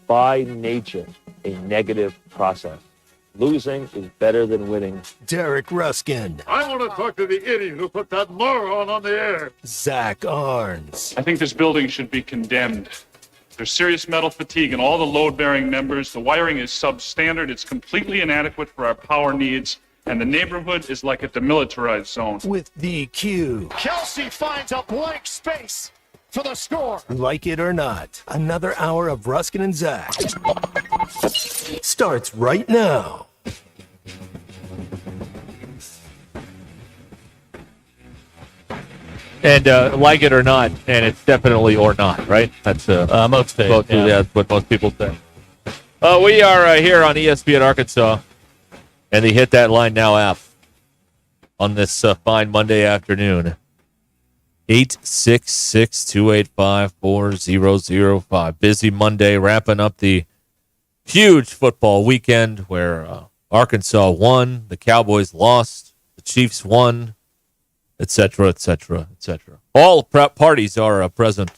by nature a negative process. Losing is better than winning. Derek Ruscin. I want to talk to the idiot who put that moron on the air. Zach Arns. I think this building should be condemned. There's serious metal fatigue in all the load-bearing members. The wiring is substandard. It's completely inadequate for our power needs. And the neighborhood is like a demilitarized zone. With DQ. Kelsey finds a blank space for the score. Like it or not, another hour of Ruscin and Zach starts right now. And like it or not, and it's definitely or not, right? That's most days, that's what most people say. We are here on ESPN Arkansas, and the Hit That Line Now app on this fine Monday afternoon. 866-285-4005. Busy Monday, wrapping up the huge football weekend where Arkansas won, the Cowboys lost, the Chiefs won, etc., etc., etc. All parties are present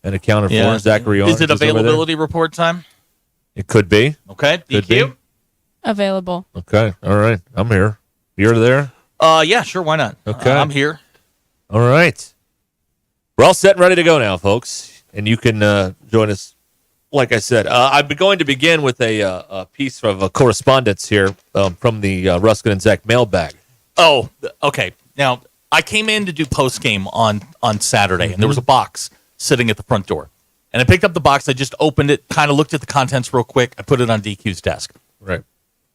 and accounted for. Zachary Arns is it availability report time? It could be. Okay. Could DQ? be. Available. Okay. All right. I'm here. You're there? Yeah, sure. Why not? Okay. I'm here. All right. We're all set and ready to go now, folks. And you can join us. Like I said, I'm going to begin with a piece of correspondence here from the Ruscin and Zach mailbag. Oh, okay. Now, I came in to do post-game on Saturday, and there was a box sitting at the front door. And I picked up the box. I just opened it, kind of looked at the contents real quick. I put it on DQ's desk. Right.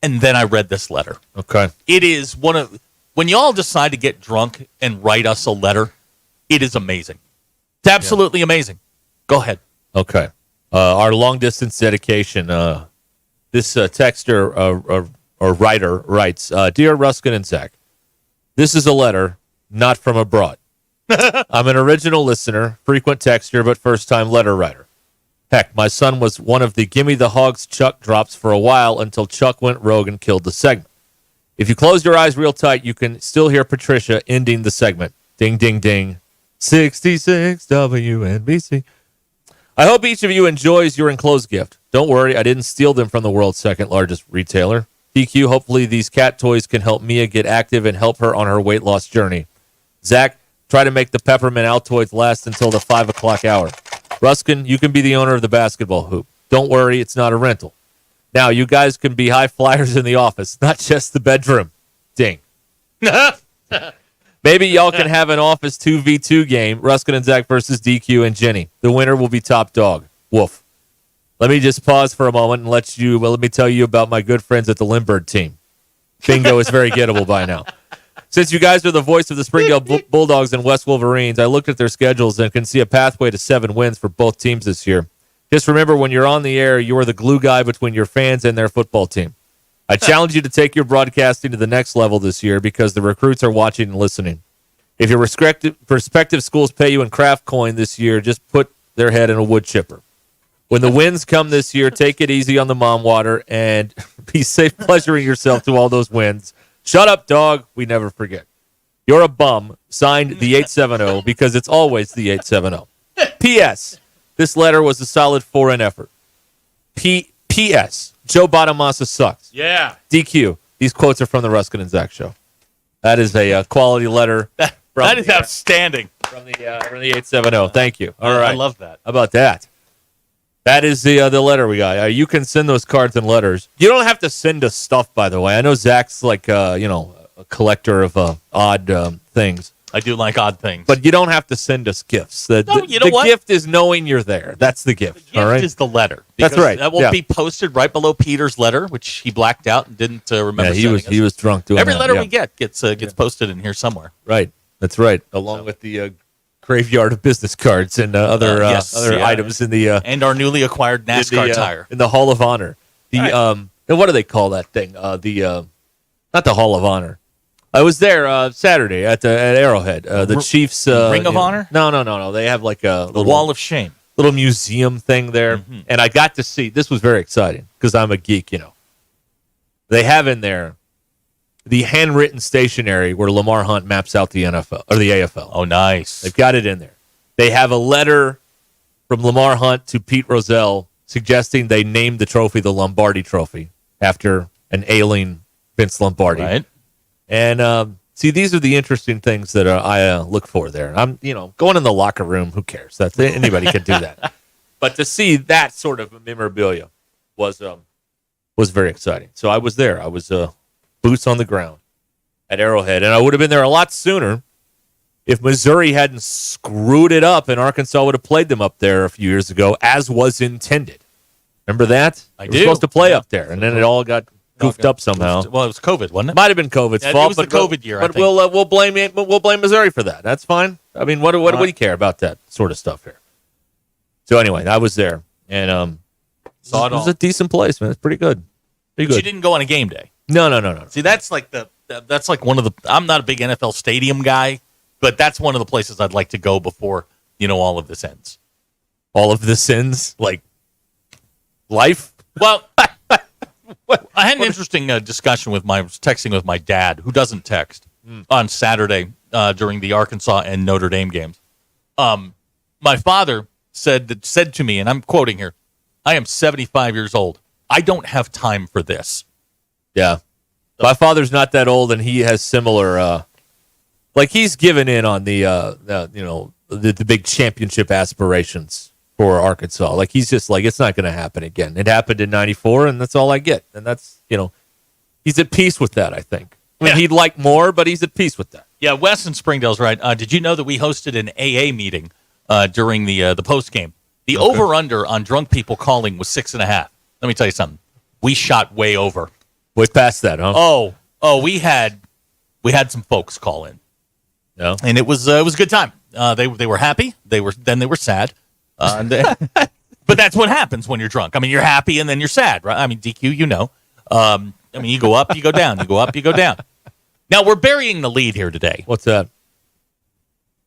And then I read this letter. Okay. It is when y'all decide to get drunk and write us a letter, it is amazing. It's absolutely amazing. Go ahead. Okay. Our long-distance dedication. This texter or writer writes, Dear Ruscin and Zach, this is a letter not from abroad. I'm an original listener, frequent texter, but first-time letter writer. Heck, my son was one of the Gimme the Hogs Chuck drops for a while until Chuck went rogue and killed the segment. If you close your eyes real tight, you can still hear Patricia ending the segment. Ding, ding, ding. 66 WNBC. I hope each of you enjoys your enclosed gift. Don't worry, I didn't steal them from the world's second largest retailer. DQ, hopefully these cat toys can help Mia get active and help her on her weight loss journey. Zach, try to make the peppermint Altoids last until the 5 o'clock hour. Ruscin, you can be the owner of the basketball hoop. Don't worry, it's not a rental. Now, you guys can be high flyers in the office, not just the bedroom. Ding. Maybe y'all can have an office 2v2 game, Ruscin and Zach versus DQ and Jenny. The winner will be top dog. Woof. Let me just pause for a moment and let me tell you about my good friends at the Lindbergh team. Bingo is very gettable by now. Since you guys are the voice of the Springdale Bulldogs and West Wolverines, I looked at their schedules and can see a pathway to 7 wins for both teams this year. Just remember, when you're on the air, you are the glue guy between your fans and their football team. I challenge you to take your broadcasting to the next level this year because the recruits are watching and listening. If your prospective schools pay you in craft coin this year, just put their head in a wood chipper. When the wins come this year, take it easy on the mom water and be safe pleasuring yourself to all those wins. Shut up, dog. We never forget. You're a bum. Signed the 870 because it's always the 870. P.S. This letter was a solid 4-in effort. P.S. Joe Bonamassa sucks. Yeah. DQ. These quotes are from the Ruscin and Zach show. That is a quality letter. That is outstanding. From the 870. Thank you. All right. I love that. How about that? That is the letter we got. You can send those cards and letters. You don't have to send us stuff, by the way. I know Zach's like, a collector of odd things. I do like odd things. But you don't have to send us gifts. The gift is knowing you're there. That's the gift. The gift all right? is the letter. That's right. That will be posted right below Peter's letter, which he blacked out and didn't remember. Yeah, he was drunk doing Every that. letter we get gets posted in here somewhere. Right. That's right. Along with the graveyard of business cards and other items in the and our newly acquired NASCAR tire in the Hall of Honor. And what do they call that thing? Not the Hall of Honor. I was there Saturday at Arrowhead. The Chiefs Ring of Honor? No. They have like a little Wall of Shame, little museum thing there, and I got to see. This was very exciting because I'm a geek, They have in there the handwritten stationery where Lamar Hunt maps out the NFL or the AFL. Oh, nice! They've got it in there. They have a letter from Lamar Hunt to Pete Rozelle suggesting they named the trophy the Lombardi Trophy after an ailing Vince Lombardi. Right. And see, these are the interesting things that I look for there. I'm, going in the locker room. Who cares? Anybody can do that. But to see that sort of memorabilia was very exciting. So I was there. I was boots on the ground at Arrowhead, and I would have been there a lot sooner if Missouri hadn't screwed it up and Arkansas would have played them up there a few years ago, as was intended. Remember that? I They do. were supposed to play up there, and then it all got goofed up somehow. Well, it was COVID, wasn't it? Might have been COVID's Yeah, it fault. was the COVID year, I But think. we'll blame it. We'll blame Missouri for that. That's fine. I mean, what do we care about that sort of stuff here? So anyway, I was there, and Saw it it was all. a decent place, man. It's pretty good. Pretty But you good. didn't go on a game day. No. See, that's like one of the. I'm not a big NFL stadium guy, but that's one of the places I'd like to go before all of this ends. All of the sins, like life. Well, I had an interesting discussion I was texting with my dad, who doesn't text, on Saturday during the Arkansas and Notre Dame games. My father said to me, and I'm quoting here, "I am 75 years old. I don't have time for this." Yeah, my father's not that old, and he has similar. Like he's given in on the big championship aspirations for Arkansas. Like he's just like, it's not going to happen again. It happened in '94, and that's all I get. And that's he's at peace with that. I think. I mean, he'd like more, but he's at peace with that. Yeah, Wes in Springdale's right. Did you know that we hosted an AA meeting during the post game? The over under on drunk people calling was 6.5. Let me tell you something. We shot way over. Way past that, huh? Oh, we had some folks call in. No. And it was a good time. They were happy. They were sad. But that's what happens when you're drunk. I mean, you're happy and then you're sad, right? I mean, DQ, I mean, you go up, you go down. You go up, you go down. Now we're burying the lead here today. What's that?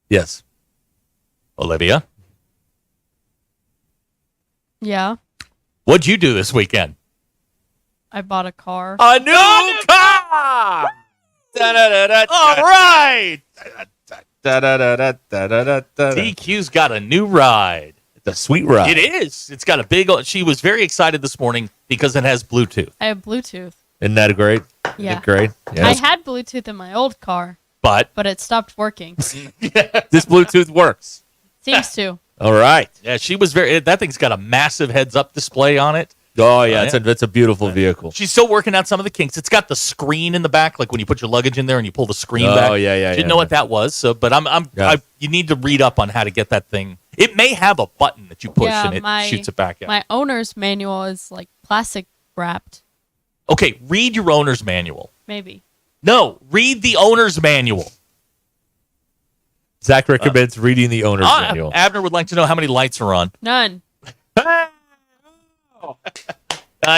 Yes. Olivia, Yeah, what'd you do this weekend? I bought a car. A new car. All right. DQ's DQ's got a new ride. a sweet ride. It is. It's got a big. She was very excited this morning because it has Bluetooth. I have Bluetooth. Isn't that great? Yeah. Isn't it great? Yeah. I had Bluetooth in my old car, But but it stopped working. This Bluetooth works. Seems to. All right. yeah, she was very. That thing's got a massive heads-up display on it. Oh yeah, it's a beautiful vehicle. She's still working out some of the kinks. It's got the screen in the back, like when you put your luggage in there and you pull the screen back. Oh yeah. Didn't know what that was. So, but you need to read up on how to get that thing. It may have a button that you push and it shoots it back out. My owner's manual is like plastic wrapped. Okay, read your owner's manual. Maybe. No, read the owner's manual. Zach recommends reading the owner's manual. Abner would like to know how many lights are on. None.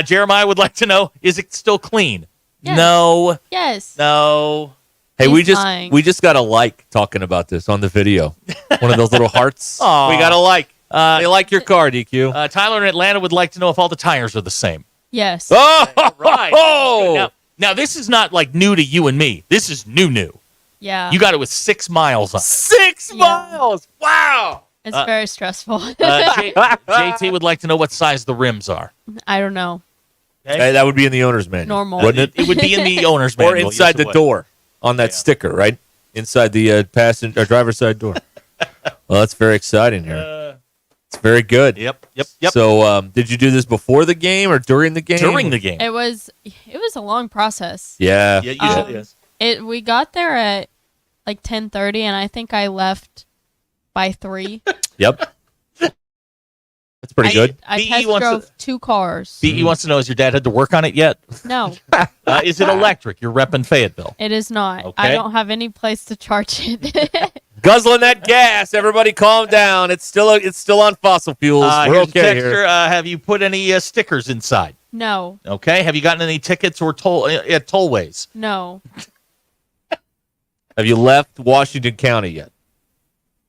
Jeremiah would like to know, is it still clean? Yes. No. Yes. No. Hey, He's lying. we just got a like talking about this on the video. One of those little hearts. Aw. We got a like. They like your car, DQ. Tyler in Atlanta would like to know if all the tires are the same. Yes. Oh, Right. Oh, Now, this is not like new to you and me. This is new. Yeah. You got it with 6 miles on it. 6 Yeah. miles. Wow. It's very stressful. JT would like to know what size the rims are. I don't know. Hey, that would be in the owner's manual. Normal. Wouldn't it? It would be in the owner's manual. Or inside yes, it the would. door on that sticker, right? Inside the passenger or driver's side door. Well, that's very exciting here. It's very good. Yep. So, did you do this before the game or during the game? During the game. It was a long process. Yeah. Yeah, usually is. We got there at like 10:30 and I think I left by 3. Yep. That's pretty good. I BE test wants drove 2 cars. BE wants to know, has your dad had to work on it yet? No, Is it electric? You're repping Fayetteville. it is not. Okay. I don't have any place to charge it. Guzzling that gas. Everybody calm down. It's still on fossil fuels. We're Here's a okay texter, here. have you put any stickers inside? No, Okay. Have you gotten any tickets or toll at tollways? no, Have you left Washington County yet?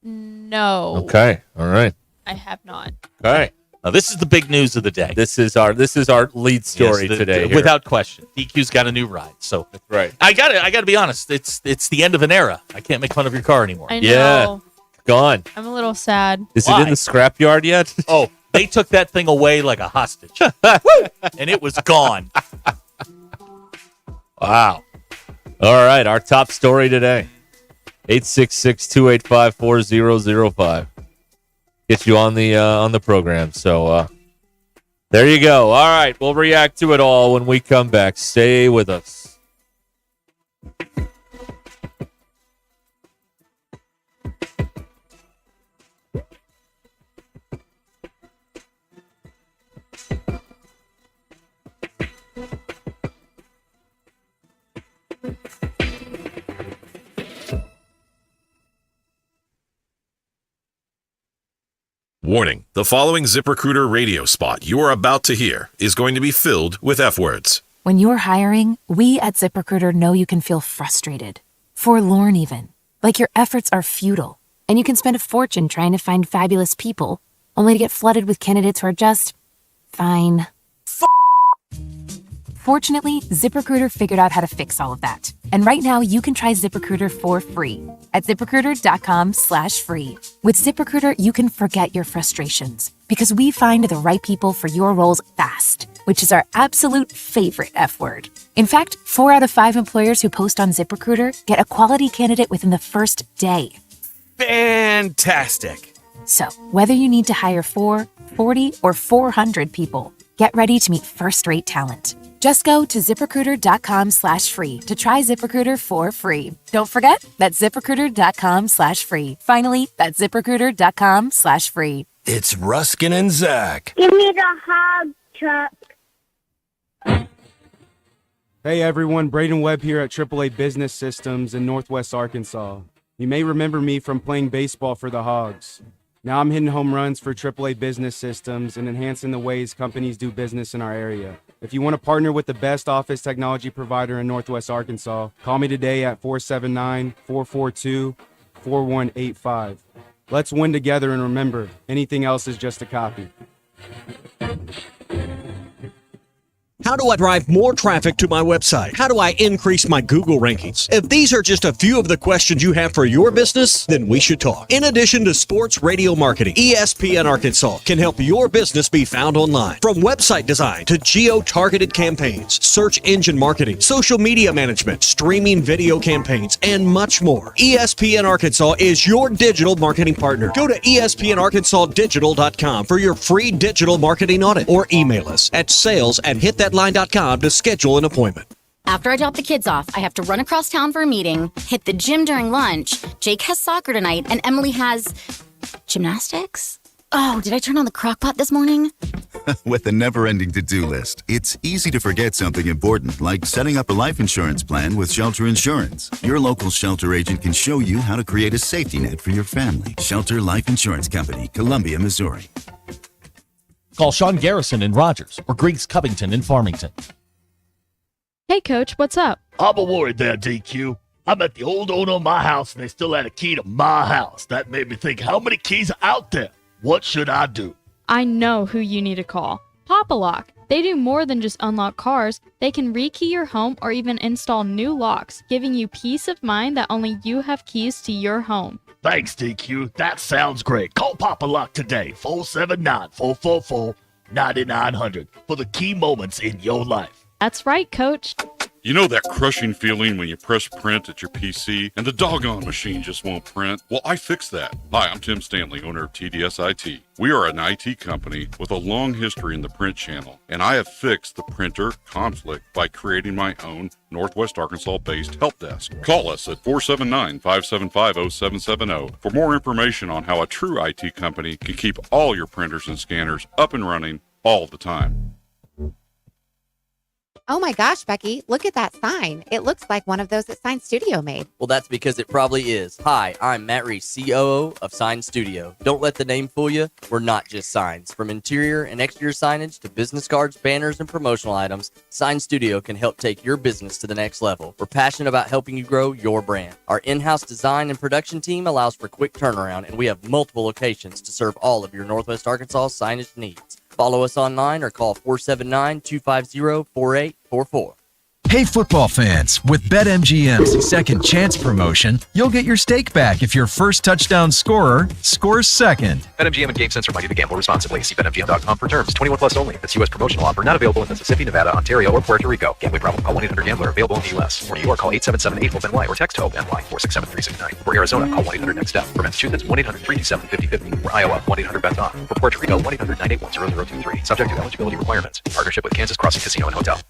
no. Okay. All right. I have not. All right. Now, this is the big news of the day. This is our lead story Yes, today. here. without question. DQ's got a new ride. So right. I got to be honest. It's the end of an era. I can't make fun of your car anymore. I know. Yeah. Gone. I'm a little sad. Is Why? it in the scrapyard yet? Oh, They took that thing away like a hostage. And it was gone. Wow. All right, our top story today. 866-285-4005. Get you on the program. So there you go. All right, we'll react to it all when we come back. Stay with us. Warning, the following ZipRecruiter radio spot you are about to hear is going to be filled with F words. When you're hiring, we at ZipRecruiter know you can feel frustrated, forlorn even, like your efforts are futile, and you can spend a fortune trying to find fabulous people, only to get flooded with candidates who are just fine. Fortunately, ZipRecruiter figured out how to fix all of that. And right now, you can try ZipRecruiter for free at ZipRecruiter.com/free. With ZipRecruiter, you can forget your frustrations because we find the right people for your roles fast, which is our absolute favorite F word. In fact, 4 out of 5 employers who post on ZipRecruiter get a quality candidate within the first day. Fantastic. So, whether you need to hire 4, 40, or 400 people, get ready to meet first-rate talent. Just go to ZipRecruiter.com/free to try ZipRecruiter for free. Don't forget, that's ZipRecruiter.com/free. Finally, that's ZipRecruiter.com/free. It's Ruskin and Zach. Give me the hog truck. Hey everyone, Braden Webb here at AAA Business Systems in Northwest Arkansas. You may remember me from playing baseball for the Hogs. Now I'm hitting home runs for AAA Business Systems and enhancing the ways companies do business in our area. If you want to partner with the best office technology provider in Northwest Arkansas, call me today at 479-442-4185. Let's win together, and remember, anything else is just a copy. How do I drive more traffic to my website? How do I increase my Google rankings? If these are just a few of the questions you have for your business, then we should talk. In addition to sports radio marketing, ESPN Arkansas can help your business be found online. From website design to geo-targeted campaigns, search engine marketing, social media management, streaming video campaigns, and much more. ESPN Arkansas is your digital marketing partner. Go to espnarkansasdigital.com for your free digital marketing audit or email us at sales@hitthatline.com to schedule an appointment. After I drop the kids off, I have to run across town for a meeting, hit the gym during lunch. Jake has soccer tonight, and Emily has gymnastics. Oh, did I turn on the crock pot this morning? With a never-ending to-do list, it's easy to forget something important, like setting up a life insurance plan with Shelter Insurance. Your local Shelter agent can show you how to create a safety net for your family. Shelter Life Insurance Company, Columbia, Missouri. Call Sean Garrison in Rogers or Griggs Covington in Farmington. Hey, Coach, what's up? I'm worried there, DQ. I'm at the old owner of my house, and they still had a key to my house. That made me think, how many keys are out there? What should I do? I know who you need to call. Pop a Lock. They do more than just unlock cars. They can rekey your home or even install new locks, giving you peace of mind that only you have keys to your home. Thanks, DQ. That sounds great. Call Papa Lock today, 479-444-9900, for the key moments in your life. That's right, Coach. You know that crushing feeling when you press print at your PC and the doggone machine just won't print? Well, I fixed that. Hi, I'm Tim Stanley, owner of TDS IT. We are an IT company with a long history in the print channel, and I have fixed the printer conflict by creating my own Northwest Arkansas-based help desk. Call us at 479-575-0770 for more information on how a true IT company can keep all your printers and scanners up and running all the time. Oh my gosh, Becky, look at that sign. It looks like one of those that Sign Studio made. Well, that's because it probably is. Hi, I'm Matt Reese, COO of Sign Studio. Don't let the name fool you. We're not just signs. From interior and exterior signage to business cards, banners, and promotional items, Sign Studio can help take your business to the next level. We're passionate about helping you grow your brand. Our in-house design and production team allows for quick turnaround, and we have multiple locations to serve all of your Northwest Arkansas signage needs. Follow us online or call 479-250-4844. Hey football fans, with BetMGM's second chance promotion, you'll get your stake back if your first touchdown scorer scores second. BetMGM and GameSense remind you to gamble responsibly. See BetMGM.com for terms. 21 plus only. This U.S. promotional offer not available in Mississippi, Nevada, Ontario, or Puerto Rico. Gambling problem? Call 1-800-GAMBLER. Available in the U.S. For New York, call 877-8-HOPE-NY or text HOPE-NY 467-369. For Arizona, call 1-800-NEXT-STEP. For Massachusetts, 1-800-327-5050. For Iowa, 1-800-BET-ON. For Puerto Rico, 1-800-981-0023. Subject to eligibility requirements. In partnership with Kansas Crossing Casino and Hotel.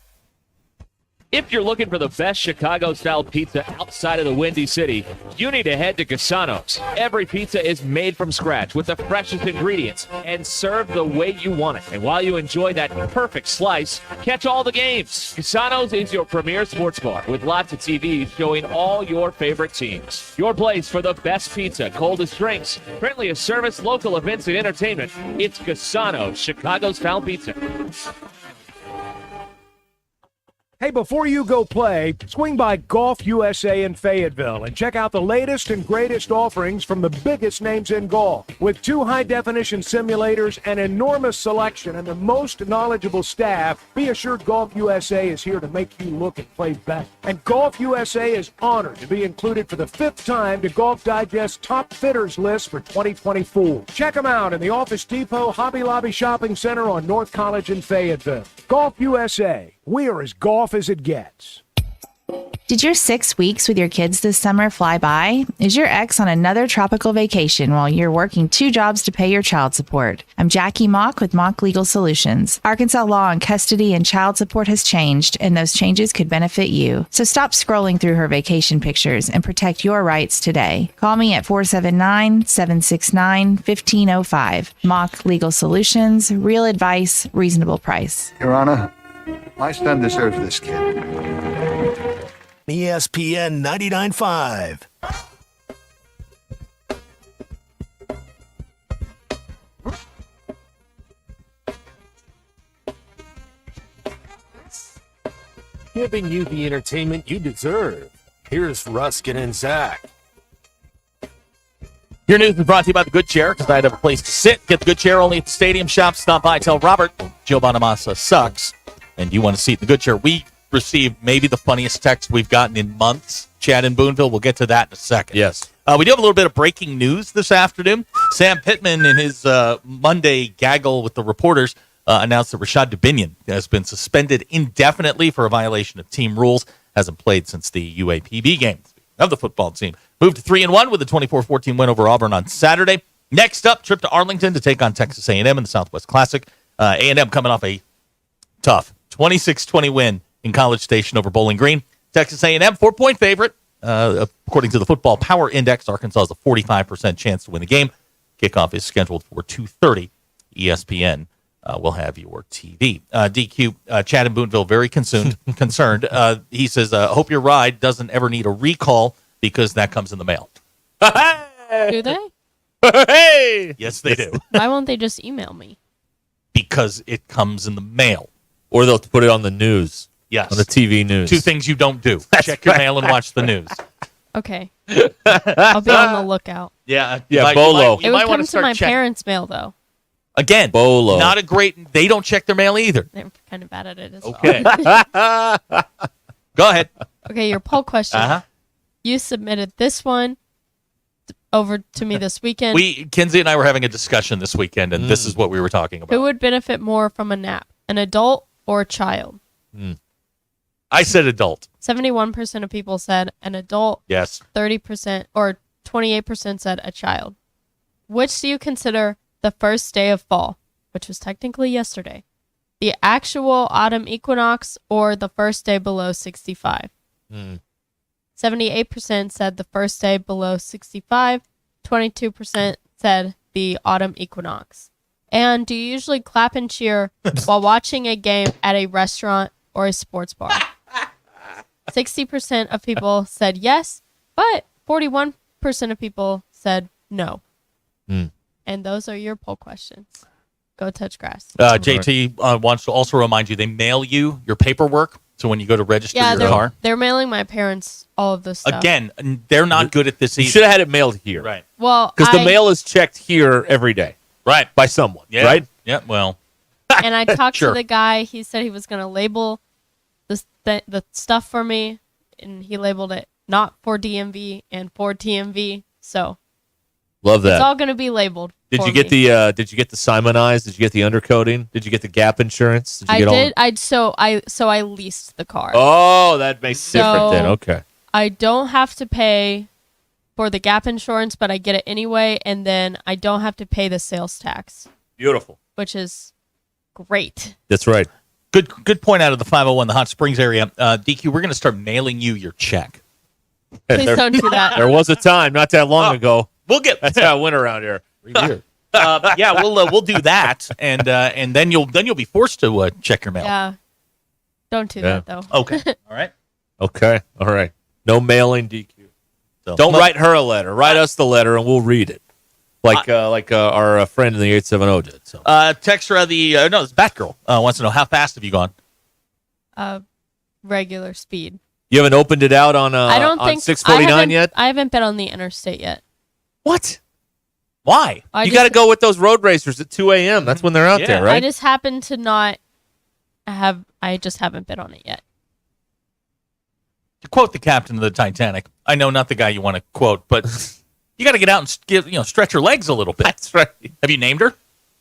If you're looking for the best Chicago-style pizza outside of the Windy City, you need to head to Cassano's. Every pizza is made from scratch with the freshest ingredients and served the way you want it. And while you enjoy that perfect slice, catch all the games. Cassano's is your premier sports bar with lots of TVs showing all your favorite teams. Your place for the best pizza, coldest drinks, friendliest service, local events, and entertainment. It's Cassano's Chicago-style pizza. Hey, before you go play, swing by Golf USA in Fayetteville and check out the latest and greatest offerings from the biggest names in golf. With 2 high-definition simulators, an enormous selection, and the most knowledgeable staff, be assured Golf USA is here to make you look and play better. And Golf USA is honored to be included for the 5th time to Golf Digest's Top Fitters list for 2024. Check them out in the Office Depot Hobby Lobby Shopping Center on North College in Fayetteville. Golf USA. We're as golf as it gets. Did your 6 weeks with your kids this summer fly by? Is your ex on another tropical vacation while you're working 2 jobs to pay your child support? I'm Jackie Mock with Mock Legal Solutions. Arkansas law on custody and child support has changed, and those changes could benefit you. So stop scrolling through her vacation pictures and protect your rights today. Call me at 479-769-1505. Mock Legal Solutions, real advice, reasonable price. Your Honor, my son deserves this kid. ESPN 99.5. Giving you the entertainment you deserve. Here's Ruskin and Zach. Your news is brought to you by the Good Chair, because I have a place to sit. Get the Good Chair only at the Stadium Shop. Stop by, tell Robert Joe Bonamassa sucks, and you want to seat the Good Chair. We received maybe the funniest text we've gotten in months. Chad in Boonville, we'll get to that in a second. Yes. We do have a little bit of breaking news this afternoon. Sam Pittman, in his Monday gaggle with the reporters, announced that Rashad Dubinion has been suspended indefinitely for a violation of team rules. Hasn't played since the UAPB game of the football team. Moved to 3-1 with a 24-14 win over Auburn on Saturday. Next up, trip to Arlington to take on Texas A&M in the Southwest Classic. A&M coming off a tough 26-20 win in College Station over Bowling Green. Texas A&M, 4-point favorite. According to the Football Power Index, Arkansas has a 45% chance to win the game. Kickoff is scheduled for 2:30. ESPN will have your TV. DQ, Chad in Boonville, very concerned. He says, hope your ride doesn't ever need a recall because that comes in the mail. Do they? Hey! Yes, they do. Why won't they just email me? Because it comes in the mail. Or they'll put it on the news. Yes. On the TV news. 2 things you don't do. Check your mail and watch the news. Okay. I'll be on the lookout. Yeah. Bolo. It would come to my parents' mail, though. Again, Bolo. Not a great... They don't check their mail either. They're kind of bad at it as Okay. well. Go ahead. Okay, your poll question. Uh-huh. You submitted this one over to me this weekend. Kinsey and I were having a discussion this weekend, and this is what we were talking about. Who would benefit more from a nap, an adult or a child? I said adult. 71% of people said an adult. Yes. 30% or 28% said a child. Which do you consider the first day of fall, which was technically yesterday? The actual autumn equinox or the first day below 65? 78% said the first day below 65. 22% said the autumn equinox. And do you usually clap and cheer while watching a game at a restaurant or a sports bar? 60% of people said yes, but 41% of people said no. And those are your poll questions. Go touch grass. JT wants to also remind you, they mail you your paperwork. So when you go to register your car. They're mailing my parents all of this stuff. Again, they're not good at this either. You should have had it mailed here. Right. Well, because the mail is checked here every day. Right. By someone. Yeah. Right? Yeah, well. And I talked Sure. to the guy. He said he was going to label the stuff for me, and he labeled it not for DMV and for TMV. So Love that. it's all going to be labeled. Did for you get me. Did you get the Simonized? Did you get the undercoating? Did you get the gap insurance? Did you I get did. All So I leased the car. oh, that makes it different then. Okay. I don't have to pay for the gap insurance, but I get it anyway, and then I don't have to pay the sales tax, Beautiful. which is great. That's right. Good point out of the 501, the Hot Springs area. DQ, we're going to start mailing you your check. Please don't do that. There was a time not that long ago. We'll get That's how it went around here. yeah, we'll do that, and then you'll be forced to check your mail. Yeah. Don't do Yeah. that though. Okay. All right. Okay. All right. No mailing DQ. So, Don't write her a letter. Write us the letter, and we'll read it, like our friend in the 870 did. So. Texter of the it's Batgirl wants to know how fast have you gone? Regular speed. You haven't opened it out on I don't on think 649 yet? I haven't been on the interstate yet. What? Why? You got to go with those road racers at 2 a.m. That's when they're out there, right? I just happen to not have. I just haven't been on it yet. To quote the captain of the Titanic, I know not the guy you want to quote, but you got to get out and stretch your legs a little bit. That's right. Have you named her?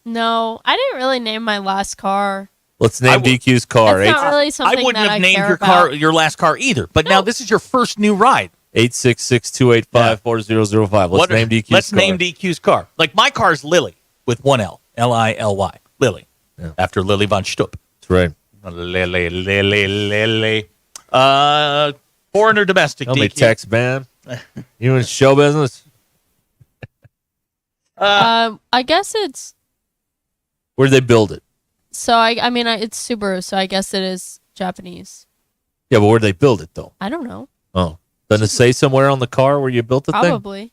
No, I didn't really name my last car. Let's name DQ's car. That's not really something I wouldn't that have I named care your about. your last car either. But now this is your first new ride. 866-285-4005. Let's name DQ's car. Let's name DQ's car. Like my car's Lily with one L. Lily. Lily. Yeah. After Lily von Stupp. That's right. Lily. Foreign or domestic, Tell me, DQ? Tex, man. You in show business? I guess it's Where'd they build it? so. I mean, it's Subaru, so I guess it is Japanese. Yeah, but where'd they build it, though? I don't know. Oh. Doesn't it say somewhere on the car where you built the thing? Probably.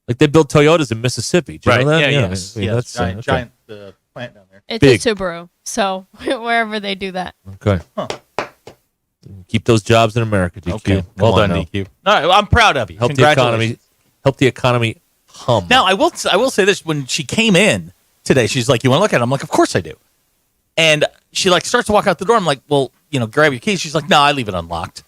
Like they build Toyotas in Mississippi. Do you know that? Yeah, Yeah, yes. I mean, Yes. that's, Giant plant down there. It's Big. a Subaru, so wherever they do that. Okay. Keep those jobs in America, DQ. Okay. Come Well on done, now. DQ. All right, well, I'm proud of you. Help the economy. Help the economy hum. Now, I will say this: when she came in today, she's like, "You want to look at it?" I'm like, "Of course I do." And she starts to walk out the door. I'm like, "Well, grab your keys." She's like, "No, I leave it unlocked."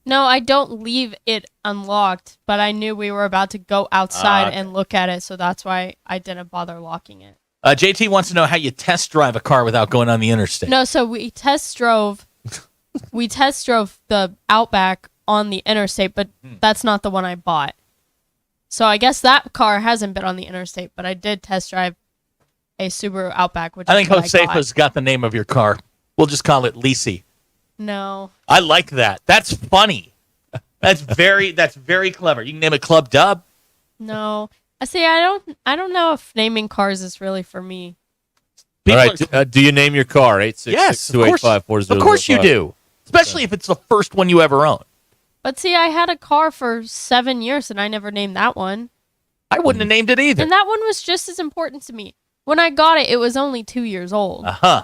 No, I don't leave it unlocked, but I knew we were about to go outside Okay. and look at it, so that's why I didn't bother locking it. JT wants to know how you test drive a car without going on the interstate. No, so we test drove the Outback on the interstate, but that's not the one I bought. So I guess that car hasn't been on the interstate, but I did test drive a Subaru Outback, which I think is what I got. Josefa's got the name of your car. We'll just call it Lisi. No. I like that. That's funny. That's very clever. You can name it Club Dub. No. I see. I don't know if naming cars is really for me. All right. Do you name your car? 866-285-4005. Of course you do. Especially if it's the first one you ever own. But see, I had a car for 7 years and I never named that one. I wouldn't have named it either. And that one was just as important to me. When I got it, it was only 2 years old. Uh-huh.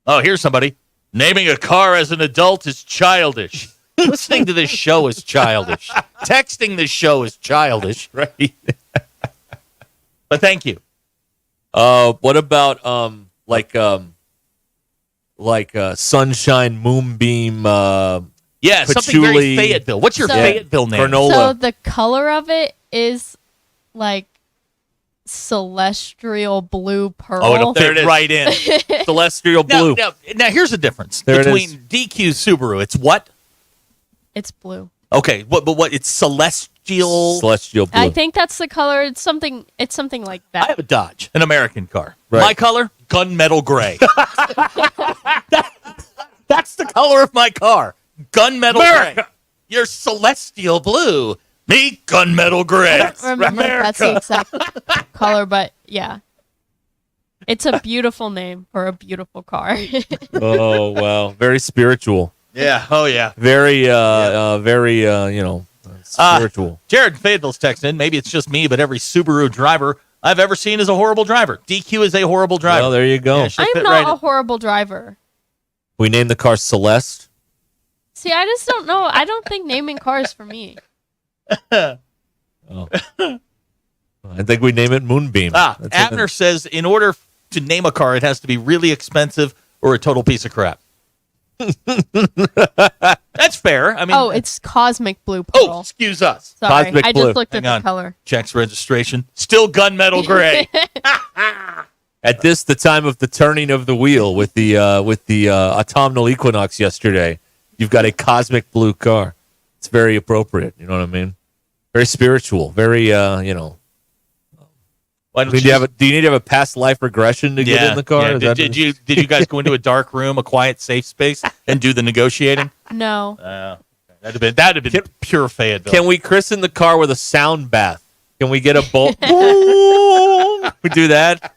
Oh, here's somebody. Naming a car as an adult is childish. Listening to this show is childish. Texting this show is childish. Right. But thank you. What about Sunshine Moonbeam? Yeah, something very Fayetteville. What's your Fayetteville name? Granola. So the color of it is like celestial blue pearl. Oh, it'll fit right in. Celestial blue. Now, here's the difference There it between is. DQ Subaru. It's what? It's blue. Okay, but what? It's celestial. Celestial blue. I think that's the color. It's something like that. I have a Dodge, an American car. Right. My color, gunmetal gray. That's the color of my car, gunmetal gray. You're celestial blue. Me, gunmetal gray. I don't remember if that's the exact color, but yeah. It's a beautiful name for a beautiful car. Oh wow, very spiritual. Yeah. Oh yeah. Very spiritual. Jared Fayetteville's texting in. Maybe it's just me, but every Subaru driver I've ever seen is a horrible driver. DQ is a horrible driver. Well, there you go. Yeah, she'll I'm fit not right a in. horrible driver. We named the car Celeste. See, I just don't know. I don't think naming cars for me. I think we name it Moonbeam. That's Abner says in order to name a car, it has to be really expensive or a total piece of crap. That's fair. I mean, it's cosmic blue pearl. Oh, excuse us. Sorry, Cosmic I blue. just looked at Hang the on. color. Checks registration. Still gunmetal gray. At the time of the turning of the wheel with the autumnal equinox yesterday, you've got a cosmic blue car. It's very appropriate. You know what I mean? Very spiritual. Very Why don't do you need to have a past life regression to get in the car? Yeah. Did you guys go into a dark room, a quiet, safe space, and do the negotiating? No. That'd have been pure Fayetteville. Can we christen the car with a sound bath? Can we get a bolt? We do that.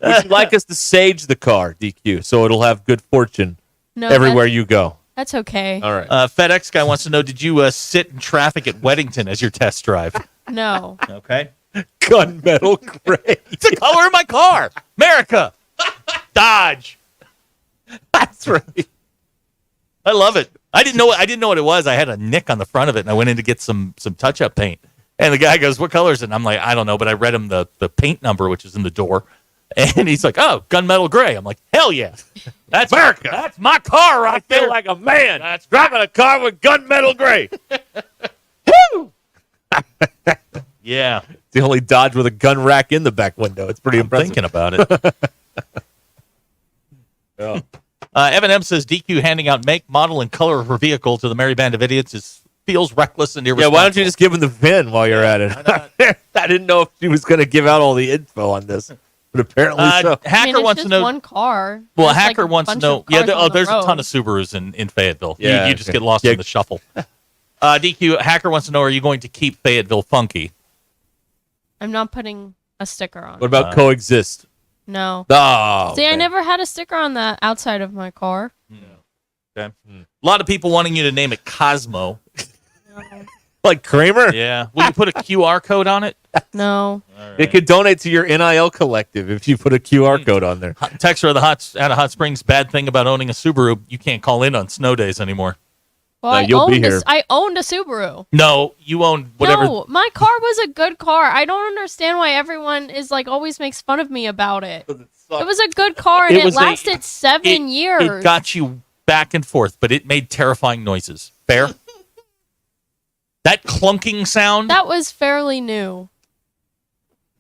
Would you like us to sage the car, DQ, so it'll have good fortune No, everywhere you go? That's okay. All right. FedEx guy wants to know: did you sit in traffic at Weddington as your test drive? No. Okay. Gunmetal gray. It's the color of my car. America. Dodge. That's right. I love it. I didn't know what it was. I had a nick on the front of it, and I went in to get some touch-up paint. And the guy goes, "What color is it?" And I'm like, "I don't know," but I read him the paint number, which is in the door. And he's like, "Oh, gunmetal gray." I'm like, "Hell yeah, that's America. That's my car right there." I feel like a man. That's driving a car with gunmetal gray. Woo! Yeah, it's the only Dodge with a gun rack in the back window. It's pretty impressive. Thinking about it. Yeah. Evan M says DQ handing out make, model, and color of her vehicle to the merry band of idiots feels reckless and irresponsible. Yeah, why don't you just give him the VIN while you're at it? I didn't know if she was going to give out all the info on this, but apparently so. Hacker wants to know one car. Well, There's Hacker like a wants to bunch know. of cars on the There's a road. ton of Subarus in Fayetteville. Yeah, you just okay. get lost in the shuffle. DQ Hacker wants to know: are you going to keep Fayetteville funky? I'm not putting a sticker on. What about coexist? No. Oh, See, I okay. never had a sticker on the outside of my car. Okay. A lot of people wanting you to name it Cosmo. Like Kramer? Yeah. Will you put a QR code on it? No. It could donate to your NIL collective if you put a QR code on there. Texter out of Hot Springs. Bad thing about owning a Subaru: you can't call in on snow days anymore. Well, you'll be here. I owned a Subaru. No, you own whatever. No, my car was a good car. I don't understand why everyone is like always makes fun of me about it. It was a good car and it lasted 7 years. It got you back and forth, but it made terrifying noises. Fair? That clunking sound? That was fairly new.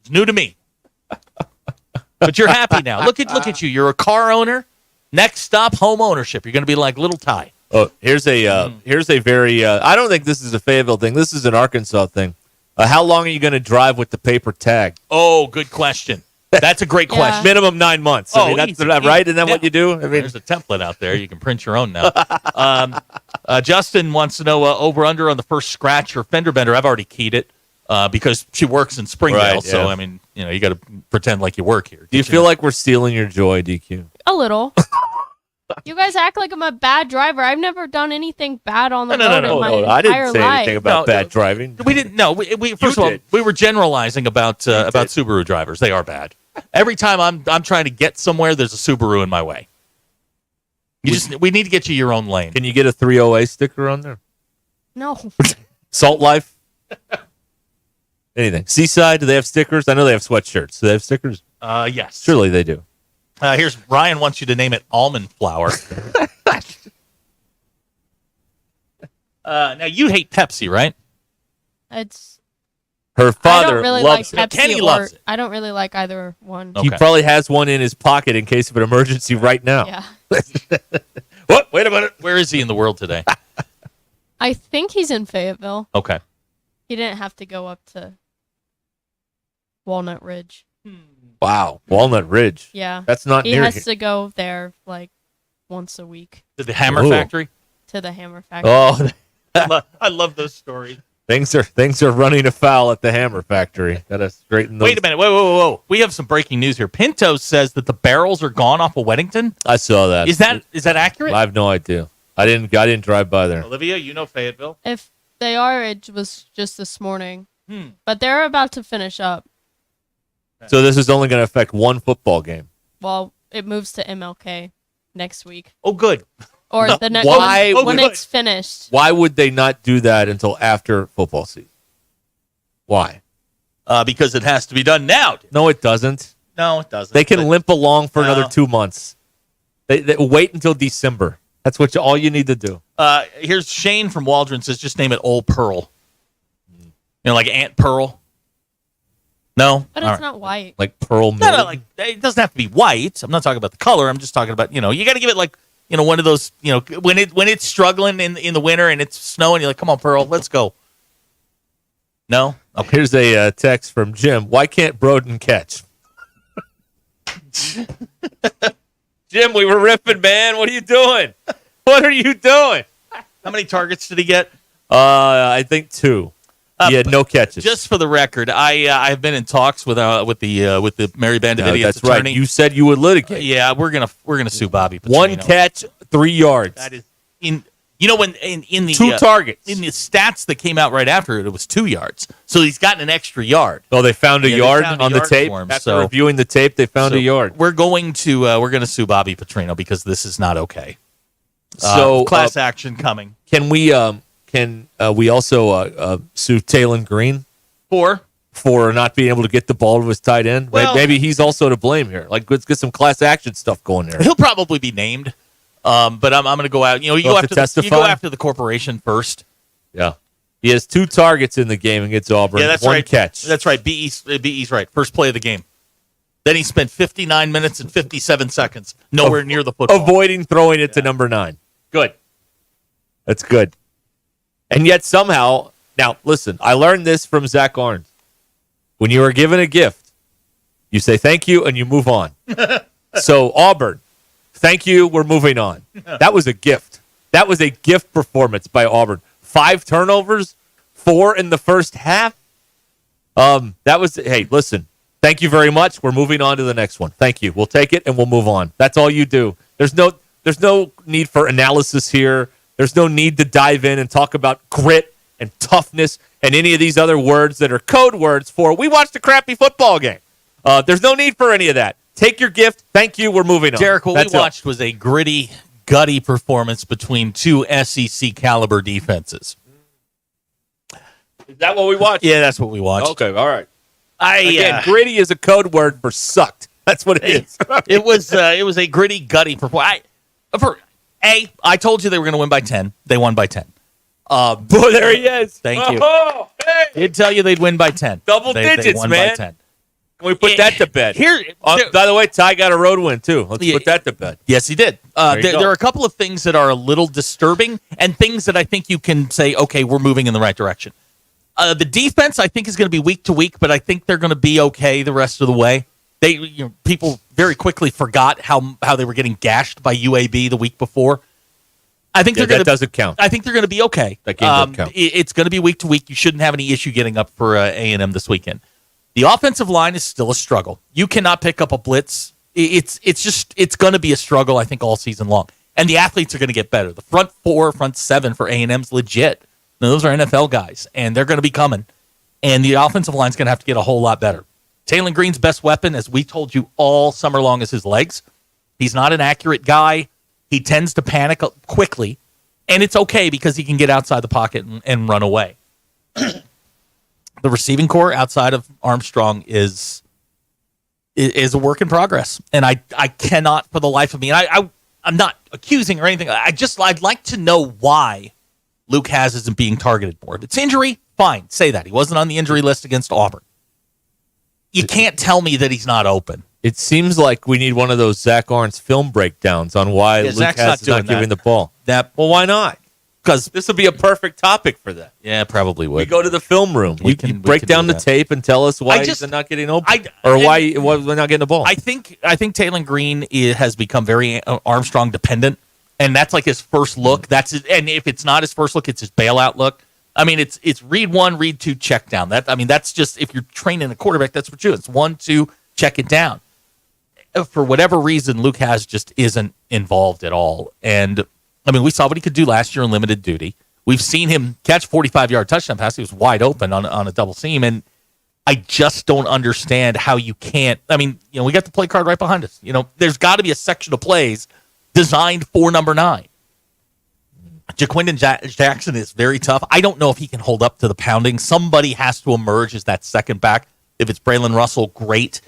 It's new to me. But you're happy now. Look at you. You're a car owner. Next stop, home ownership. You're going to be like little Ty. Oh, here's a very. I don't think this is a Fayetteville thing. This is an Arkansas thing. How long are you going to drive with the paper tag? Oh, good question. That's a great question. Minimum 9 months. I mean, that's easy. right. Isn't that what you do? I mean, there's a template out there. You can print your own now. Justin wants to know over under on the first scratch or fender bender. I've already keyed it because she works in Springdale. Right, So yeah. I mean, you got to pretend like you work here. Do you feel like we're stealing your joy, DQ? A little. You guys act like I'm a bad driver. I've never done anything bad on the road in my I didn't entire say life. anything about bad driving. We didn't. No, we first of all, we were generalizing about Subaru drivers. They are bad. Every time I'm trying to get somewhere, there's a Subaru in my way. We need to get you your own lane. Can you get a 308 sticker on there? No. Salt Life? Anything. Seaside, do they have stickers? I know they have sweatshirts. Do they have stickers? Yes. Surely they do. Here's Ryan wants you to name it almond flour. Now you hate Pepsi, right? It's Her I father don't really like loves it. Pepsi Kenny or loves it. I don't really like either one. He probably has one in his pocket in case of an emergency right now. Yeah. What? Wait a minute. Where is he in the world today? I think he's in Fayetteville. Okay. He didn't have to go up to Walnut Ridge. Wow. Walnut Ridge. Yeah. That's not he near has here. to go there like once a week. To the Hammer Ooh. Factory? To the Hammer Factory. Oh, I love those stories. things are running afoul at the Hammer Factory. Gotta straighten those. Wait a minute. Whoa. We have some breaking news here. Pinto says that the barrels are gone off of Weddington. I saw that. Is that accurate? I have no idea. I didn't drive by there. Olivia, you know Fayetteville. If they are, it was just this morning. Hmm. But they're about to finish up. So this is only going to affect one football game. Well, it moves to MLK next week. Oh, good. Or No, the next why when would- it's finished. Why would they not do that until after football season? Why? Because it has to be done now. No, it doesn't. No, it doesn't. They can But- limp along for No. another 2 months. They wait until December. That's all you need to do. Here's Shane from Waldron says, just name it Old Pearl. You know, like Aunt Pearl. No, But All it's right. not white. Like pearl milk. No, like it doesn't have to be white. I'm not talking about the color. I'm just talking about, you got to give it like, one of those, when it's struggling in the winter and it's snowing, you're like, come on, Pearl, let's go. No? Okay. Here's a text from Jim. Why can't Broden catch? Jim, we were riffing, man. What are you doing? What are you doing? How many targets did he get? I think 2. He had no catches. Just for the record, I've been in talks with the Mary Bandavidians that's attorney. right. You said you would litigate. Yeah, we're gonna sue Bobby Petrino. 1 catch, 3 yards. That is when in the 2 targets in the stats that came out right after it was 2 yards. So he's gotten an extra yard. Oh, they found a yard found a on yard the tape. for him, After so- reviewing the tape, they found a yard. We're going to sue Bobby Petrino because this is not okay. So class action coming. Can we also sue Taylon Green for not being able to get the ball to his tight end? Well- Maybe he's also to blame here. Like, let's get some class action stuff going there. He'll probably be named, but I'm going to go out. You go after the corporation first. Yeah, he has 2 targets in the game against Auburn. Yeah, that's 1 right. catch. That's right. BE's right. First play of the game. Then he spent 59 minutes and 57 seconds nowhere near the football. Avoiding throwing it to number 9. Good. That's good. And yet somehow, now listen, I learned this from Zach Arns. When you are given a gift, you say thank you and you move on. So Auburn, thank you, we're moving on. That was a gift. That was a gift performance by Auburn. 5 turnovers, 4 in the first half. Hey, listen, thank you very much. We're moving on to the next one. Thank you. We'll take it and we'll move on. That's all you do. There's no need for analysis here. There's no need to dive in and talk about grit and toughness and any of these other words that are code words for we watched a crappy football game. There's no need for any of that. Take your gift. Thank you. We're moving on. Derek, what That's we it. watched was a gritty, gutty performance between 2 SEC caliber defenses. Is that what we watched? Yeah, that's what we watched. Okay, all right. Again, gritty is a code word for sucked. That's what it is. It was a gritty, gutty performance. I told you they were going to win by 10. They won by 10. Boy, there he is. Thank you. Oh, hey. Did tell you they'd win by 10. Double They digits, won man. by 10. Can we put that to bed? By the way, Ty got a road win, too. Let's put that to bed. Yes, he did. There are a couple of things that are a little disturbing and things that I think you can say, okay, we're moving in the right direction. The defense, I think, is going to be week to week, but I think they're going to be okay the rest of the way. People very quickly forgot how they were getting gashed by UAB the week before. I think that doesn't count. I think they're going to be okay. That game doesn't count. It's going to be week to week. You shouldn't have any issue getting up for A&M this weekend. The offensive line is still a struggle. You cannot pick up a blitz. It's going to be a struggle, I think, all season long. And the athletes are going to get better. The front 4, front 7 for A&M's legit. Now, those are NFL guys, and they're going to be coming. And the offensive line's going to have to get a whole lot better. Taylon Green's best weapon, as we told you all summer long, is his legs. He's not an accurate guy. He tends to panic quickly, and it's okay because he can get outside the pocket and run away. The receiving core outside of Armstrong is a work in progress, and I cannot for the life of me. And I'm not accusing or anything. I'd like to know why Luke Hasz isn't being targeted more. If it's injury, fine, say that he wasn't on the injury list against Auburn. You can't tell me that he's not open. It seems like we need one of those Zach Arns film breakdowns on why Luke Zach's Hasz is not giving the ball. Well, why not? Because this would be a perfect topic for that. Yeah, probably would. We go to the film room. You can break down the tape and tell us why he's not getting open, why we're not getting the ball. I think Taylon Green has become very Armstrong dependent, and that's like his first look. That's it. And if it's not his first look, it's his bailout look. I mean, it's read 1, read 2, check down. That's just if you're training a quarterback, that's what you do. It's 1, 2, check it down. For whatever reason, Luke Hasz just isn't involved at all. And I mean, we saw what he could do last year in limited duty. We've seen him catch 45-yard touchdown pass. He was wide open on a double seam, and I just don't understand how you can't. I mean, we got the play card right behind us. There's got to be a section of plays designed for number 9. Jaquindon Jackson is very tough. I don't know if he can hold up to the pounding. Somebody has to emerge as that second back. If it's Braylon Russell, great.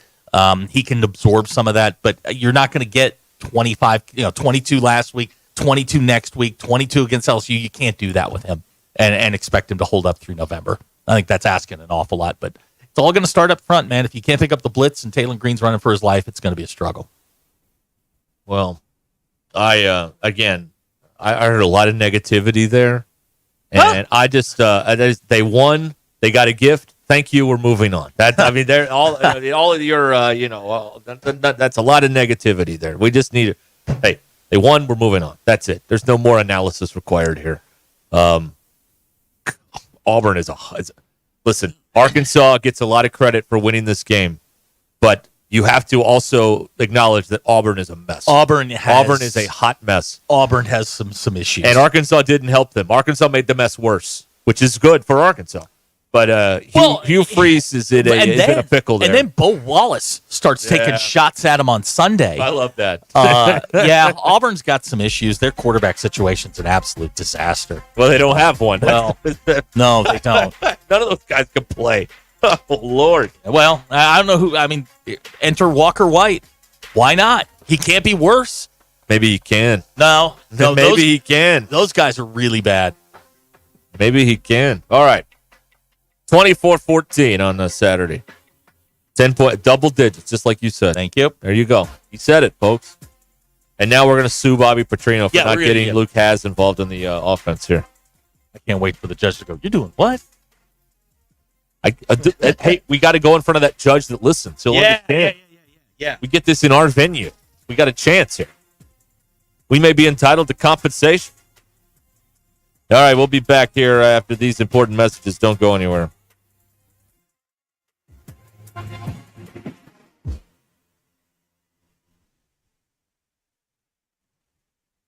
He can absorb some of that, but you're not going to get 25, 22 last week, 22 next week, 22 against LSU. You can't do that with him and expect him to hold up through November. I think that's asking an awful lot, but it's all going to start up front, man. If you can't pick up the blitz and Taylor Green's running for his life, it's going to be a struggle. Well, I heard a lot of negativity there, and they won. They got a gift. Thank you. We're moving on. They're all of your that's a lot of negativity there. We just need hey, they won. We're moving on. That's it. There's no more analysis required here. Auburn listen. Arkansas gets a lot of credit for winning this game, but you have to also acknowledge that Auburn is a mess. Auburn is a hot mess. Auburn has some issues, and Arkansas didn't help them. Arkansas made the mess worse, which is good for Arkansas. But Hugh Freeze is in a pickle there. And then Bo Wallace starts taking shots at him on Sunday. I love that. Auburn's got some issues. Their quarterback situation's an absolute disaster. Well, they don't have one. Well, no, they don't. None of those guys can play. Oh, Lord. Well, I don't know who. I mean, enter Walker White. Why not? He can't be worse. Maybe he can. No, maybe he can. Those guys are really bad. Maybe he can. All right. 24-14 on Saturday. 10-point, double digits, just like you said. Thank you. There you go. You said it, folks. And now we're going to sue Bobby Petrino for not getting Luke Haas involved in the offense here. I can't wait for the judge to go, you're doing what? Hey, we got to go in front of that judge that listens. He'll understand. Yeah. We get this in our venue. We got a chance here. We may be entitled to compensation. All right, we'll be back here after these important messages. Don't go anywhere.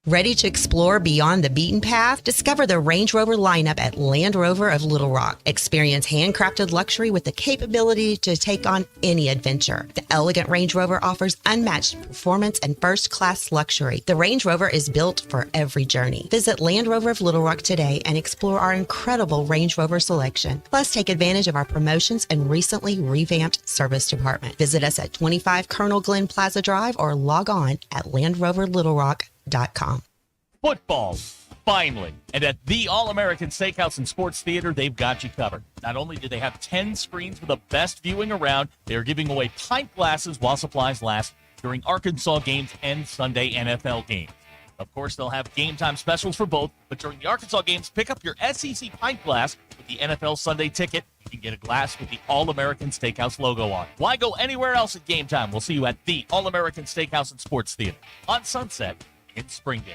Ready to explore beyond the beaten path? Discover the Range Rover lineup at Land Rover of Little Rock. Experience handcrafted luxury with the capability to take on any adventure. The elegant Range Rover offers unmatched performance and first-class luxury. The Range Rover is built for every journey. Visit Land Rover of Little Rock today and explore our incredible Range Rover selection. Plus, take advantage of our promotions and recently revamped service department. Visit us at 25 Colonel Glenn Plaza Drive or log on at LandRoverLittleRock.com. Football, finally. And at the All-American Steakhouse and Sports Theater, they've got you covered. Not only do they have 10 screens for the best viewing around, they are giving away pint glasses while supplies last during Arkansas games and Sunday NFL games. Of course, they'll have game time specials for both, but during the Arkansas games, pick up your SEC pint glass with the NFL Sunday ticket. You can get a glass with the All-American Steakhouse logo on. Why go anywhere else at game time? We'll see you at the All-American Steakhouse and Sports Theater on Sunset in Springdale.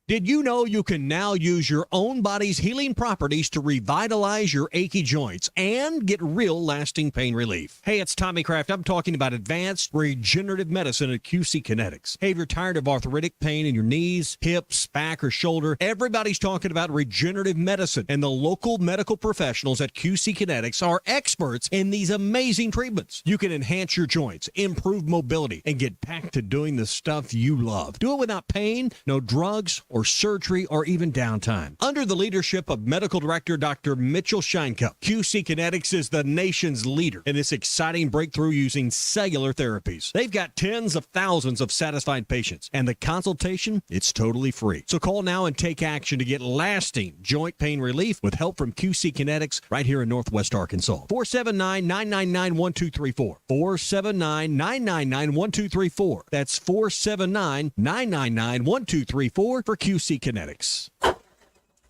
Did you know you can now use your own body's healing properties to revitalize your achy joints and get real lasting pain relief? Hey, it's Tommy Kraft. I'm talking about advanced regenerative medicine at QC Kinetics. Hey, if you're tired of arthritic pain in your knees, hips, back, or shoulder, everybody's talking about regenerative medicine, and the local medical professionals at QC Kinetics are experts in these amazing treatments. You can enhance your joints, improve mobility, and get back to doing the stuff you love. Do it without pain, no drugs, or surgery, or even downtime. Under the leadership of Medical Director Dr. Mitchell Scheinkup, QC Kinetics is the nation's leader in this exciting breakthrough using cellular therapies. They've got tens of thousands of satisfied patients, and the consultation, it's totally free. So call now and take action to get lasting joint pain relief with help from QC Kinetics right here in Northwest Arkansas. 479-999-1234. 479-999-1234. That's 479-999-1234 for QC Kinetics.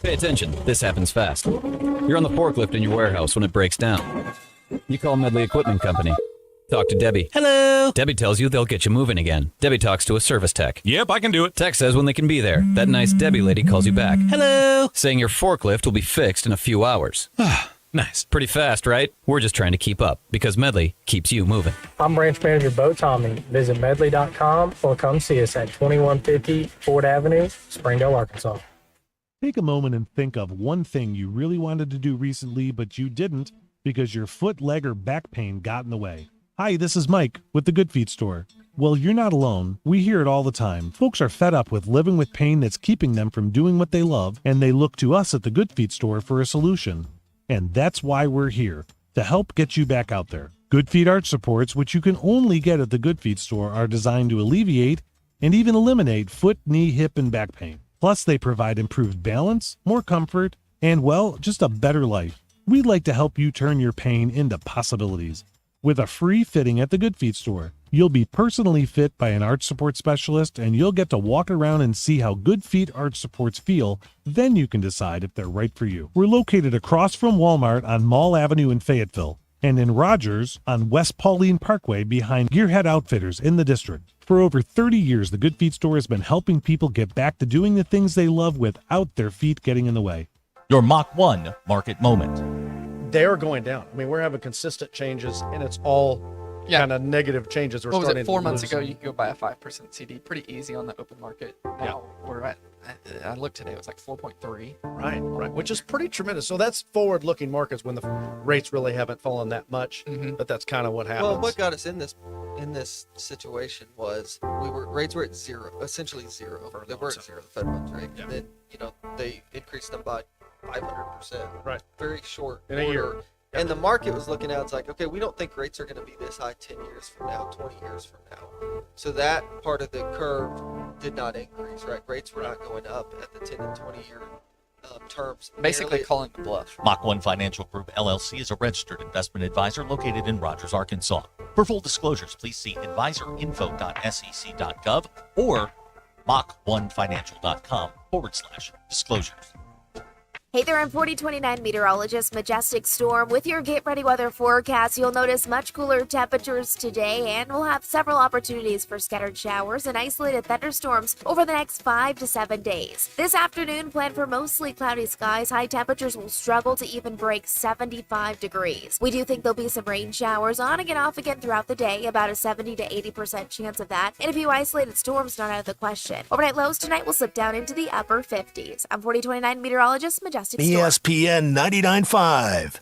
Pay attention. This happens fast. You're on the forklift in your warehouse when it breaks down. You call Medley Equipment Company. Talk to Debbie. Hello. Debbie tells you they'll get you moving again. Debbie talks to a service tech. Yep, I can do it. Tech says when they can be there. That nice Debbie lady calls you back. Hello. Saying your forklift will be fixed in a few hours. Nice. Pretty fast, right? We're just trying to keep up because Medley keeps you moving. I'm branch manager Bo Tommy. Visit medley.com or come see us at 2150 Ford Avenue, Springdale, Arkansas. Take a moment and think of one thing you really wanted to do recently, but you didn't because your foot, leg, or back pain got in the way. Hi, this is Mike with the Good Feet Store. Well, you're not alone. We hear it all the time. Folks are fed up with living with pain that's keeping them from doing what they love, and they look to us at the Good Feet Store for a solution. And that's why we're here, to help get you back out there. Good Feet arch supports, which you can only get at the Good Feet Store, are designed to alleviate and even eliminate foot, knee, hip, and back pain. Plus, they provide improved balance, more comfort, and, well, just a better life. We'd like to help you turn your pain into possibilities. With a free fitting at the Good Feet store, you'll be personally fit by an arch support specialist, and you'll get to walk around and see how Good Feet arch supports feel. Then you can decide if they're right for you. We're located across from Walmart on Mall Avenue in Fayetteville, and in Rogers on West Pauline Parkway behind Gearhead Outfitters in the district. For over 30 years, the Good Feet store has been helping people get back to doing the things they love without their feet getting in the way. Your Mach 1 market moment. They're going down. I mean, we're having consistent changes, and it's all kind of negative changes. We're What was starting it? 4 to months lose. ago, you could go buy a 5% CD pretty easy on the open market. Now we're at, I looked today, it was like 4.3. Right, which is pretty tremendous. So that's forward-looking markets when the rates really haven't fallen that much, but that's kind of what happens. Well, what got us in this situation was rates were at zero, essentially zero. They were at zero, the Fed funds rate, and then they increased them by 500%. Right, very short in a year. And the market was looking out, it's like, okay, we don't think rates are going to be this high 10 years from now, 20 years from now. So that part of the curve did not increase, right? Rates were not going up at the 10 and 20-year terms. Basically calling the bluff. Mach 1 Financial Group LLC is a registered investment advisor located in Rogers, Arkansas. For full disclosures, please see advisorinfo.sec.gov or mach1financial.com/disclosures. Hey there, I'm 4029 meteorologist Majestic Storm. With your Get Ready weather forecast, you'll notice much cooler temperatures today, and we'll have several opportunities for scattered showers and isolated thunderstorms over the next 5 to 7 days. This afternoon, plan for mostly cloudy skies. High temperatures will struggle to even break 75 degrees. We do think there'll be some rain showers on again, off again throughout the day, about a 70 to 80% chance of that, and a few isolated storms not out of the question. Overnight lows tonight will slip down into the upper 50s. I'm 4029 meteorologist Majestic Storm. ESPN 99.5.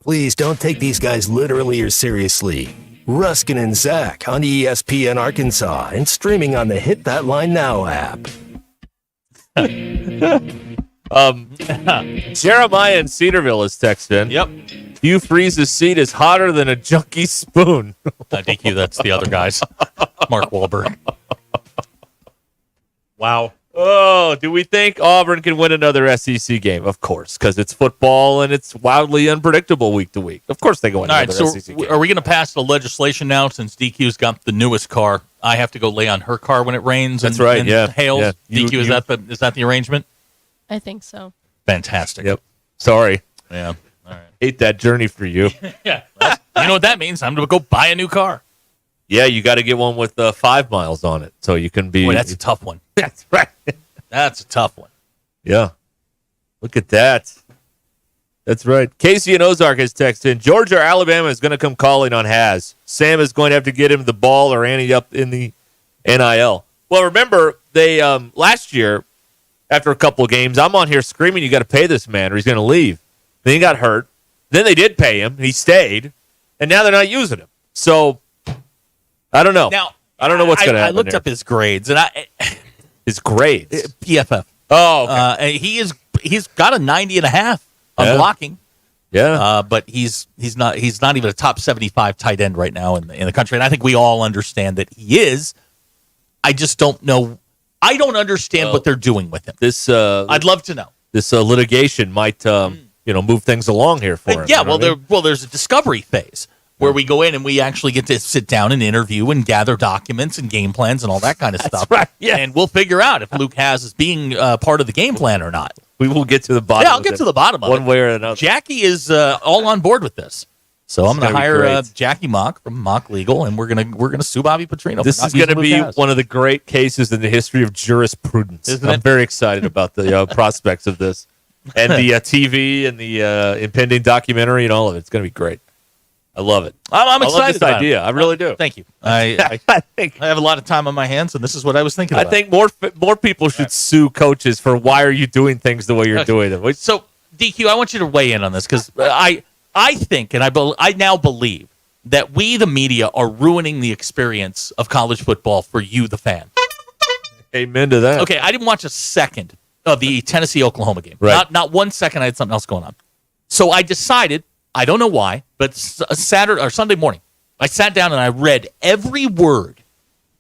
Please don't take these guys literally or seriously. Ruscin and Zach on ESPN Arkansas and streaming on the Hit That Line Now app. Jeremiah in Cedarville is texting. Yep. Hugh Freeze's seat is hotter than a junkie spoon. DQ, that's the other guys. Mark Wahlberg. Wow. Oh, do we think Auburn can win another SEC game? Of course, because it's football and it's wildly unpredictable week to week. Of course they go win All right, another so SEC game. are we going to pass the legislation now since DQ's got the newest car? I have to go lay on her car when it rains That's and, right, and yeah. hails. Yeah. DQ, is that the arrangement? I think so. Fantastic. Yep. Sorry. Yeah. All right. Hate that journey for you. Yeah. Well, you know what that means? I'm going to go buy a new car. Yeah, you got to get one with 5 miles on it so you can be. Boy, that's a tough one. That's right. That's a tough one. Yeah. Look at that. That's right. Casey in Ozark has texted in. Georgia or Alabama is going to come calling on Haz. Sam is going to have to get him the ball or ante up in the NIL. Well, remember, they last year, after a couple of games, I'm on here screaming, you got to pay this man or he's going to leave. Then he got hurt. Then they did pay him. He stayed. And now they're not using him. So, I don't know. Now, I don't know what's going to happen. I looked up his grades, and his grades? PFF. Oh, okay. He's got a 90.5 on blocking. Yeah. But he's not even a top 75 tight end right now in the country. And I think we all understand that he is. I just don't know. I don't understand what they're doing with him. This I'd love to know. This litigation might move things along here for him. Yeah, there's a discovery phase where we go in and we actually get to sit down and interview and gather documents and game plans and all that kind of stuff. Right. Yeah. And we'll figure out if Luke Haz is being part of the game plan or not. We will get to the bottom. Yeah, I'll get to the bottom of it. One way or another. Jackie is all on board with this. So I'm going to hire great. Jackie Mock from Mock Legal, and we're gonna sue Bobby Petrino. This is going to be one of the great cases in the history of jurisprudence. I'm very excited about the prospects of this, and the TV and the impending documentary and all of it. It's going to be great. I love it. I'm excited I love this about idea. I really do. Thank you. I think I have a lot of time on my hands, and this is what I was thinking about. I think more people should sue coaches for why are you doing things the way you're doing them. So, DQ, I want you to weigh in on this because I think, and I now believe that we, the media, are ruining the experience of college football for you, the fan. Amen to that. Okay, I didn't watch a second of the Tennessee-Oklahoma game. Right. Not 1 second I had something else going on. So I decided, I don't know why, but Saturday or Sunday morning, I sat down and I read every word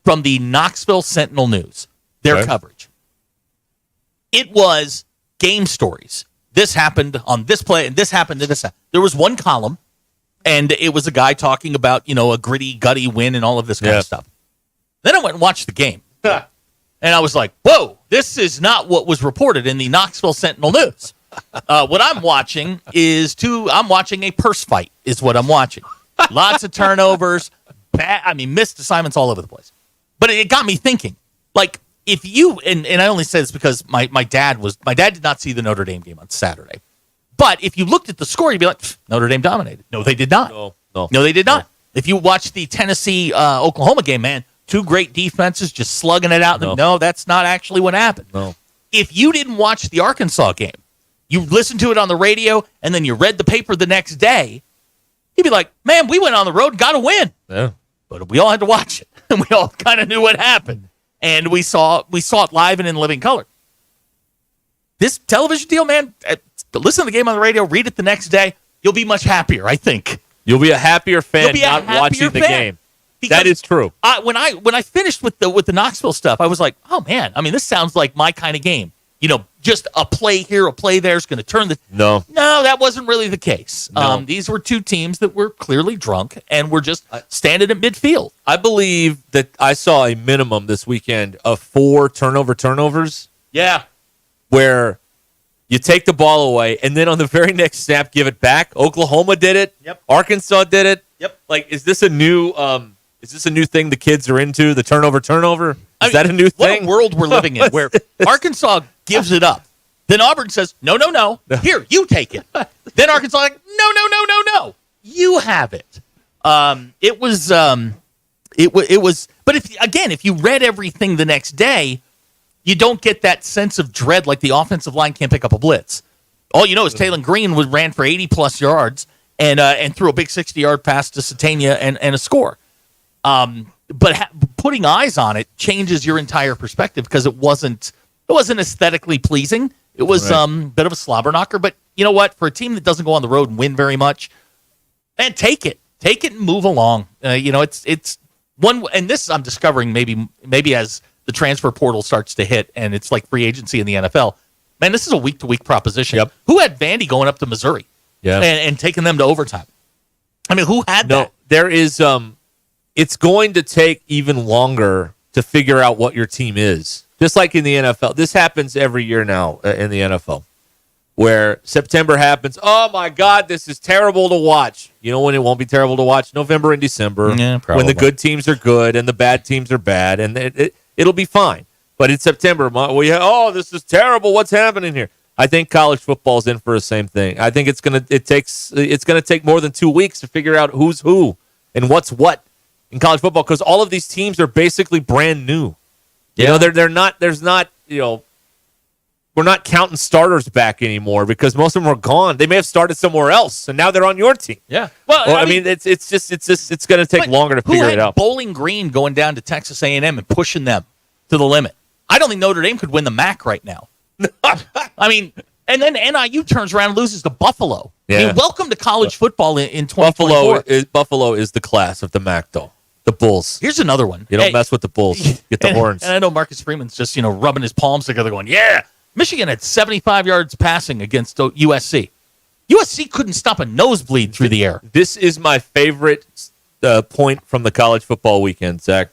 from the Knoxville Sentinel News, their coverage. It was game stories. This happened on this play, and this happened, and this happened. There was one column, and it was a guy talking about, a gritty, gutty win and all of this kind of stuff. Then I went and watched the game. And I was like, whoa, this is not what was reported in the Knoxville Sentinel News. What I'm watching I'm watching a purse fight is what I'm watching. Lots of turnovers, missed assignments all over the place. But it got me thinking, like, if you, and I only say this because my dad did not see the Notre Dame game on Saturday. But if you looked at the score, you'd be like, Notre Dame dominated. No, they did not. No, they did not. If you watched the Tennessee Oklahoma game, man, two great defenses just slugging it out. No, that's not actually what happened. No. If you didn't watch the Arkansas game, you listened to it on the radio, and then you read the paper the next day, you'd be like, man, we went on the road and got a win. Yeah. But we all had to watch it, and we all kind of knew what happened. And we saw it live and in living color. This television deal, man, listen to the game on the radio, read it the next day, you'll be much happier, I think. You'll be a happier fan not watching the game. Because that is true. When I finished with the Knoxville stuff, I was like, oh, man, this sounds like my kind of game. Just a play here, a play there is going to turn the... No, that wasn't really the case. No. These were two teams that were clearly drunk and were just standing at midfield. I believe that I saw a minimum this weekend of 4 turnovers. Yeah. Where you take the ball away, and then on the very next snap, give it back. Oklahoma did it. Yep. Arkansas did it. Yep. Like, is this a new thing the kids are into? The turnover? Is that a new thing? What a world we're living in, where Arkansas gives it up. Then Auburn says, no. Here, you take it. Then Arkansas like, no. You have it. It was. But if you read everything the next day, you don't get that sense of dread like the offensive line can't pick up a blitz. All you know is Taylon Green ran for 80-plus yards and threw a big 60-yard pass to Satania and a score. But putting eyes on it changes your entire perspective because it wasn't aesthetically pleasing. It was a bit of a slobber knocker. But you know what? For a team that doesn't go on the road and win very much, man, take it and move along. It's one, and this I'm discovering maybe as the transfer portal starts to hit and it's like free agency in the NFL. Man, this is a week-to-week proposition. Yep. Who had Vandy going up to Missouri and taking them to overtime? Who had that? No, there is. It's going to take even longer to figure out what your team is. Just like in the NFL. This happens every year now in the NFL. Where September happens, oh my God, this is terrible to watch. You know when it won't be terrible to watch? November and December. Yeah, probably. When the good teams are good and the bad teams are bad. And it'll be fine. But in September, this is terrible. What's happening here? I think college football is in for the same thing. I think it's gonna take more than 2 weeks to figure out who's who and what's what in college football because all of these teams are basically brand new. They're not. There's not. We're not counting starters back anymore because most of them are gone. They may have started somewhere else and now they're on your team. Yeah. Well, it's going to take longer to figure it out. Bowling Green going down to Texas A&M and pushing them to the limit. I don't think Notre Dame could win the MAC right now. And then NIU turns around and loses to Buffalo. Yeah. Welcome to college football in 2024. Buffalo is the class of the MAC, though. The Bulls. Here's another one. You don't mess with the Bulls. Get the horns. And I know Marcus Freeman's just, rubbing his palms together going, yeah. Michigan had 75 yards passing against USC. USC couldn't stop a nosebleed through the air. This is my favorite point from the college football weekend, Zach.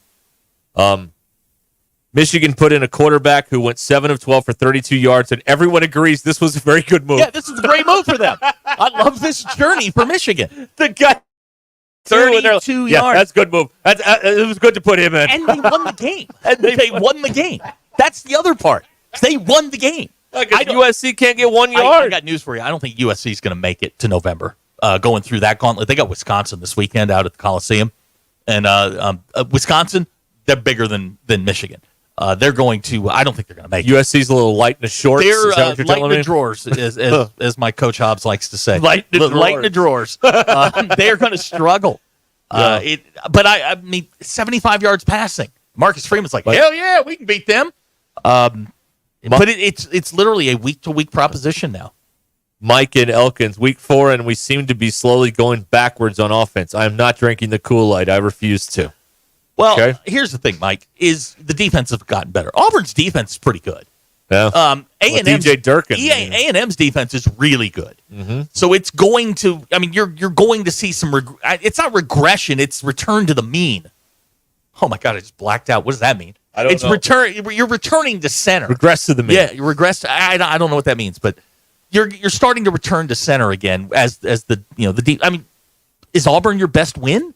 Michigan put in a quarterback who went 7 of 12 for 32 yards, and everyone agrees this was a very good move. Yeah, this is a great move for them. I love this journey for Michigan. The guy 32 yards. Yeah, that's a good move. It was good to put him in. And they won the game. They won the game. That's the other part. They won the game. USC can't get 1 yard. I got news for you. I don't think USC is going to make it to November going through that gauntlet. They got Wisconsin this weekend out at the Coliseum. And Wisconsin, they're bigger than Michigan. They're going to. I don't think they're going to make it. USC's a little light in the shorts. They're light in the drawers, as my coach Hobbs likes to say. Light in the drawers. They're going to struggle. Yeah. But 75 yards passing. Marcus Freeman's like, hell yeah, we can beat them. But it's literally a week-to-week proposition now. Mike and Elkins, week 4, and we seem to be slowly going backwards on offense. I am not drinking the Kool-Aid. I refuse to. Well, Okay. Here's the thing, Mike, is the defense have gotten better. Auburn's defense is pretty good. Yeah. A&M's, DJ Durkin. A&M's defense is really good. Mm-hmm. So it's going to, you're going to see some, it's not regression, it's return to the mean. Oh my God, I just blacked out. What does that mean? I don't know. You're returning to center. Regress to the mean. Yeah, you regress. I don't know what that means, but you're starting to return to center again as the deep. Is Auburn your best win?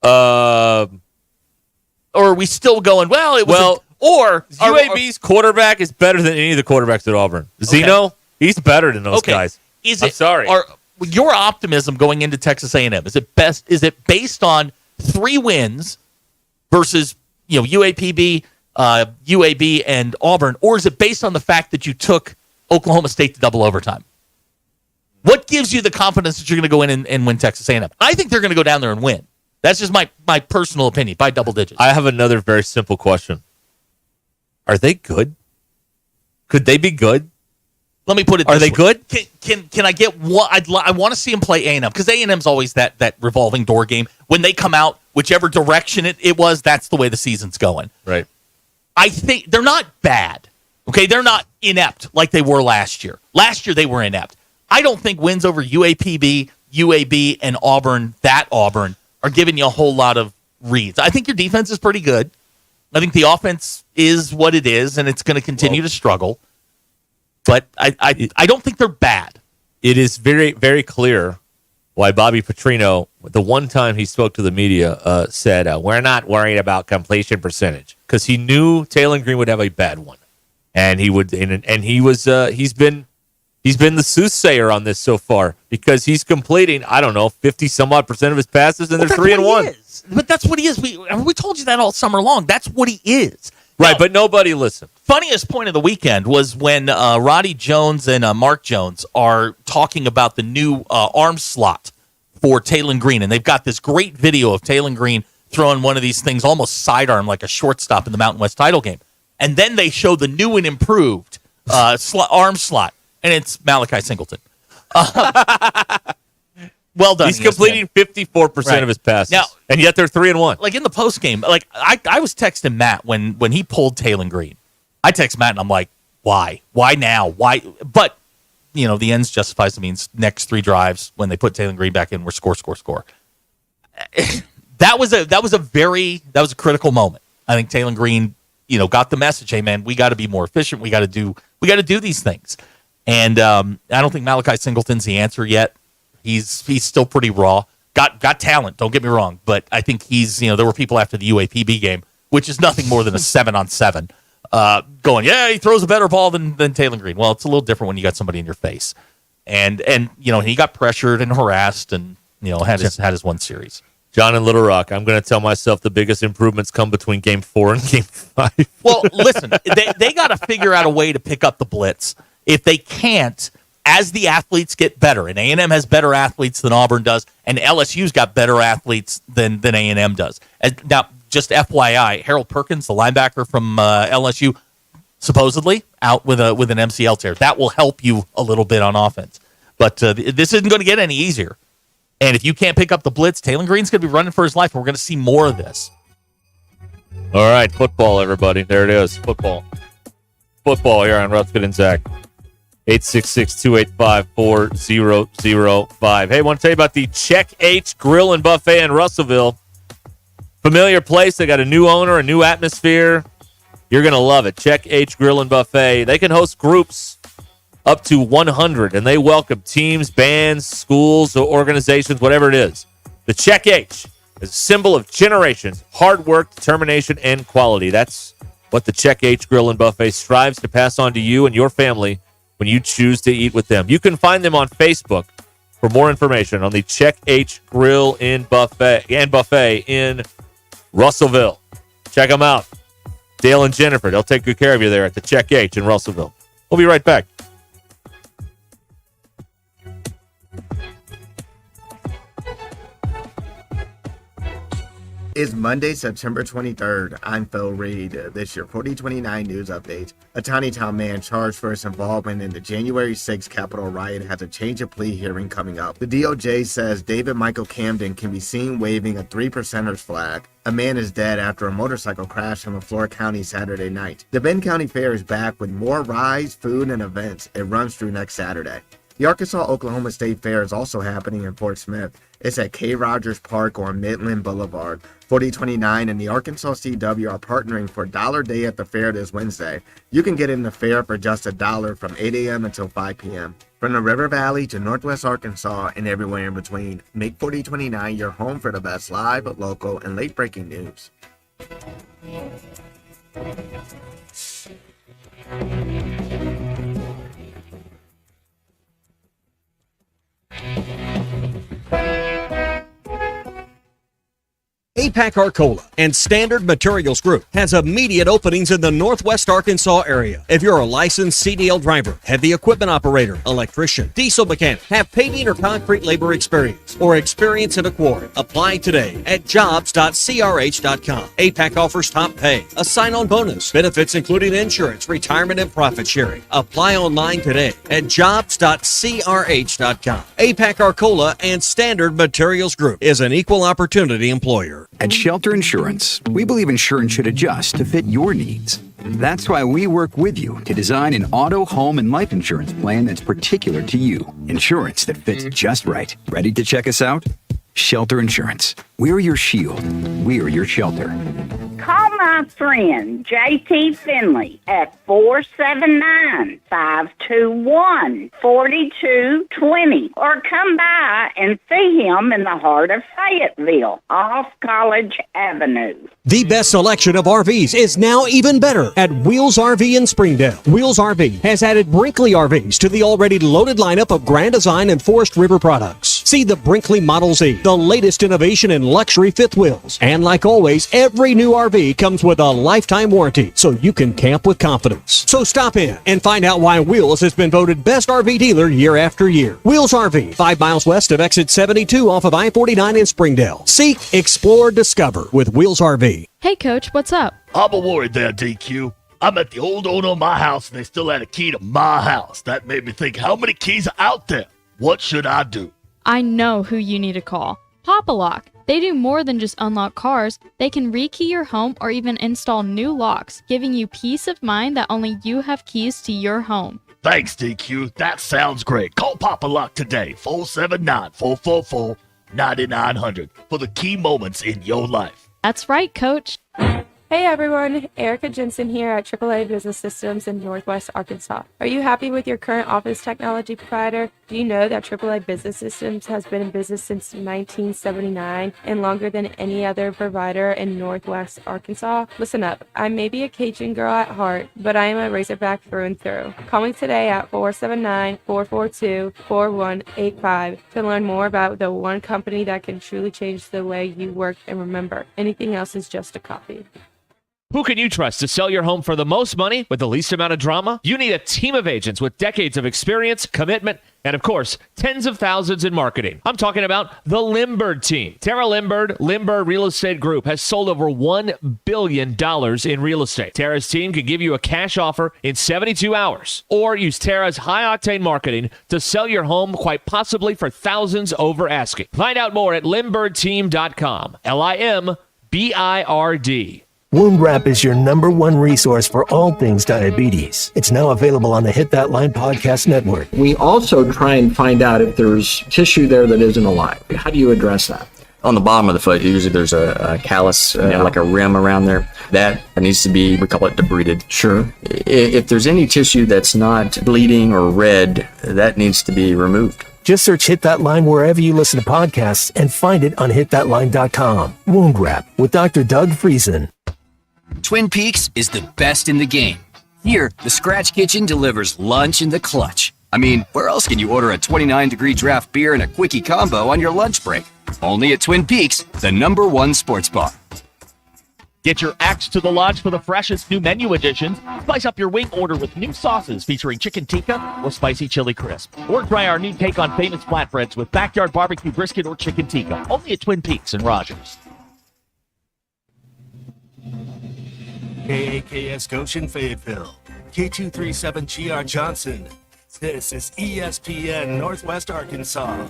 Or are we still going? Well, it was. UAB's quarterback is better than any of the quarterbacks at Auburn. Zeno, he's better than those guys. I'm sorry. Your optimism going into Texas A&M, is it based on 3 wins versus UAPB, UAB, and Auburn, or is it based on the fact that you took Oklahoma State to double overtime? What gives you the confidence that you're going to go in and win Texas A&M? I think they're going to go down there and win. That's just my personal opinion, by double digits. I have another very simple question. Are they good? Could they be good? Let me put it. Are this they way. good? Can I get one? I want to see them play A&M because A&M's always that revolving door game. When they come out, whichever direction it was, that's the way the season's going. Right. I think they're not bad. Okay, they're not inept like they were last year. Last year they were inept. I don't think wins over UAPB, UAB, and Auburn are giving you a whole lot of reads. I think your defense is pretty good. I think the offense is what it is, and it's going to continue to struggle. But I don't think they're bad. It is very, very clear why Bobby Petrino, the one time he spoke to the media, said, we're not worried about completion percentage, because he knew Taylor Green would have a bad one. And he would, and he was, he's been the soothsayer on this so far, because he's completing, 50 some odd % of his passes, and they're 3-1. But that's what he is. We told you that all summer long. That's what he is. Right, but nobody listened. Funniest point of the weekend was when Roddy Jones and Mark Jones are talking about the new arm slot for Taylor Green, and they've got this great video of Taylor Green throwing one of these things almost sidearm like a shortstop in the Mountain West title game. And then they show the new and improved arm slot, and it's Malachi Singleton. Well done. He's completing 54% of his passes, now, and yet they're 3-1. Like in the post game, like I was texting Matt when he pulled Taylor Green. I text Matt and I'm like, why? Why now? Why? But the ends justifies the means. Next 3 drives when they put Taylor Green back in, we're score. That was a critical moment. I think Taylor Green, got the message. Hey man, we got to be more efficient. We got to do these things. And I don't think Malachi Singleton's the answer yet. He's still pretty raw. Got talent, don't get me wrong, but I think he's, there were people after the UAPB game, which is nothing more than a 7-on-7, going, yeah, he throws a better ball than Taylor Green. Well, it's a little different when you got somebody in your face. And he got pressured and harassed and, had his one series. John in Little Rock, I'm going to tell myself the biggest improvements come between game 4 and game 5. Well, listen, they got to figure out a way to pick up the blitz. If they can't, as the athletes get better, and A&M has better athletes than Auburn does, and LSU's got better athletes than A&M does. Now, just FYI, Harold Perkins, the linebacker from LSU, supposedly out with an MCL tear. That will help you a little bit on offense. But this isn't going to get any easier. And if you can't pick up the blitz, Taylor Green's going to be running for his life, and we're going to see more of this. All right, football, everybody. There it is, football. Football here on Ruscin and Zach. 866-285-4005. Hey, I want to tell you about the Check H Grill and Buffet in Russellville. Familiar place. They got a new owner, a new atmosphere. You're going to love it. Check H Grill and Buffet. They can host groups up to 100, and they welcome teams, bands, schools, or organizations, whatever it is. The Check H is a symbol of generations, hard work, determination, and quality. That's what the Check H Grill and Buffet strives to pass on to you and your family when you choose to eat with them. You can find them on Facebook for more information on the Check H Grill and Buffet in Russellville. Check them out. Dale and Jennifer, they'll take good care of you there at the Check H in Russellville. We'll be right back. It's Monday, September 23rd. I'm Phil Reed. This your 4029 news update. A Tiny Town man charged for his involvement in the January 6th Capitol riot has a change of plea hearing coming up. The DOJ says David Michael Camden can be seen waving a 3%ers flag. A man is dead after a motorcycle crash in LaFleur County Saturday night. The Bend County Fair is back with more rides, food, and events. It runs through next Saturday. The Arkansas-Oklahoma State Fair is also happening in Fort Smith. It's at K. Rogers Park on Midland Boulevard. 4029 and the Arkansas CW are partnering for Dollar Day at the fair this Wednesday. You can get in the fair for just $1 from 8 a.m. until 5 p.m. From the River Valley to Northwest Arkansas and everywhere in between, make 4029 your home for the best live, local, and late-breaking news. APAC Arcola and Standard Materials Group has immediate openings in the Northwest Arkansas area. If you're a licensed CDL driver, heavy equipment operator, electrician, diesel mechanic, have paving or concrete labor experience, or experience in a quarry, apply today at jobs.crh.com. APAC offers top pay, a sign-on bonus, benefits including insurance, retirement, and profit sharing. Apply online today at jobs.crh.com. APAC Arcola and Standard Materials Group is an equal opportunity employer. At Shelter Insurance, we believe insurance should adjust to fit your needs. That's why we work with you to design an auto, home, and life insurance plan that's particular to you. Insurance that fits just right. Ready to check us out? Shelter Insurance. We're your shield. We're your shelter. Call my friend J.T. Finley at 479-521-4220 or come by and see him in the heart of Fayetteville off College Avenue. The best selection of RVs is now even better at Wheels RV in Springdale. Wheels RV has added Brinkley RVs to the already loaded lineup of Grand Design and Forest River products. See the Brinkley Model Z, the latest innovation in luxury fifth wheels. And like always, every new RV comes with a lifetime warranty, so you can camp with confidence. So stop in and find out why Wheels has been voted best RV dealer year after year. Wheels RV, 5 miles west of exit 72 off of I-49 in Springdale. Seek, explore, discover with Wheels RV. Hey, Coach, what's up? I'm worried there, DQ. I met the old owner of my house, and they still had a key to my house. That made me think, how many keys are out there? What should I do? I know who you need to call. Pop-A-Lock. They do more than just unlock cars. They can rekey your home or even install new locks, giving you peace of mind that only you have keys to your home. Thanks, DQ. That sounds great. Call Pop-A-Lock today, 479-444-9900 for the key moments in your life. That's right, Coach. Hey everyone, Erica Jensen here at AAA Business Systems in Northwest Arkansas. Are you happy with your current office technology provider? Do you know that AAA Business Systems has been in business since 1979 and longer than any other provider in Northwest Arkansas? Listen up, I may be a Cajun girl at heart, but I am a Razorback through and through. Call me today at 479-442-4185 to learn more about the one company that can truly change the way you work, and remember, anything else is just a copy. Who can you trust to sell your home for the most money with the least amount of drama? You need a team of agents with decades of experience, commitment, and of course, tens of thousands in marketing. I'm talking about the Limbird team. Tara Limbird Real Estate Group has sold over $1 billion in real estate. Tara's team can give you a cash offer in 72 hours or use Tara's high-octane marketing to sell your home quite possibly for thousands over asking. Find out more at limbirdteam.com. LIMBIRD. Wound Wrap is your #1 resource for all things diabetes. It's now available on the Hit That Line podcast network. We also try and find out if there's tissue there that isn't alive. How do you address that? On the bottom of the foot, usually there's a callus, like a rim around there. That needs to be, we call it debrided. Sure. If there's any tissue that's not bleeding or red, that needs to be removed. Just search Hit That Line wherever you listen to podcasts and find it on hitthatline.com. Wound Wrap with Dr. Doug Friesen. Twin Peaks is the best in the game. Here, the Scratch Kitchen delivers lunch in the clutch. I mean, where else can you order a 29-degree draft beer and a quickie combo on your lunch break? Only at Twin Peaks, the #1 sports bar. Get your axe to the lodge for the freshest new menu additions. Spice up your wing order with new sauces featuring chicken tikka or spicy chili crisp. Or try our new take on famous flatbreads with backyard barbecue brisket or chicken tikka. Only at Twin Peaks and Rogers. KAKS Goshen Fayetteville, K237GR Johnson. This is ESPN Northwest Arkansas.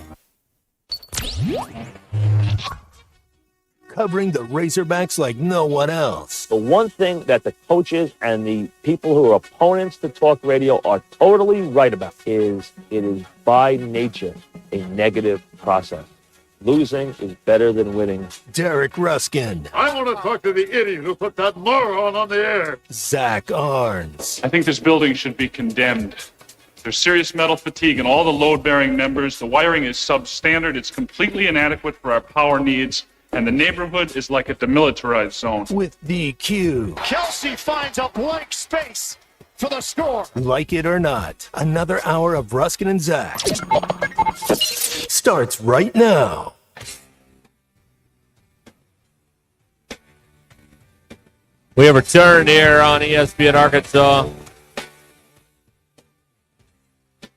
Covering the Razorbacks like no one else. The one thing that the coaches and the people who are opponents to talk radio are totally right about is it is by nature a negative process. Losing is better than winning. Derek Ruscin. I want to talk to the idiot who put that moron on the air. Zach Arns. I think this building should be condemned. There's serious metal fatigue in all the load-bearing members. The wiring is substandard. It's completely inadequate for our power needs. And the neighborhood is like a demilitarized zone. With DQ. Kelsey finds a blank space for the score. Like it or not, another hour of Ruskin and Zach starts right now. We have returned here on ESPN Arkansas.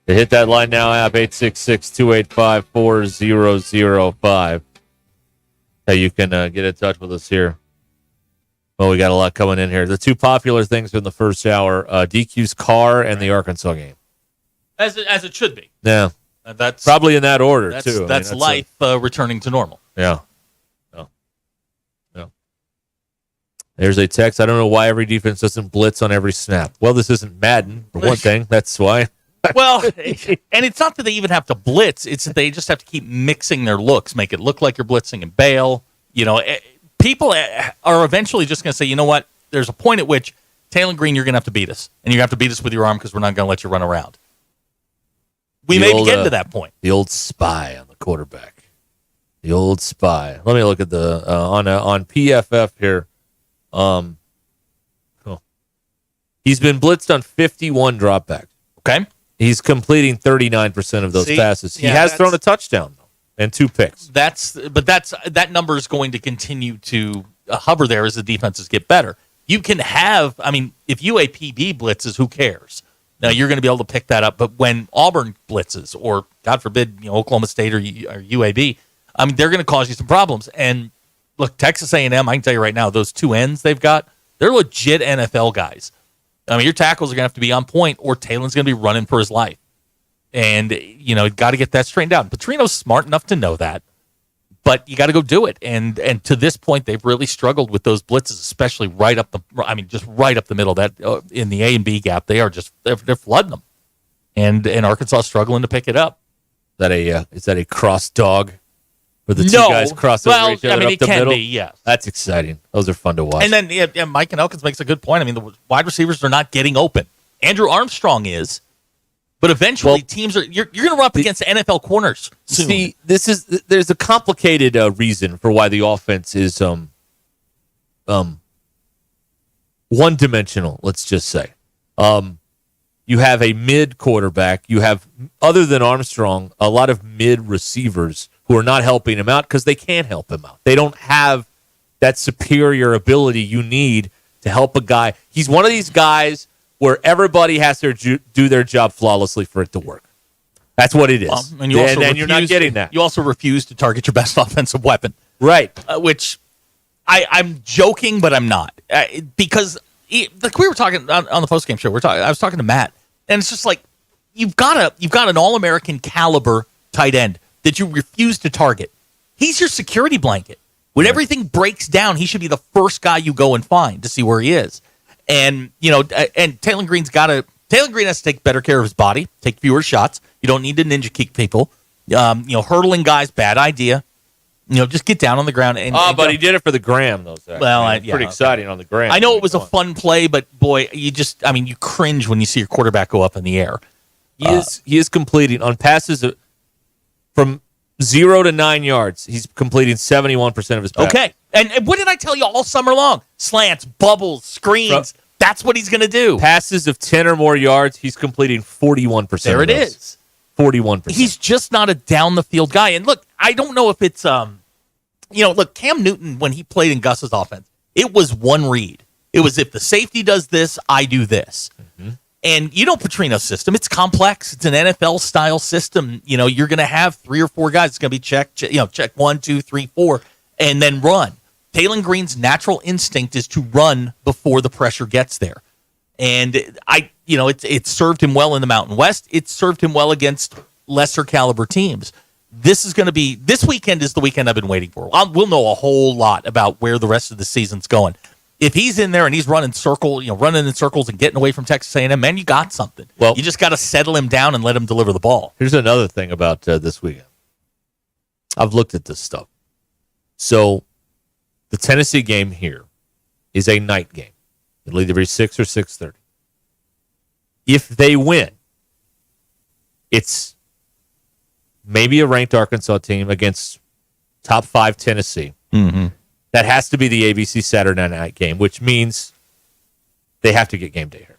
To hit that line now, app 866-285-4005. How you can get in touch with us here. Well, we got a lot coming in here. The two popular things in the first hour, DQ's car and the Arkansas game. As it should be. Yeah. That's probably in that order, too. That's life returning to normal. Yeah. There's a text. I don't know why every defense doesn't blitz on every snap. Well, this isn't Madden, for one thing. That's why. Well, and it's not that they even have to blitz. It's that they just have to keep mixing their looks, make it look like you're blitzing and bail. You know, people are eventually just going to say, you know what? There's a point at which, Taylor Green, you're going to have to beat us. And you have to beat us with your arm because we're not going to let you run around. We may be getting to that point. The old spy on the quarterback. The old spy. Let me look at the on PFF here. He's been blitzed on 51 dropbacks. Okay. He's completing 39% of those passes. He has thrown a touchdown, though, and 2 picks. That number is going to continue to hover there as the defenses get better. You can have, if UAPB blitzes, who cares? Now, you're going to be able to pick that up. But when Auburn blitzes, or God forbid, Oklahoma State or UAB, they're going to cause you some problems. And look, Texas A&M, I can tell you right now, those 2 ends they've got, they're legit NFL guys. Your tackles are going to have to be on point, or Taylor's going to be running for his life. And, got to get that straightened out. Petrino's smart enough to know that, but you got to go do it. And to this point, they've really struggled with those blitzes, especially right up just right up the middle. That in the A and B gap, they're flooding them, and Arkansas is struggling to pick it up. Is that a cross dog? Where the two guys cross over each other up the middle? Be, yes. That's exciting. Those are fun to watch. And then Mike and Elkins makes a good point. The wide receivers are not getting open. Andrew Armstrong is, but eventually teams are. You're going to run up against NFL corners soon. See, there's a complicated reason for why the offense is one-dimensional. Let's just say, you have a mid quarterback. You have, other than Armstrong, a lot of mid receivers who are not helping him out because they can't help him out. They don't have that superior ability you need to help a guy. He's one of these guys where everybody has to do their job flawlessly for it to work. That's what it is. And you're not getting that. You also refuse to target your best offensive weapon. Right. Which I'm joking, but I'm not. Because like we were talking on the postgame show, I was talking to Matt, and it's just like you've got an All-American caliber tight end that you refuse to target. He's your security blanket. When everything breaks down, he should be the first guy you go and find to see where he is. And and Taylor Green has to take better care of his body, take fewer shots. You don't need to ninja kick people. Hurdling guys, bad idea. Just get down on the ground. But he did it for the gram, though, Zach. Well, pretty exciting on the gram. I know it was a fun play, but boy, you cringe when you see your quarterback go up in the air. He is completing on passes from 0 to 9 yards. He's completing 71% of his passes. Okay. And what did I tell you all summer long? Slants, bubbles, screens. That's what he's going to do. Passes of 10 or more yards, he's completing 41%. There it is. 41%. He's just not a down-the-field guy. And look, I don't know if it's, Cam Newton, when he played in Gus's offense, it was one read. It was, if the safety does this, I do this. Mm-hmm. And Petrino's system, it's complex. It's an NFL-style system. You're going to have 3 or 4 guys. It's going to be check 1, 2, 3, 4, and then run. Kalen Green's natural instinct is to run before the pressure gets there. And it served him well in the Mountain West. It served him well against lesser caliber teams. This weekend is the weekend I've been waiting for. We'll know a whole lot about where the rest of the season's going. If he's in there and he's running in circles and getting away from Texas A&M, man, you got something. Well, you just got to settle him down and let him deliver the ball. Here's another thing about this weekend. I've looked at this stuff. So the Tennessee game here is a night game. It'll either be 6 or 6:30. If they win, it's maybe a ranked Arkansas team against top 5 Tennessee. Mm-hmm. That has to be the ABC Saturday night game, which means they have to get game day here.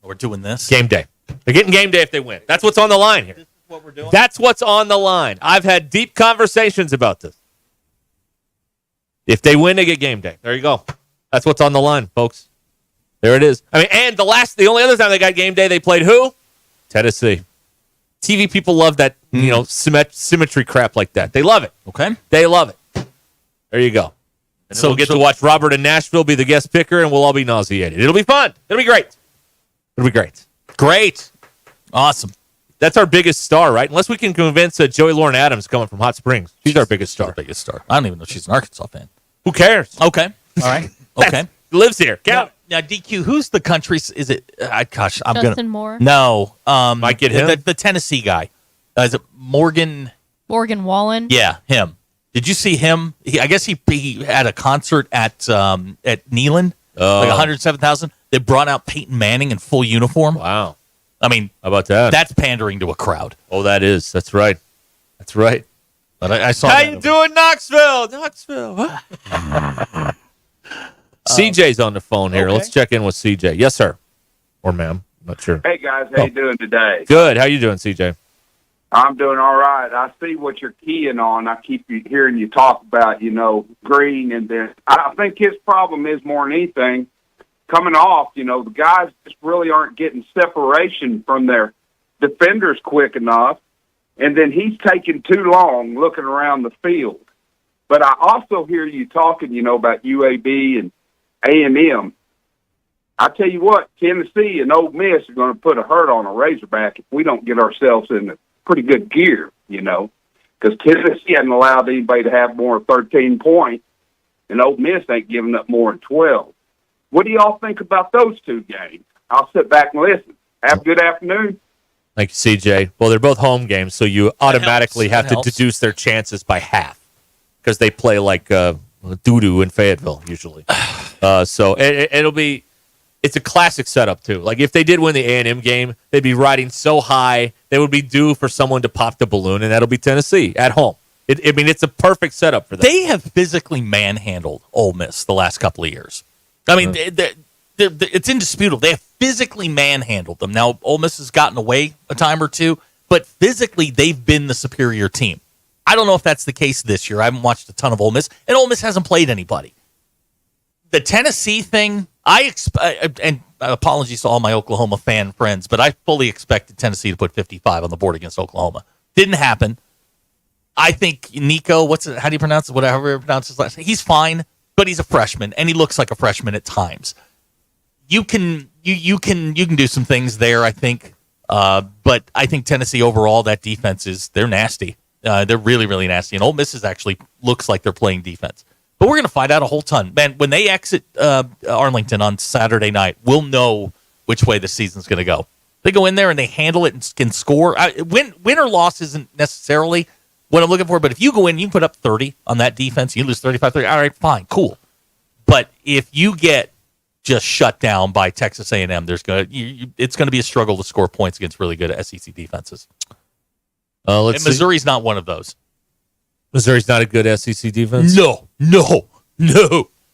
We're doing this? Game day. They're getting game day if they win. That's what's on the line here. This is what we're doing? That's what's on the line. I've had deep conversations about this. If they win, they get game day. There you go. That's what's on the line, folks. There it is. I mean, and the only other time they got game day, they played who? Tennessee. TV people love that, symmetry crap like that. They love it. Okay. They love it. There you go. And so we'll get to watch Robert in Nashville be the guest picker, and we'll all be nauseated. It'll be fun. It'll be great. It'll be great. Great. Awesome. That's our biggest star, right? Unless we can convince Joey Lauren Adams coming from Hot Springs. She's our biggest star. Biggest star. I don't even know if she's an Arkansas fan. Who cares? Okay. All right. Okay. Lives here. Count. Now, DQ, who's the country's? Is it? Justin Moore? No. Might get him. The Tennessee guy. Is it Morgan? Morgan Wallen. Yeah, him. Did you see him? I guess he had a concert at Neyland, like 107,000. They brought out Peyton Manning in full uniform. Wow. I mean, how about that? That's pandering to a crowd. Oh, that is. That's right. That's right. But I saw. How you doing, Knoxville? Knoxville. CJ's on the phone here. Okay. Let's check in with CJ. Yes, sir. Or ma'am. Not sure. Hey, guys. How you doing today? Good. How you doing, CJ? I'm doing all right. I see what you're keying on. I keep hearing you talk about, Green, and then I think his problem is more than anything coming off. The guys just really aren't getting separation from their defenders quick enough, and then he's taking too long looking around the field. But I also hear you talking, about UAB and A&M. I tell you what, Tennessee and Ole Miss are going to put a hurt on a Razorback if we don't get ourselves in the pretty good gear, because Tennessee hasn't allowed anybody to have more than 13 points, and Ole Miss ain't giving up more than 12. What do y'all think about those two games? I'll sit back and listen. Have a good afternoon. Thank you, CJ. Well, they're both home games, so you automatically have to deduce their chances by half because they play like doo-doo in Fayetteville usually. So it'll be – it's a classic setup, too. Like, if they did win the A&M game, they'd be riding so high, they would be due for someone to pop the balloon, and that'll be Tennessee at home. It's a perfect setup for them. They have physically manhandled Ole Miss the last couple of years. I mean, it's indisputable. They have physically manhandled them. Now, Ole Miss has gotten away a time or two, but physically, they've been the superior team. I don't know if that's the case this year. I haven't watched a ton of Ole Miss, and Ole Miss hasn't played anybody. The Tennessee thing, and apologies to all my Oklahoma fan friends, but I fully expected Tennessee to put 55 on the board against Oklahoma. Didn't happen. I think Nico, how do you pronounce it? Whatever you pronounce his last name, he's fine, but he's a freshman, and he looks like a freshman at times. You can do some things there, I think, but I think Tennessee overall, that defense they're nasty. They're really, really nasty, and Ole Miss actually looks like they're playing defense. But we're going to find out a whole ton. Man, when they exit Arlington on Saturday night, we'll know which way the season's going to go. They go in there and they handle it and can score. Win or loss isn't necessarily what I'm looking for, but if you go in, you can put up 30 on that defense, you lose 35-30, all right, fine, cool. But if you get just shut down by Texas A&M, it's going to be a struggle to score points against really good SEC defenses. And Missouri's not one of those. Missouri's not a good SEC defense? No,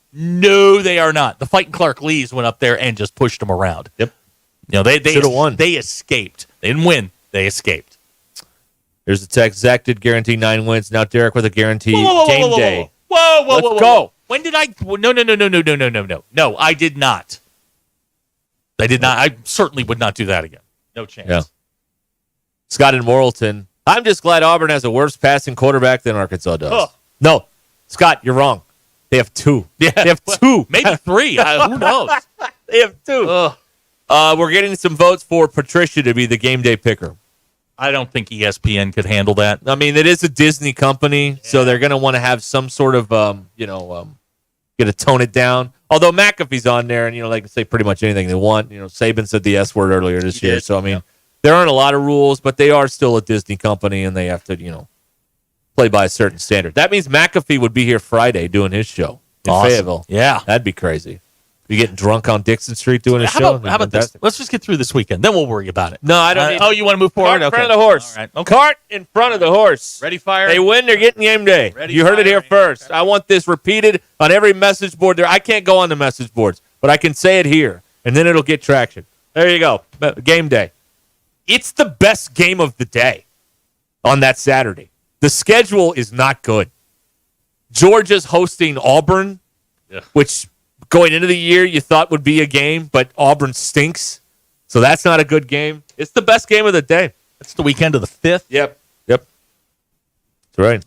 they are not. The Fighting Clark Lees went up there and just pushed them around. Yep. They should have won. They escaped. They didn't win. They escaped. Here's the text. Zach did guarantee 9 wins. Now Derek with a guarantee game day. Whoa. Let's go. When did I? No. No, I did not. I certainly would not do that again. No chance. Yeah. Scott in Morrilton. I'm just glad Auburn has a worse passing quarterback than Arkansas does. No, Scott, you're wrong. They have 2. Yeah, They have 2. maybe 3. Who knows? They have 2. We're getting some votes for Patricia to be the game day picker. I don't think ESPN could handle that. I mean, it is a Disney company, so they're going to want to have some sort of, get to tone it down. Although McAfee's on there, and, they can say pretty much anything they want. Saban said the S word earlier this year. So, I mean, there aren't a lot of rules, but they are still a Disney company, and they have to, play by a certain standard. That means McAfee would be here Friday doing his show in Fayetteville. Yeah. That'd be crazy. You getting drunk on Dixon Street doing a show? How about this? Let's just get through this weekend. Then we'll worry about it. No, I don't. You want to move forward? Cart in front of the horse. All right. Okay. Cart in front of the horse. Ready, fire. They win, they're getting game day. Ready, You heard it fire, here first. I want this repeated on every message board there. I can't go on the message boards, but I can say it here, and then it'll get traction. There you go. Game day. It's the best game of the day on that Saturday. The schedule is not good. Georgia's hosting Auburn, which going into the year you thought would be a game, but Auburn stinks. So that's not a good game. It's the best game of the day. It's the weekend of the 5th. Yep. That's right.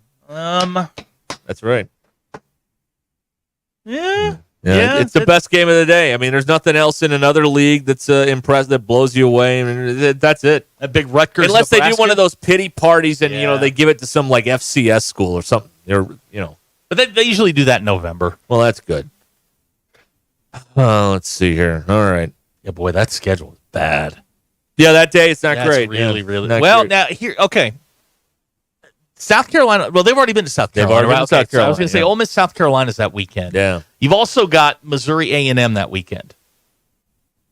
That's right. Yeah. Yeah, it's the best game of the day. I mean, there's nothing else in another league that's impressive that blows you away. I mean, that's it. A big Rutgers, unless Nebraska. they do one of those pity parties and they give it to some like FCS school or something. But they usually do that in November. Well, that's good. Let's see here. All right. Yeah, boy, that schedule is bad. Yeah, that day it's not great. Really, Yeah, really. not Well, great. now here, okay. South Carolina. Well, they've already been to South They've Carolina. already been to South So I was Carolina, going to say yeah. Ole Miss, South Carolina's that weekend. Yeah. You've also got Missouri A&M that weekend.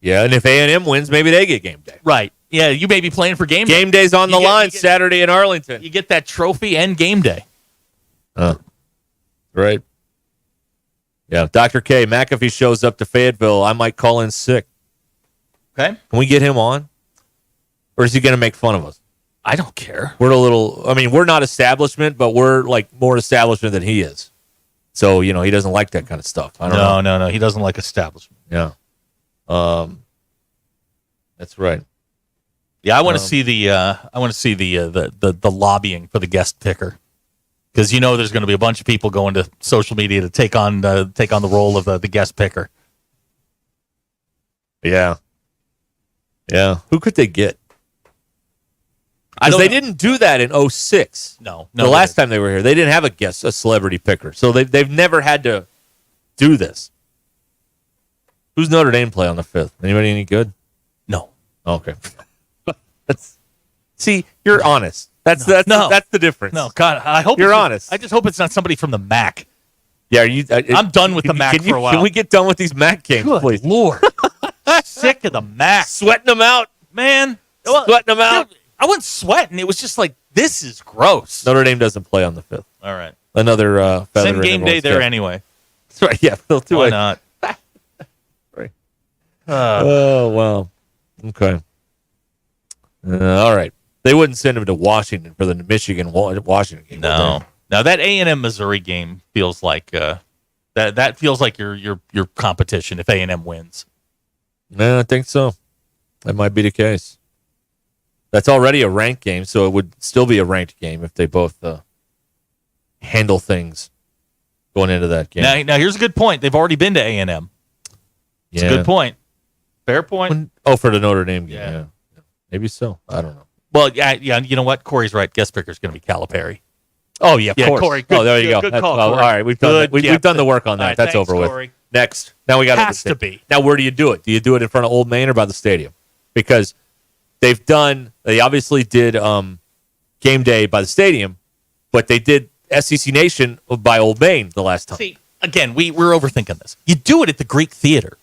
Yeah, and if A&M wins, maybe they get game day. Right. Yeah, you may be playing for game day. Game day's on the line Saturday in Arlington. You get that trophy and game day. Right. Yeah, Dr. K, McAfee shows up to Fayetteville. I might call in sick. Okay. Can we get him on? Or is he going to make fun of us? I don't care. We're not establishment, but we're like more establishment than he is. So, he doesn't like that kind of stuff. I don't know. No. He doesn't like establishment. Yeah. That's right. Yeah, I want to see the lobbying for the guest picker. Because there's going to be a bunch of people going to social media to take on the role of the guest picker. Yeah. Yeah. Who could they get? Because they didn't do that in 2006. No. The last time they were here, they didn't have a celebrity picker. So they've never had to do this. Who's Notre Dame play on the 5th? Anybody any good? No. Okay. See, you're honest. That's the difference. No, God, I hope you're honest. I just hope it's not somebody from the MAC. Yeah, are you? I'm done with the MAC for a while. Can we get done with these MAC games, Good please? Lord, sick of the MAC, sweating them out, man. Sweating them out. I wasn't sweating. It was just like, this is gross. Notre Dame doesn't play on the 5th. All right, another feather. Send game day there anyway. That's right. Yeah, they'll do Why it. not? Right. Oh wow. Okay. All right. They wouldn't send him to Washington for the Michigan-Washington game. No. Now that A&M Missouri game feels like that feels like your competition if A&M wins. No, I think so. That might be the case. That's already a ranked game, so it would still be a ranked game if they both handle things going into that game. Now here's a good point. They've already been to A&M. It's a good point. Fair point. For the Notre Dame game. Yeah. Maybe so. I don't know. Well, yeah. You know what? Corey's right. Guest picker's going to be Calipari. Oh yeah, of course. Corey. Good, there you go. Good That's, call. all right, we've done we've done the work on that. Right, That's thanks, over with. Corey. Next, now we got Has to be. Now, where do you do it? Do you do it in front of Old Main or by the stadium? Because they obviously did game day by the stadium, but they did SEC Nation by Old Main the last time. See, again, we're overthinking this. You do it at the Greek Theater.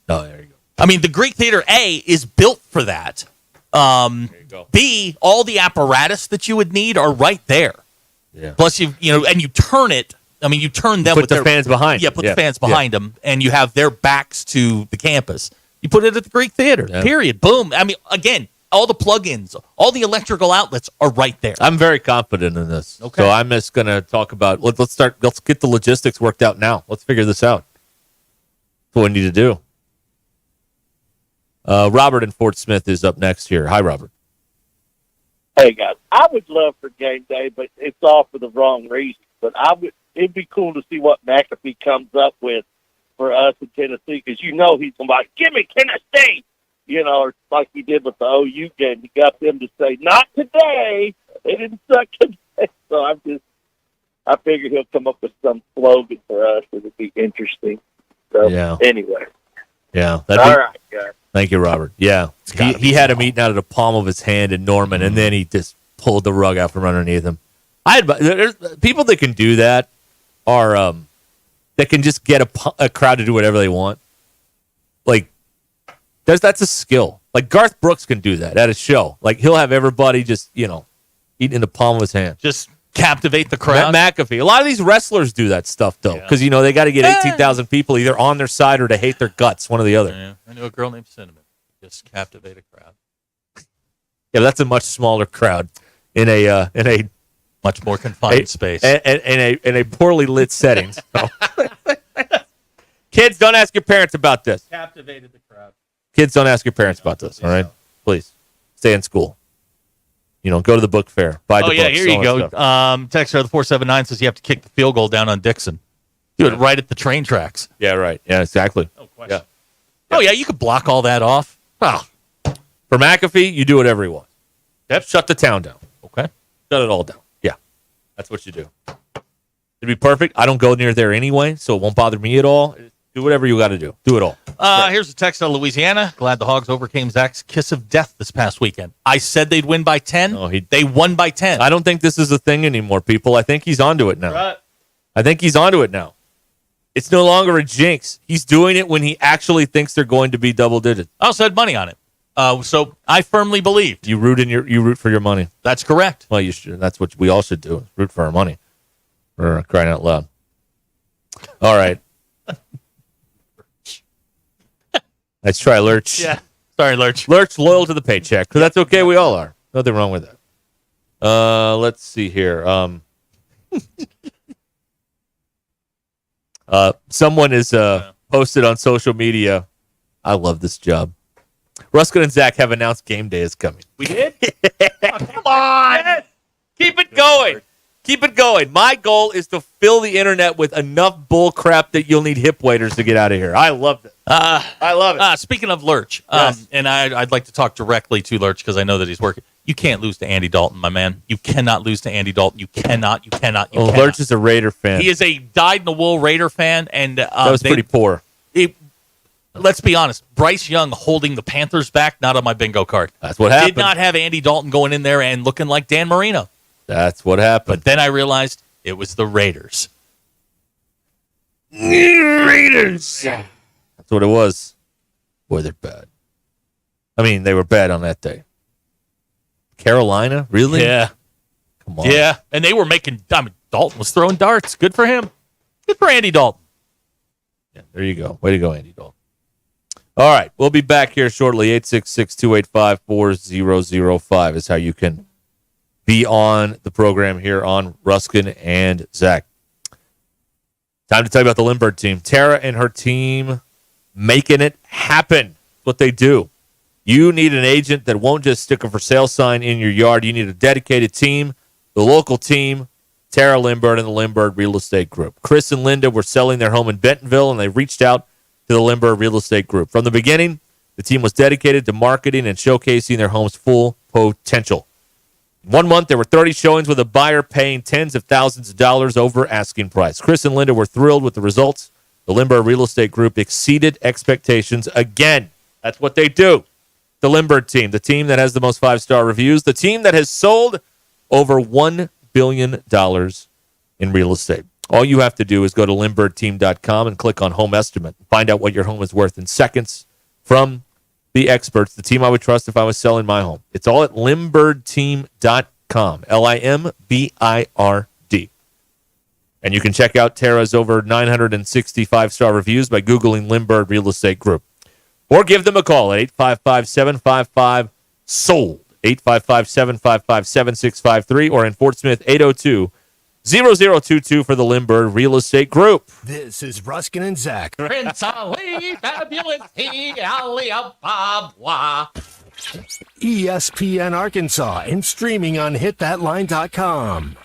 Oh, there you go. I mean, the Greek Theater, A, is built for that. There you go. B, all the apparatus that you would need are right there. Yeah. Plus, and you turn it. I mean, you turn them Put with the their fans behind. Yeah, put the fans behind them, and you have their backs to the campus. You put it at the Greek Theater. Yeah. Period. Boom. I mean, again, all the plugins, all the electrical outlets are right there. I'm very confident in this. Okay. So I'm just going to talk about let's get the logistics worked out now. Let's figure this out. That's what we need to do. Robert in Fort Smith is up next here. Hi, Robert. Hey guys, I would love for game day, but it's all for the wrong reason. But it'd be cool to see what McAfee comes up with for us in Tennessee, because he's going to be like, give me Tennessee, or like he did with the OU game. He got them to say, not today. They didn't suck today. So I figured he'll come up with some slogan for us that would be interesting. So anyway. Yeah. All right, guys. Thank you, Robert. Yeah. He had him eating out of the palm of his hand in Norman, and then he just pulled the rug out from underneath him. There's people that can do that are that can just get a crowd to do whatever they want. Like, that's a skill. Like, Garth Brooks can do that at a show. Like, he'll have everybody just, eating in the palm of his hand. Just captivate the crowd. McAfee. A lot of these wrestlers do that stuff, though, because, they got to get 18,000 people either on their side or to hate their guts, one or the other. Yeah. I knew a girl named Cinnamon. Just captivate a crowd. Yeah, that's a much smaller crowd in a much more confined space. In a poorly lit setting. So. Kids, don't ask your parents about this. Captivated the crowd. Kids, don't ask your parents about this, all right? Please. Stay in school. Go to the book fair. Buy the books. Here you go. Texter the 479 says you have to kick the field goal down on Dixon. Do it right at the train tracks. Yeah, right. Yeah, exactly. No question. Yeah. You could block all that off. Oh. For McAfee, you do whatever he wants. Yep. Shut the town down. Okay. Shut it all down. Yeah. That's what you do. It'd be perfect. I don't go near there anyway, so it won't bother me at all. Do whatever you got to do. Do it all. Here's a text out of Louisiana. Glad the Hogs overcame Zach's kiss of death this past weekend. I said they'd win by 10. They won by 10. I don't think this is a thing anymore, people. I think he's onto it now. Right. I think he's onto it now. It's no longer a jinx. He's doing it when he actually thinks they're going to be double digits. I also had money on it. So I firmly believed. You root for your money. That's correct. Well, you should. That's what we all should do. Root for our money. For crying out loud. All right. Let's try Lurch. Yeah. Sorry, Lurch. Lurch loyal to the paycheck. That's okay. We all are. Nothing wrong with that. Let's see here. Someone is posted on social media. I love this job. Ruscin and Zach have announced game day is coming. We did? Come on. Yes. Keep it going. Keep it going. My goal is to fill the internet with enough bull crap that you'll need hip waders to get out of here. I love it. I love it. Speaking of Lurch, yes. And I'd like to talk directly to Lurch because I know that he's working. You can't lose to Andy Dalton, my man. You cannot lose to Andy Dalton. You cannot. Lurch is a Raider fan. He is a dyed-in-the-wool Raider fan. And that was pretty poor. Let's be honest. Bryce Young holding the Panthers back, not on my bingo card. That's what happened. Did not have Andy Dalton going in there and looking like Dan Marino. That's what happened. But then I realized it was the Raiders. Raiders. That's what it was. Boy, they're bad. I mean, they were bad on that day. Carolina? Really? Yeah. Come on. Yeah. And they were making, Dalton was throwing darts. Good for him. Good for Andy Dalton. Yeah, there you go. Way to go, Andy Dalton. All right. We'll be back here shortly. 866-285-4005 is how you can be on the program here on Ruscin and Zach. Time to tell you about the Lindbergh team. Tara and her team making it happen. That's what they do. You need an agent that won't just stick a for sale sign in your yard. You need a dedicated team, the local team, Tara Lindbergh and the Lindbergh Real Estate Group. Chris and Linda were selling their home in Bentonville, and they reached out to the Lindbergh Real Estate Group. From the beginning, the team was dedicated to marketing and showcasing their home's full potential. In 1 month, there were 30 showings with a buyer paying tens of thousands of dollars over asking price. Chris and Linda were thrilled with the results. The Lindbergh Real Estate Group exceeded expectations again. That's what they do. The Lindbergh team, the team that has the most 5-star reviews, the team that has sold over $1 billion in real estate. All you have to do is go to lindberghteam.com and click on Home Estimate. Find out what your home is worth in seconds from the experts, the team I would trust if I was selling my home. It's all at lindberghteam.com, LIMBIRD. And you can check out Tara's over 960 5-star reviews by Googling Lindbergh Real Estate Group. Or give them a call at 855-755-SOLD, 855-755-7653, or in Fort Smith, 802-0022 for the Lindbergh Real Estate Group. This is Ruscin and Zach. Prince Ali, fabulous he, Ali Ababa. ESPN Arkansas and streaming on hitthatline.com.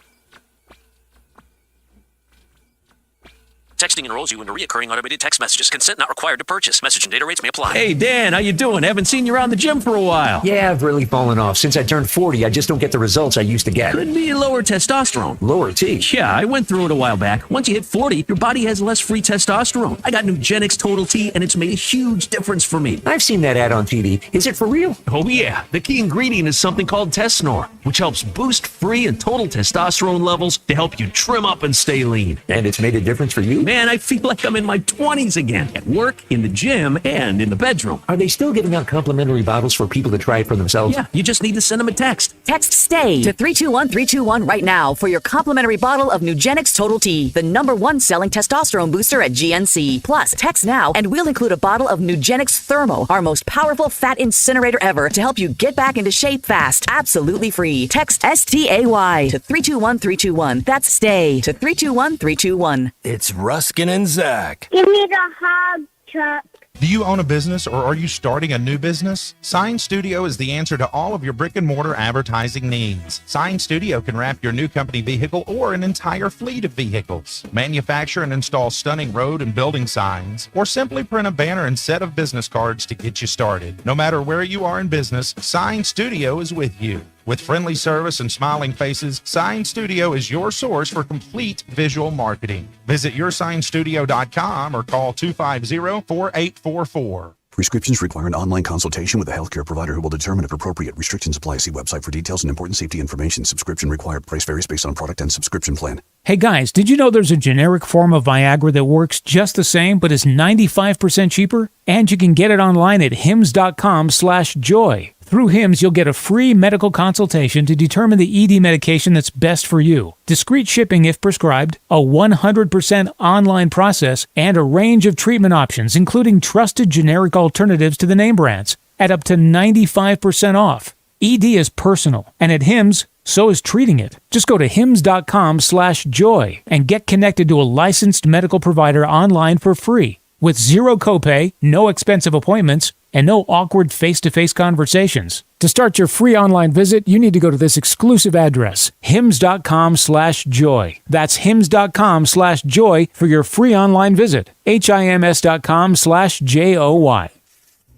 Texting enrolls you into recurring automated text messages. Consent not required to purchase. Message and data rates may apply. Hey, Dan, how you doing? Haven't seen you around the gym for a while. Yeah, I've really fallen off. Since I turned 40, I just don't get the results I used to get. Could be lower testosterone. Lower T? Yeah, I went through it a while back. Once you hit 40, your body has less free testosterone. I got Nugenix Total T, and it's made a huge difference for me. I've seen that ad on TV. Is it for real? Oh, yeah. The key ingredient is something called Tesnor, which helps boost free and total testosterone levels to help you trim up and stay lean. And it's made a difference for you? Man, I feel like I'm in my 20s again. At work, in the gym, and in the bedroom. Are they still giving out complimentary bottles for people to try it for themselves? Yeah, you just need to send them a text. Text STAY to 321321 right now for your complimentary bottle of Nugenix Total T, the #1 selling testosterone booster at GNC. Plus, text now and we'll include a bottle of Nugenix Thermo, our most powerful fat incinerator ever, to help you get back into shape fast. Absolutely free. Text STAY to 321321. That's STAY to 321321. It's Ruskin and Zach. Give me the hug, Chuck. Do you own a business or are you starting a new business? Sign Studio is the answer to all of your brick and mortar advertising needs. Sign Studio can wrap your new company vehicle or an entire fleet of vehicles, manufacture and install stunning road and building signs, or simply print a banner and set of business cards to get you started. No matter where you are in business, Sign Studio is with you. With friendly service and smiling faces, Sign Studio is your source for complete visual marketing. Visit yoursignstudio.com or call 250-4844. Prescriptions require an online consultation with a healthcare provider who will determine if appropriate. Restrictions apply. See website for details and important safety information. Subscription required. Price varies based on product and subscription plan. Hey guys, did you know there's a generic form of Viagra that works just the same but is 95% cheaper? And you can get it online at hims.com/joy. Through Hims, you'll get a free medical consultation to determine the ED medication that's best for you, discreet shipping if prescribed, a 100% online process, and a range of treatment options, including trusted generic alternatives to the name brands, at up to 95% off. ED is personal, and at Hims, so is treating it. Just go to hims.com/joy and get connected to a licensed medical provider online for free, with zero copay, no expensive appointments, and no awkward face-to-face conversations. To start your free online visit, you need to go to this exclusive address, hims.com/joy. That's hims.com/joy for your free online visit. hims.com/joy.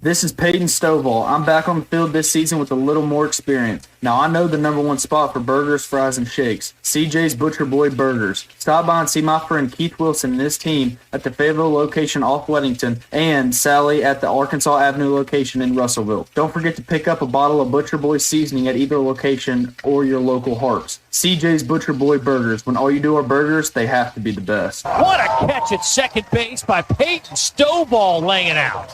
This is Peyton Stovall. I'm back on the field this season with a little more experience. Now, I know the #1 spot for burgers, fries, and shakes. CJ's Butcher Boy Burgers. Stop by and see my friend Keith Wilson and his team at the Fayetteville location off Weddington and Sally at the Arkansas Avenue location in Russellville. Don't forget to pick up a bottle of Butcher Boy seasoning at either location or your local Harps. CJ's Butcher Boy Burgers. When all you do are burgers, they have to be the best. What a catch at second base by Peyton Stovall, laying it out.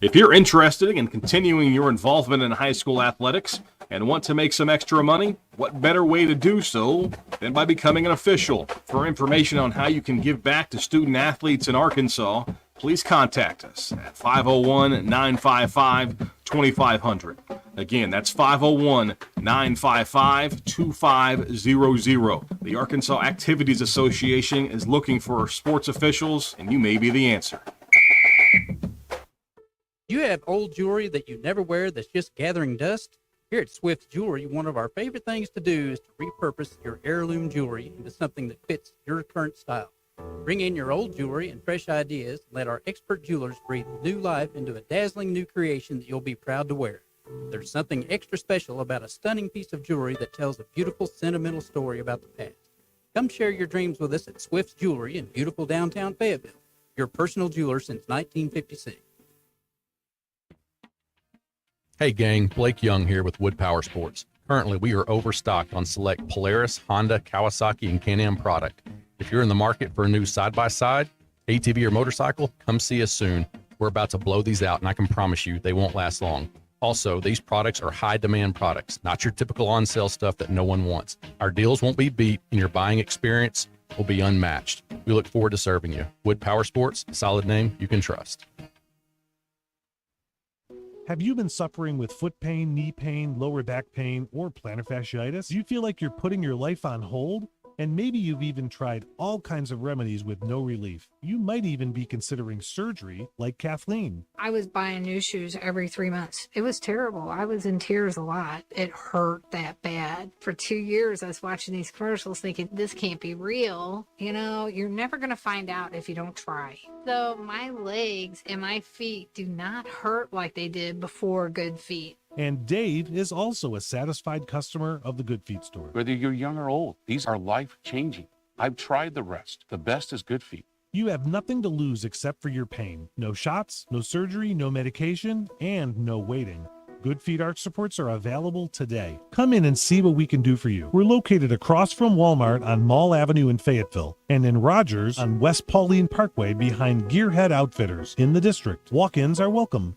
If you're interested in continuing your involvement in high school athletics and want to make some extra money, what better way to do so than by becoming an official? For information on how you can give back to student athletes in Arkansas, please contact us at 501-955-2500. Again, that's 501-955-2500. The Arkansas Activities Association is looking for sports officials, and you may be the answer. You have old jewelry that you never wear that's just gathering dust? Here at Swift Jewelry, one of our favorite things to do is to repurpose your heirloom jewelry into something that fits your current style. Bring in your old jewelry and fresh ideas and let our expert jewelers breathe new life into a dazzling new creation that you'll be proud to wear. There's something extra special about a stunning piece of jewelry that tells a beautiful, sentimental story about the past. Come share your dreams with us at Swift's Jewelry in beautiful downtown Fayetteville, your personal jeweler since 1956. Hey gang, Blake Young here with Wood Power Sports. Currently, we are overstocked on select Polaris, Honda, Kawasaki, and Can-Am product. If you're in the market for a new side-by-side, ATV, or motorcycle, come see us soon. We're about to blow these out, and I can promise you they won't last long. Also, these products are high-demand products, not your typical on-sale stuff that no one wants. Our deals won't be beat, and your buying experience will be unmatched. We look forward to serving you. Wood Power Sports, solid name you can trust. Have you been suffering with foot pain, knee pain, lower back pain, or plantar fasciitis? Do you feel like you're putting your life on hold? And maybe you've even tried all kinds of remedies with no relief. You might even be considering surgery like Kathleen. I was buying new shoes every 3 months. It was terrible. I was in tears a lot. It hurt that bad. For 2 years, I was watching these commercials thinking, this can't be real. You know, you're never going to find out if you don't try. So my legs and my feet do not hurt like they did before Good Feet. And Dave is also a satisfied customer of the Good Feet store. Whether you're young or old, these are life-changing. I've tried the rest. The best is Good Feet. You have nothing to lose except for your pain. No shots, no surgery, no medication, and no waiting. Good Feet arch supports are available today. Come in and see what we can do for you. We're located across from Walmart on Mall Avenue in Fayetteville and in Rogers on West Pauline Parkway behind Gearhead Outfitters in the district. Walk-ins are welcome.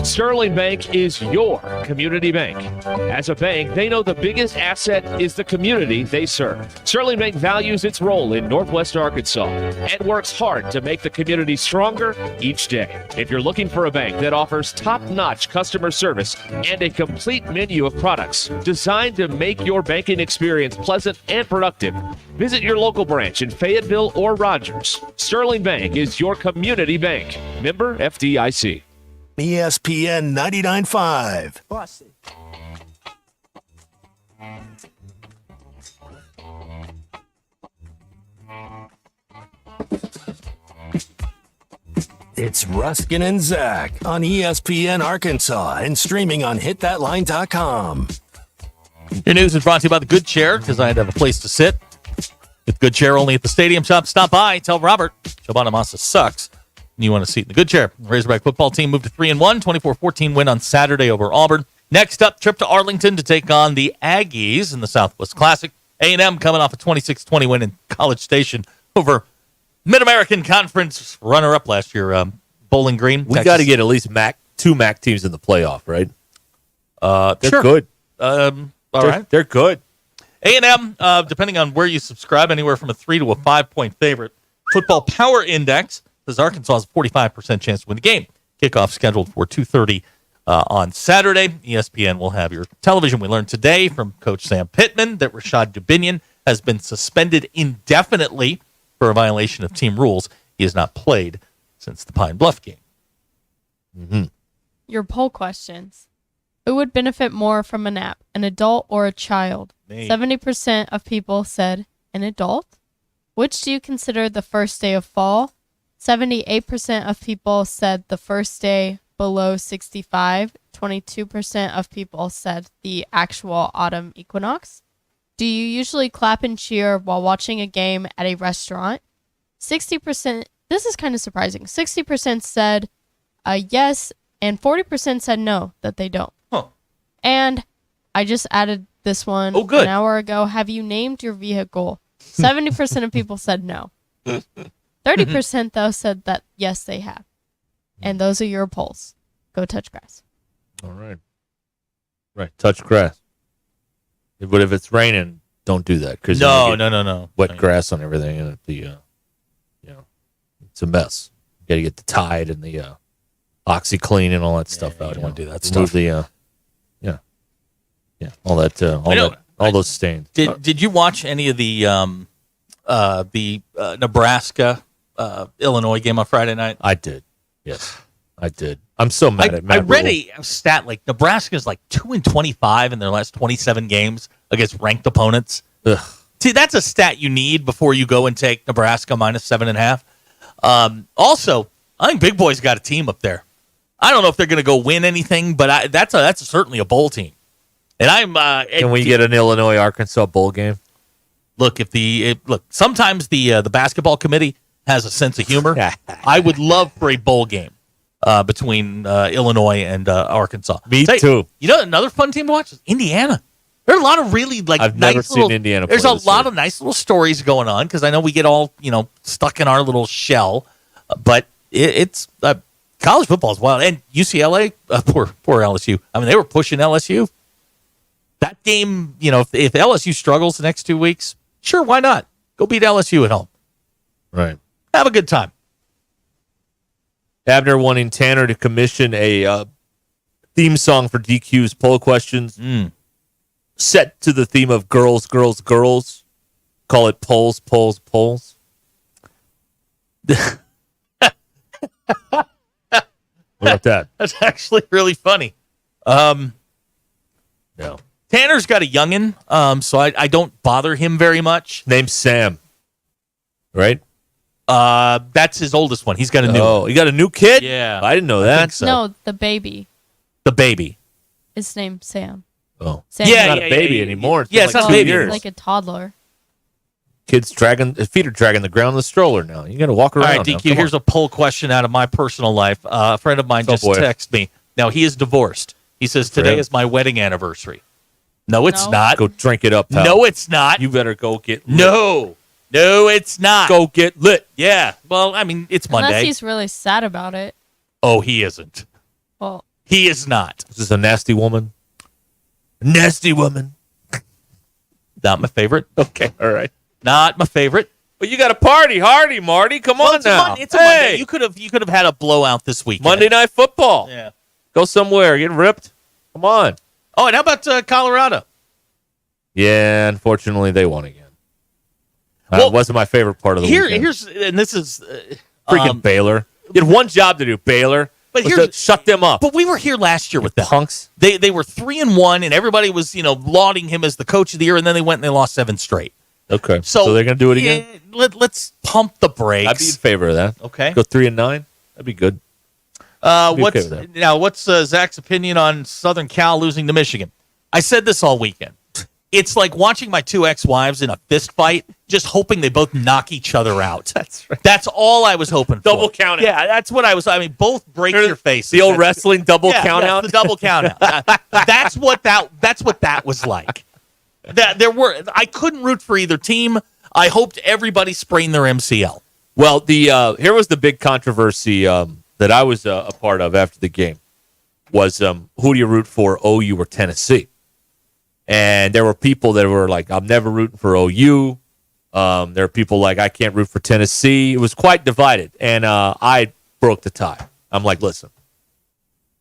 Sterling Bank is your community bank. As a bank, they know the biggest asset is the community they serve. Sterling Bank values its role in Northwest Arkansas and works hard to make the community stronger each day. If you're looking for a bank that offers top-notch customer service and a complete menu of products designed to make your banking experience pleasant and productive, visit your local branch in Fayetteville or Rogers. Sterling Bank is your community bank. Member FDIC. ESPN 99.5. It's Ruskin and Zach on ESPN Arkansas and streaming on hitthatline.com. Your news is brought to you by the Good Chair, because I had to have a place to sit. With Good Chair only at the Stadium Shop. Stop by. Tell Robert Shabanamasa sucks. And you want a seat in the Good Chair. The Razorback football team moved to 3-1, 24-14 win on Saturday over Auburn. Next up, trip to Arlington to take on the Aggies in the Southwest Classic. A&M coming off a 26-20 win in College Station over Mid-American Conference runner-up last year, Bowling Green. We got to get at least two MAC teams in the playoff, right? They're sure. good. All right. They're good. A&M, depending on where you subscribe, anywhere from a 3 to a 5-point favorite. Football Power Index says Arkansas has a 45% chance to win the game. Kickoff scheduled for 2:30 on Saturday. ESPN will have your television. We learned today from Coach Sam Pittman that Rashad Dubinion has been suspended indefinitely for a violation of team rules. He has not played since the Pine Bluff game. Mm-hmm. Your poll questions. Who would benefit more from a nap, an adult or a child? Me. 70% of people said an adult. Which do you consider the first day of fall? 78% of people said the first day below 65. 22% of people said the actual autumn equinox. Do you usually clap and cheer while watching a game at a restaurant? 60%, this is kind of surprising. 60% said yes, and 40% said no, that they don't. Huh. And I just added this one an hour ago. Have you named your vehicle? 70% of people said no. 30% though said that yes, they have. And those are your polls. Go touch grass. All right. Right. Touch grass. But if it's raining, don't do that. Cause No. Wet grass on everything, and it's a mess. You got to get the Tide and the OxyClean and all that stuff out. You don't want to do that Remove stuff. all that, all those stains. Did you watch any of the Nebraska Illinois game on Friday night? I did. Yes, I did. I'm so mad at Matt I read Rule. a stat like Nebraska's like 2-25 in their last 27 games against ranked opponents. Ugh. See, that's a stat you need before you go and take Nebraska -7.5. Also, I think Big Boy's got a team up there. I don't know if they're going to go win anything, but that's certainly a bowl team. And I'm. Can we get an Illinois Arkansas bowl game? Look, sometimes the basketball committee has a sense of humor. I would love for a bowl game between Illinois and Arkansas. Me too. You know, another fun team to watch is Indiana. There are a lot of really I've never seen Indiana play There's a this lot year. of nice little stories going on because I know we get all stuck in our little shell, but it's college football is wild. And UCLA, poor LSU. I mean, they were pushing LSU. That game, if LSU struggles the next 2 weeks, sure, why not? Go beat LSU at home. Right. Have a good time. Abner wanting Tanner to commission a theme song for DQ's poll questions set to the theme of girls, girls, girls. Call it polls. What about that? That's actually really funny. No. Tanner's got a youngin', so I don't bother him very much. Name's Sam, right? That's his oldest one. He's got a new one. Oh, you got a new kid? Yeah. I didn't know that. so. No, the baby. The baby. His name's Sam. Oh. Sam. It's not a baby anymore. It's been it's like not 2 a baby. years. Like a toddler. Kids his feet are dragging the ground in the stroller now. You got to walk around. All right, DQ, here's a poll question out of my personal life. A friend of mine just texted me. Now, he is divorced. He says, today is my wedding anniversary. No, it's not. Go drink it up, pal. No, it's not. You better go get lit. No, it's not. Go get lit. Yeah. Well, I mean, it's Monday. Unless he's really sad about it. Oh, he isn't. Well, he is not. Is this a nasty woman? Nasty woman. Not my favorite. Okay, all right. Not my favorite. But you got a party, Hardy, Marty. Come on now. It's a Monday. You could have had a blowout this weekend. Monday Night Football. Yeah. Go somewhere. Get ripped. Come on. Oh, and how about Colorado? Yeah, unfortunately, they won again. Well, it wasn't my favorite part of the weekend. And this is freaking Baylor. You had one job to do, Baylor. But was to shut them up. But we were here last year with them. Punks. They were 3-1, and everybody was lauding him as the coach of the year, and then they went and they lost 7 straight. Okay, so they're going to do it again? Let's pump the brakes. I'd be in favor of that. Okay. Go 3-9. That'd be good. What's Zach's opinion on Southern Cal losing to Michigan? I said this all weekend. It's like watching my 2 ex-wives in a fist fight, just hoping they both knock each other out. That's right. That's all I was hoping for. Double count out. Yeah, that's what I was. I mean, both break your faces. The old wrestling double count out. The double count out. That's what that was like. I couldn't root for either team. I hoped everybody sprained their MCL. Well, here was the big controversy that I was a part of after the game was who do you root for, OU or Tennessee? And there were people that were like, I'm never rooting for OU. There are people like, I can't root for Tennessee. It was quite divided, and I broke the tie. I'm like, listen,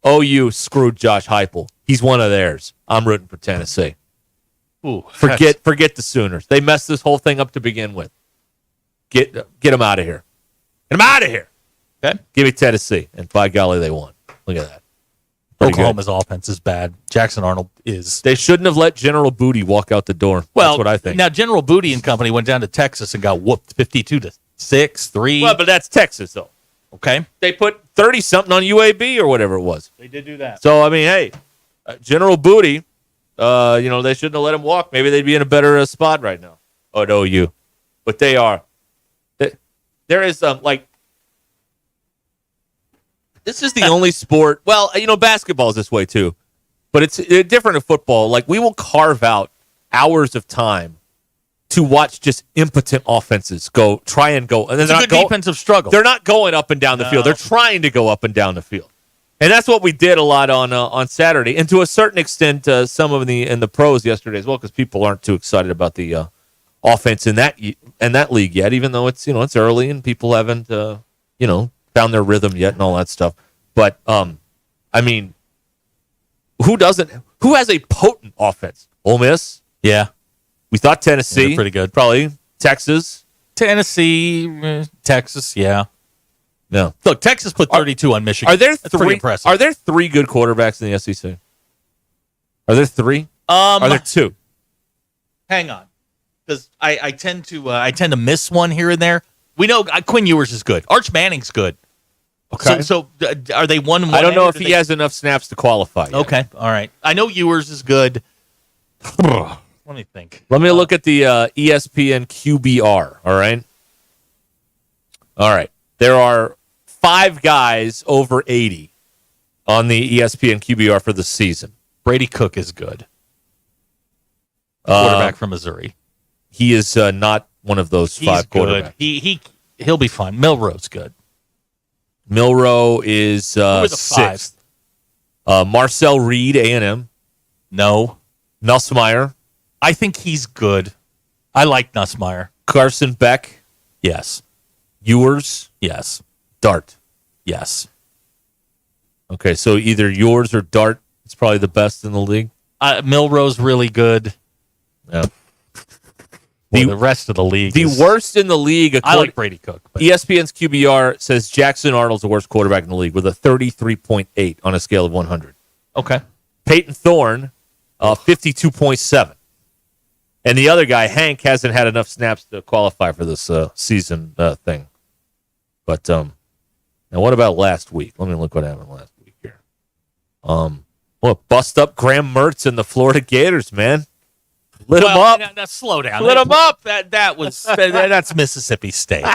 OU screwed Josh Heupel. He's one of theirs. I'm rooting for Tennessee. Ooh, forget the Sooners. They messed this whole thing up to begin with. Get them out of here. Get them out of here. Okay. Give me Tennessee, and by golly, they won. Look at that. Oklahoma's offense is bad. Jackson Arnold is. They shouldn't have let General Booty walk out the door. Well, that's what I think. Now, General Booty and company went down to Texas and got whooped 52-6, 3. Well, but that's Texas, though. Okay. They put 30-something on UAB or whatever it was. They did do that. So, I mean, hey, General Booty, they shouldn't have let him walk. Maybe they'd be in a better spot right now. Oh, at OU. But they are. There is, this is the only sport. Well, basketball is this way too, but it's different in football. Like we will carve out hours of time to watch just impotent offenses try and go. And it's a good defensive struggle. They're not going up and down the field. They're trying to go up and down the field, and that's what we did a lot on Saturday, and to a certain extent, some of in the pros yesterday as well, because people aren't too excited about the offense in that league yet, even though it's it's early and people haven't found their rhythm yet and all that stuff. But I mean, who has a potent offense? Ole Miss? Yeah. We thought Tennessee. They're pretty good. Probably Texas. Tennessee, Texas, yeah. No. Look, Texas put 32 on Michigan. That's pretty three impressive. Are there 3 good quarterbacks in the SEC? Are there 3? Are there 2? Hang on. Because I tend to miss one here and there. We know Quinn Ewers is good. Arch Manning's good. Okay. So are they 1-1? I don't know if he has enough snaps to qualify yet. Okay. All right. I know Ewers is good. Let me think. Let me look at the ESPN QBR. All right. All right. There are 5 guys over 80 on the ESPN QBR for the season. Brady Cook is good. Quarterback from Missouri. He is not one of those 5 quarterbacks. He'll be fine. Milroe's good. Milroe is Who are the 6th. Marcel Reed, A&M. No. Nussmeier. I think he's good. I like Nussmeier. Carson Beck. Yes. Ewers. Yes. Dart. Yes. Okay, so either Ewers or Dart is probably the best in the league. Milroe's really good. Yeah. The rest of the league. The worst in the league. I like Brady Cook. But. ESPN's QBR says Jackson Arnold's the worst quarterback in the league with a 33.8 on a scale of 100. Okay. Peyton Thorne, 52.7. And the other guy, Hank, hasn't had enough snaps to qualify for this season thing. But now what about last week? Let me look what happened last week here. Bust up Graham Mertz and the Florida Gators, man. Lit him up. Now, slow down. Lit him up. That's Mississippi State.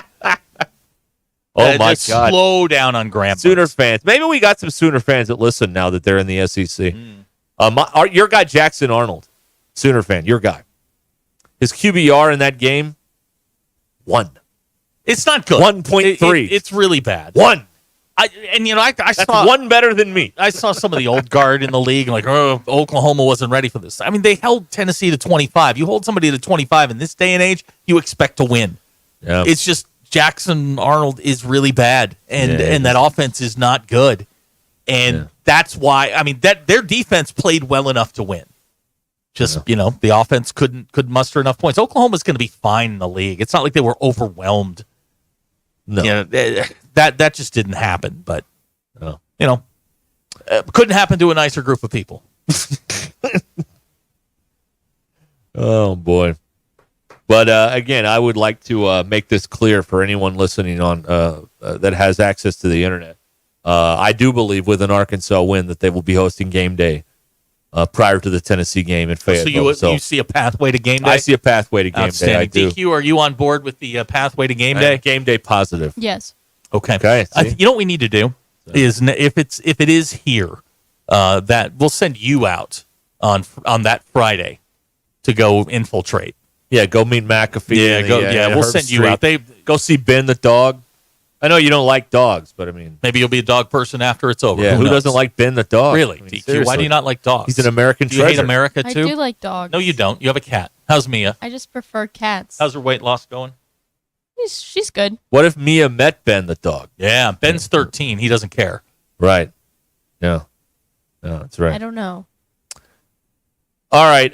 Oh, my God. Slow down on Graham. Sooner fans. Maybe we got some Sooner fans that listen now that they're in the SEC. Your guy, Jackson Arnold, Sooner fan, your guy. His QBR in that game, 1. It's not good. 1.3. It's really bad. 1. I That's saw one better than me. I saw some of the old guard in the league, like, Oklahoma wasn't ready for this. I mean, they held Tennessee to 25. You hold somebody to 25 in this day and age, you expect to win. Yeah. It's just Jackson Arnold is really bad, and that offense is not good. And that's why, I mean, that their defense played well enough to win. Just, the offense couldn't muster enough points. Oklahoma's going to be fine in the league. It's not like they were overwhelmed. No. That just didn't happen. But, couldn't happen to a nicer group of people. Oh, boy. But, again, I would like to make this clear for anyone listening on that has access to the internet. I do believe with an Arkansas win that they will be hosting game day prior to the Tennessee game in Fayetteville. So you see a pathway to game day? I see a pathway to game day. I do. DQ, are you on board with the pathway to game day? Game day positive. Yes. Okay. You know what we need to do is if it is here, that we'll send you out on that Friday to go infiltrate. Yeah, go meet McAfee. We'll send you out. Go see Ben the dog. I know you don't like dogs, but I mean, maybe you'll be a dog person after it's over. Yeah, who doesn't like Ben the dog? Really, I mean, DQ? seriously. Why do you not like dogs? He's an American treasure. Do you hate America too? I do like dogs. No, you don't. You have a cat. How's Mia? I just prefer cats. How's her weight loss going? She's good. What if Mia met Ben the dog? Yeah, Ben's 13. He doesn't care. Right. No, that's right. I don't know. All right.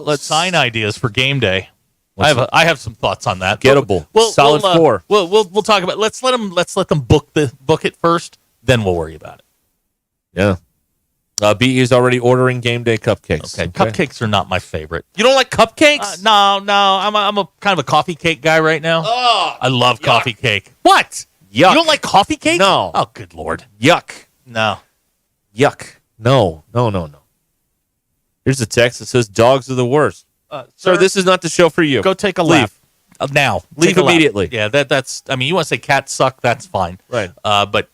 Let's sign ideas for game day. I have some thoughts on that. Gettable. Solid 4. We'll talk about. Let's let them book it first. Then we'll worry about it. Yeah. BE is already ordering game day cupcakes. Okay. Cupcakes are not my favorite. You don't like cupcakes? No. I'm a kind of a coffee cake guy right now. Oh, I love coffee cake. What? Yuck. You don't like coffee cake? No. Oh, good Lord. Yuck. No. Yuck. No. Here's a text that says dogs are the worst. Sir, this is not the show for you. Go take a Leave. lap. Now. Leave immediately. Yeah, that's. I mean, you want to say cats suck? That's fine. Right. But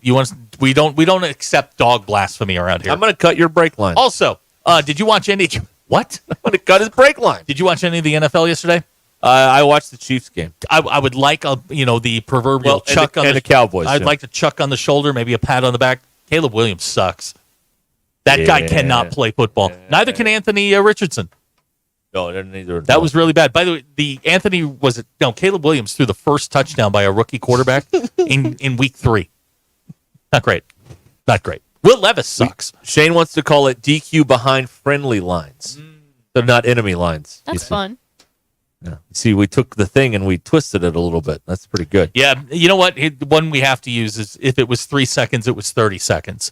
we don't accept dog blasphemy around here. I'm going to cut your brake line. Also, did you watch any? What? I'm going to cut his brake line. Did you watch any of the NFL yesterday? I watched the Chiefs game. I would like the proverbial chuck on the Cowboys. I'd like to chuck on the shoulder, maybe a pat on the back. Caleb Williams sucks. That guy cannot play football. Neither can Anthony Richardson. No, neither. That was really bad. By the way, Caleb Williams threw the first touchdown by a rookie quarterback in week 3. Not great. Will Levis sucks. Shane wants to call it DQ behind friendly lines. They're not enemy lines. That's fun. Yeah. See, we took the thing and we twisted it a little bit. That's pretty good. Yeah, you know what? The one we have to use is if it was 3 seconds, it was 30 seconds.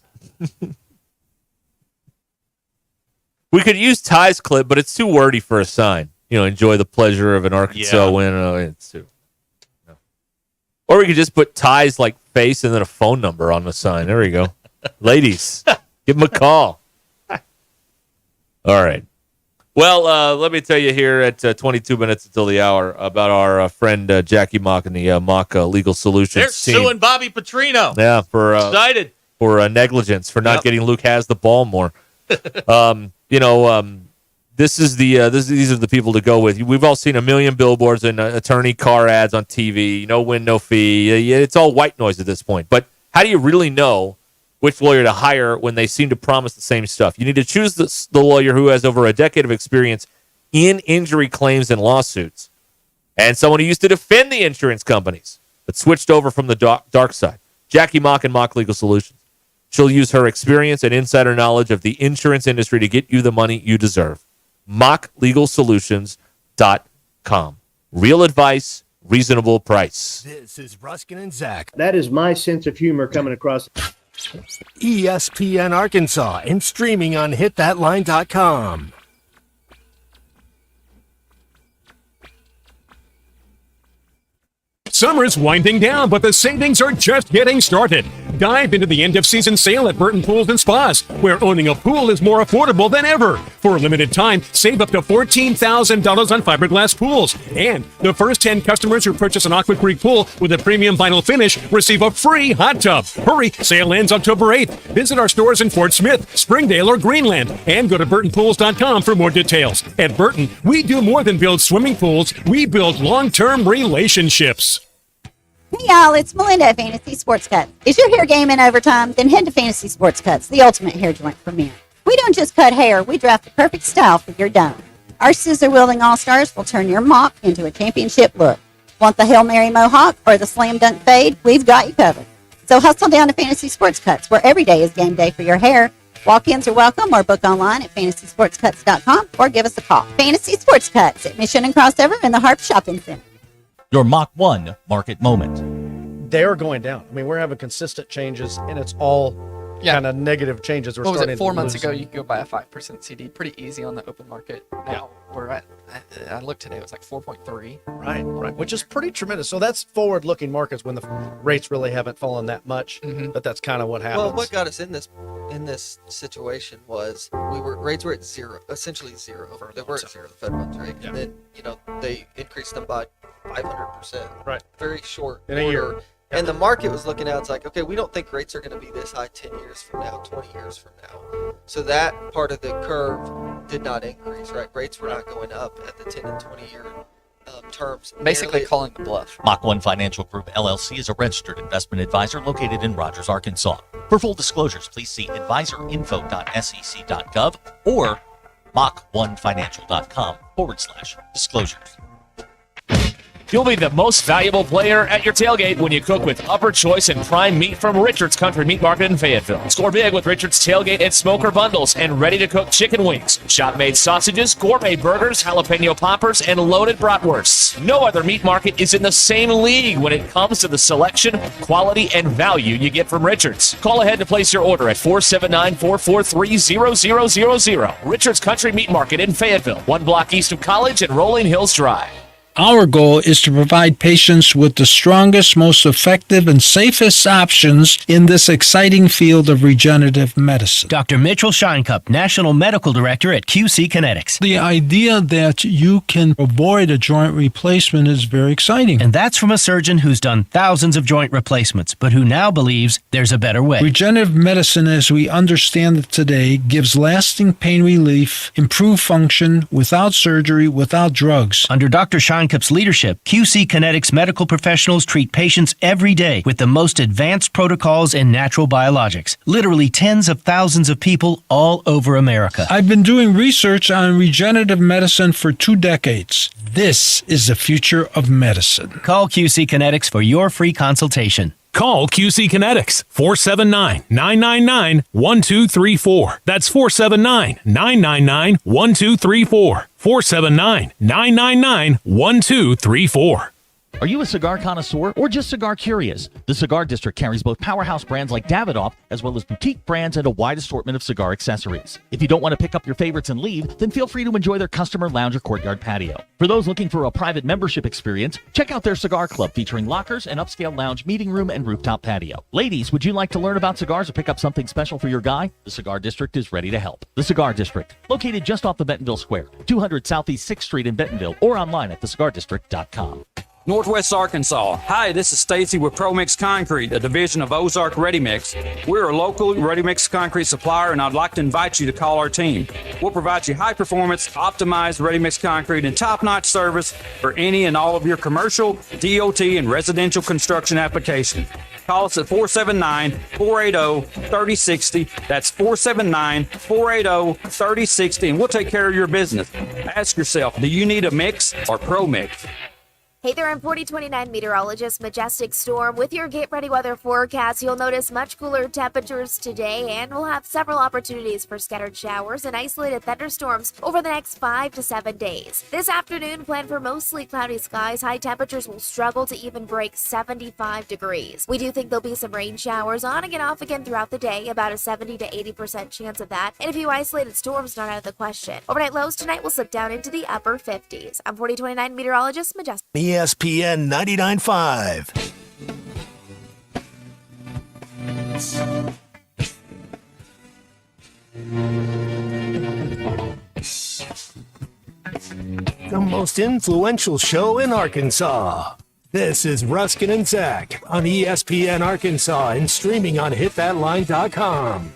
We could use Ty's clip, but it's too wordy for a sign. Enjoy the pleasure of an Arkansas win. It's too. No. Or we could just put Ty's face and then a phone number on the sign. There we go. Ladies, give him a call. All right. Well, let me tell you here at 22 minutes until the hour about our friend Jackie Mock and the Mock Legal Solutions They're team. suing Bobby Petrino. Yeah, for excited for negligence for not getting Luke has the ball more. These are the people to go with. We've all seen a million billboards and attorney car ads on TV. No win, no fee. It's all white noise at this point. But how do you really know which lawyer to hire when they seem to promise the same stuff? You need to choose the lawyer who has over a decade of experience in injury claims and lawsuits, and someone who used to defend the insurance companies but switched over from the dark side. Jackie Mock and Mock Legal Solutions. She'll use her experience and insider knowledge of the insurance industry to get you the money you deserve. MockLegalSolutions.com. Real advice, reasonable price. This is Ruscin and Zach. That is my sense of humor coming across. ESPN Arkansas and streaming on hitthatline.com. Summer's winding down, but the savings are just getting started. Dive into the end-of-season sale at Burton Pools and Spas, where owning a pool is more affordable than ever. For a limited time, save up to $14,000 on fiberglass pools. And the first 10 customers who purchase an Aqua Creek pool with a premium vinyl finish receive a free hot tub. Hurry, sale ends October 8th. Visit our stores in Fort Smith, Springdale, or Greenland, and go to burtonpools.com for more details. At Burton, we do more than build swimming pools. We build long-term relationships. Hey y'all, it's Melinda at Fantasy Sports Cuts. Is your hair game in overtime? Then head to Fantasy Sports Cuts, the ultimate hair joint for men. We don't just cut hair, we draft the perfect style for your dome. Our scissor-wielding all-stars will turn your mop into a championship look. Want the Hail Mary mohawk or the slam dunk fade? We've got you covered. So hustle down to Fantasy Sports Cuts, where every day is game day for your hair. Walk-ins are welcome or book online at fantasysportscuts.com or give us a call. Fantasy Sports Cuts at Mission and Crossover in the Harp Shopping Center. Your Mach 1 market moment. They are going down. I mean, we're having consistent changes, and it's all kind of negative changes. We're What was starting it, 4 to months lose ago, some. you could go buy a 5% CD pretty easy on the open market. Now we're at, I looked today, it was like 4.3. Right, which is pretty tremendous. So that's forward-looking markets when the rates really haven't fallen that much, but that's kind of what happens. Well, what got us in this situation was rates were at zero, essentially zero. They were at zero, the Fed funds rate, and then they increased them by 500%. Right. Very short In a order. year. And the market was looking at it's like, okay, we don't think rates are going to be this high 10 years from now, 20 years from now. So that part of the curve did not increase, right? Rates were not going up at the 10 and 20 year terms. Basically calling the bluff. Mach 1 Financial Group LLC is a registered investment advisor located in Rogers, Arkansas. For full disclosures, please see advisorinfo.sec.gov or mach1financial.com/disclosures. You'll be the most valuable player at your tailgate when you cook with Upper Choice and Prime Meat from Richard's Country Meat Market in Fayetteville. Score big with Richard's Tailgate and Smoker Bundles and ready-to-cook chicken wings, shop-made sausages, gourmet burgers, jalapeno poppers, and loaded bratwursts. No other meat market is in the same league when it comes to the selection, quality, and value you get from Richard's. Call ahead to place your order at 479-443-0000. Richard's Country Meat Market in Fayetteville, 1 block east of College and Rolling Hills Drive. Our goal is to provide patients with the strongest, most effective, and safest options in this exciting field of regenerative medicine. Dr. Mitchell Shinecup, National Medical Director at QC Kinetics. The idea that you can avoid a joint replacement is very exciting. And that's from a surgeon who's done thousands of joint replacements, but who now believes there's a better way. Regenerative medicine, as we understand it today, gives lasting pain relief, improved function, without surgery, without drugs. Under Dr. Shinecup's leadership, QC Kinetics medical professionals treat patients every day with the most advanced protocols in natural biologics. Literally tens of thousands of people all over America. I've been doing research on regenerative medicine for 2 decades. This is the future of medicine. Call QC Kinetics for your free consultation. Call QC Kinetics, 479-999-1234. That's 479-999-1234. 479-999-1234. Are you a cigar connoisseur or just cigar curious? The Cigar District carries both powerhouse brands like Davidoff as well as boutique brands and a wide assortment of cigar accessories. If you don't want to pick up your favorites and leave, then feel free to enjoy their customer lounge or courtyard patio. For those looking for a private membership experience, check out their cigar club featuring lockers, an upscale lounge, meeting room, and rooftop patio. Ladies, would you like to learn about cigars or pick up something special for your guy? The Cigar District is ready to help. The Cigar District, located just off the Bentonville Square, 200 Southeast 6th Street in Bentonville, or online at thecigardistrict.com. Northwest Arkansas. Hi, this is Stacy with ProMix Concrete, a division of Ozark Ready Mix. We're a local ready mix concrete supplier, and I'd like to invite you to call our team. We'll provide you high performance, optimized ready mix concrete and top-notch service for any and all of your commercial, DOT, and residential construction applications. Call us at 479-480-3060. That's 479-480-3060, and we'll take care of your business. Ask yourself, do you need a mix or ProMix? Hey there, I'm 4029 meteorologist Majestic Storm. With your Get Ready weather forecast, you'll notice much cooler temperatures today, and we'll have several opportunities for scattered showers and isolated thunderstorms over the next 5 to 7 days. This afternoon, plan for mostly cloudy skies. High temperatures will struggle to even break 75 degrees. We do think there'll be some rain showers on again off again throughout the day, about a 70 to 80% chance of that, and a few isolated storms not out of the question. Overnight lows tonight will slip down into the upper 50s. I'm 4029 meteorologist Majestic. ESPN 99.5. The most influential show in Arkansas. This is Ruscin and Zach on ESPN Arkansas and streaming on hitthatline.com.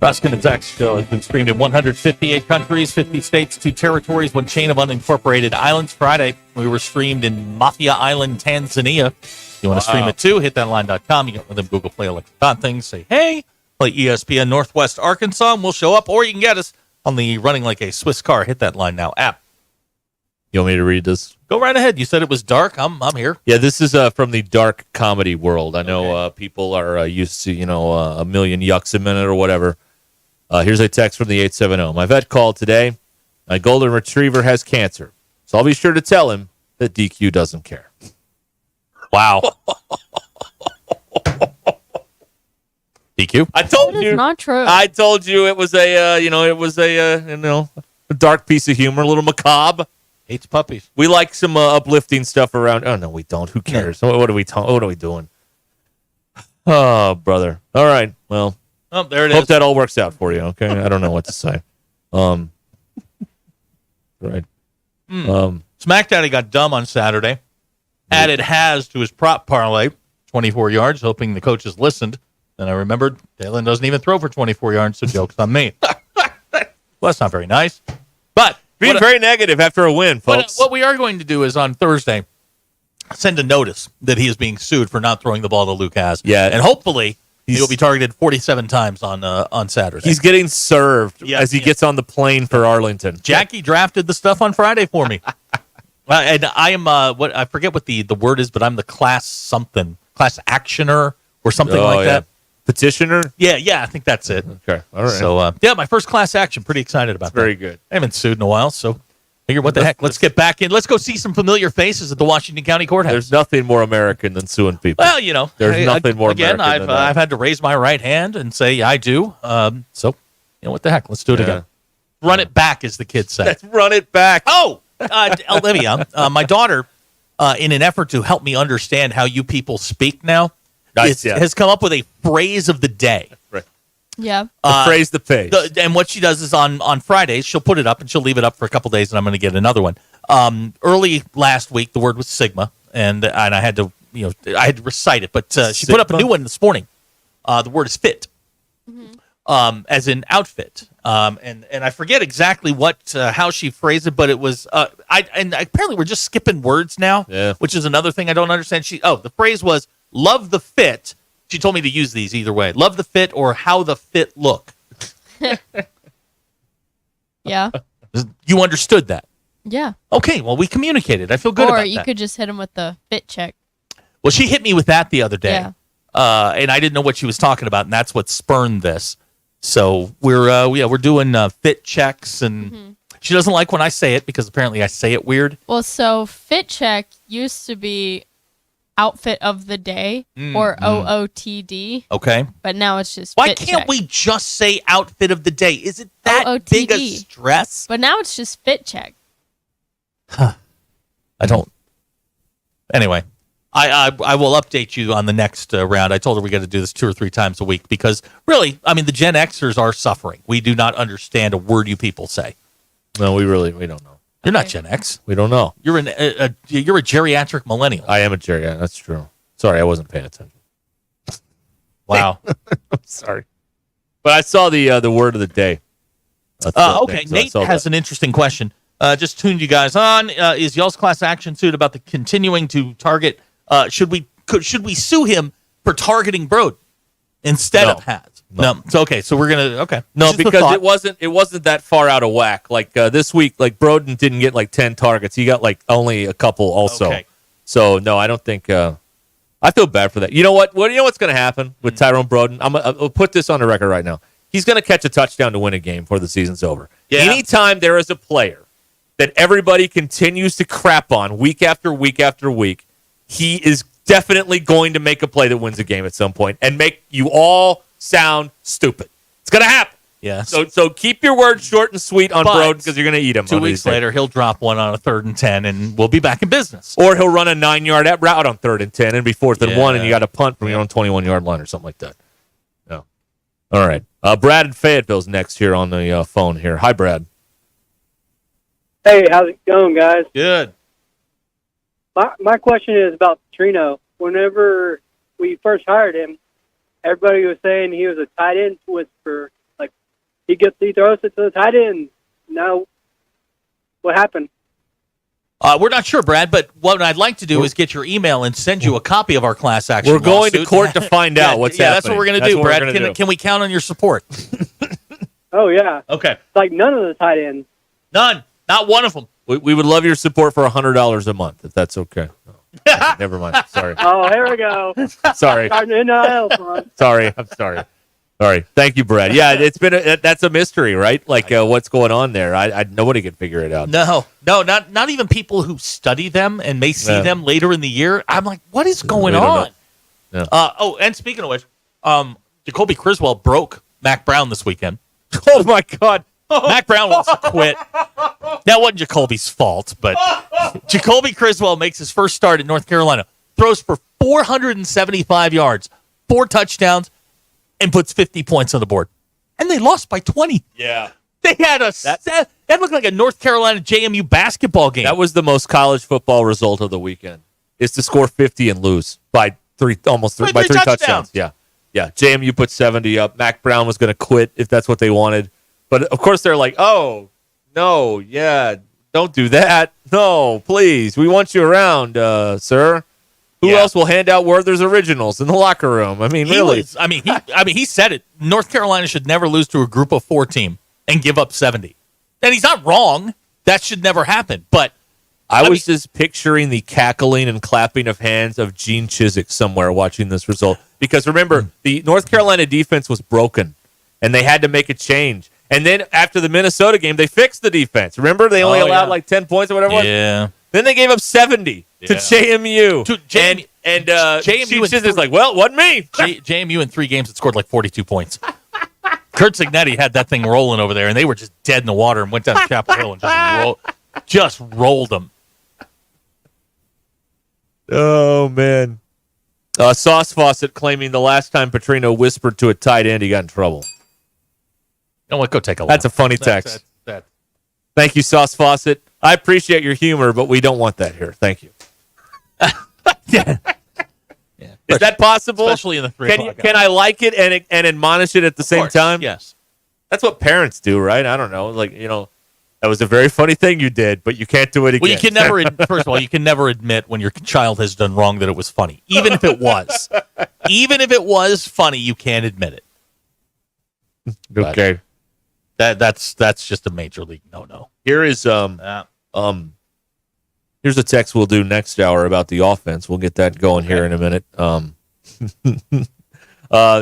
Ruscin and Zach's show has been streamed in 158 countries, 50 states, 2 territories, 1 chain of unincorporated islands. Friday, we were streamed in Mafia Island, Tanzania. If you want to stream it too, hitthatline.com. You can go with them Google Play Electron things. Say, hey, play ESPN Northwest Arkansas, and we'll show up. Or you can get us on the Running Like a Swiss Car Hit That Line Now app. You want me to read this? Go right ahead. You said it was dark. I'm here. Yeah, this is from the dark comedy world. I know people are used to, a million yucks a minute or whatever. Here's a text from the 870. My vet called today. My golden retriever has cancer. So I'll be sure to tell him that DQ doesn't care. Wow. DQ? I told you. It's not true. I told you it was a dark piece of humor, a little macabre. Hates puppies. We like some uplifting stuff around. Oh, no, we don't. Who cares? What are we doing? Oh, brother. All right. Well. Oh, there it Hope is. that all works out for you, okay? I don't know what to say. Right. Smack Daddy got dumb on Saturday. Added has to his prop parlay, 24 yards, hoping the coaches listened. Then I remembered Dalen doesn't even throw for 24 yards, so joke's on me. Well, that's not very nice. But being very negative after a win, folks. What we are going to do is on Thursday, send a notice that he is being sued for not throwing the ball to Luke Haas. Yeah. And hopefully he'll be targeted 47 times on Saturday. He's getting served as he gets on the plane for Arlington. Jackie drafted the stuff on Friday for me. And I am I forget what the word is, but I'm the class actioner or something like that. Petitioner? Yeah, I think that's it. Okay, all right. So my first class action. Pretty excited about that. Very good. I haven't sued in a while, so figure what the heck. Let's get back in. Let's go see some familiar faces at the Washington County Courthouse. There's nothing more American than suing people. Well, there's nothing more again, American than that. I've had to raise my right hand and say I do. So what the heck? Let's do it again. Run it back, as the kids say. Let's run it back. Oh, Olivia, my daughter, in an effort to help me understand how you people speak now, has come up with a phrase of the day. Right. Yeah. The phrase the page. And what she does is on Fridays, she'll put it up and she'll leave it up for a couple days, and I'm going to get another one. Early last week, the word was Sigma, and I had to recite it. But she put up a new one this morning. The word is fit, as in outfit. And I forget exactly how she phrased it, but it was apparently we're just skipping words now, which is another thing I don't understand. The phrase was love the fit. She told me to use these either way. Love the fit or how the fit look. Yeah. You understood that? Yeah. Okay, well, we communicated. I feel good about that. Or you could just hit him with the fit check. Well, she hit me with that the other day. Yeah. And I didn't know what she was talking about, and that's what spurned this. So we're doing fit checks, and she doesn't like when I say it because apparently I say it weird. Well, so fit check used to be outfit of the day or OOTD. Okay. But now it's just Why fit can't check. we just say outfit of the day? Is it that OOTD. big a stress? But now it's just fit check. I don't. Anyway, I will update you on the next round. I told her we got to do this 2 or 3 times a week because really, I mean, the Gen Xers are suffering. We do not understand a word you people say. No, we don't know. You're not Gen X. We don't know. You're you're a geriatric millennial. I am a geriatric. That's true. Sorry, I wasn't paying attention. Wow. I'm sorry. But I saw the word of the day. Okay, Nate has an interesting question. Just tuned you guys on. Is y'all's class action suit about the continuing to target? Should we sue him for targeting Broad instead of Haz? No. So okay. So we're gonna No, Just a because thought. it wasn't that far out of whack. Like this week, like Broden didn't get like 10 targets. He got like only a couple also. Okay. So no, I don't think. I feel bad for that. You know what? You know what's going to happen with Tyrone Broden? I'll put this on the record right now. He's going to catch a touchdown to win a game before the season's over. Yeah. Anytime there is a player that everybody continues to crap on week after week after week, he is definitely going to make a play that wins a game at some point and make you all sound stupid. It's going to happen. Yeah. So keep your words short and sweet on But Broden because you're going to eat him. 2 weeks later, he'll drop one on a 3rd and 10, and we'll be back in business. Or he'll run a 9-yard route on 3rd and 10 and be 4th and 1, and you got to punt from your own 21-yard line or something like that. No. All right. Brad in Fayetteville's next here on the phone here. Hi, Brad. Hey, how's it going, guys? Good. My question is about Trino. Whenever we first hired him, everybody was saying he was a tight end whisperer. Like he throws it to the tight end. Now, what happened? We're not sure, Brad, but what I'd like to do is get your email and send you a copy of our class action. We're going to lawsuit. court to find out what's happening. That's what we're going to That's do, what we're Brad. gonna do. Can we count on your support? Oh yeah. Okay. It's like none of the tight ends. None. Not one of them. We would love your support for $100 a month, if that's okay. Oh, never mind. Sorry. Oh, here we go. Sorry. Starting NIL fun. Sorry. I'm sorry. All right. Thank you, Brad. Yeah, it's been that's a mystery, right? Like what's going on there? I nobody could figure it out. No, not even people who study them and may see them later in the year. I'm like, what is going We on? don't know. And speaking of which, Jacoby Criswell broke Mac Brown this weekend. Oh my God. Mac Brown wants to quit. That wasn't Jacoby's fault, but Jacoby Criswell makes his first start at North Carolina, throws for 475 yards, 4 touchdowns, and puts 50 points on the board. And they lost by 20. Yeah. They had that looked like a North Carolina JMU basketball game. That was the most college football result of the weekend. Is to score 50 and lose by three touchdowns. Yeah. Yeah. JMU put 70 up. Mac Brown was going to quit if that's what they wanted. But of course they're like, "Oh, no, yeah, don't do that. No, please. We want you around, sir." Who else will hand out Werther's originals in the locker room? I mean, really? He said it. North Carolina should never lose to a group of 4 team and give up 70. And he's not wrong. That should never happen. But I was just picturing the cackling and clapping of hands of Gene Chizik somewhere watching this result. Because remember, the North Carolina defense was broken, and they had to make a change. And then after the Minnesota game, they fixed the defense. Remember, they only allowed like 10 points or whatever it was? Yeah. Then they gave up 70 to JMU. And JMU is like, well, it wasn't me. JMU in 3 games had scored like 42 points. Kurt Cignetti had that thing rolling over there, and they were just dead in the water and went down to Chapel Hill and just rolled them. Oh, man. Sauce Fawcett claiming the last time Petrino whispered to a tight end, he got in trouble. You know what? Go take a look. That's a funny text. Thank you, Sauce Fawcett. I appreciate your humor, but we don't want that here. Thank you. Yeah. Is that possible? Especially in the 3 o'clock Can I like it and admonish it at the same time? Yes. That's what parents do, right? I don't know. Like, that was a very funny thing you did, but you can't do it again. Well, you can never, first of all, you can never admit when your child has done wrong that it was funny. Even if it was. Even if it was funny, you can't admit it. Okay. That's just a major league no. Here is here's a text we'll do next hour about the offense. We'll get that going here in a minute.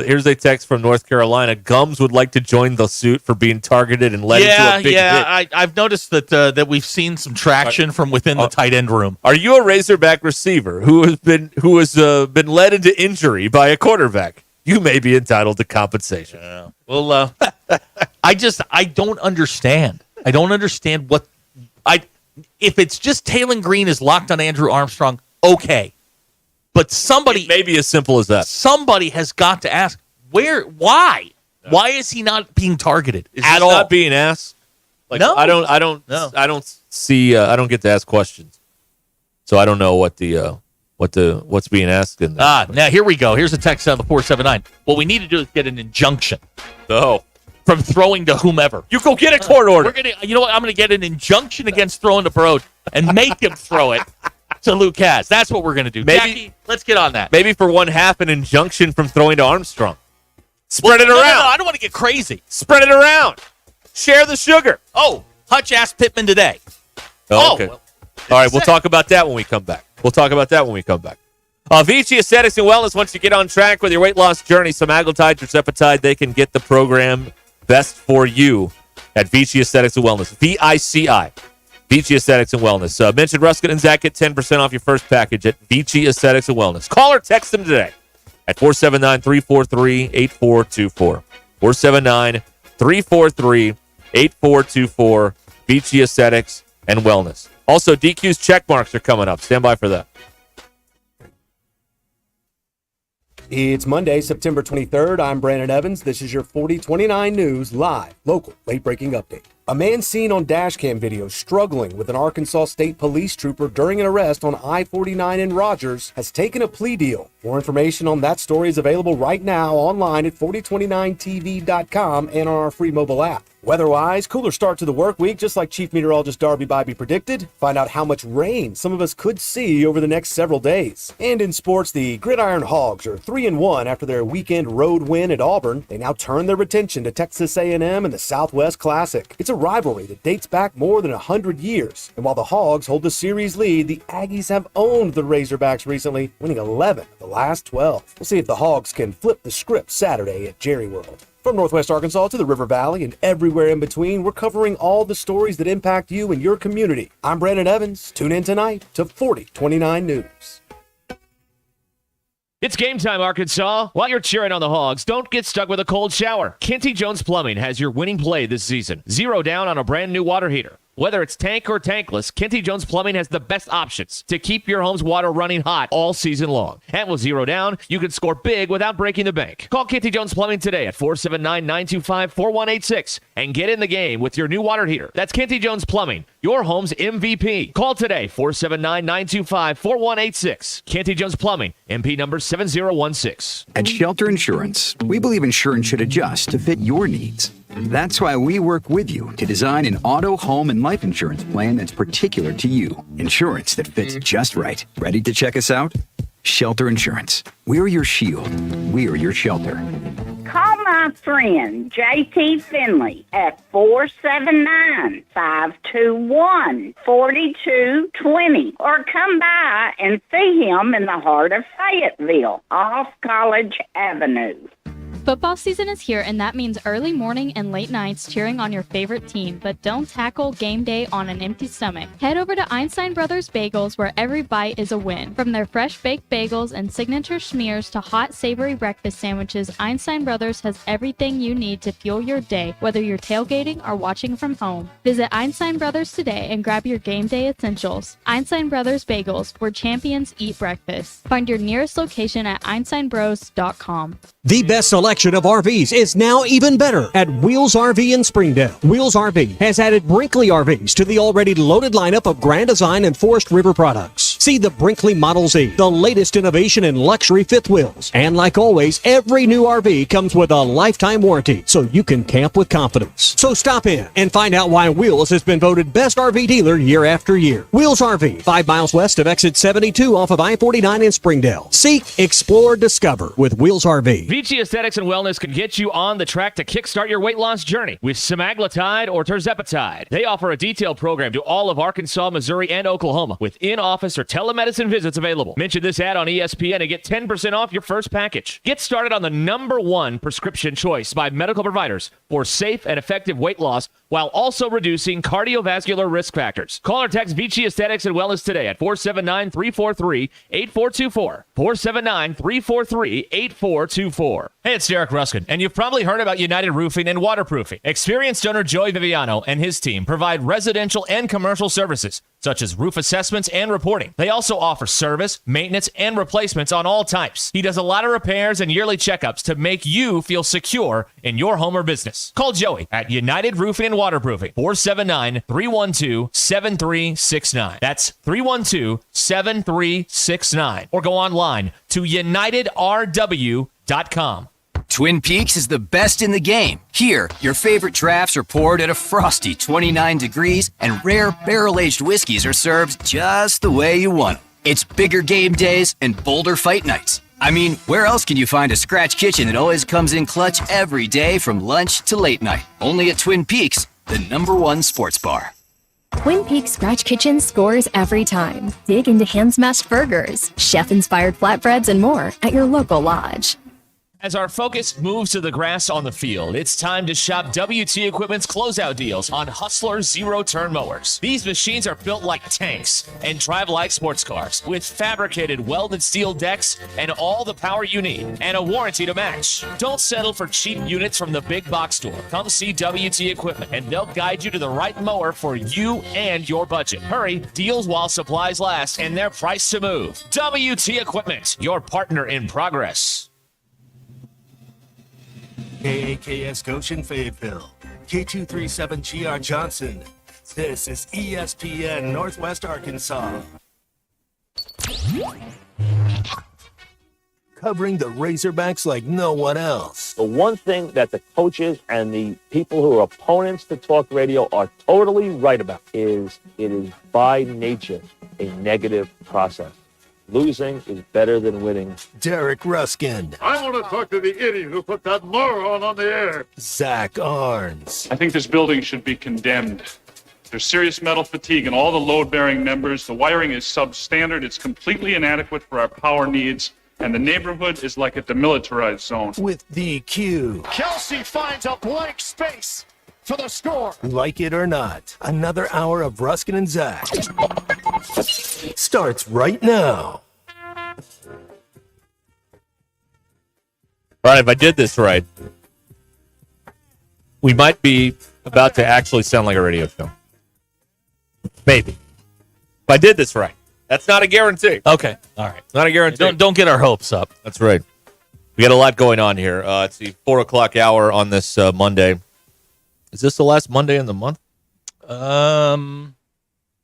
Here's a text from North Carolina. Gums would like to join the suit for being targeted and led into a big hit. I've noticed that we've seen some traction from within the tight end room. Are you a Razorback receiver who has been led into injury by a quarterback? You may be entitled to compensation. Yeah. Well, I don't understand. I don't understand if it's just Taylon Green is locked on Andrew Armstrong, okay. But somebody, it may be as simple as that. Somebody has got to ask why? No. Why is he not being targeted at all? Not being asked? Like, no, I don't see. I don't get to ask questions, so I don't know what's being asked in there. Now here we go. Here's a text out of the 479. What we need to do is get an injunction. Oh. From throwing to whomever. You go get a court order. You know what? I'm going to get an injunction against throwing to Brode and make him throw it to Lucas. That's what we're going to do. Jackie, let's get on that. Maybe for one half, an injunction from throwing to Armstrong. Spread it around. No, I don't want to get crazy. Spread it around. Share the sugar. Oh, Hutch asked Pittman today. Oh, okay. Well, all right, we'll talk about that when we come back. Vici Aesthetics and Wellness, once you get on track with your weight loss journey, semaglutide, tirzepatide, they can get the program best for you at Vici Aesthetics and Wellness. VICI. Vici Aesthetics and Wellness. Mention Ruscin and Zach, get 10% off your first package at Vici Aesthetics and Wellness. Call or text them today at 479-343-8424. 479-343-8424. Vici Aesthetics and Wellness. Also, DQ's check marks are coming up. Stand by for that. It's Monday, September 23rd. I'm Brandon Evans. This is your 4029 News live, local, late-breaking update. A man seen on dashcam video struggling with an Arkansas State Police trooper during an arrest on I-49 in Rogers has taken a plea deal. More information on that story is available right now online at 4029tv.com and on our free mobile app. Weather-wise, cooler start to the work week, just like Chief Meteorologist Darby Bybee predicted. Find out how much rain some of us could see over the next several days. And in sports, the Gridiron Hogs are 3-1 after their weekend road win at Auburn. They now turn their attention to Texas A&M and the Southwest Classic. It's a rivalry that dates back more than 100 years. And while the Hogs hold the series lead, the Aggies have owned the Razorbacks recently, winning 11 of the last 12. We'll see if the Hogs can flip the script Saturday at Jerry World. From Northwest Arkansas to the River Valley and everywhere in between, we're covering all the stories that impact you and your community. I'm Brandon Evans. Tune in tonight to 4029 News. It's game time, Arkansas. While you're cheering on the Hogs, don't get stuck with a cold shower. Kenty Jones Plumbing has your winning play this season. 0 down on a brand new water heater. Whether it's tank or tankless, Kenty Jones Plumbing has the best options to keep your home's water running hot all season long. And with 0 down, you can score big without breaking the bank. Call Kenty Jones Plumbing today at 479-925-4186 and get in the game with your new water heater. That's Kenty Jones Plumbing, your home's MVP. Call today, 479-925-4186. Kenty Jones Plumbing, MP number 7016. At Shelter Insurance, we believe insurance should adjust to fit your needs. That's why we work with you to design an auto, home, and life insurance plan that's particular to you. Insurance that fits just right. Ready to check us out? Shelter Insurance. We're your shield. We're your shelter. Call my friend JT Finley at 479-521-4220 or come by and see him in the heart of Fayetteville off College Avenue. Football season is here, and that means early morning and late nights cheering on your favorite team, but don't tackle game day on an empty stomach. Head over to Einstein Brothers Bagels, where every bite is a win. From their fresh baked bagels and signature schmears to hot savory breakfast sandwiches, Einstein Brothers has everything you need to fuel your day, whether you're tailgating or watching from home. Visit Einstein Brothers today and grab your game day essentials. Einstein Brothers Bagels, where champions eat breakfast. Find your nearest location at einsteinbros.com. The best selection of RVs is now even better at Wheels RV in Springdale. Wheels RV has added Brinkley RVs to the already loaded lineup of Grand Design and Forest River products. See the Brinkley Model Z, the latest innovation in luxury fifth wheels. And like always, every new RV comes with a lifetime warranty, so you can camp with confidence. So stop in and find out why Wheels has been voted best RV dealer year after year. Wheels RV, 5 miles west of exit 72 off of I-49 in Springdale. Seek, explore, discover with Wheels RV. Vici Aesthetics and Wellness can get you on the track to kickstart your weight loss journey with semaglutide or tirzepatide. They offer a detailed program to all of Arkansas, Missouri, and Oklahoma with in-office or telemedicine visits available. Mention this ad on ESPN and get 10% off your first package. Get started on the #1 prescription choice by medical providers for safe and effective weight loss while also reducing cardiovascular risk factors. Call or text Vici Aesthetics and Wellness today at 479-343-8424. 479-343-8424. Hey, it's Derek Ruscin, and you've probably heard about United Roofing and Waterproofing. Experienced owner Joey Viviano and his team provide residential and commercial services, such as roof assessments and reporting. They also offer service, maintenance, and replacements on all types. He does a lot of repairs and yearly checkups to make you feel secure in your home or business. Call Joey at United Roofing and Waterproofing, 479-312-7369. That's 312-7369. Or go online to UnitedRW.com. Twin Peaks is the best in the game. Here, your favorite drafts are poured at a frosty 29 degrees, and rare barrel-aged whiskeys are served just the way you want them. It's bigger game days and bolder fight nights. I mean, where else can you find a scratch kitchen that always comes in clutch every day from lunch to late night? Only at Twin Peaks, the #1 sports bar. Twin Peaks Scratch Kitchen scores every time. Dig into hand-smashed burgers, chef-inspired flatbreads, and more at your local lodge. As our focus moves to the grass on the field, it's time to shop WT Equipment's closeout deals on Hustler zero-turn mowers. These machines are built like tanks and drive like sports cars with fabricated welded steel decks and all the power you need and a warranty to match. Don't settle for cheap units from the big box store. Come see WT Equipment and they'll guide you to the right mower for you and your budget. Hurry, deals while supplies last and they're priced to move. WT Equipment, your partner in progress. KAKS Goshen Fayetteville, K237GR Johnson. This is ESPN Northwest Arkansas. Covering the Razorbacks like no one else. The one thing that the coaches and the people who are opponents to talk radio are totally right about is it is by nature a negative process. Losing is better than winning. Derek Ruscin. I want to talk to the idiot who put that moron on the air. Zach Arns. I think this building should be condemned. There's serious metal fatigue in all the load-bearing members. The wiring is substandard. It's completely inadequate for our power needs. And the neighborhood is like a demilitarized zone. With DQ. Kelsey finds a blank space for the score. Like it or not, another hour of Ruscin and Zach starts right now. All right, if I did this right, we might be about to actually sound like a radio show. Maybe. If I did this right. That's not a guarantee. Okay. All right. Not a guarantee. Don't get our hopes up. That's right. We got a lot going on here. It's the 4 o'clock hour on this Monday. Is this the last Monday in the month?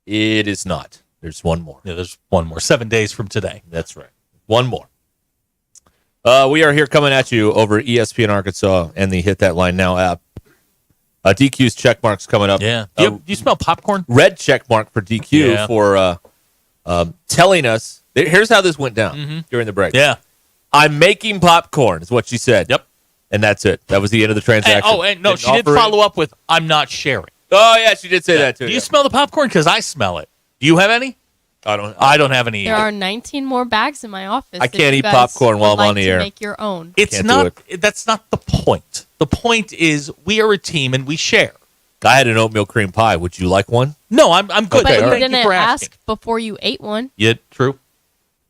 It is not. There's one more. Yeah, there's one more. 7 days from today. That's right. One more. We are here coming at you over ESPN Arkansas and the Hit That Line Now app. DQ's check marks coming up. Yeah. Do you smell popcorn? Red check mark for DQ for telling us. Here's how this went down during the break. Yeah. I'm making popcorn is what she said. Yep. And that's it. That was the end of the transaction. And no, she did follow up with, I'm not sharing. Oh, yeah, she did say that too. Do you smell the popcorn? Because I smell it. Do you have any? I don't have any. There are 19 more bags in my office. I can't eat popcorn while I'm on the air. Make your own. It's not. That's not the point. The point is we are a team and we share. I had an oatmeal cream pie. Would you like one? No, I'm good. But you Thank didn't for ask asking. before you ate one. Yeah, true.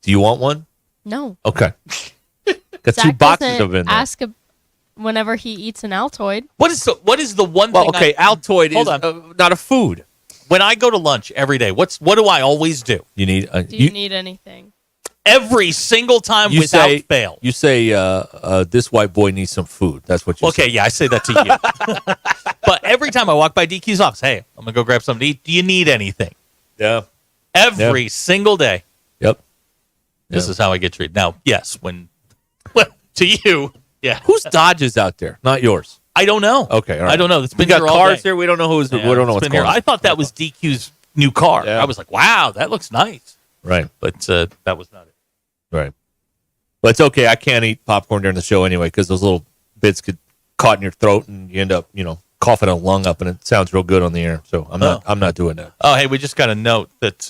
Do you want one? No. Okay. Got Zach 2 boxes doesn't of it in there. ask whenever he eats an Altoid. What is the one Well, thing? okay, Altoid is not a food. When I go to lunch every day, what do I always do? You need. Do you need anything? Every single time without fail. You say, this white boy needs some food. That's what you say. Okay, yeah, I say that to you. But every time I walk by DQ's office, hey, I'm going to go grab something to eat. Do you need anything? Yeah. Every single day. Yep. This is how I get treated. Now, yes, to you, yeah. Whose Dodge is out there? Not yours. I don't know. Okay, all right. I don't know. It's been we got here all cars day. here. We don't know who's. Yeah, we don't know it's what's been here. going on. I thought that was DQ's new car. Yeah. I was like, wow, that looks nice. Right. But that was not it. Right. But it's okay. I can't eat popcorn during the show anyway because those little bits get caught in your throat and you end up, coughing a lung up and it sounds real good on the air. So I'm not doing that. Oh, hey, we just got a note that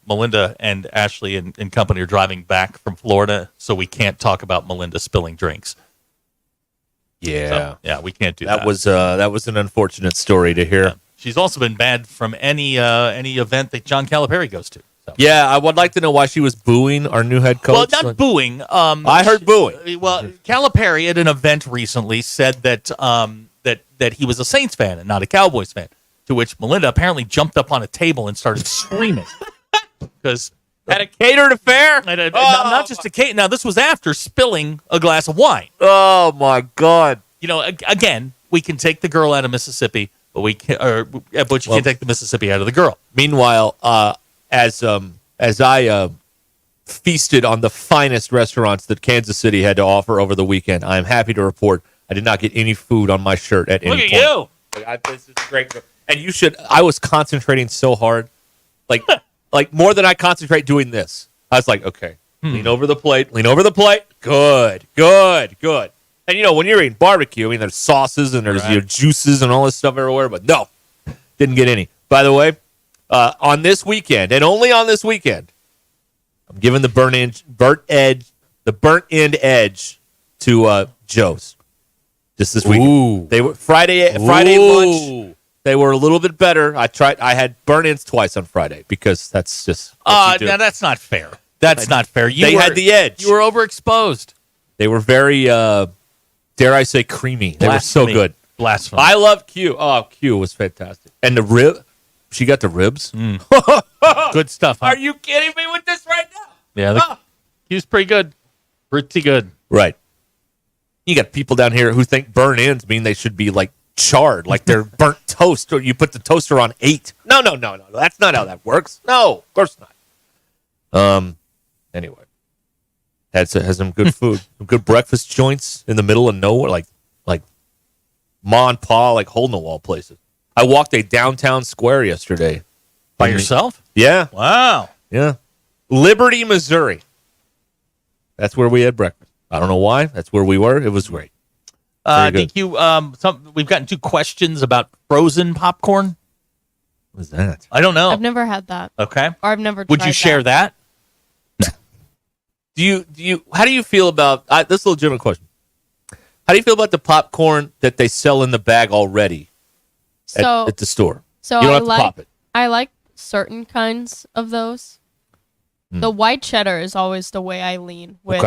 Melinda and Ashley and company are driving back from Florida, so we can't talk about Melinda spilling drinks. Yeah. So, yeah, we can't do that. That was an unfortunate story to hear. Yeah. She's also been banned from any event that John Calipari goes to. So. Yeah, I would like to know why she was booing our new head coach. Well, not booing. I heard booing. Well, Calipari at an event recently said that that he was a Saints fan and not a Cowboys fan. To which Melinda apparently jumped up on a table and started screaming because at a catered affair. Not just a cater. Now this was after spilling a glass of wine. Oh my God! Again, we can take the girl out of Mississippi, but we can, but you can't take the Mississippi out of the girl. Meanwhile, as I feasted on the finest restaurants that Kansas City had to offer over the weekend, I am happy to report I did not get any food on my shirt at any point. Look at you! This is great, and you should. I was concentrating so hard, like more than I concentrate doing this. I was like, okay, Lean over the plate. Lean over the plate. Good. And, when you're eating barbecue, there's sauces and there's juices and all this stuff everywhere, but no, didn't get any. By the way, on this weekend, and only on this weekend, I'm giving the burnt end edge to Joe's. Just this weekend. Ooh. They were Friday lunch. They were a little bit better. I had burnt ends twice on Friday because that's just what you do. Now that's not fair. That's not fair. They had the edge. You were overexposed. They were very, dare I say, creamy. They were so good. Blasphemy. I love Q. Oh, Q was fantastic. And the rib. She got the ribs. Good stuff. Huh? Are you kidding me with this right now? Yeah, Q's pretty good. Pretty good. Right. You got people down here who think burnt ends mean they should be like charred, like they're burnt toast, or you put the toaster on 8. No. That's not how that works. No, of course not. Anyway, has some good food, some good breakfast joints in the middle of nowhere, like ma and pa, like hole in the wall places. I walked a downtown square yesterday by yourself. Yeah. Wow. Yeah. Liberty, Missouri. That's where we had breakfast. I don't know why. That's where we were. It was great. I think we've gotten 2 questions about frozen popcorn. What is that? I don't know. I've never had that. Okay. Or I've never Would tried you share that? How do you feel about this is a legitimate question. How do you feel about the popcorn that they sell in the bag already at the store? So you don't have to pop it. I like certain kinds of those. The white cheddar is always the way I lean with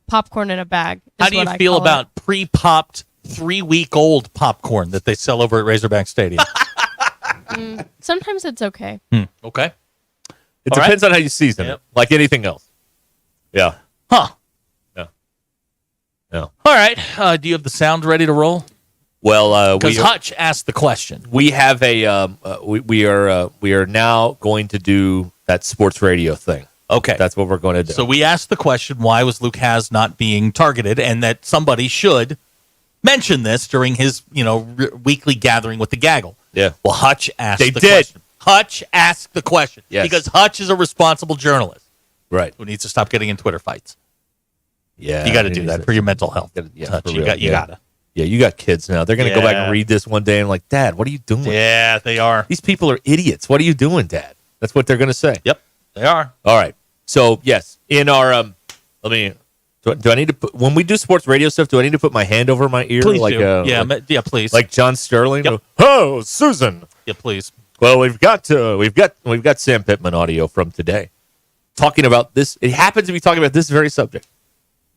popcorn in a bag. How do you feel about pre-popped 3-week-old popcorn that they sell over at Razorback Stadium? Sometimes it's okay. Okay. It depends on how you season it, like anything else. Yeah. Huh. Yeah. All right. Do you have the sound ready to roll? Well, because Hutch asked the question. We have we are now going to do that sports radio thing. Okay. That's what we're going to do. So we asked the question, why was Luke Haas not being targeted, and that somebody should mention this during his, weekly gathering with the gaggle. Yeah. Well, Hutch asked the question. Hutch asked the question. Yes. Because Hutch is a responsible journalist. Right. Who needs to stop getting in Twitter fights. Yeah. You got to do that for your mental health. Hutch, you got to. Yeah, you got kids now. They're going to go back and read this one day and like, Dad, what are you doing? Yeah, they are. These people are idiots. What are you doing, Dad? That's what they're going to say. Yep, they are. All right. So, yes, in our do I need to put, when we do sports radio stuff, do I need to put my hand over my ear? Please like, do. Yeah, please. Like John Sterling? Yep. Oh, Susan. Yeah, please. Well, we've got Sam Pittman audio from today talking about this. It happens to be talking about this very subject.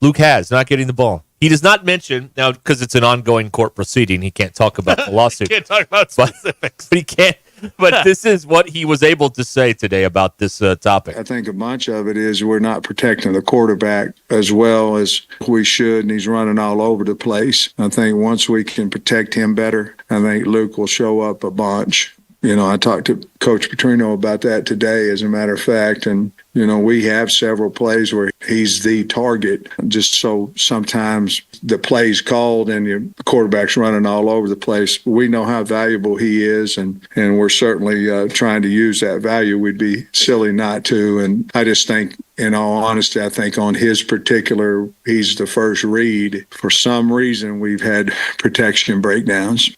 Luke Haas not getting the ball. He does not mention, now because it's an ongoing court proceeding, he can't talk about the lawsuit. He can't talk about specifics. But he can't. But this is what he was able to say today about this topic. I think a bunch of it is we're not protecting the quarterback as well as we should, and he's running all over the place. I think once we can protect him better, I think Luke will show up a bunch. I talked to Coach Petrino about that today, as a matter of fact. And, we have several plays where he's the target, just so sometimes the play's called and your quarterback's running all over the place. We know how valuable he is, and we're certainly trying to use that value. We'd be silly not to. And I just think, in all honesty, I think on his particular, he's the first read. For some reason, we've had protection breakdowns.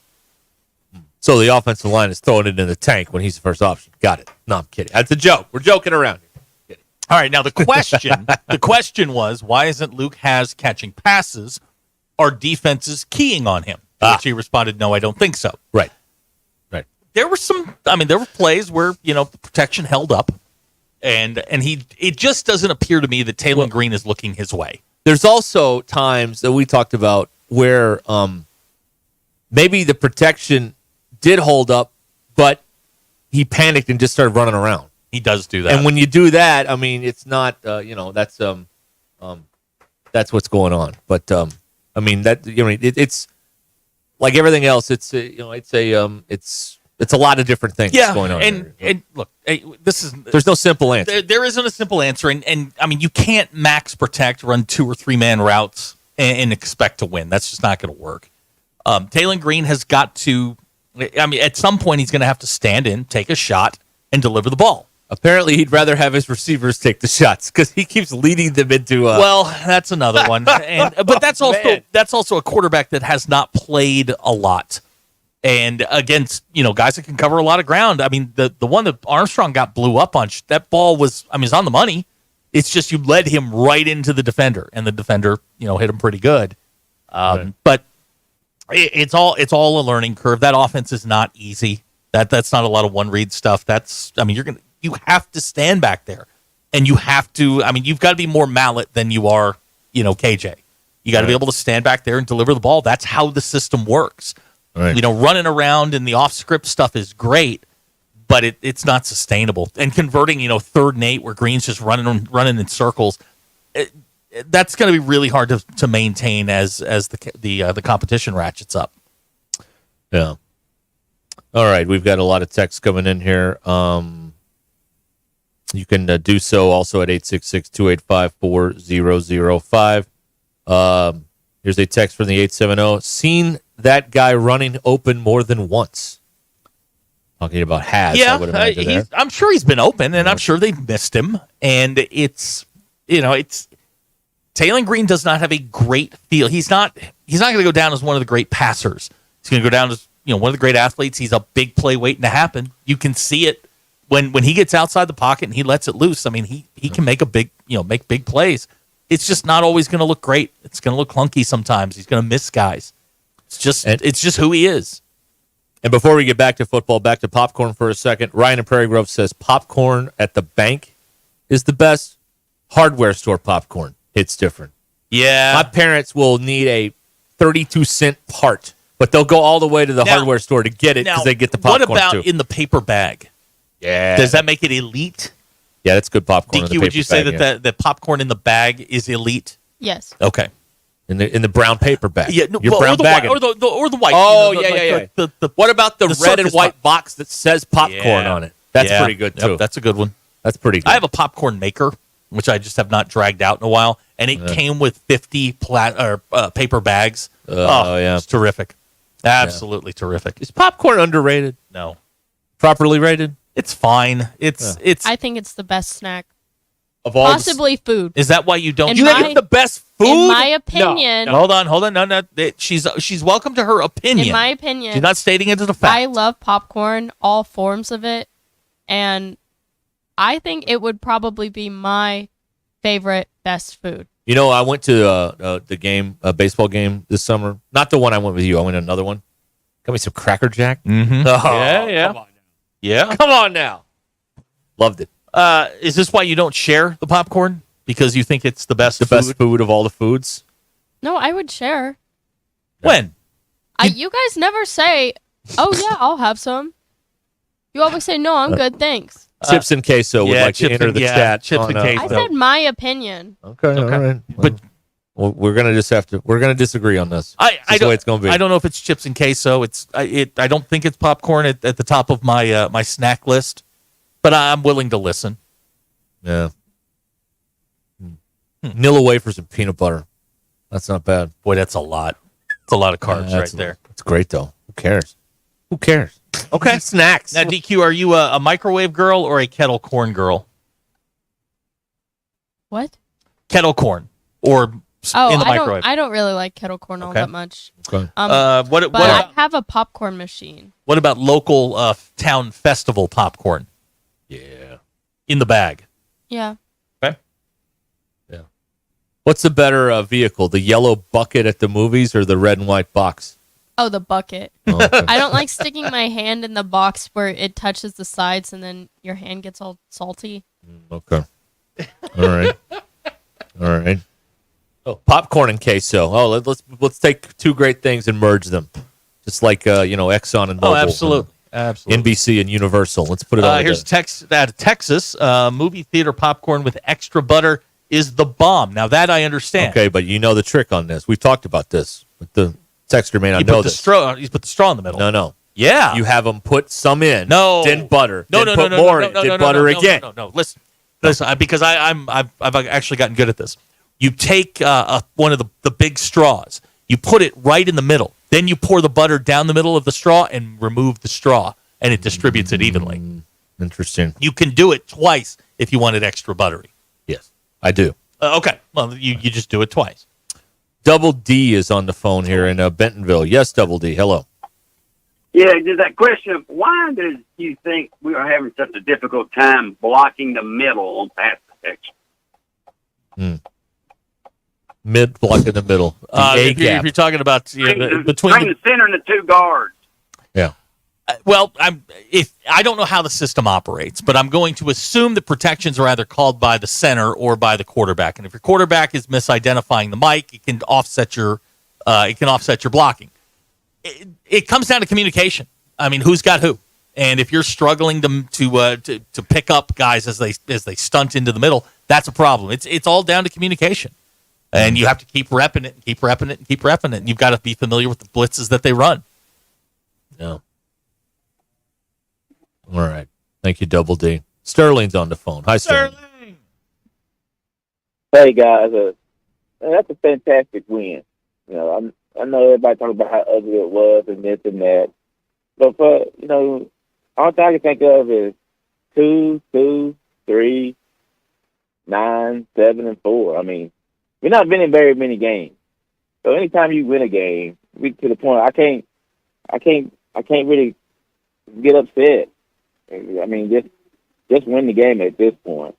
So the offensive line is throwing it in the tank when he's the first option. Got it. No, I'm kidding. That's a joke. We're joking around here. All right, now the question was, why isn't Luke Haas catching passes? Are defenses keying on him? To which he responded, no, I don't think so. Right. There were plays where, the protection held up, and it just doesn't appear to me that Taylor Green is looking his way. There's also times that we talked about where maybe the protection did hold up, but he panicked and just started running around. He does do that. And when you do that, it's not, that's what's going on. But, it's like everything else. It's a lot of different things going on. And look, there's no simple answer. There isn't a simple answer. And you can't max protect, run 2 or 3 man routes and expect to win. That's just not going to work. Taylor Green has got to, at some point he's going to have to stand in, take a shot, and deliver the ball. Apparently, he'd rather have his receivers take the shots because he keeps leading them into. Well, that's another one, but that's also a quarterback that has not played a lot, and against guys that can cover a lot of ground. I mean, the one that Armstrong got blew up on, that ball was it's on the money. It's just you led him right into the defender, and the defender hit him pretty good. Right. But it's all a learning curve. That offense is not easy. That's not a lot of one read stuff. You have to stand back there, and you have to. You've got to be more Mallet than you are, KJ. You got to be able to stand back there and deliver the ball. That's how the system works. Right. Running around and the off script stuff is great, but it's not sustainable. And converting, 3rd and 8 where Green's just running in circles, that's going to be really hard to maintain as the competition ratchets up. Yeah. All right, we've got a lot of texts coming in here. You can do so also at 866-285-4005. Here's a text from the 870. Seen that guy running open more than once. Talking about Has, I would imagine. I'm sure he's been open, and I'm sure they've missed him. And it's Taylor Green does not have a great feel. He's not going to go down as one of the great passers. He's going to go down as one of the great athletes. He's a big play waiting to happen. You can see it when he gets outside the pocket and he lets it loose. He can make make big plays. It's just not always going to look great. It's going to look clunky sometimes. He's going to miss guys. It's just who he is. And before we get back to football, back to popcorn for a second, Ryan in Prairie Grove says popcorn at the bank is the best. Hardware store popcorn, it's different. Yeah. My parents will need a 32-cent part, but they'll go all the way to the hardware store to get it because they get the popcorn What about too. in the paper bag? Yeah. Does that make it elite? Yeah, that's good popcorn. DQ, would you say that the popcorn in the bag is elite? Yes. Okay. In the brown paper bag. Yeah, Your brown bag. Or the white. Oh, yeah. What about the red and white box that says popcorn on it? That's pretty good, too. Yep, that's a good one. That's pretty good. I have a popcorn maker, which I just have not dragged out in a while, and it came with 50 paper bags. Yeah. It's terrific. Absolutely terrific. Is popcorn underrated? No. Properly rated? It's fine. It's. I think it's the best snack. Of all Possibly food. Is that why you don't? You think it's the best food? In my opinion. No. Hold on. No. She's welcome to her opinion. In my opinion. She's not stating it as a fact. I love popcorn, all forms of it, and I think it would probably be my favorite best food. I went to the game, a baseball game this summer. Not the one I went with you. I went to another one. Got me some Cracker Jack. Mm-hmm. Oh, Yeah. Yeah. Come on now. Loved it. Is this why you don't share the popcorn? Because you think it's the best food? Best food of all the foods? No, I would share. When? You guys never say, "Oh yeah, I'll have some." You always say, "No, I'm good, thanks." Chips and queso would like to enter the chat. Chips and queso. I said my opinion. Okay. All right. But we're gonna disagree on this. That's the way it's gonna be. I don't know if it's chips and queso. I don't think it's popcorn at the top of my my snack list, but I'm willing to listen. Yeah. Nilla wafers and peanut butter. That's not bad. Boy, that's a lot. It's a lot of carbs right there. It's great though. Who cares? Okay. Snacks. Now, DQ, are you a microwave girl or a kettle corn girl? What? Kettle corn or in the microwave? I don't really like kettle corn all that much. Okay. What I have a popcorn machine. What about local town festival popcorn? Yeah. In the bag. Yeah. Okay. Yeah. What's the better vehicle, the yellow bucket at the movies or the red and white box? Oh, the bucket. Oh, okay. I don't like sticking my hand in the box where it touches the sides and then your hand gets all salty. Okay. All right. Oh, popcorn and queso. Oh, let's take two great things and merge them, just like Exxon and Mobil. Oh, absolutely. NBC and Universal. Let's put it all Here's together. a text out of Texas. Movie theater popcorn with extra butter is the bomb. Now that I understand. Okay, but you know the trick on this. We've talked about this, but the texter may not know this. You put the straw in the middle. No. Yeah. You have them put some in. No. Then butter. No. Put more in. Then butter again. No. Listen, because I've actually gotten good at this. You take one of the big straws. You put it right in the middle. Then you pour the butter down the middle of the straw and remove the straw, and it distributes it evenly. Interesting. You can do it twice if you wanted extra buttery. Yes, I do. Okay. Well, you just do it twice. Double D is on the phone here in Bentonville. Yes, Double D. Hello. Yeah, just that question of why do you think we are having such a difficult time blocking the middle on pass protection? Mid block in the middle. The A If gap. you're talking about Between between the center and the two guards. Yeah. Well, I don't know how the system operates, but I'm going to assume the protections are either called by the center or by the quarterback. And if your quarterback is misidentifying the mic, it can offset your blocking. It comes down to communication. I mean, who's got who? And if you're struggling to pick up guys as they stunt into the middle, that's a problem. It's all down to communication. And you have to keep repping it and keep repping it and keep repping it. And you've got to be familiar with the blitzes that they run. No. All right. Thank you, Double D. Sterling's on the phone. Hi, Sterling. Hey, guys. That's a fantastic win. You know, I know everybody talking about how ugly it was and this and that. But for, all thing I can think of is 2, 2, 3, 9, 7, and 4. I mean, we're not winning very many games. So anytime you win a game, to the point I can't really get upset. I mean, just win the game at this point.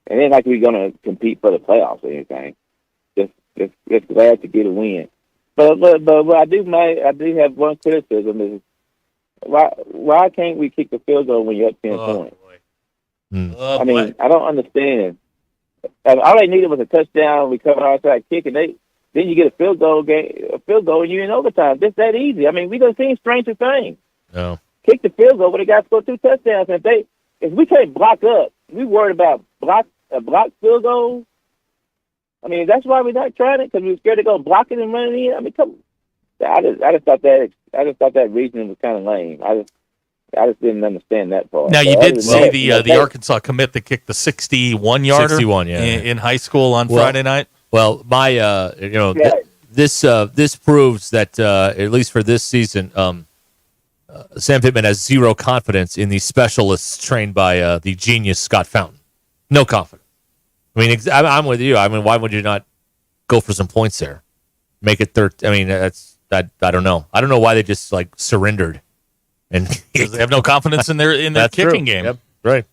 And then like we're gonna compete for the playoffs or anything. Just glad to get a win. But I do have one criticism is why can't we kick the field goal when you're up 10 points? I mean, I don't understand. All they needed was a touchdown, we covered outside kick, and then you get a field goal, and you're in overtime. Just that easy. I mean, we done seen stranger things. No. Kick the field goal, but they got to score 2 touchdowns. And if we can't block up, we worried about block field goals. I mean, that's why we're not trying it, because we're scared to go block it and run it in. I mean, come on. I just thought that reasoning was kind of lame. I just didn't understand that part. Now, you did see the Arkansas commit that kicked the 61-yarder 61, in high school on Friday night? Well, this proves that, at least for this season, Sam Pittman has zero confidence in the specialists trained by the genius Scott Fountain. No confidence. I mean, I'm with you. I mean, why would you not go for some points there? Make it third. I mean, I don't know. I don't know why they just surrendered. And because they have no confidence in their kicking game. Yep, right.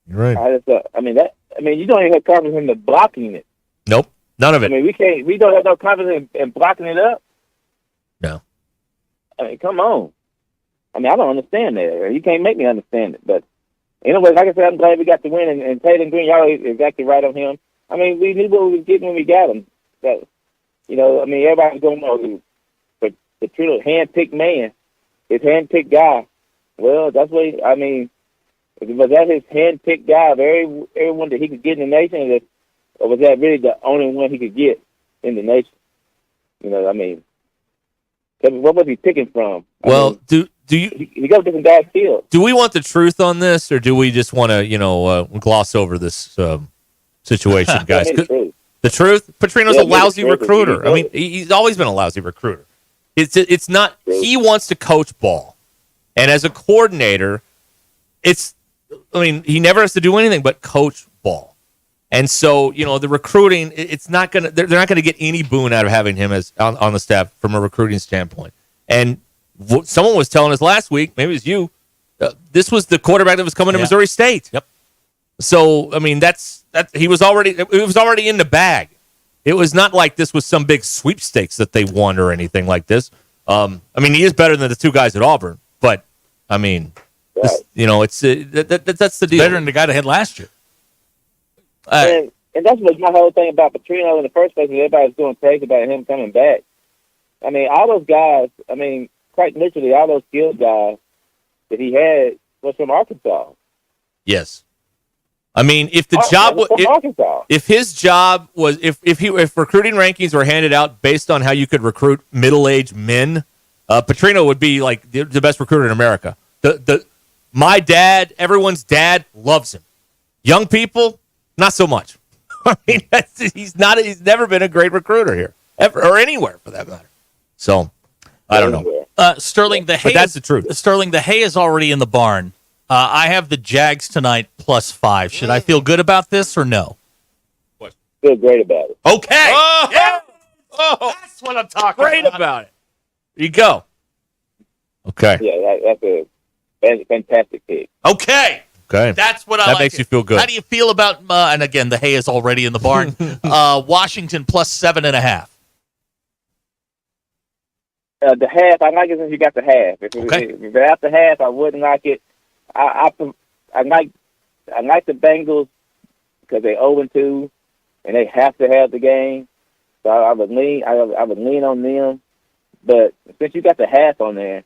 You're right. I mean, you don't even have confidence in the blocking it. Nope, none of it. I mean, we don't have no confidence in blocking it up. No. I mean, come on. I mean, I don't understand that. You can't make me understand it. But anyway, like I said, I'm glad we got the win. And Taylor Green, y'all are exactly right on him. I mean, we knew what we was getting when we got him. But, I mean, everybody's going to know. But the true hand-picked man, his hand-picked guy, well, that's what was that his hand-picked guy of everyone that he could get in the nation, or was that really the only one he could get in the nation? I mean, what was he picking from? Well, do you? He goes different guys' field. Do we want the truth on this, or do we just want to, gloss over this situation, guys? The truth. Petrino's a lousy recruiter. I mean, he's always been a lousy recruiter. It's not. He wants to coach ball, and as a coordinator, he never has to do anything but coach ball. And so, the recruiting, it's not gonna. They're not gonna get any boon out of having him as on the staff from a recruiting standpoint. And someone was telling us last week, maybe it was you, this was the quarterback that was coming to Missouri State. Yep. So, I mean, it was already in the bag. It was not like this was some big sweepstakes that they won or anything like this. I mean, he is better than the two guys at Auburn, but I mean, that's the deal. Better than the guy that had last year. And that's what my whole thing about Petrino in the first place. Everybody was going crazy about him coming back. I mean, all those guys. I mean, quite literally, all those skilled guys that he had was from Arkansas. Yes. I mean, if the job if his job was if recruiting rankings were handed out based on how you could recruit middle-aged men, Petrino would be like the best recruiter in America. My dad, everyone's dad, loves him. Young people, not so much. I mean, he's never been a great recruiter here, ever, or anywhere for that matter. So, I don't know. Sterling, the hay. But that's the truth. Sterling, the hay is already in the barn. I have the Jags tonight +5. Should I feel good about this or no? Feel great about it. Okay. Oh, Yeah. oh, That's what I'm talking great about it. There you go. Okay. Yeah, that's a fantastic pick. Okay. Okay. That's what I That like. makes you feel good. How do you feel about, and again, the hay is already in the barn, Washington +7.5. The half, I like it since you got the half. If it's after half, I wouldn't like it. I like the Bengals because they're 0-2 and they have to have the game. So I would lean on them. But since you got the half on there,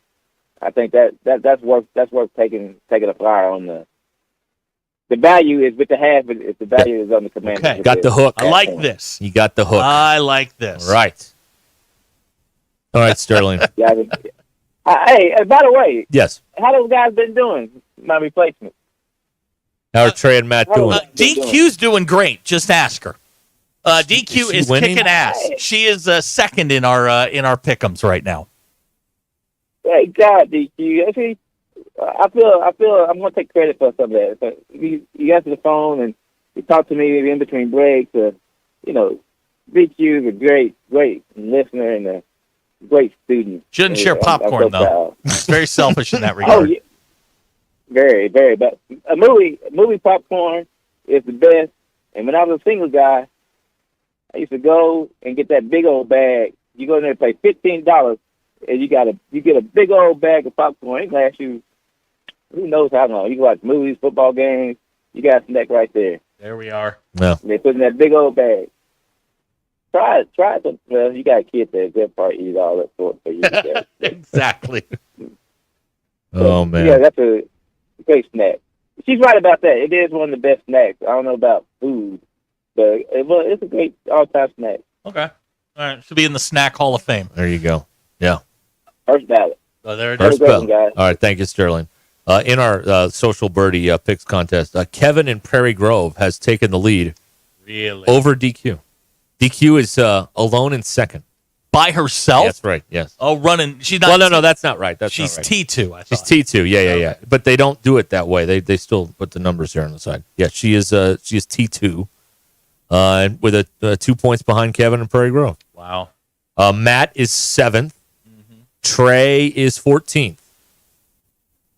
I think that's worth taking a flyer on the value is with the half. If the value is on the Commanders, Okay. Got the hook. I like this. You got the hook. I like this. Right. All right, Sterling. Yeah. Hey, by the way, Yes. how those guys been doing? My replacement. How are Trey and Matt doing? DQ's doing great. Just ask her. DQ she is winning? kicking ass. She is second in our pick'ems right now. Hey, God, DQ. I feel I'm gonna take credit for some of that. But you answer the phone and you talk to me in between breaks. DQ is a great listener and a great student. Shouldn't share popcorn I'm so though. proud. Very selfish in that Oh, regard. yeah. Very, very. But a movie popcorn is the best. And when I was a single guy, I used to go and get that big old bag. You go in there and pay $15, and you get a big old bag of popcorn. It lasts you who knows how long. You can watch movies, football games. You got a snack right there. There we are. Yeah. And they put in that big old bag. Try it. Well, you got kids that they'll probably eat all that sort for you. Exactly. Oh, man. Yeah, that's a great snack. She's right about that. It is one of the best snacks. I don't know about food, but it's a great all-time snack. Okay. All right. Should be in the Snack Hall of Fame. There you go. Yeah. First ballot. Oh, there it First is. bell. All right. Thank you, Sterling. In our social birdie picks contest, Kevin in Prairie Grove has taken the lead Really? over DQ. DQ is alone in second. By herself? That's right. Yes. Oh, running. She's not. Well, no, that's not right. She's not right. T2. I She's thought. T2. Yeah. But they don't do it that way. They still put the numbers here on the side. Yeah, she is T2, with 2 points behind Kevin in Prairie Grove. Wow. Matt is 7th. Trey is 14th.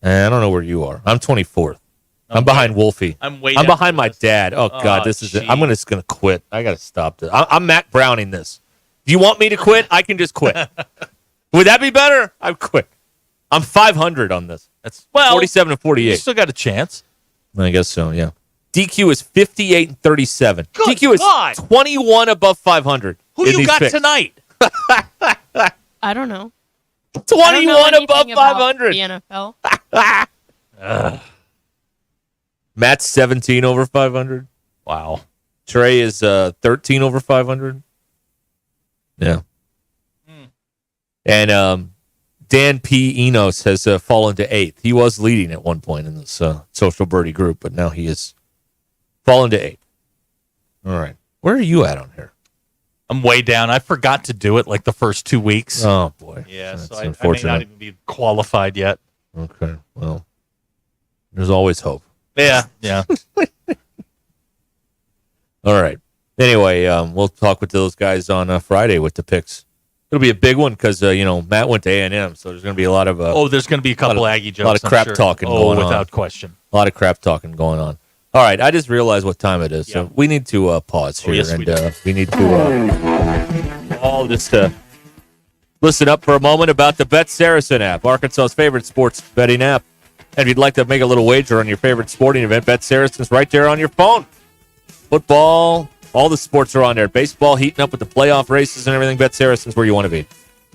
And I don't know where you are. I'm 24th. I'm behind Wolfie. I'm way I'm down behind my dad. Oh, God, this is it. I'm just going to quit. I got to stop this. I'm Matt Browning this. Do you want me to quit? I can just quit. Would that be better? I'd quit. I'm 500 on this. That's 47 and 48. You still got a chance. I guess so, yeah. DQ is 58 and 37. Good DQ is God. 21 above 500. Who in you these got picks. tonight? I don't know. 21 above anything about 500. The NFL. Matt's 17 over 500. Wow. Trey is 13 over 500. Yeah. And Dan P. Enos has fallen to 8th. He was leading at one point in this social birdie group, but now he has fallen to 8th. All right. Where are you at on here? I'm way down. I forgot to do it like the first 2 weeks. Oh, boy. Yeah, That's so I may unfortunate. not even be qualified yet. Okay. Well, there's always hope. Yeah. All right. Anyway, we'll talk with those guys on Friday with the picks. It'll be a big one because, Matt went to A&M, so there's going to be a lot of... there's going to be a couple Aggie jokes. A lot of crap talking going on. Without question. A lot of crap talking going on. All right, I just realized what time it is, so we need to pause here. Yes, and we we need to all just listen up for a moment about the Bet Saracen app, Arkansas's favorite sports betting app. And if you'd like to make a little wager on your favorite sporting event, Bet Saracen's right there on your phone. Football, all the sports are on there. Baseball heating up with the playoff races and everything. Bet Saracen's where you want to be.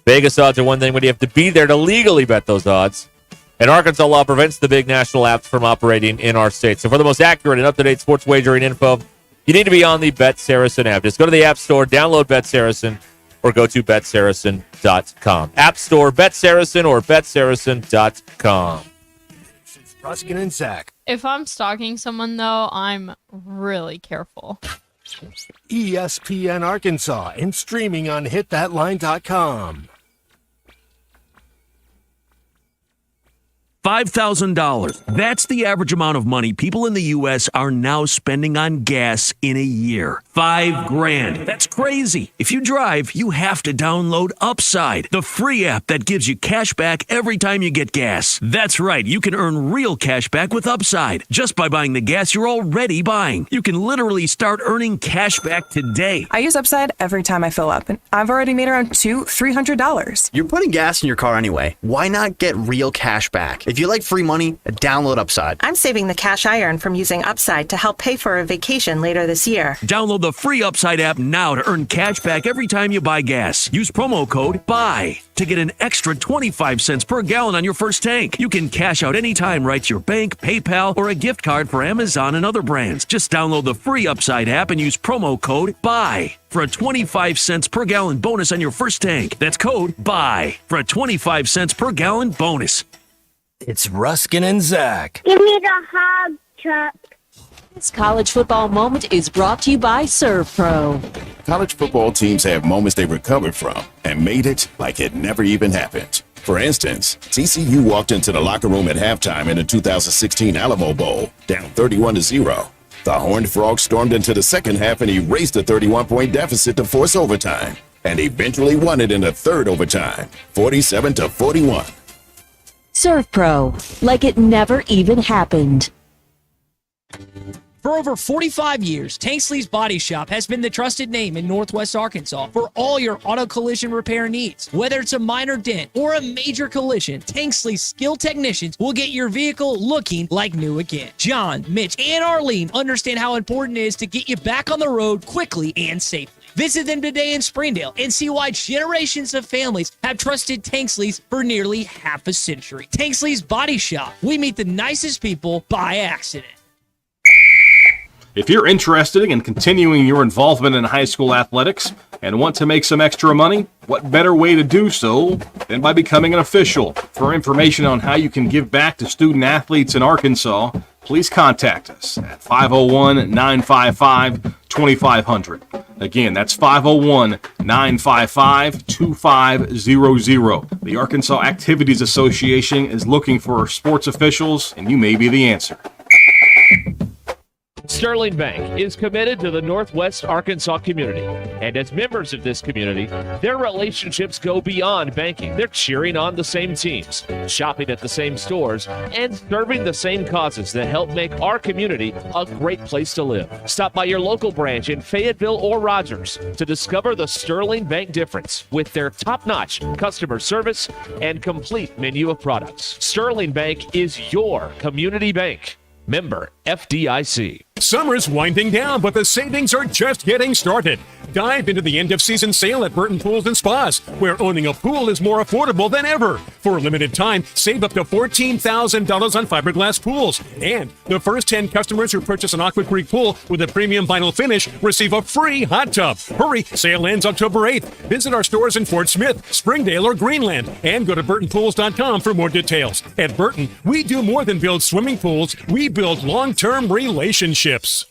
Vegas odds are one thing, but you have to be there to legally bet those odds. And Arkansas law prevents the big national apps from operating in our state. So for the most accurate and up-to-date sports wagering info, you need to be on the Bet Saracen app. Just go to the App Store, download Bet Saracen, or go to BetSaracen.com. App Store, Bet Saracen, or BetSaracen.com. Ruscin and Zach. If I'm stalking someone, though, I'm really careful. ESPN Arkansas and streaming on hitthatline.com. $5,000. That's the average amount of money people in the U.S. are now spending on gas in a year. $5,000. That's crazy. If you drive, you have to download Upside, the free app that gives you cash back every time you get gas. That's right. You can earn real cash back with Upside just by buying the gas you're already buying. You can literally start earning cash back today. I use Upside every time I fill up, and I've already made around $300. You're putting gas in your car anyway. Why not get real cash back? If you like free money, download Upside. I'm saving the cash I earn from using Upside to help pay for a vacation later this year. Download the free Upside app now to earn cash back every time you buy gas. Use promo code BUY to get an extra 25 cents per gallon on your first tank. You can cash out anytime right to your bank, PayPal, or a gift card for Amazon and other brands. Just download the free Upside app and use promo code BUY for a 25 cents per gallon bonus on your first tank. That's code BUY for a 25 cents per gallon bonus. It's Ruscin and Zach. Give me the hug, Chuck. This college football moment is brought to you by ServPro. College football teams have moments they recovered from and made it like it never even happened. For instance, TCU walked into the locker room at halftime in the 2016 Alamo Bowl, down 31-0. The Horned Frogs stormed into the second half and erased the 31-point deficit to force overtime, and eventually won it in the third overtime, 47-41. ServPro, like it never even happened. For over 45 years, Tanksley's Body Shop has been the trusted name in Northwest Arkansas for all your auto collision repair needs. Whether it's a minor dent or a major collision, Tanksley's skilled technicians will get your vehicle looking like new again. John, Mitch, and Arlene understand how important it is to get you back on the road quickly and safely. Visit them today in Springdale and see why generations of families have trusted Tanksley's for nearly half a century. Tanksley's Body Shop. We meet the nicest people by accident. If you're interested in continuing your involvement in high school athletics and want to make some extra money, what better way to do so than by becoming an official? For information on how you can give back to student athletes in Arkansas, please contact us at 501-955-2500. Again, that's 501-955-2500. The Arkansas Activities Association is looking for sports officials, and you may be the answer. Sterling Bank is committed to the Northwest Arkansas community, and as members of this community, their relationships go beyond banking. They're cheering on the same teams, shopping at the same stores, and serving the same causes that help make our community a great place to live. Stop by your local branch in Fayetteville or Rogers to discover the Sterling Bank difference with their top-notch customer service and complete menu of products. Sterling Bank is your community bank. Member FDIC. Summer's winding down, but the savings are just getting started. Dive into the end-of-season sale at Burton Pools and Spas, where owning a pool is more affordable than ever. For a limited time, save up to $14,000 on fiberglass pools. And the first 10 customers who purchase an Aqua Creek pool with a premium vinyl finish receive a free hot tub. Hurry, sale ends October 8th. Visit our stores in Fort Smith, Springdale, or Greenland, and go to burtonpools.com for more details. At Burton, we do more than build swimming pools. We build long-term relationships.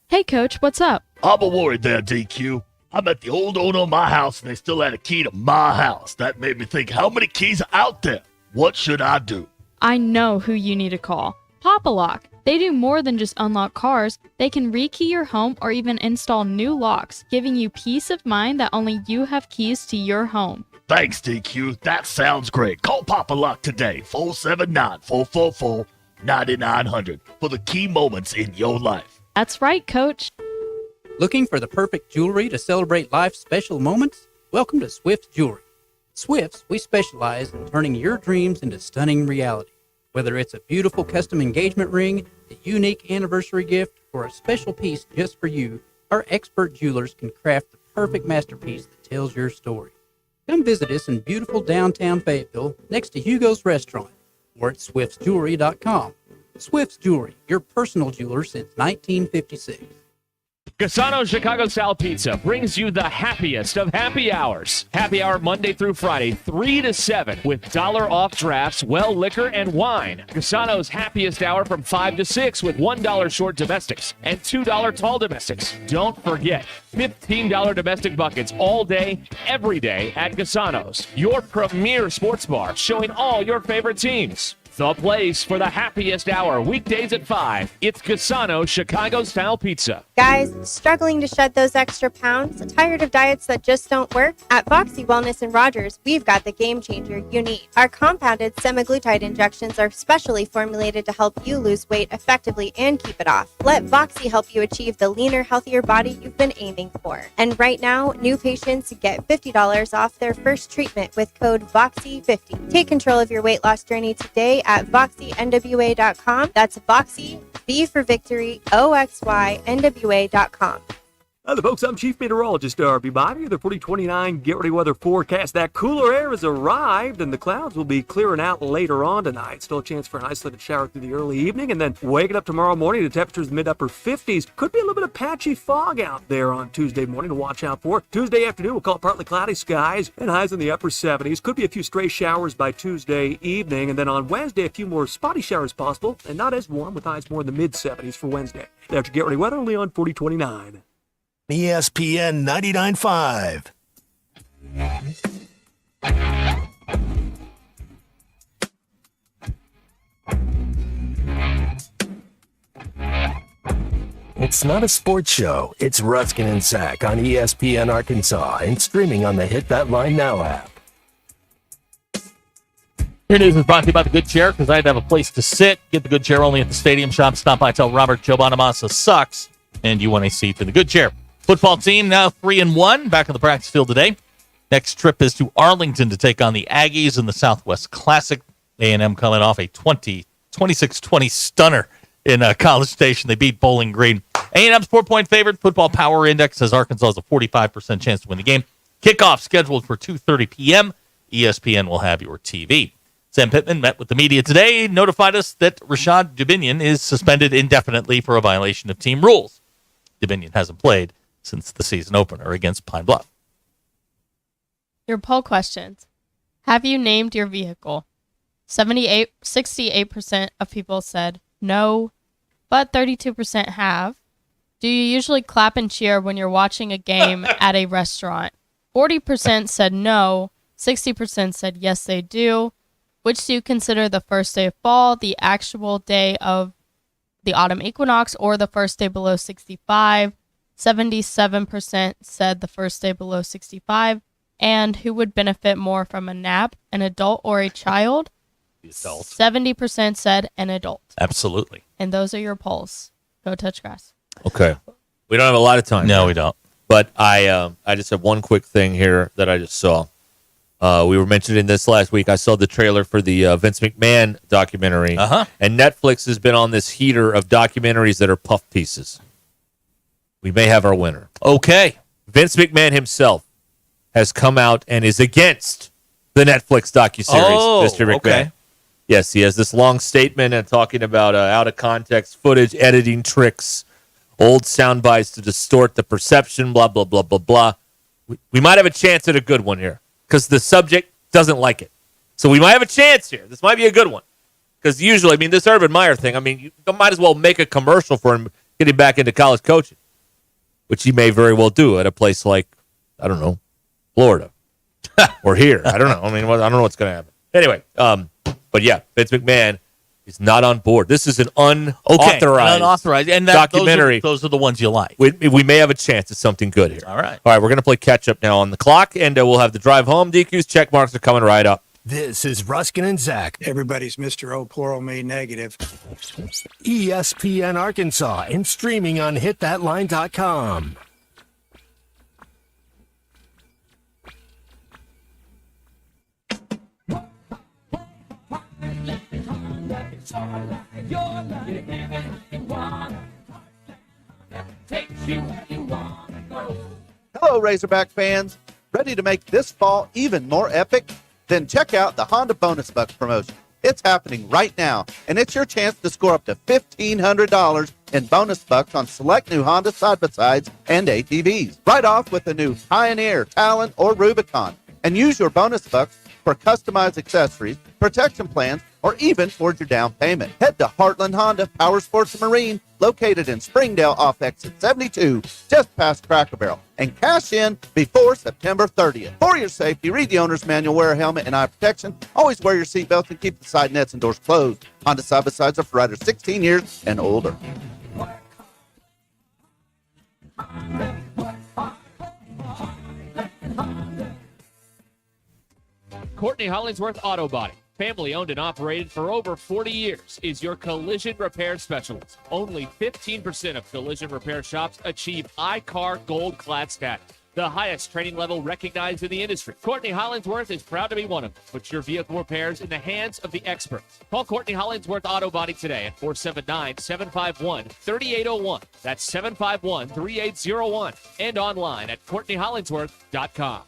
Hey, Coach, what's up? I'm a worried there, DQ. I met the old owner of my house, and they still had a key to my house. That made me think, how many keys are out there? What should I do? I know who you need to call. Pop-A-Lock. They do more than just unlock cars. They can rekey your home or even install new locks, giving you peace of mind that only you have keys to your home. Thanks, DQ. That sounds great. Call Pop-A-Lock today, 479-444-9900, for the key moments in your life. That's right, Coach. Looking for the perfect jewelry to celebrate life's special moments? Welcome to Swift's Jewelry. Swift's, we specialize in turning your dreams into stunning reality. Whether it's a beautiful custom engagement ring, a unique anniversary gift, or a special piece just for you, our expert jewelers can craft the perfect masterpiece that tells your story. Come visit us in beautiful downtown Fayetteville next to Hugo's Restaurant or at swiftsjewelry.com. Swift's Jewelry, your personal jeweler since 1956. Casano's Chicago Style Pizza brings you the happiest of happy hours. Happy hour Monday through Friday, 3 to 7, with $1 off drafts, well liquor, and wine. Casano's happiest hour from 5 to 6 with $1 short domestics and $2 tall domestics. Don't forget, $15 domestic buckets all day, every day at Casano's, your premier sports bar, showing all your favorite teams. The place for the happiest hour, weekdays at 5. It's Casano's Chicago-style pizza. Guys, struggling to shed those extra pounds? Tired of diets that just don't work? At Voxy Wellness in Rogers, we've got the game changer you need. Our compounded semaglutide injections are specially formulated to help you lose weight effectively and keep it off. Let Voxy help you achieve the leaner, healthier body you've been aiming for. And right now, new patients get $50 off their first treatment with code VOXY50. Take control of your weight loss journey today at VoxyNWA.com. That's Voxy, V for Victory, OXYNWA.com. Hello, folks. I'm Chief Meteorologist Darby Bobby. The 4029 Get Ready Weather forecast. That cooler air has arrived, and the clouds will be clearing out later on tonight. Still a chance for an isolated shower through the early evening, and then waking up tomorrow morning to temperatures mid-upper 50s. Could be a little bit of patchy fog out there on Tuesday morning to watch out for. Tuesday afternoon, we'll call it partly cloudy skies and highs in the upper 70s. Could be a few stray showers by Tuesday evening, and then on Wednesday, a few more spotty showers possible, and not as warm with highs more in the mid-70s for Wednesday. That's your Get Ready Weather only on 4029. ESPN 99.5. It's not a sports show. It's Ruscin and Zach on ESPN Arkansas and streaming on the Hit That Line Now app. Your news is brought to you by The Good Chair, because I had to have a place to sit. Get The Good Chair only at the Stadium Shop. Stop by, tell Robert Joe Bonamassa sucks, and you want a seat in The Good Chair. Football team now 3-1, back on the practice field today. Next trip is to Arlington to take on the Aggies in the Southwest Classic. A&M coming off a 26-20 stunner in College Station. They beat Bowling Green. A&M's 4-point favorite. Football Power Index says Arkansas has a 45% chance to win the game. Kickoff scheduled for 2:30 p.m. ESPN will have your TV. Sam Pittman met with the media today, notified us that Rashad Dubinion is suspended indefinitely for a violation of team rules. Dubinion hasn't played since the season opener against Pine Bluff. Your poll questions. Have you named your vehicle? 68% of people said no, but 32% have. Do you usually clap and cheer when you're watching a game at a restaurant? 40% said no, 60% said yes, they do. Which do you consider the first day of fall, the actual day of the autumn equinox, or the first day below 65? 77% said the first day below 65. And who would benefit more from a nap, an adult or a child? The adult. 70% said an adult. Absolutely. And those are your polls. Go touch grass. Okay. We don't have a lot of time. No, we don't. But I just have one quick thing here that I just saw. We were mentioning this last week. I saw the trailer for the Vince McMahon documentary. And Netflix has been on this heater of documentaries that are puff pieces. We may have our winner. Okay. Vince McMahon himself has come out and is against the Netflix docuseries, Mr. McMahon. Okay. Yes, he has this long statement and talking about out-of-context footage, editing tricks, old sound bites to distort the perception, blah, blah, blah, blah, blah. We might have a chance at a good one here because the subject doesn't like it. So we might have a chance here. This might be a good one because usually, this Urban Meyer thing, you might as well make a commercial for him getting back into college coaching, which he may very well do at a place like, I don't know, Florida or here. I don't know. I don't know what's going to happen. Anyway, but yeah, Vince McMahon is not on board. This is an unauthorized and documentary. Those are the ones you like. We may have a chance at something good here. All right. We're going to play catch up now on the clock, and we'll have the drive home. DQ's check marks are coming right up. This is Ruscin and Zach. Everybody's Mr. O, plural, me, negative. ESPN Arkansas and streaming on hitthatline.com. Hello, Razorback fans. Ready to make this fall even more epic? Then check out the Honda Bonus Bucks promotion. It's happening right now, and it's your chance to score up to $1,500 in bonus bucks on select new Honda side-by-sides and ATVs. Right off with the new Pioneer, Talon, or Rubicon. And use your bonus bucks for customized accessories, protection plans, or even towards your down payment. Head to Heartland Honda Power Sports and Marine, located in Springdale off exit 72, just past Cracker Barrel, and cash in before September 30th. For your safety, read the owner's manual, wear a helmet and eye protection, always wear your seatbelt, and keep the side nets and doors closed. Honda side-by-sides are for riders 16 years and older. Courtney Hollingsworth Auto Body, family owned and operated for over 40 years, is your collision repair specialist. Only 15% of collision repair shops achieve iCar Gold Class status, the highest training level recognized in the industry. Courtney Hollingsworth is proud to be one of them. Put your vehicle repairs in the hands of the experts. Call Courtney Hollingsworth Auto Body today at 479-751-3801. That's 751-3801. And online at CourtneyHollingsworth.com.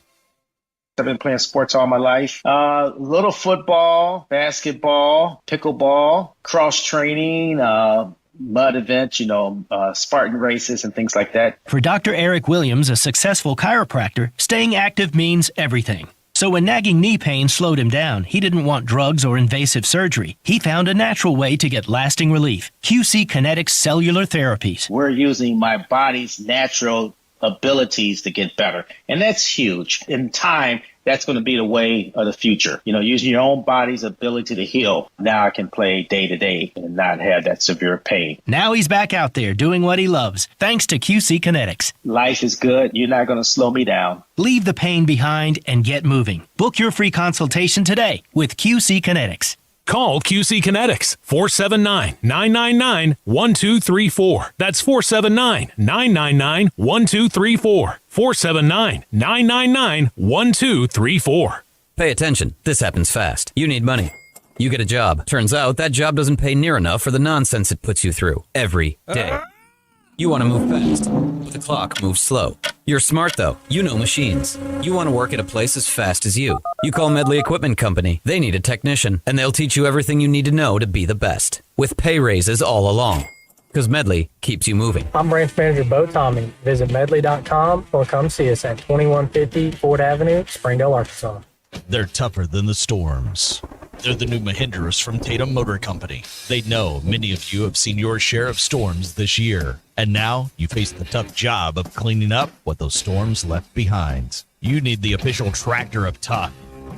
I've been playing sports all my life. Little football, basketball, pickleball, cross training, mud events, Spartan races and things like that. For Dr. Eric Williams, a successful chiropractor, staying active means everything. So when nagging knee pain slowed him down, he didn't want drugs or invasive surgery. He found a natural way to get lasting relief. QC Kinetics Cellular Therapies. We're using my body's natural abilities to get better. And that's huge. In time, that's going to be the way of the future. Using your own body's ability to heal. Now I can play day to day and not have that severe pain. Now he's back out there doing what he loves, thanks to QC Kinetics. Life is good. You're not going to slow me down. Leave the pain behind and get moving. Book your free consultation today with QC Kinetics. Call QC Kinetics, 479-999-1234. That's 479-999-1234. 479-999-1234. Pay attention. This happens fast. You need money. You get a job. Turns out that job doesn't pay near enough for the nonsense it puts you through every day. You want to move fast, but the clock moves slow. You're smart, though. You know machines. You want to work at a place as fast as you. You call Medley Equipment Company. They need a technician, and they'll teach you everything you need to know to be the best, with pay raises all along. Because Medley keeps you moving. I'm branch manager Bo Tommy. Visit medley.com or come see us at 2150 Ford Avenue, Springdale, Arkansas. They're tougher than the storms. They're the new Mahindras from Tatum Motor Company. They know many of you have seen your share of storms this year, and now you face the tough job of cleaning up what those storms left behind. You need the official tractor of tough.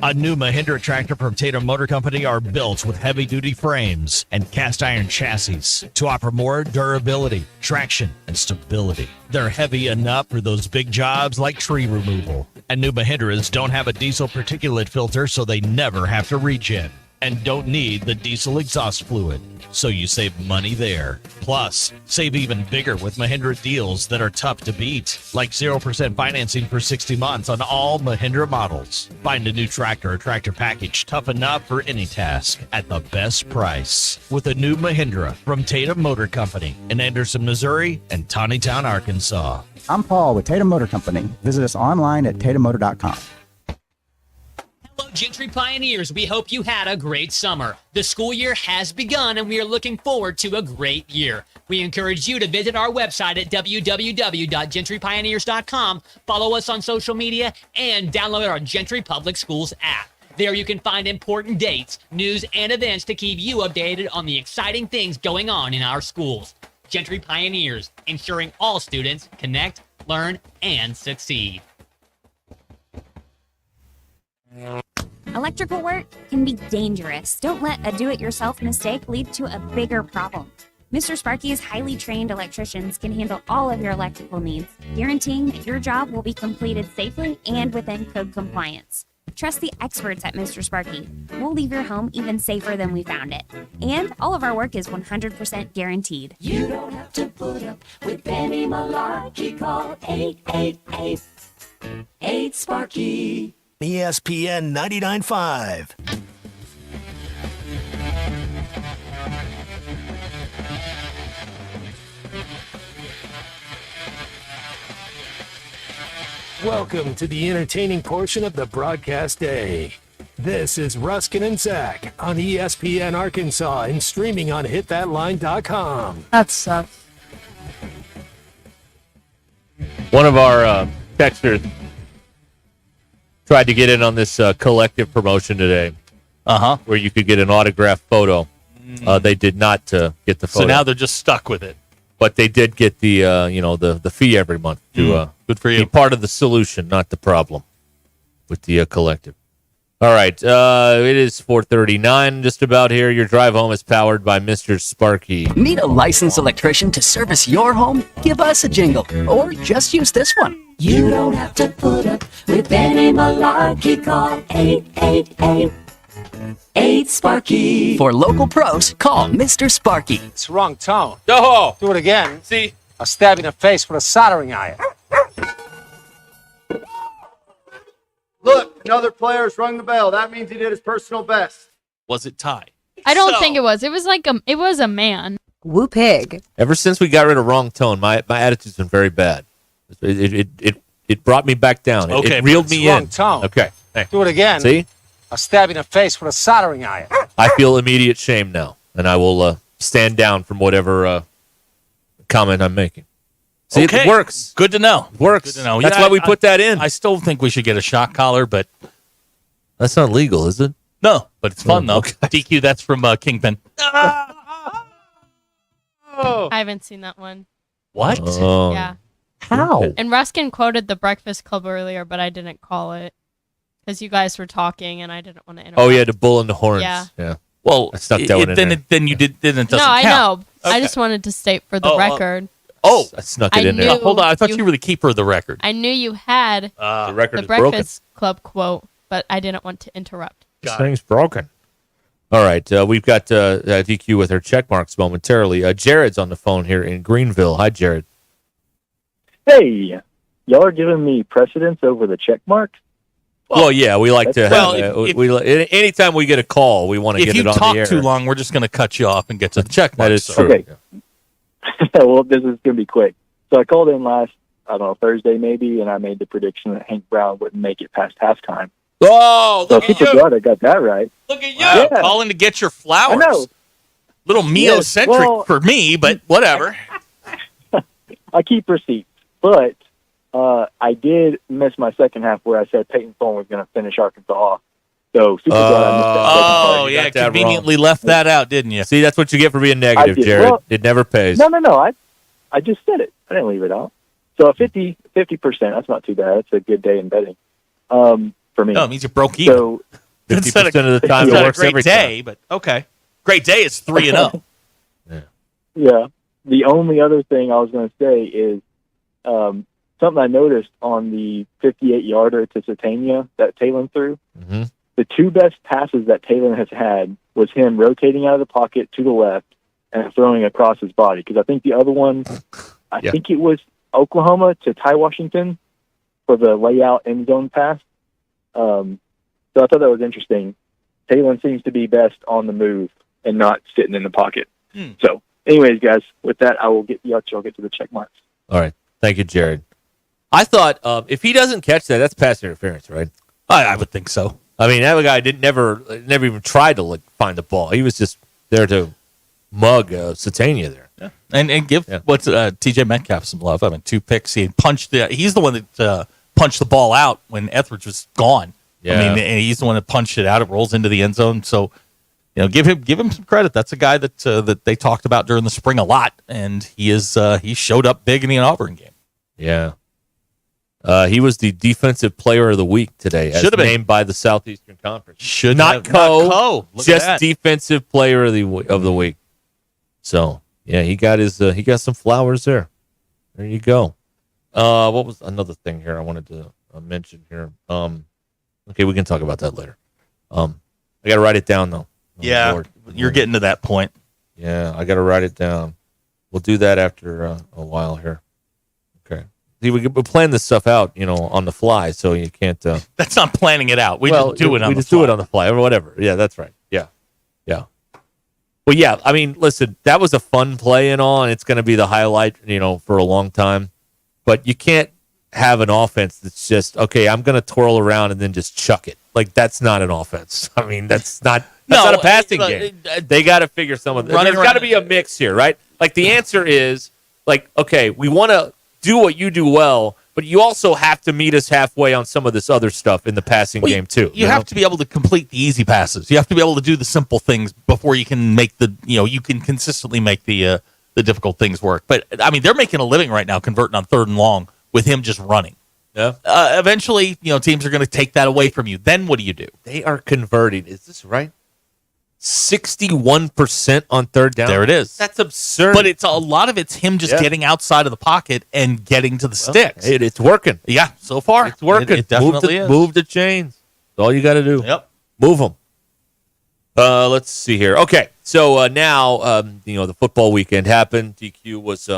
A new Mahindra tractor from Tatum Motor Company are built with heavy-duty frames and cast-iron chassis to offer more durability, traction, and stability. They're heavy enough for those big jobs like tree removal. And new Mahindras don't have a diesel particulate filter, so they never have to regen. And don't need the diesel exhaust fluid, so you save money there. Plus, save even bigger with Mahindra deals that are tough to beat, like 0% financing for 60 months on all Mahindra models. Find a new tractor or tractor package tough enough for any task at the best price with a new Mahindra from Tatum Motor Company in Anderson, Missouri and Tawnytown, Arkansas. I'm Paul with Tatum Motor Company. Visit us online at tatummotor.com. Hello, Gentry Pioneers. We hope you had a great summer. The school year has begun, and we are looking forward to a great year. We encourage you to visit our website at www.gentrypioneers.com, follow us on social media, and download our Gentry Public Schools app. There you can find important dates, news, and events to keep you updated on the exciting things going on in our schools. Gentry Pioneers, ensuring all students connect, learn, and succeed. Electrical work can be dangerous. Don't let a do-it-yourself mistake lead to a bigger problem. Mr. Sparky's highly trained electricians can handle all of your electrical needs, guaranteeing that your job will be completed safely and within code compliance. Trust the experts at Mr. Sparky. We'll leave your home even safer than we found it. And all of our work is 100% guaranteed. You don't have to put up with any malarkey. Call 888-8-SPARKY. ESPN 99.5. Welcome to the entertaining portion of the broadcast day. This is Ruscin and Zach on ESPN Arkansas and streaming on hitthatline.com. That sucks. One of our texters tried to get in on this collective promotion today. where you could get an autographed photo. They did not get the photo. So now they're just stuck with it. But they did get the the fee every month to good for you. Be part of the solution, not the problem, with the collective. All right, it is 4:39 just about here. Your drive home is powered by Mr. Sparky. Need a licensed electrician to service your home? Give us a jingle, or just use this one. You don't have to put up with any malarkey. Call 888-8 For local pros, call Mr. Sparky. It's wrong tone. Oh! Do it again. See? I'll stab you in the face with a soldering iron. Look, another player's rung the bell. That means he did his personal best. Was it tied? I don't think it was. It was like it was a man. Woo pig. Ever since we got rid of wrong tone, my attitude's been very bad. It brought me back down. Okay, it reeled me wrong in. tone. Okay. Hey. Do it again. See? I'll stab you in the face with a soldering iron. I feel immediate shame now, and I will stand down from whatever comment I'm making. See, Okay. it works. Good to know. It works. Good to know. That's Yeah, why we put that in. I still think we should get a shock collar, but That's not legal, is it? no. But it's fun, though. Okay. DQ, that's from Kingpin. I haven't seen that one. What? Oh. Yeah. How? And Ruskin quoted the Breakfast Club earlier, but I didn't call it because you guys were talking and I didn't want to interrupt. Oh, yeah, the bull and the horns. Yeah. Well, I snuck that one in there. then you did. Then it doesn't No, I count. know. I just wanted to state for the record. Oh, I snuck I it in there. knew hold on. I thought you- you were the keeper of the record. I knew you had The record the is broken. Breakfast Club quote, but I didn't want to interrupt. This thing's broken. All right, we've got DQ with her check marks momentarily. Jared's on the phone here in Greenville. Hi, Jared. Hey, y'all are giving me precedence over the check marks? Well, yeah, we like to Well, have. Anytime we get a call, we want to If get you it on talk the air. too long, we're just going to cut you off and get to the check That marks. is true. Okay. Well, this is going to be quick. So I called in last, I don't know, Thursday maybe, and I made the prediction that Hank Brown wouldn't make it past halftime. Oh, So look I'm at super you. glad I got that right. Look at you. Yeah. Calling to get your flowers. I know. Little Mio-centric Yes, well- for me, but whatever. I keep receipts, but I did miss my second half where I said Peyton Thorne was going to finish Arkansas off. So super glad I missed that second part. Oh, you yeah, got that conveniently left that out, didn't you? See, that's what you get for being negative, I did. Jared. Well- It never pays. No. I just said it. I didn't leave it out. So a 50%, that's not too bad. That's a good day in betting for me. No, it means you broke even. So 50% of the time It's it not a works great every day, time. but okay. Great day is 3-0. yeah, the only other thing I was going to say is something I noticed on the 58-yarder to Satania that Talon threw. Mm-hmm. The two best passes that Talon has had was him rotating out of the pocket to the left and throwing across his body. Because I think the other one, I think it was Oklahoma to Ty Washington for the layout end zone pass. So I thought that was interesting. Talon seems to be best on the move and not sitting in the pocket. So, anyways, guys, with that, I will get y'all get to the check marks. All right. Thank you, Jared. I thought if he doesn't catch that, that's pass interference, right? I would think so. I mean, that guy never even tried to find the ball. He was just there to mug Satania there. Yeah. And give what's TJ Metcalf some love. I mean, 2 picks. He's the one that punched the ball out when Etheridge was gone. Yeah. I mean, and he's the one that punched it out. It rolls into the end zone. So, give him some credit. That's a guy that they talked about during the spring a lot, and he showed up big in the Auburn game. Yeah. He was the defensive player of the week today, as Should have been named by the Southeastern Conference. Should not have- co, not co. Look at just that. defensive player of the week. So yeah, he got some flowers there. There you go. What was another thing here I wanted to mention here? Okay, we can talk about that later. I got to write it down though. Yeah, Lord. you're getting to that point. Yeah, I got to write it down. We'll do that after a while here. Okay. See, we plan this stuff out, on the fly, so you can't. That's not planning it out. We just do it on we the just fly. do it on the fly or whatever. Yeah, that's right. Yeah. Well, yeah. I mean, listen, that was a fun play and all, and it's going to be the highlight, for a long time. But you can't have an offense that's just okay. I'm going to twirl around and then just chuck it. Like that's not an offense. I mean, that's not a passing game. They got to figure some of. There's got to be a mix here, right? Like the answer is like, okay, we want to do what you do well, But you also have to meet us halfway on some of this other stuff in the passing game, too. You have to be able to complete the easy passes. You have to be able to do the simple things before you can make you can consistently make the difficult things work. But, I mean, they're making a living right now converting on 3rd and long with him just running. Yeah. Eventually, teams are going to take that away from you. Then what do you do? They are converting. Is this right? 61% on 3rd down. There it is. That's absurd. But a lot of it's him just getting outside of the pocket and getting to the sticks. It's working. Yeah, so far. It's working. It definitely is. Move the chains. That's all you got to do. Yep. Move them. Let's see here. Okay, so now, the football weekend happened. DQ was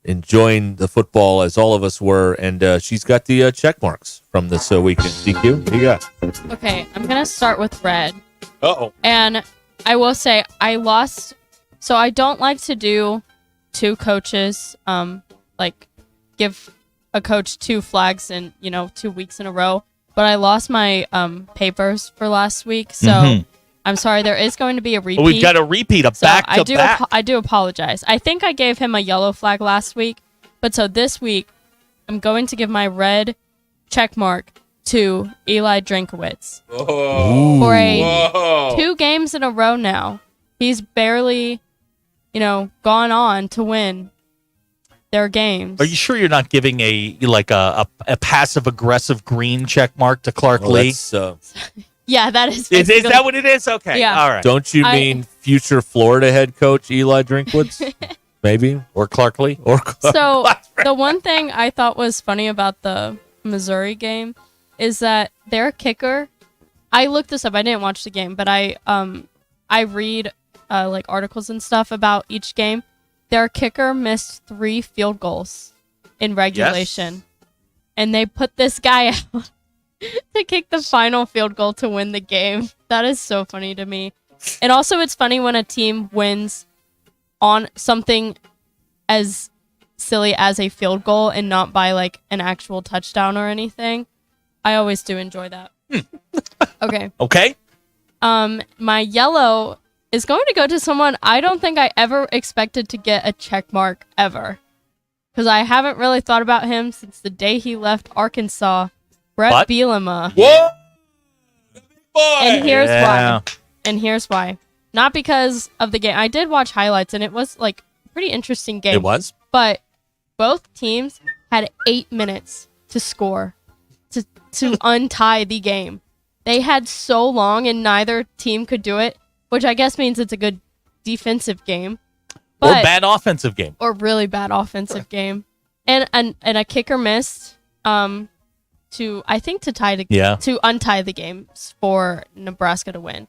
enjoying the football as all of us were, and she's got the check marks from this weekend. DQ, what do you got? Okay, I'm going to start with red. Uh-oh. And I will say I lost. So I don't like to do 2 coaches, like give a coach 2 flags in, 2 weeks in a row. But I lost my papers for last week. So I'm sorry. There is going to be a repeat. Well, we've got a repeat, back to back. I do apologize. I think I gave him a yellow flag last week. But so this week, I'm going to give my red check mark to Eli Drinkowitz. For 2 games in a row now. He's barely, gone on to win their games. Are you sure you're not giving a passive aggressive green check mark to Clark Lee? Yeah, that is. Is that what it is? Okay. Yeah. All right. Don't you mean future Florida head coach Eli Drinkwitz? Maybe. Or Clark Lee? So the one thing I thought was funny about the Missouri game is that their kicker, I looked this up. I didn't watch the game, but I read like articles and stuff about each game. Their kicker missed 3 field goals in regulation, Yes. and they put this guy out to kick the final field goal to win the game. That is so funny to me. And also, it's funny when a team wins on something as silly as a field goal and not by like an actual touchdown or anything. I always do enjoy that. Okay. Okay. My yellow is going to go to someone I don't think I ever expected to get a check mark ever. Because I haven't really thought about him since the day he left Arkansas. Brett Bielema. Whoa! Boy! And here's why. And here's why. Not because of the game. I did watch highlights and it was like a pretty interesting game. It was? But both teams had 8 minutes to score to untie the game. They had so long and neither team could do it, which I guess means it's a good defensive game. Or bad offensive game. Or really bad offensive game. And a kicker missed to untie the games for Nebraska to win.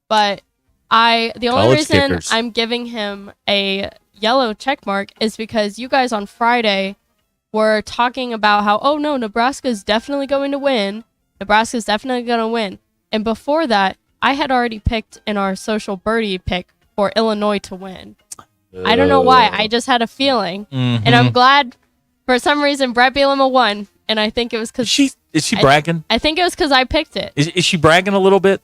But the only reason I'm giving him a yellow check mark is because you guys on Friday were talking about how, oh no, Nebraska's definitely going to win. Nebraska's definitely going to win. And before that, I had already picked in our social birdie pick for Illinois to win. I don't know why. I just had a feeling. Mm-hmm. And I'm glad for some reason Brett Bielema won. And I think it was because... Is she bragging? I think it was because I picked it. Is she bragging a little bit?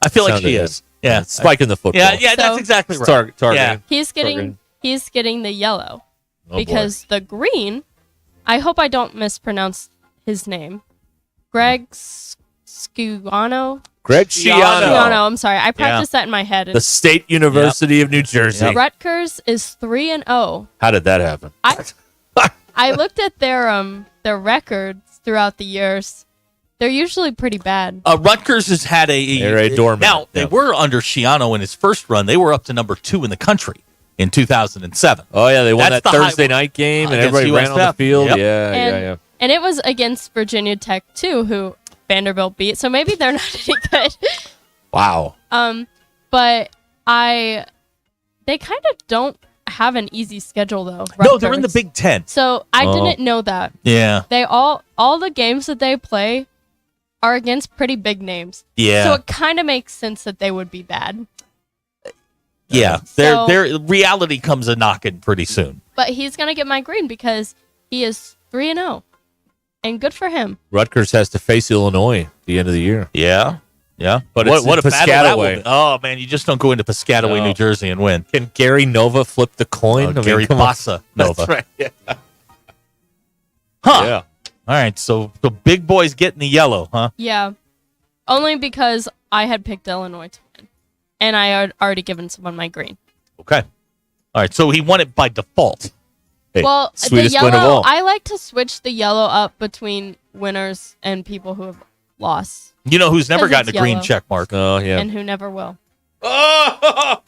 I feel like she is. Yeah. Spiking the football. Yeah, that's exactly right. Targeting. He's getting the yellow. Oh, because the green, I hope I don't mispronounce his name. Greg Schiano. Greg Schiano. I'm sorry. I practiced that in my head. The State University of New Jersey. Rutgers is 3-0. How did that happen? I looked at their records throughout the years. They're usually pretty bad. Rutgers has had They're a doormat. Now, they were under Schiano in his first run. They were up to number 2 in the country in 2007. Oh, yeah. They won that Thursday night game, and everybody ran on the field. Yep. Yeah. And it was against Virginia Tech, too, who Vanderbilt beat. So maybe they're not any good. Wow. But they kind of don't have an easy schedule, though. No, they're in the Big Ten. So I didn't know that. Yeah. They all the games that they play are against pretty big names. Yeah. So it kind of makes sense that they would be bad. Yeah. Their reality comes a knocking pretty soon. But he's going to get my green because he is 3-0. And good for him. Rutgers has to face Illinois at the end of the year. Yeah. Yeah. But what it's a battle that will Piscataway. be. Oh, man, you just don't go into Piscataway, New Jersey and win. Can Gary Nova flip the coin? Gary Pasa Nova. That's right. Yeah. Huh. Yeah. All right, so the big boys getting the yellow, huh? Yeah. Only because I had picked Illinois to win. And I had already given someone my green. Okay. All right, so he won it by default. Hey, Well, the sweetest win of yellow, all. I like to switch the yellow up between winners and people who have lost. You know who's never 'Cause gotten a it's green yellow. check mark? Oh, yeah. And who never will. I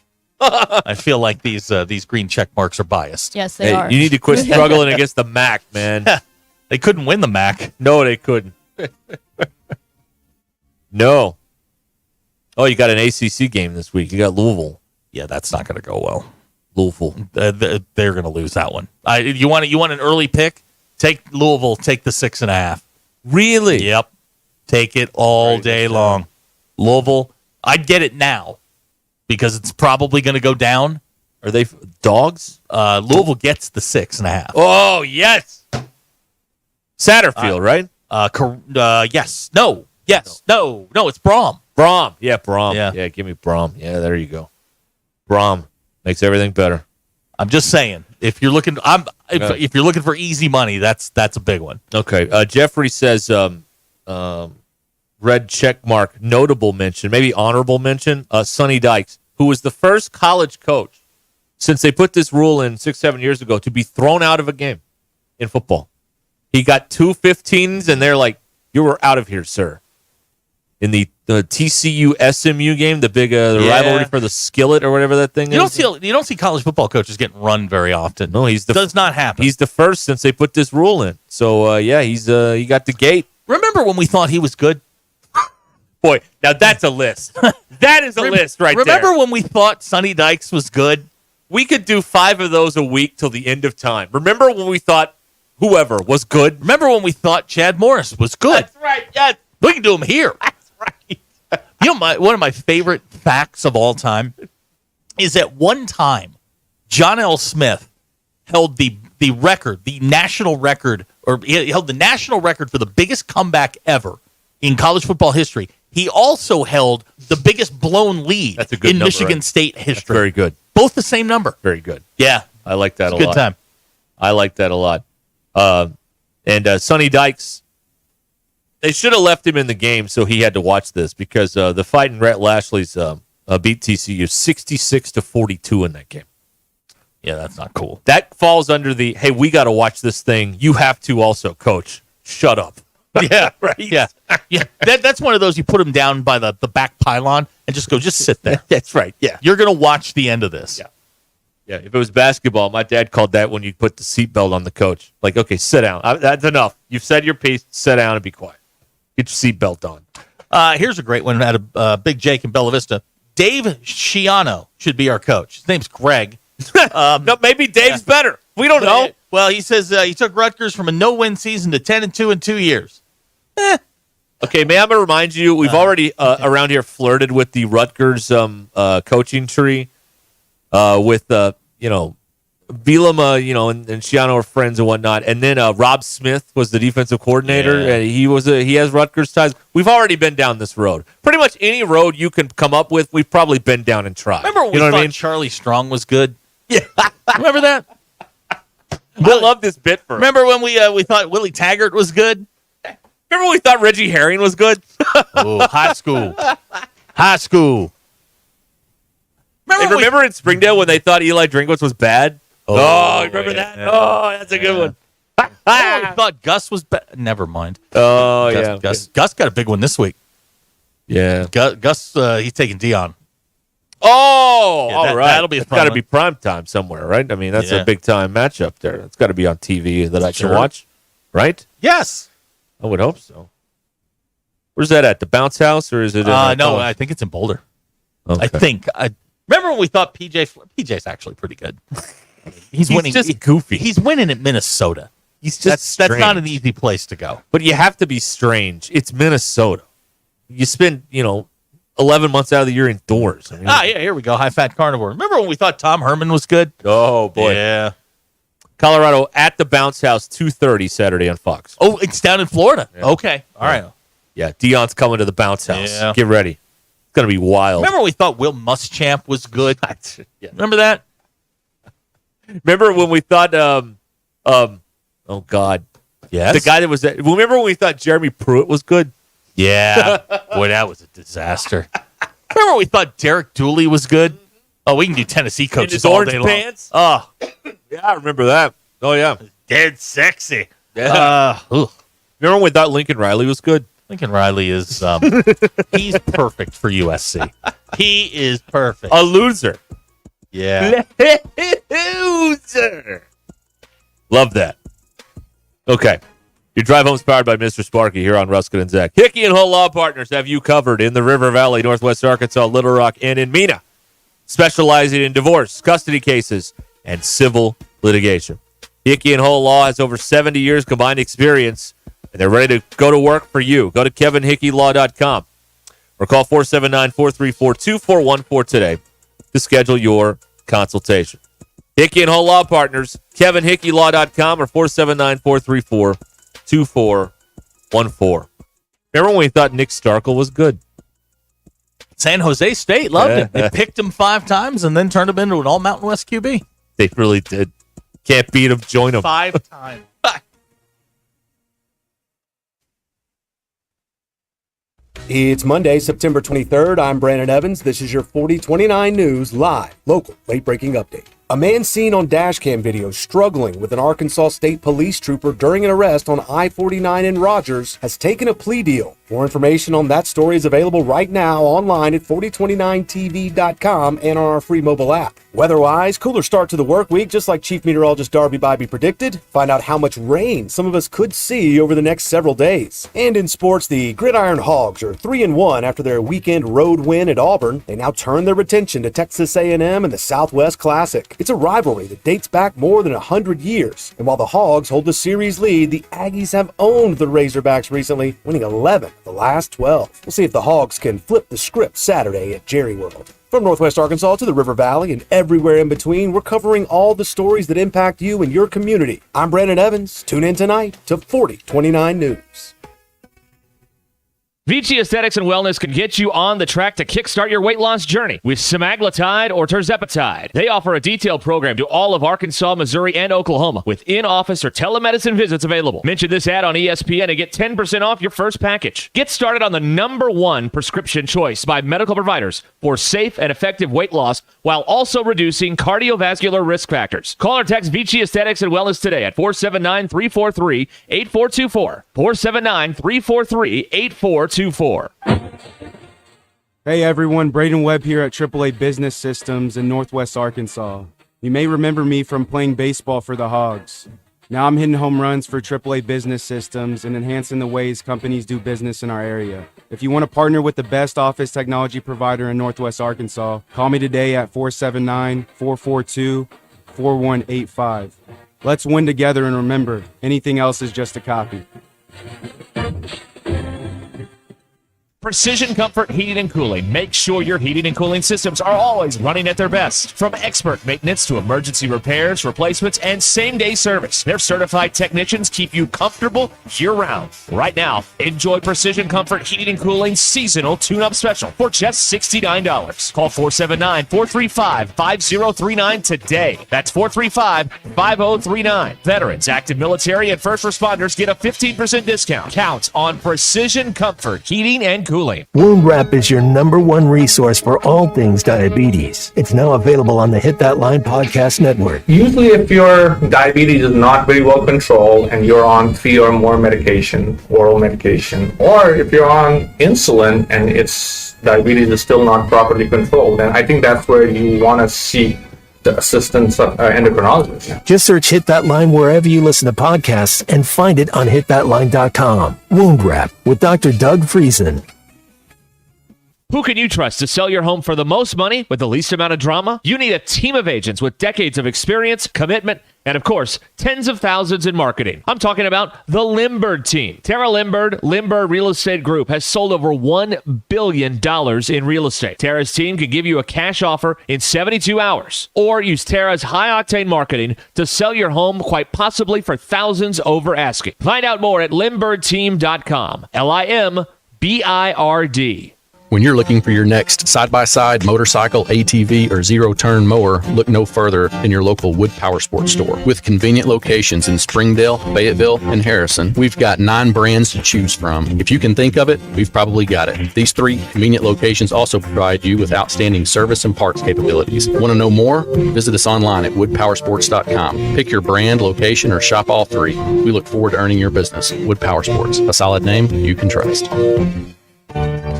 feel like these green check marks are biased. Yes, they are. You need to quit struggling against the MAC, man. They couldn't win the MAC. No, they couldn't. No. Oh, you got an ACC game this week. You got Louisville. Yeah, that's not going to go well. Louisville. They're going to lose that one. You want an early pick? Take Louisville. Take the 6.5. Really? Yep. Take it all day long. Louisville. I'd get it now because it's probably going to go down. Are they dogs? Louisville gets the 6.5. Oh, yes. Satterfield, right? Yes. No. Yes. No. No. It's Braum. Braum. Yeah, Braum. Yeah. Give me Braum. Yeah, there you go. Braum makes everything better. I'm just saying, if you're looking, if you're looking for easy money, that's a big one. Okay. Jeffrey says, red check mark, notable mention, maybe honorable mention. Sonny Dykes, who was the first college coach since they put this rule in 6-7 years ago to be thrown out of a game in football. He got 2 15s, and they're like, "You were out of here, sir." In the TCU SMU game, the big rivalry for the skillet or whatever that thing is. You don't see college football coaches getting run very often. No, does not happen. He's the first since they put this rule in. So he got the gate. Remember when we thought he was good? Boy, now that's a list. That is a list right there. Remember when we thought Sonny Dykes was good? We could do 5 of those a week till the end of time. Remember when we thought whoever was good? Remember when we thought Chad Morris was good? That's right. Yes. We can do him here. That's right. You know, one of my favorite facts of all time is at one time, John L. Smith held the record, the national record, or he held the national record for the biggest comeback ever in college football history. He also held the biggest blown lead in number, Michigan right? State history. That's very good. Both the same number. Very good. Yeah. I like that It's a good lot. time. I like that a lot. And Sonny Dykes, they should have left him in the game so he had to watch this because the Fighting Rhett Lashley's beat TCU 66-42 in that game. Yeah, that's not cool. That falls under the, hey, we got to watch this thing. You have to also, coach. Shut up. Yeah, right. Yeah. That's one of those you put him down by the back pylon and just sit there. That's right. Yeah. You're going to watch the end of this. Yeah. Yeah. If it was basketball, my dad called that when you put the seatbelt on the coach. Like, okay, sit down. That's enough. You've said your piece. Sit down and be quiet. Get your seatbelt on. Here's a great one out of Big Jake in Bella Vista. Dave Schiano should be our coach. His name's Greg. No, maybe Dave's better. We don't know. Well, he says he took Rutgers from a no-win season to 10-2 in 2 years. Okay, may I remind you, we've already around here flirted with the Rutgers coaching tree with, Bielema, and Schiano are friends and whatnot. And then Rob Smith was the defensive coordinator. Yeah. And he has Rutgers ties. We've already been down this road. Pretty much any road you can come up with, we've probably been down and tried. Remember when we thought Charlie Strong was good? Yeah. Remember that? I love this bit for him. Remember when we thought Willie Taggart was good? Remember when we thought Reggie Herring was good? Oh, high school. High school. Remember in Springdale when they thought Eli Drinkwitz was bad? Oh, remember that? Yeah. Oh, that's a good one. I thought Gus was bad. Never mind. Oh, yeah. Gus got a big one this week. Yeah. Gus he's taking Dion. Oh, Yeah, all right. that'll be a It's fun got to one. be prime time somewhere, right? I mean, that's Yeah. a big time matchup there. It's got to be on TV that I can Sure. watch, right? Yes. I would hope so. Where's that at? The Bounce House, or is it? No, I think it's in Boulder. Okay. I think. Remember when we thought PJ's actually pretty good. He's winning. just goofy. He's winning at Minnesota. He's just That's not strange. an easy place to go. But you have to be strange. It's Minnesota. You spend, 11 months out of the year indoors. I mean, Yeah, here we go. High fat carnivore. Remember when we thought Tom Herman was good? Oh boy. Yeah. Colorado at the Bounce House, 2:30 Saturday on Fox. Oh, it's down in Florida. Yeah. Okay. All right. Yeah, Dion's coming to the Bounce House. Yeah. Get ready. It's going to be wild. Remember when we thought Will Muschamp was good? Yeah. Remember that? Remember when we thought, oh God, Yes. The guy that was that. Remember when we thought Jeremy Pruitt was good? Yeah. Boy, that was a disaster. Remember when we thought Derek Dooley was good? Oh, we can do Tennessee coaches In his all orange day long. pants? Oh, Yeah, I remember that. Oh, yeah. dead sexy. Yeah. Remember when we thought Lincoln Riley was good? Lincoln Riley is he's perfect for USC. He is perfect. A loser. Yeah. Loser. Love that. Okay. Your drive home is powered by Mr. Sparky here on Ruskin and Zach. Hickey and Hull Law Partners have you covered in the River Valley, Northwest Arkansas, Little Rock, and in Mena, specializing in divorce, custody cases, and civil litigation. Hickey and Hull Law has over 70 years combined experience, and they're ready to go to work for you. Go to kevinhickeylaw.com or call 479-434-2414 today to schedule your consultation. Hickey and Hull Law Partners, kevinhickeylaw.com or 479-434-2414. Remember when we thought Nick Starkel was good? San Jose State loved him. They picked him 5 times and then turned him into an all Mountain West QB. They really did. Can't beat him, join him. 5 times. It's Monday, September 23rd. I'm Brandon Evans. This is your 4029 News live, local, late-breaking update. A man seen on dashcam video struggling with an Arkansas State police trooper during an arrest on I-49 in Rogers has taken a plea deal. More information on that story is available right now online at 4029tv.com and on our free mobile app. Weather-wise, cooler start to the work week, just like Chief Meteorologist Darby Bybee predicted. Find out how much rain some of us could see over the next several days. And in sports, the Gridiron Hogs are 3-1 after their weekend road win at Auburn. They now turn their attention to Texas A&M and the Southwest Classic. It's a rivalry that dates back more than 100 years. And while the Hogs hold the series lead, the Aggies have owned the Razorbacks recently, winning 11 of the last 12. We'll see if the Hogs can flip the script Saturday at Jerry World. From Northwest Arkansas to the River Valley and everywhere in between, we're covering all the stories that impact you and your community. I'm Brandon Evans. Tune in tonight to 4029 News. Vici Aesthetics and Wellness can get you on the track to kickstart your weight loss journey with semaglutide or tirzepatide. They offer a detailed program to all of Arkansas, Missouri, and Oklahoma with in-office or telemedicine visits available. Mention this ad on ESPN and get 10% off your first package. Get started on the #1 prescription choice by medical providers for safe and effective weight loss while also reducing cardiovascular risk factors. Call or text Vici Aesthetics and Wellness today at 479-343-8424. 479-343-8424. Hey everyone, Braden Webb here at AAA Business Systems in Northwest Arkansas. You may remember me from playing baseball for the Hogs. Now I'm hitting home runs for AAA Business Systems and enhancing the ways companies do business in our area. If you want to partner with the best office technology provider in Northwest Arkansas, call me today at 479-442-4185. Let's win together, and remember, anything else is just a copy. Precision Comfort Heating and Cooling. Make sure your heating and cooling systems are always running at their best. From expert maintenance to emergency repairs, replacements, and same-day service, their certified technicians keep you comfortable year-round. Right now, enjoy Precision Comfort Heating and Cooling Seasonal Tune-Up Special for just $69. Call 479-435-5039 today. That's 435-5039. Veterans, active military, and first responders get a 15% discount. Count on Precision Comfort Heating and Cooling. Wound Wrap is your #1 resource for all things diabetes. It's now available on the Hit That Line podcast network. Usually if your diabetes is not very well controlled and you're on 3 or more medication, oral medication, or if you're on insulin and it's diabetes is still not properly controlled, then I think that's where you want to seek the assistance of endocrinologist. Just search Hit That Line wherever you listen to podcasts and find it on hitthatline.com. Wound Wrap with Dr. Doug Friesen. Who can you trust to sell your home for the most money with the least amount of drama? You need a team of agents with decades of experience, commitment, and of course, tens of thousands in marketing. I'm talking about the Limbird team. Tara Limbird Real Estate Group has sold over $1 billion in real estate. Tara's team can give you a cash offer in 72 hours or use Tara's high-octane marketing to sell your home quite possibly for thousands over asking. Find out more at limbirdteam.com. LIMBIRD. When you're looking for your next side-by-side, motorcycle, ATV, or zero-turn mower, look no further than your local Wood Power Sports store. With convenient locations in Springdale, Fayetteville, and Harrison, we've got 9 brands to choose from. If you can think of it, we've probably got it. These 3 convenient locations also provide you with outstanding service and parts capabilities. Want to know more? Visit us online at woodpowersports.com. Pick your brand, location, or shop all 3. We look forward to earning your business. Wood Power Sports, a solid name you can trust.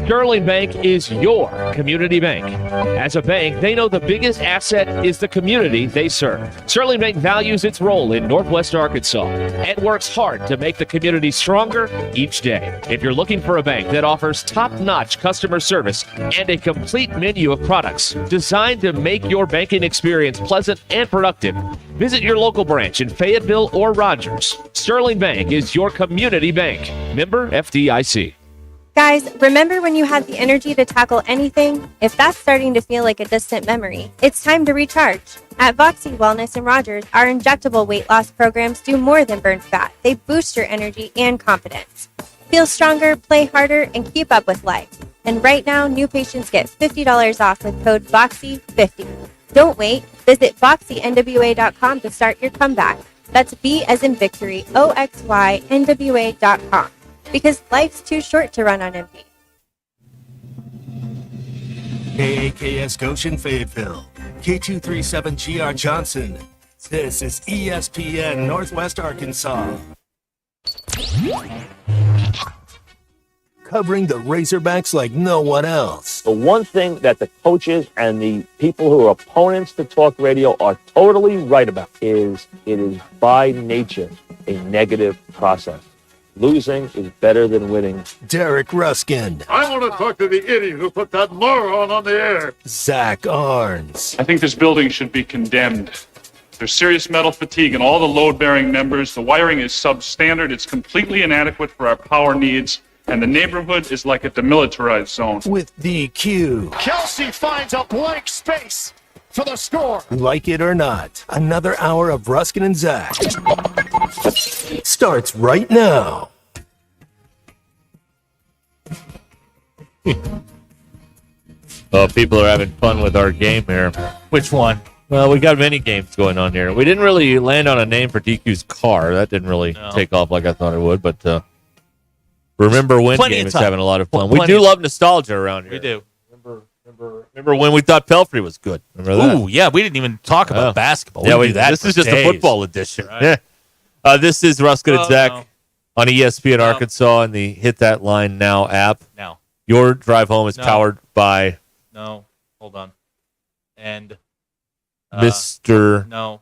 Sterling Bank is your community bank. As a bank, they know the biggest asset is the community they serve. Sterling Bank values its role in Northwest Arkansas and works hard to make the community stronger each day. If you're looking for a bank that offers top-notch customer service and a complete menu of products designed to make your banking experience pleasant and productive, visit your local branch in Fayetteville or Rogers. Sterling Bank is your community bank. Member FDIC. Guys, remember when you had the energy to tackle anything? If that's starting to feel like a distant memory, it's time to recharge. At Voxy Wellness and Rogers, our injectable weight loss programs do more than burn fat. They boost your energy and confidence. Feel stronger, play harder, and keep up with life. And right now, new patients get $50 off with code VOXY50. Don't wait. Visit VoxyNWA.com to start your comeback. That's V as in victory, OXYNWA.com. Because life's too short to run on empty. KAKS Goshen Fayetteville, K237GR Johnson. This is ESPN Northwest Arkansas. Covering the Razorbacks like no one else. The one thing that the coaches and the people who are opponents to talk radio are totally right about is it is by nature a negative process. Losing is better than winning. Derek Ruskin. I want to talk to the idiot who put that moron on the air. Zach Arns. I think this building should be condemned. There's serious metal fatigue in all the load-bearing members. The wiring is substandard. It's completely inadequate for our power needs. And the neighborhood is like a demilitarized zone. With DQ. Kelsey finds a blank space for the score. Like it or not, another hour of Ruskin and Zach starts right now. Oh, people are having fun with our game here. Which one? Well, we got many games going on here. We didn't really land on a name for DQ's car. That didn't really take off like I thought it would, but Remember When game is having a lot of fun. We do love nostalgia around here. We do. Remember when we thought Pelfrey was good? Remember that? Ooh, yeah, we didn't even talk about basketball. Yeah, we do that. This is just days. a football edition. Right. Yeah. This is Ruskin and Zach on ESPN Arkansas and the Hit That Line Now app. Now. Your drive home is powered by... No, hold on. And... Mr. No.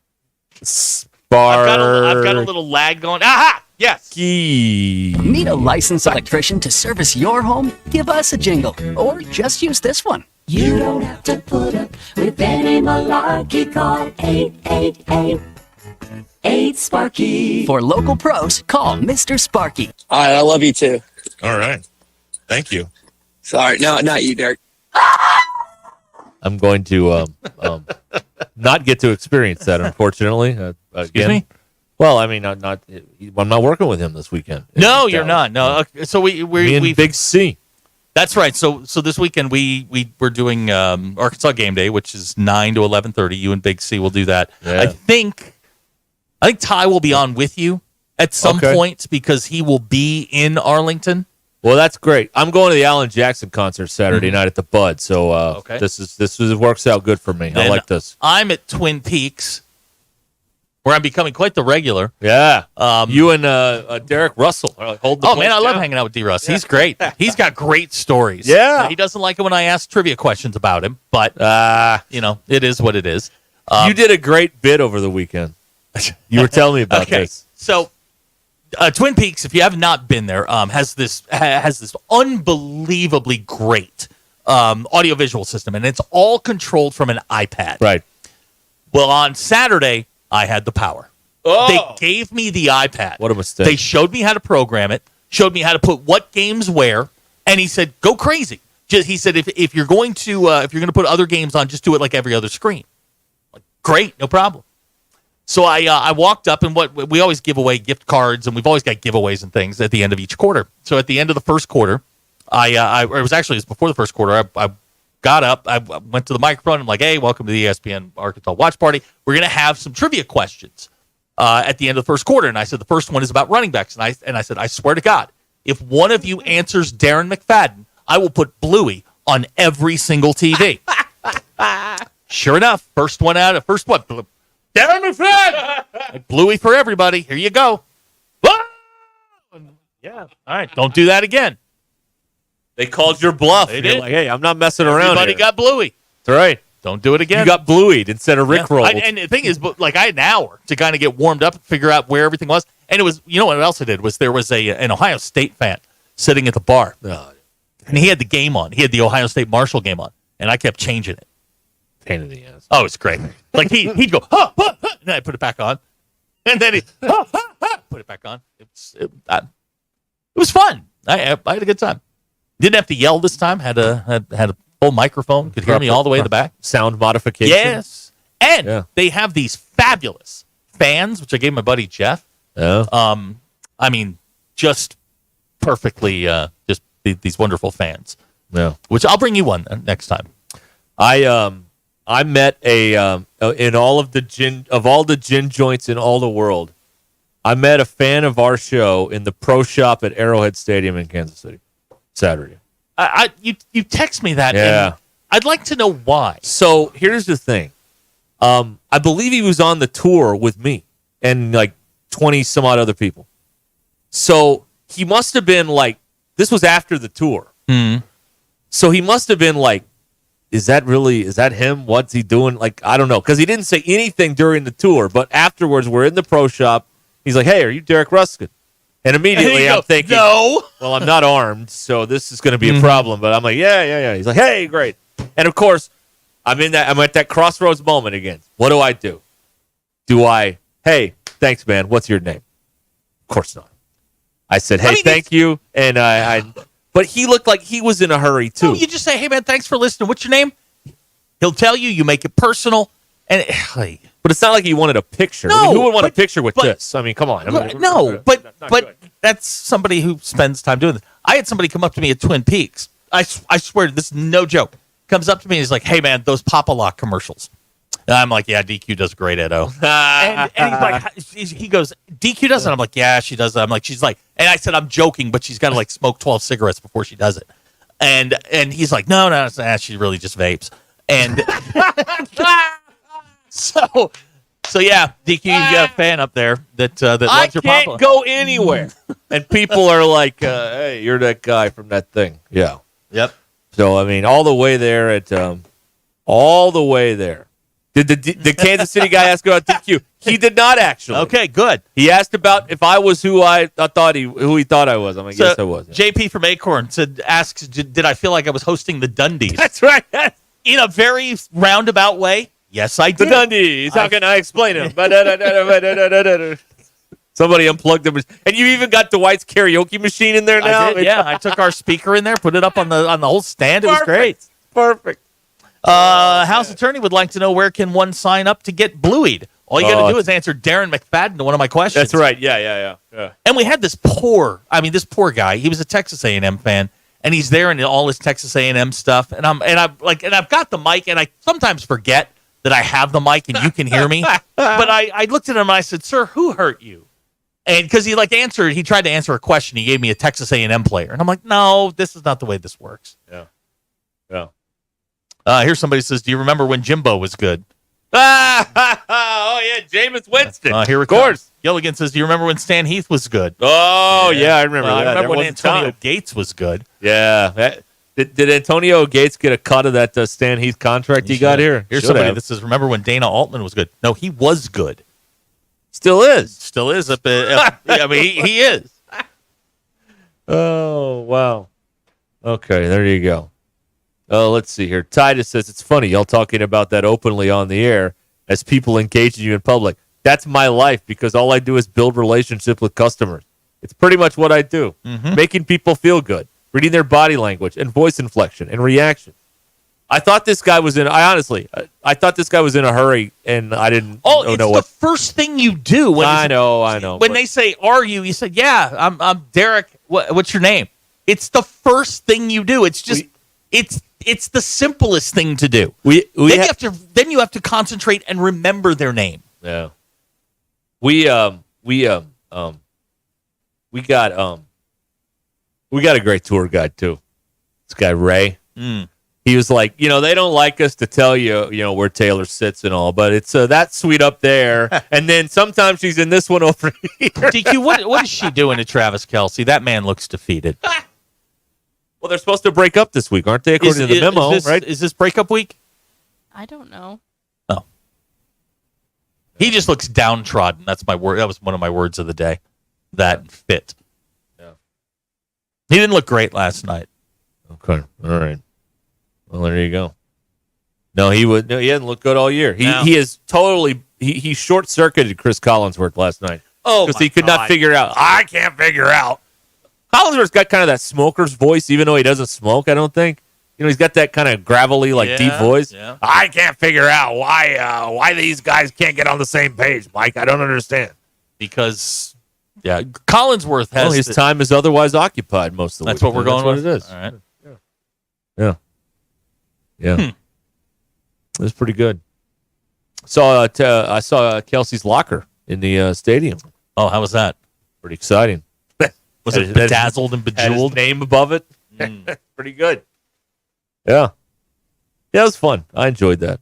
Sparky. I've got a little lag going. Aha! Yes. Need a licensed electrician to service your home? Give us a jingle, or just use this one. You don't have to put up with any malarkey. Call 888-8-SPARKY. For local pros, call Mr. Sparky. All right, I love you too. All right. Thank you. Sorry, no, not you, Derek. I'm going to not get to experience that, unfortunately. Excuse me? Well, I mean, I'm not working with him this weekend. No, you're not. No, so we Big C. That's right. So this weekend we're doing Arkansas Game Day, which is 9 to 11:30. You and Big C will do that. Yeah. I think Ty will be on with you at some point because he will be in Arlington. Well, that's great. I'm going to the Alan Jackson concert Saturday night at the Bud, so this works out good for me. I like this. I'm at Twin Peaks, where I'm becoming quite the regular. Yeah. You and Derek Russell hold the Oh, place man, I love down. hanging out with D-Russ. He's great. He's got great stories. Yeah. He doesn't like it when I ask trivia questions about him, but, it is what it is. You did a great bit over the weekend. You were telling me about this. So, Twin Peaks, if you have not been there, has this unbelievably great audiovisual system, and it's all controlled from an iPad. Right. Well, on Saturday, I had the power. Oh. They gave me the iPad. What a mistake. They showed me how to program it, showed me how to put what games where, and he said, "Go crazy." He said, "If you're going to put other games on, just do it like every other screen." Like, great, no problem. So I walked up, and we always give away gift cards, and we've always got giveaways and things at the end of each quarter. So at the end of the first quarter, it was before the first quarter. I got up, I went to the microphone. I'm like, hey, welcome to the ESPN Arkansas Watch Party. We're going to have some trivia questions at the end of the first quarter. And I said, the first one is about running backs. And I said, I swear to God, if one of you answers Darren McFadden, I will put Bluey on every single TV. Sure enough, first one. Darren McFadden! Bluey for everybody. Here you go. Yeah. All right. Don't do that again. They called your bluff. They You're did. like, hey, I'm not messing around. Everybody got Bluey. That's right. Don't do it again. You got Blueyed instead of Rickrolled. And the thing is, like, I had an hour to kind of get warmed up and figure out where everything was. And it was, you know what else I did was there was an Ohio State fan sitting at the bar. And he had the game on. He had the Ohio State Marshall game on. And I kept changing it. Pain in the ass. Oh, it's great. Like, he'd go, huh, huh, huh, and then I put it back on. And then he, huh, huh, huh, put it back on. It was fun. I had a good time. Didn't have to yell this time. Had a full microphone. Could hear me all the way in the back. Sound modification. Yes. And they have these fabulous fans, which I gave my buddy Jeff. Yeah. I mean, just perfectly, just these wonderful fans. Yeah. Which I'll bring you one next time. I met in all the gin joints in all the world. I met a fan of our show in the pro shop at Arrowhead Stadium in Kansas City Saturday. You text me that. Yeah. And I'd like to know why. So here's the thing. I believe he was on the tour with me and like 20 some odd other people. So he must have been like, this was after the tour. Mm-hmm. So he must have been like, is that him? What's he doing? Like, I don't know. Because he didn't say anything during the tour, but afterwards we're in the pro shop. He's like, hey, are you Derek Ruscin? And immediately I'm thinking, no. Well, I'm not armed, so this is going to be a problem. But I'm like, yeah. He's like, hey, great. And of course, I'm at that crossroads moment again. What do? Hey, thanks, man. What's your name? Of course not. I said, hey, thank you. And but he looked like he was in a hurry too. No, you just say, hey, man, thanks for listening. What's your name? He'll tell you. You make it personal. And but it's not like he wanted a picture. No, I mean, who would want a picture with this? I mean, come on. But that's somebody who spends time doing this. I had somebody come up to me at Twin Peaks. I swear, this is no joke. Comes up to me and he's like, hey, man, those Papa Lock commercials. And I'm like, yeah, DQ does great, Edo. and he's like, he goes, DQ does it? I'm like, yeah, she does it. I'm like, she's like, and I said, I'm joking, but she's got to like smoke 12 cigarettes before she does it. And he's like, no, she really just vapes. And so yeah, DQ, you got a fan up there that loves your Papa. I can't go anywhere. And people are like, hey, you're that guy from that thing. Yeah. Yep. So, I mean, all the way there. Did the Kansas City guy ask about DQ? He did not actually. Okay, good. He asked about if I was who he thought I was. I'm like, yes, I was. Yeah. JP from Acorn asks, did I feel like I was hosting the Dundies? That's right. In a very roundabout way. Yes, I did. The Dundies. How can I explain it? Somebody unplugged them, and you even got Dwight's karaoke machine in there now. I did, yeah, I took our speaker in there, put it up on the whole stand. It was great. Perfect. House attorney would like to know where can one sign up to get Blueyed. All you got to do is answer Darren McFadden to one of my questions. That's right. Yeah. And we had this poor guy. He was a Texas A&M fan, and he's there in all his Texas A&M stuff. And I've got the mic, and I sometimes forget that I have the mic and you can hear me. But I looked at him and I said, "Sir, who hurt you?" And because he tried to answer a question. He gave me a Texas A&M player, and I'm like, "No, this is not the way this works." Yeah. Here's somebody says, "Do you remember when Jimbo was good?" Oh yeah, Jameis Winston. Here it comes. Gilligan says, "Do you remember when Stan Heath was good?" Oh yeah, I remember that. I remember when Antonio time. Gates was good. Yeah. Did Antonio Gates get a cut of that Stan Heath contract he got here? Here's somebody that says, "Remember when Dana Altman was good?" No, he was good. Still is. Still is. I mean, he is. Oh wow. Okay, there you go. Let's see here. Titus says, it's funny, y'all talking about that openly on the air as people engaging you in public. That's my life because all I do is build relationships with customers. It's pretty much what I do. Mm-hmm. Making people feel good, reading their body language and voice inflection and reaction. I thought this guy was I thought this guy was in a hurry and I didn't know it's what. The first thing you do. I know. When they say, "Are you?" You said, "Yeah, I'm Derek. What's your name?" It's the first thing you do. It's just it's the simplest thing to do. Then you have to concentrate and remember their name. Yeah. We got a great tour guide too. This guy Ray. He was like, they don't like us to tell you, where Taylor sits and all, but it's that suite up there, and then sometimes she's in this one over here. DQ, what is she doing to Travis Kelce? That man looks defeated. Well, they're supposed to break up this week, aren't they? According to the memo, right? Is this breakup week? I don't know. Oh, he just looks downtrodden. That's my word. That was one of my words of the day. That fit. Yeah. He didn't look great last night. Okay, all right. Well, there you go. No, he hadn't looked good all year. He is totally he short circuited Chris Collinsworth last night. Oh, because he could not figure out. I can't figure out. Collinsworth's got kind of that smoker's voice, even though he doesn't smoke. I don't think. He's got that kind of gravelly, deep voice. Yeah. I can't figure out why these guys can't get on the same page, Mike. I don't understand. Because Collinsworth has his time is otherwise occupied most of the week. That's what we're going with. That's what it is. All right. Yeah. It was pretty good. I saw Kelsey's locker in the stadium. Oh, how was that? Pretty exciting. Was it bedazzled and bejeweled? Had his name above it. Pretty good. Yeah. Yeah, it was fun. I enjoyed that.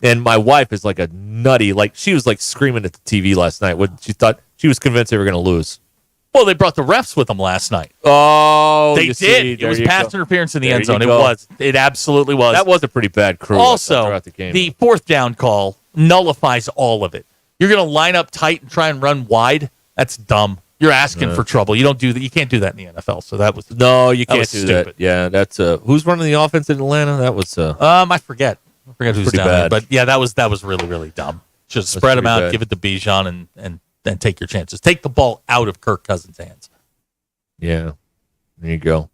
And my wife is like a nutty, she was screaming at the TV last night when she thought she was convinced they were going to lose. Well, they brought the refs with them last night. Oh, they did. It was pass interference in the end zone. It was. It absolutely was. That was a pretty bad crew. Also, throughout the game. The fourth down call nullifies all of it. You're going to line up tight and try and run wide. That's dumb. You're asking for trouble. You don't do that. You can't do that in the NFL. So that was you can't do stupid. that. Yeah, that's who's running the offense in Atlanta? That was I forget who's pretty down bad. there. But yeah, that was really really dumb. Just spread them out, bad. give it to Bijan, and then take your chances. Take the ball out of Kirk Cousins' hands. Yeah, there you go.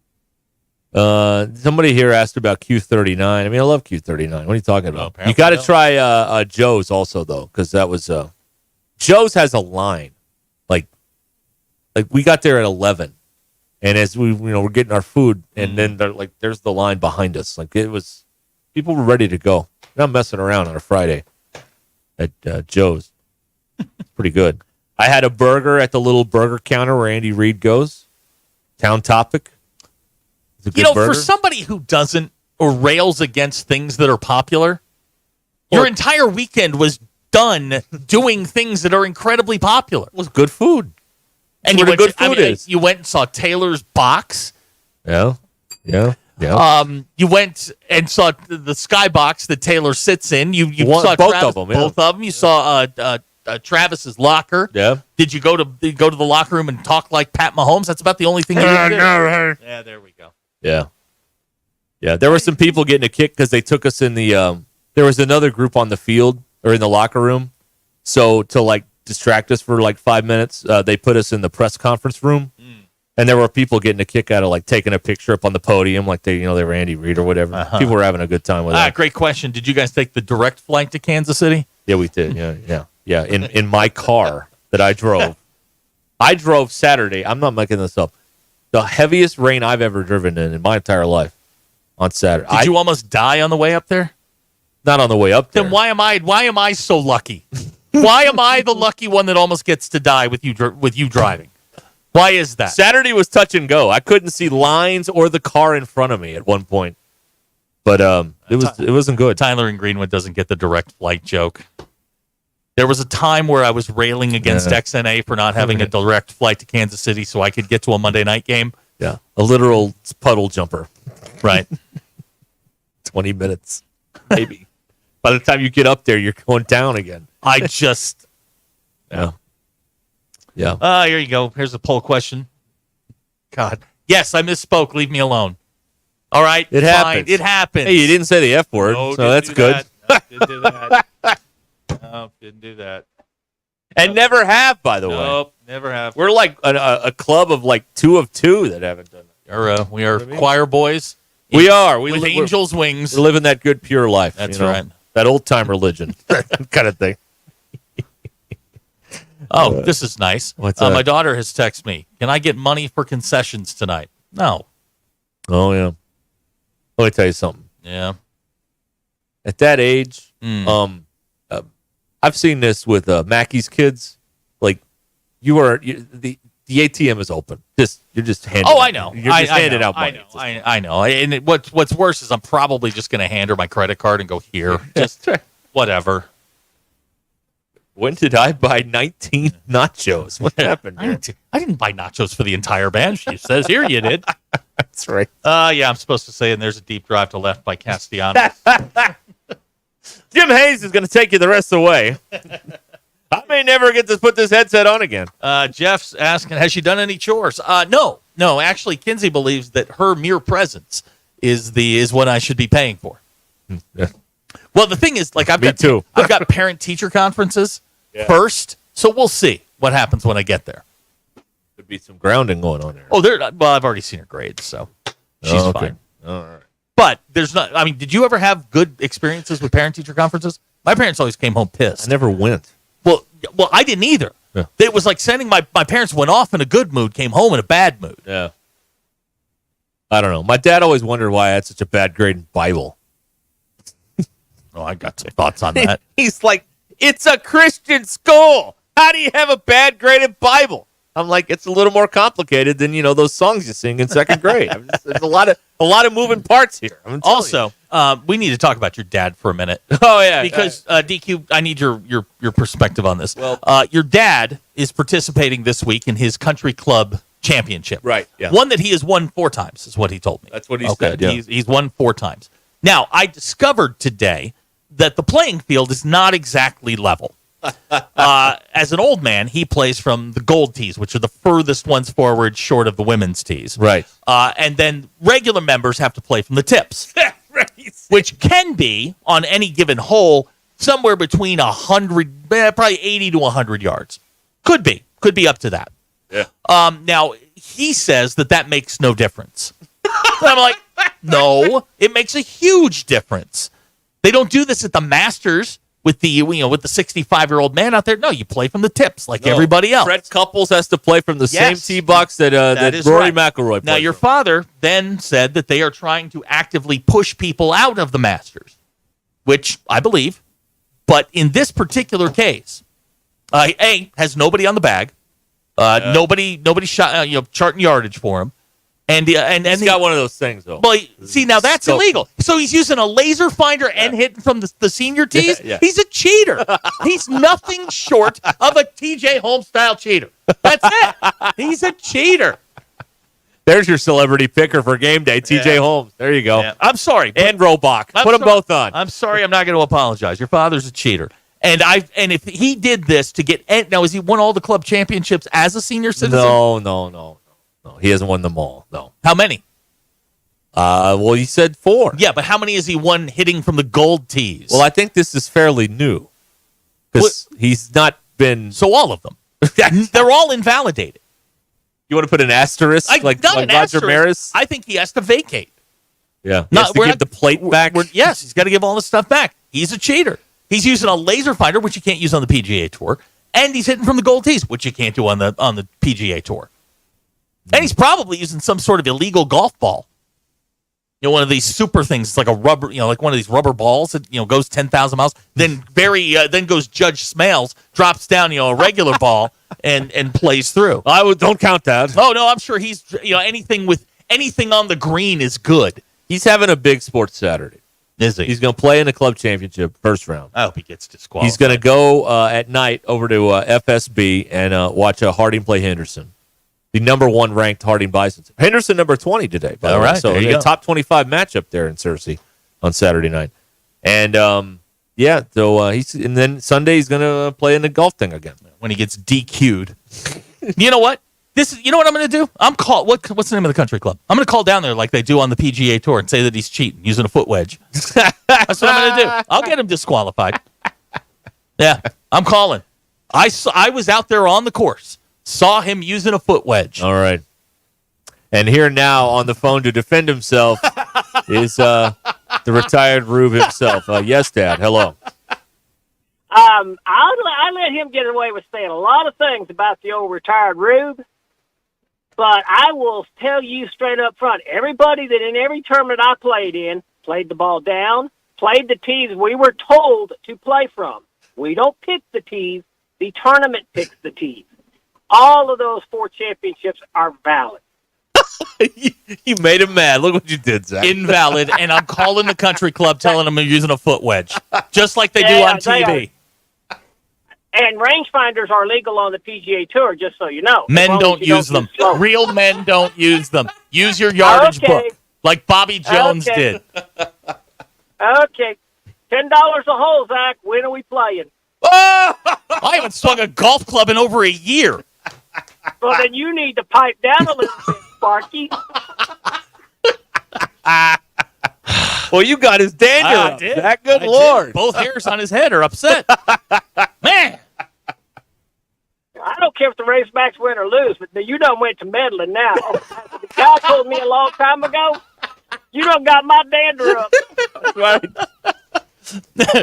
Somebody here asked about Q39. I mean, I love Q39. What are you talking about? You got to try Joe's also though, because that was Joe's has a line. Like we got there at 11, and as we're getting our food, and then there's the line behind us. It was, people were ready to go. Not messing around on a Friday at Joe's. It's pretty good. I had a burger at the little burger counter where Andy Reid goes. Town Topic. It's a good burger. For somebody who doesn't or rails against things that are popular, your entire weekend was done doing things that are incredibly popular. It was good food. And you went, you went and saw Taylor's box. Yeah. You went and saw the skybox that Taylor sits in. You saw both Travis, of them. Yeah. Both of them. You saw Travis's locker. Yeah. Did you go to the locker room and talk like Pat Mahomes? That's about the only thing you did. Yeah, there we go. Yeah. Yeah. There were some people getting a kick because they took us in the. There was another group on the field or in the locker room, so to distract us for 5 minutes, they put us in the press conference room. And there were people getting a kick out of taking a picture up on the podium, they were Andy Reid or whatever. Uh-huh. People were having a good time with that. Great question. Did you guys take the direct flight to Kansas City? Yeah, we did. Yeah. In my car that I drove. I drove Saturday. I'm not making this up. The heaviest rain I've ever driven in my entire life on Saturday. Did you almost die on the way up there? Not on the way up there. Then why am I so lucky? Why am I the lucky one that almost gets to die with you driving? Why is that? Saturday was touch and go. I couldn't see lines or the car in front of me at one point. But it wasn't good. Tyler in Greenwood doesn't get the direct flight joke. There was a time where I was railing against XNA for not having a direct flight to Kansas City so I could get to a Monday night game. Yeah, a literal puddle jumper. Right. 20 minutes, maybe. By the time you get up there, you're going down again. I just... Yeah. Here you go. Here's a poll question. God. Yes, I misspoke. Leave me alone. All right? It happens. It happens. Hey, you didn't say the F word, No, so that's good. Didn't do that. No, didn't do that. And never have, by the way. Nope, never have. We're like a club of 2 of 2 that haven't done that. We are choir boys. We are. With angels' wings. We're living that good, pure life. That's right. That old-time religion kind of thing. Oh, this is nice. What's that? My daughter has texted me. Can I get money for concessions tonight? No. Oh, yeah. Let me tell you something. Yeah. At that age, I've seen this with Mackey's kids. Like, the ATM is open. You're just handing. Oh, I know. You're just handing out money. I know. And what's worse is I'm probably just going to hand her my credit card and go, here. Just whatever. When did I buy 19 nachos? What happened here? I didn't buy nachos for the entire band. She says, here you did. That's right. Yeah, I'm supposed to say, and there's a deep drive to left by Castellanos. Jim Hayes is going to take you the rest of the way. I may never get to put this headset on again. Jeff's asking, has she done any chores? No. Actually, Kinsey believes that her mere presence is what I should be paying for. Yeah. Well, the thing is, like, I've got parent-teacher conferences first, so we'll see what happens when I get there. Could be some grounding going on there. Oh, I've already seen her grades, so she's fine. All right. But there's not. I mean, did you ever have good experiences with parent-teacher conferences? My parents always came home pissed. I never went. Well, I didn't either. Yeah. It was like sending my parents went off in a good mood, came home in a bad mood. Yeah. I don't know. My dad always wondered why I had such a bad grade in Bible. Oh, I got some thoughts on that. He's like, it's a Christian school. How do you have a bad grade in Bible? I'm like, it's a little more complicated than those songs you sing in second grade. There's a lot of moving parts here. Also, we need to talk about your dad for a minute. Oh yeah, because DQ, I need your perspective on this. Well, your dad is participating this week in his country club championship. Right. Yeah. One that he has won 4 times is what he told me. That's what he said. Yeah. He's won 4 times. Now, I discovered that the playing field is not exactly level. As an old man, he plays from the gold tees, which are the furthest ones forward short of the women's tees. Right. And then regular members have to play from the tips, which can be, on any given hole, somewhere between 100, probably 80 to 100 yards. Could be up to that. Yeah. Now, he says that makes no difference. I'm like, no, it makes a huge difference. They don't do this at the Masters with the 65-year-old man out there. No, you play from the tips like everybody else. Fred Couples has to play from the same tee box that Rory McIlroy plays. Now, your father then said that they are trying to actively push people out of the Masters, which I believe. But in this particular case, has nobody on the bag. Nobody shot charting yardage for him. And he's got one of those things, though. Well, see, now that's illegal. So he's using a laser finder and hitting from the senior tees? Yeah. He's a cheater. He's nothing short of a TJ Holmes-style cheater. That's it. He's a cheater. There's your celebrity picker for game day, TJ Holmes. There you go. Yeah. I'm sorry. And Robach. Put them both on. I'm sorry. I'm not going to apologize. Your father's a cheater. And if he did this to get – now, has he won all the club championships as a senior citizen? No. He hasn't won them all. No. How many? Well, you said 4. Yeah, but how many has he won hitting from the gold tees? Well, I think this is fairly new because he's not been. So all of them, they're all invalidated. You want to put an asterisk like Roger Maris? I think he has to vacate. Yeah, he has to give the plate back. Yes, he's got to give all this stuff back. He's a cheater. He's using a laser finder, which you can't use on the PGA Tour, and he's hitting from the gold tees, which you can't do on the PGA Tour. And he's probably using some sort of illegal golf ball. One of these super things. It's like a rubber, like one of these rubber balls that, goes 10,000 miles. Then then goes Judge Smales, drops down, a regular ball and plays through. Don't count that. Oh, no, I'm sure he's, anything on the green is good. He's having a big sports Saturday. Is he? He's going to play in the club championship first round. I hope he gets disqualified. He's going to go at night over to FSB and watch Harding play Henderson. The number 1 ranked Harding Bisons. Henderson number 20 today. By the way. Right, So there you go. top 25 matchup there in Searcy on Saturday night. And so and then Sunday he's going to play in the golf thing again when he gets DQ'd. You know what? You know what I'm going to do? What's the name of the country club? I'm going to call down there like they do on the PGA Tour and say that he's cheating using a foot wedge. That's what I'm going to do. I'll get him disqualified. Yeah, I'm calling. I was out there on the course. Saw him using a foot wedge. All right. And here now on the phone to defend himself is the retired Rube himself. Yes, Dad. Hello. I let him get away with saying a lot of things about the old retired Rube. But I will tell you straight up front, everybody that in every tournament I played in played the ball down, played the tees we were told to play from. We don't pick the tees. The tournament picks the tees. All of those 4 championships are valid. You made him mad. Look what you did, Zach. Invalid, and I'm calling the country club telling them I'm using a foot wedge, just like they do on TV. And rangefinders are legal on the PGA Tour, just so you know. Men don't use them. Real men don't use them. Use your yardage book, like Bobby Jones did. Okay. $10 a hole, Zach. When are we playing? I haven't swung a golf club in over a year. Well, then you need to pipe down a little bit, Sparky. Well, you got his dander up, Zach. Good Lord. Both hairs on his head are upset. Man. I don't care if the Razorbacks win or lose, but you done went to meddling now. The guy told me a long time ago, you done got my dander up. That's right.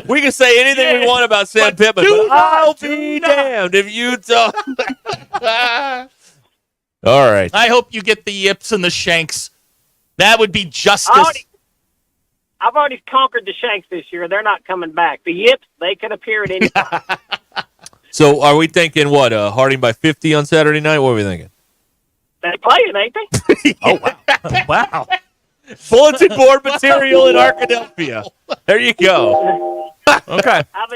We can say anything we want about Sam Pittman, but I'll be damned if you don't. All right. I hope you get the yips and the shanks. That would be justice. I've already conquered the shanks this year. They're not coming back. The yips, they can appear at any time. So are we thinking what? Harding by 50 on Saturday night? What are we thinking? They playing, ain't they? Oh, wow. Wow. Bulletin board material in Arkadelphia. There you go. Okay. I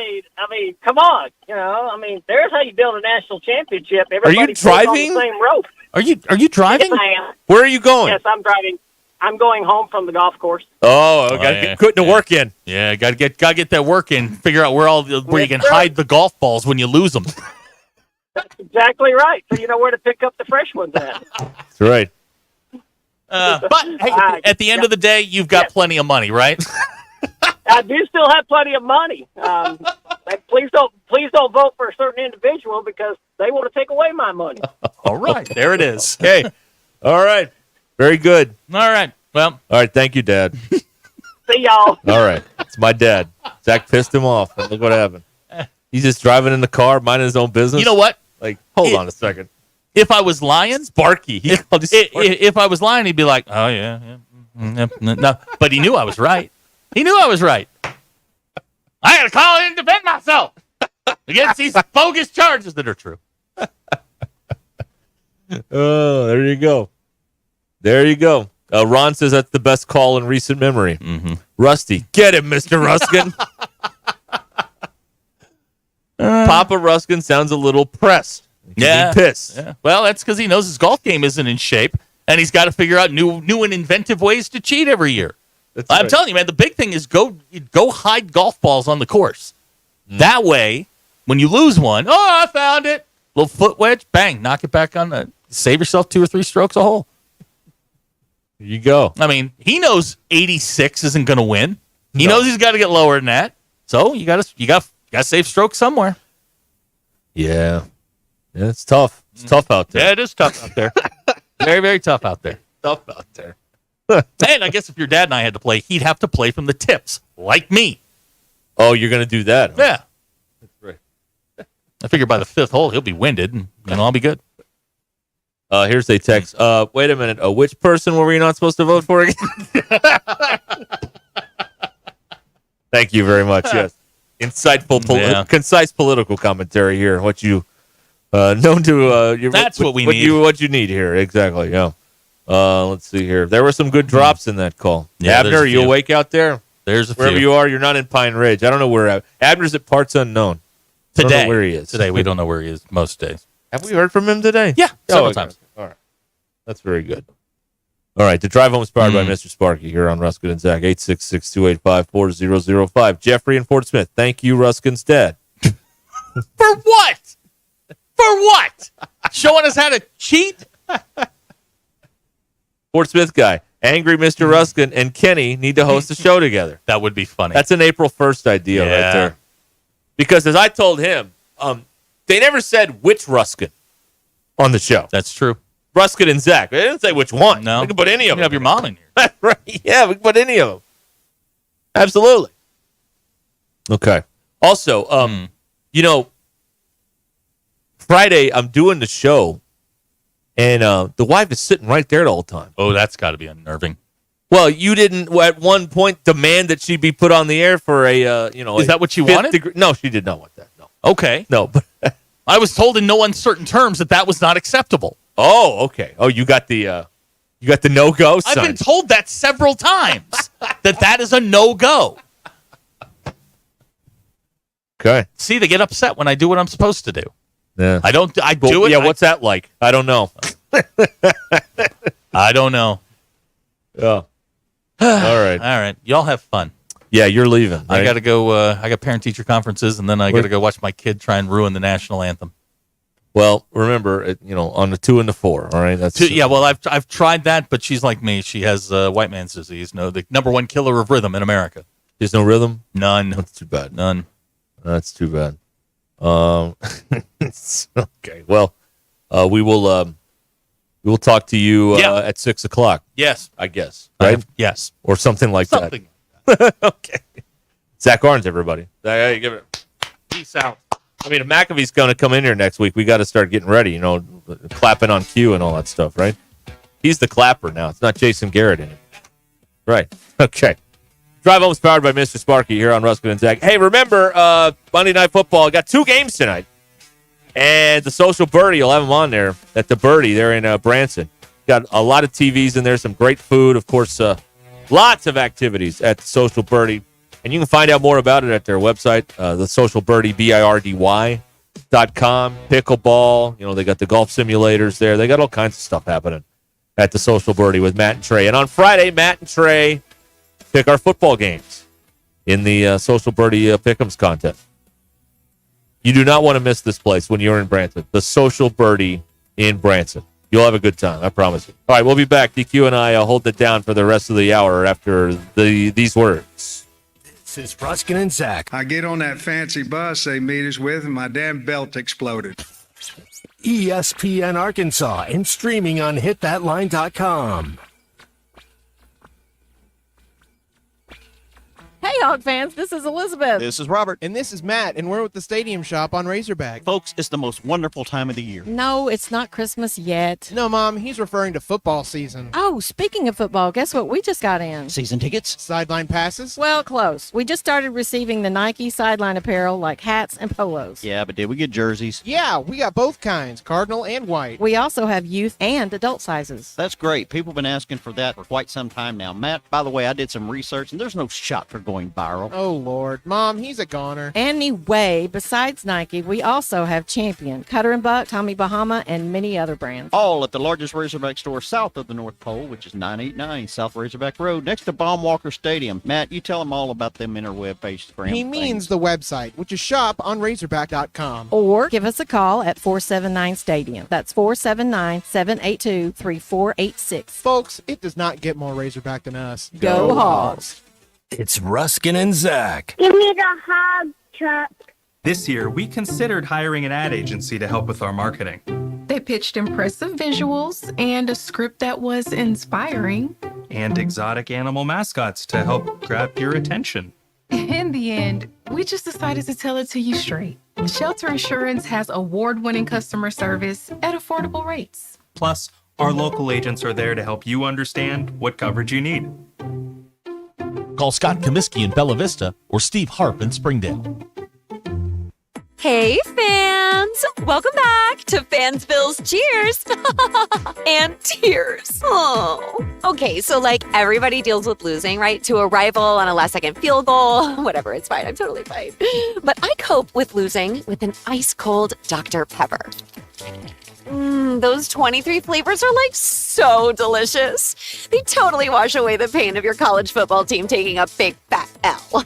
mean, come on. You know, there's how you build a national championship. Everybody driving? on the same rope. Are you driving? Yes, I am. Where are you going? Yes, I'm driving. I'm going home from the golf course. Putting the work in. Yeah, gotta get that work in. Figure out where you can hide the golf balls when you lose them. That's exactly right. So you know where to pick up the fresh ones at. That's right. But hey, at the end of the day, you've got plenty of money, right? I do still have plenty of money. Please don't vote for a certain individual because they want to take away my money. All right, there it is. Okay. All right. Very good. All right. Well. All right. Thank you, Dad. See y'all. All right. It's my dad. Zach pissed him off. And look what happened. He's just driving in the car, minding his own business. You know what? Like, hold on a second. If I was lying, Sparky. If I was lying, he'd be like, "Oh yeah. No." But he knew I was right. He knew I was right. I got to call in and defend myself against these bogus charges that are true. Oh, there you go. There you go. Ron says that's the best call in recent memory. Mm-hmm. Rusty, get him, Mr. Ruskin. Papa Ruskin sounds a little pressed. Yeah, pissed. Yeah. Well, that's because he knows his golf game isn't in shape, and he's got to figure out new and inventive ways to cheat every year. I'm telling you, man, the big thing is go hide golf balls on the course. That way, when you lose one, I found it. Little foot wedge, bang, knock it back on. Save yourself 2 or 3 strokes a hole. There you go. I mean, he knows 86 isn't going to win. He knows he's got to get lower than that. So you got to save strokes somewhere. Yeah. Yeah, it's tough. It's tough out there. Yeah, it is tough out there. Very, very tough out there. Tough out there. And I guess if your dad and I had to play, he'd have to play from the tips, like me. Oh, you're going to do that? Huh? Yeah. That's right. I figure by the 5th hole, he'll be winded, and I'll be good. Here's a text. Wait a minute. Which person were we not supposed to vote for again? Thank you very much. Yes. Insightful, concise political commentary here. What you known to. That's what we need. What you need here. Exactly. Yeah. Let's see here. There were some good drops in that call. Yeah, Abner, are you awake out there? There's a Wherever few. you are, you're not in Pine Ridge. I don't know where Abner's at parts unknown. Today. Don't know where he is. Today, we don't know where he is most days. Have we heard from him today? Yeah, several okay. times. All right. That's very good. All right. The drive home is powered by Mr. Sparky here on Ruskin and Zach, 866-285-4005. Jeffrey and Fort Smith. Thank you, Ruskin's dad. For what? For what? Showing us how to cheat? Fort Smith guy. Angry Mr. Ruskin and Kenny need to host a show together. That would be funny. That's an April 1st idea right there. Because as I told him, they never said which Ruskin on the show. That's true. Ruskin and Zach. They didn't say which one. No. We can put any of them. You have your mom in here. Right. Yeah, we can put any of them. Absolutely. Okay. Also, Friday I'm doing the show And the wife is sitting right there the whole time. Oh, that's got to be unnerving. Well, you didn't at one point demand that she be put on the air for a, Is that what you wanted? No, she did not want that. No. Okay. No, but I was told in no uncertain terms that was not acceptable. Oh, okay. Oh, you got the no-go sign. I've been told that several times, that is a no-go. Okay. See, they get upset when I do what I'm supposed to do. Yeah. I do it. Yeah, what's that like? I don't know. I don't know. Yeah. All right. All right. Y'all have fun. Yeah, you're leaving. Right? I got to go. I got parent-teacher conferences, and then I got to go watch my kid try and ruin the national anthem. Well, remember, on the 2 and the 4, all right? That's Yeah, well, I've tried that, but she's like me. She has white man's disease. No, the number one killer of rhythm in America. There's no rhythm? None. That's too bad. None. That's too bad. Okay. Well, we will talk to you at 6 o'clock. Yes, I guess. Right? Yes, or something like that. Okay. Zach Arns, everybody. Hey, give it. Peace out. I mean, if McAfee's going to come in here next week, we got to start getting ready. Clapping on cue and all that stuff, right? He's the clapper now. It's not Jason Garrett in it. Right. Okay. Drive Home is powered by Mr. Sparky here on Ruscin and Zach. Hey, remember, Monday Night Football got 2 games tonight. And the Social Birdie, you'll have them on there at the Birdie there in Branson. Got a lot of TVs in there, some great food. Of course, lots of activities at the Social Birdie. And you can find out more about it at their website, the Social Birdie, BIRDY.com. Pickleball, they got the golf simulators there. They got all kinds of stuff happening at the Social Birdie with Matt and Trey. And on Friday, Matt and Trey pick our football games in the Social Birdie Pick'ems contest. You do not want to miss this place when you're in Branson. The Social Birdie in Branson. You'll have a good time, I promise you. All right, we'll be back. DQ and I hold it down for the rest of the hour after these words. This is Ruscin and Zach. I get on that fancy bus they meet us with, and my damn belt exploded. ESPN Arkansas and streaming on hitthatline.com. Hey, Hog fans, this is Elizabeth. This is Robert. And this is Matt, and we're with the Stadium Shop on Razorback. Folks, it's the most wonderful time of the year. No, it's not Christmas yet. No, Mom, he's referring to football season. Oh, speaking of football, guess what we just got in? Season tickets? Sideline passes? Well, close. We just started receiving the Nike sideline apparel like hats and polos. Yeah, but did we get jerseys? Yeah, we got both kinds, cardinal and white. We also have youth and adult sizes. That's great. People have been asking for that for quite some time now. Matt, by the way, I did some research, and there's no shot for going viral. Oh, Lord. Mom, he's a goner. Anyway, besides Nike, we also have Champion, Cutter & Buck, Tommy Bahama, and many other brands. All at the largest Razorback store south of the North Pole, which is 989 South Razorback Road, next to Baumwalker Stadium. Matt, you tell them all about them interweb-based brands. He means the website, which is shop on Razorback.com. Or give us a call at 479-STADIUM. That's 479-782-3486. Folks, it does not get more Razorback than us. Go Hogs! It's Ruscin and Zach. Give me the hog truck. This year, we considered hiring an ad agency to help with our marketing. They pitched impressive visuals and a script that was inspiring. And exotic animal mascots to help grab your attention. In the end, we just decided to tell it to you straight. Shelter Insurance has award-winning customer service at affordable rates. Plus, our local agents are there to help you understand what coverage you need. Call Scott Comiskey in Bella Vista or Steve Harp in Springdale. Hey, fans! Welcome back to Fansville's Cheers and Tears. Oh. Okay, so like everybody deals with losing, right? To a rival on a last-second field goal. Whatever, it's fine. I'm totally fine. But I cope with losing with an ice-cold Dr. Pepper. Those 23 flavors are like so delicious. They totally wash away the pain of your college football team taking a big fat L.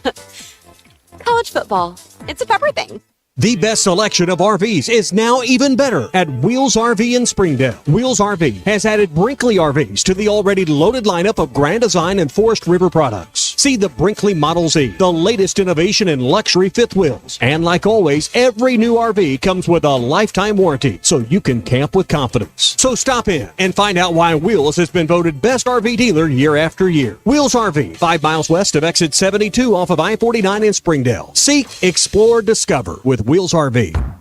College football, it's a pepper thing. The best selection of RVs is now even better at Wheels RV in Springdale. Wheels RV has added Brinkley RVs to the already loaded lineup of Grand Design and Forest River products. See the Brinkley Model Z, the latest innovation in luxury fifth wheels. And like always, every new RV comes with a lifetime warranty, so you can camp with confidence. So stop in and find out why Wheels has been voted best RV dealer year after year. Wheels RV, 5 miles west of exit 72 off of I-49 in Springdale. Seek, explore, discover with Wheels RV.